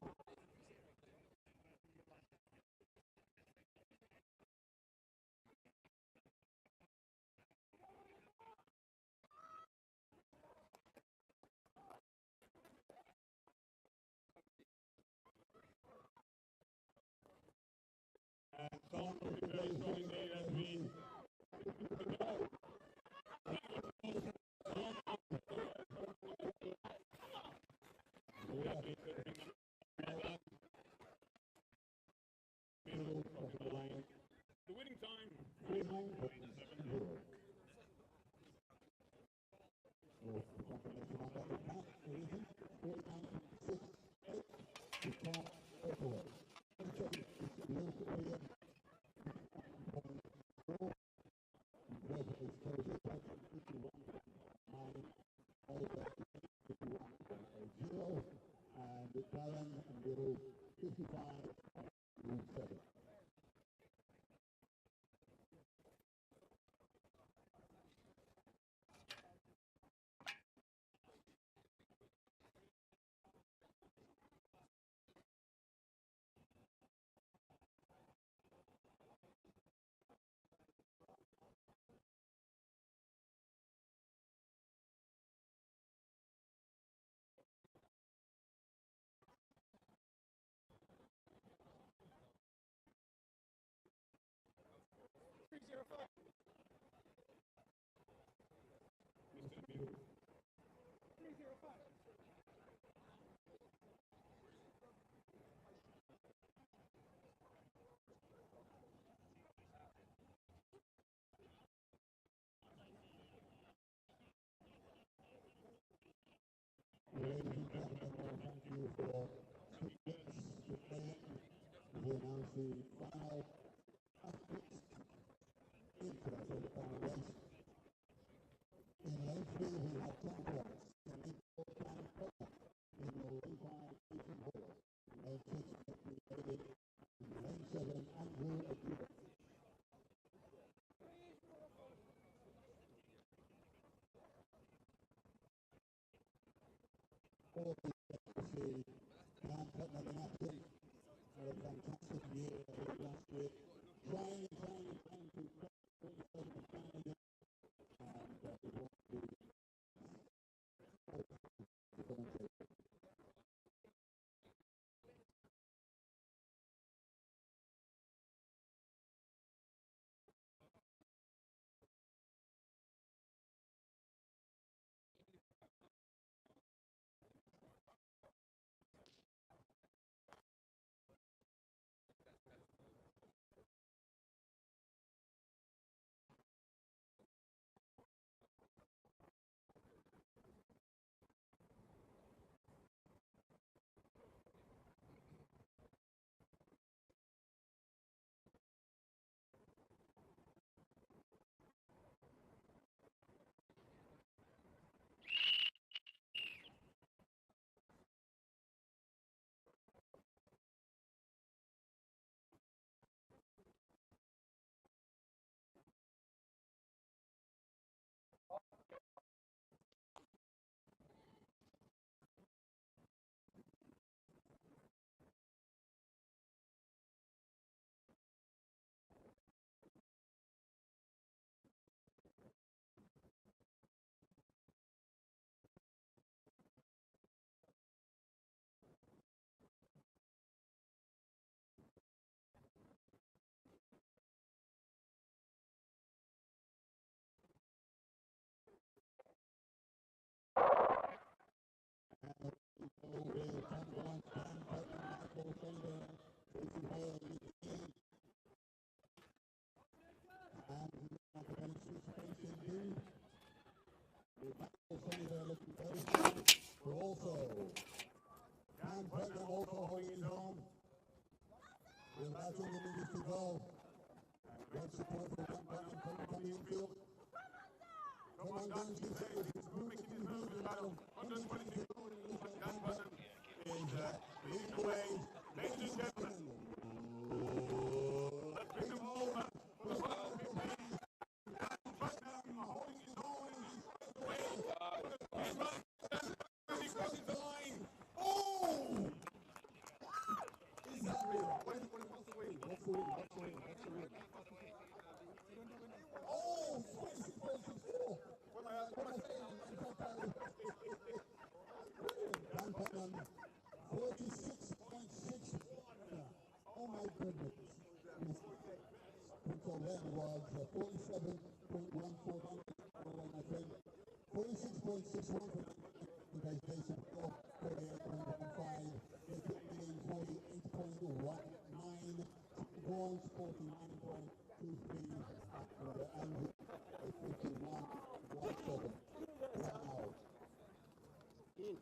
And Tom will be very strong there as we go.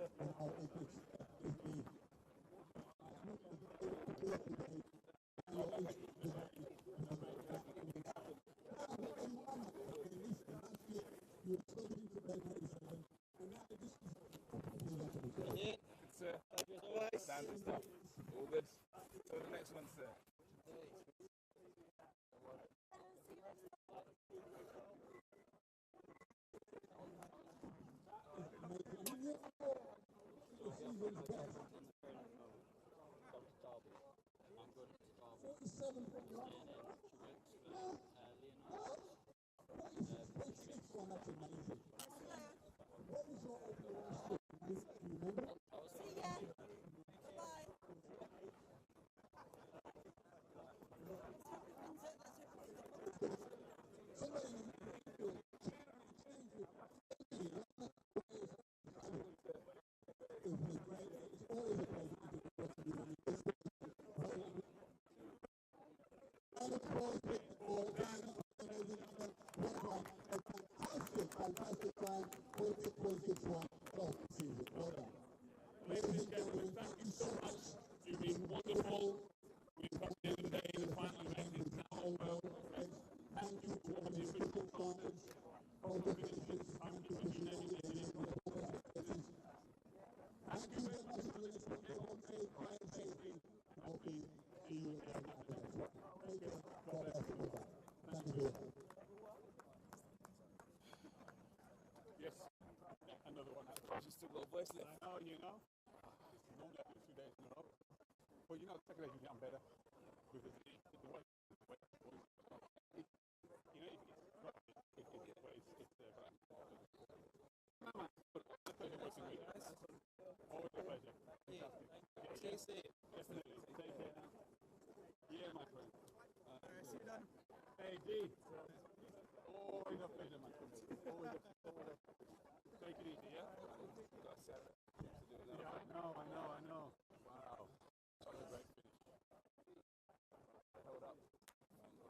Sir. Standard stuff. All good. So the next one, sir. Ladies and gentlemen, thank you so much. You've been wonderful. We've come to the end of the day. The final event is now over. Thank you to all the official partners, photo finishers. Thank you for being dedicated in the photo finishers. Thank you very much for listening. Everyone safe, flying safely. Hopefully, see you again at the next one. Take care. God bless you. Thank you very much. Yes. Another one. She's still got a voice left. I know, you know. Normally I do 2 days in a row. But you know, the second day you get better. Because the voice, you know, always a pleasure. Fantastic. Stay safe. Definitely. Take care now. Yeah, my friend. Hey, D. Always a pleasure, my friend. Always a pleasure. Take it easy, yeah? Yeah, I know. Wow. What a great finish. Hold up.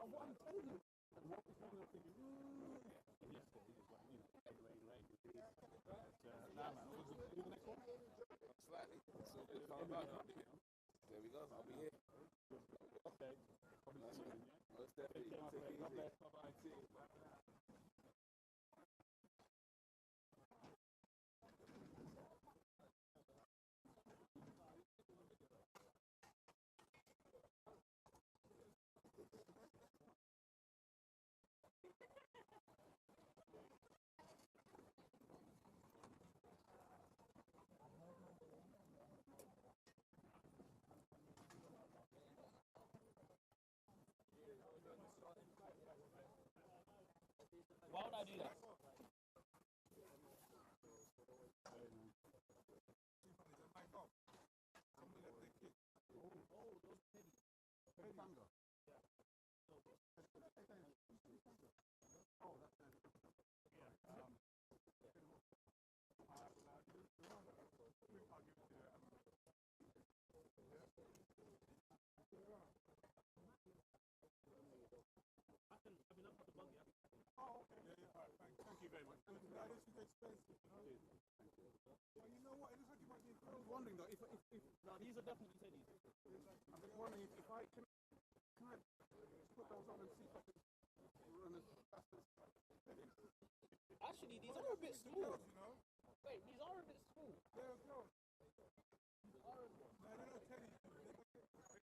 I want to tell you. What was one of the things? Yesterday, it was like, you know, rain. Nah, man. Was it the next one? Slightly. So good. There we go. I'll be here. Okay. Probably see you, yeah? Most definitely. Take care, my friend. God bless. Bye-bye. See you. Why would I do that? Thank you very much. This is expensive. Well, you know what? It looks like it might be. I was wondering though, if No, these are definitely teddies. I'm just wondering if I can I put those on and see if I can run as fast as. Actually, these are a bit small. You know? Wait, these are a bit small. They're girls. No, they're not teddies.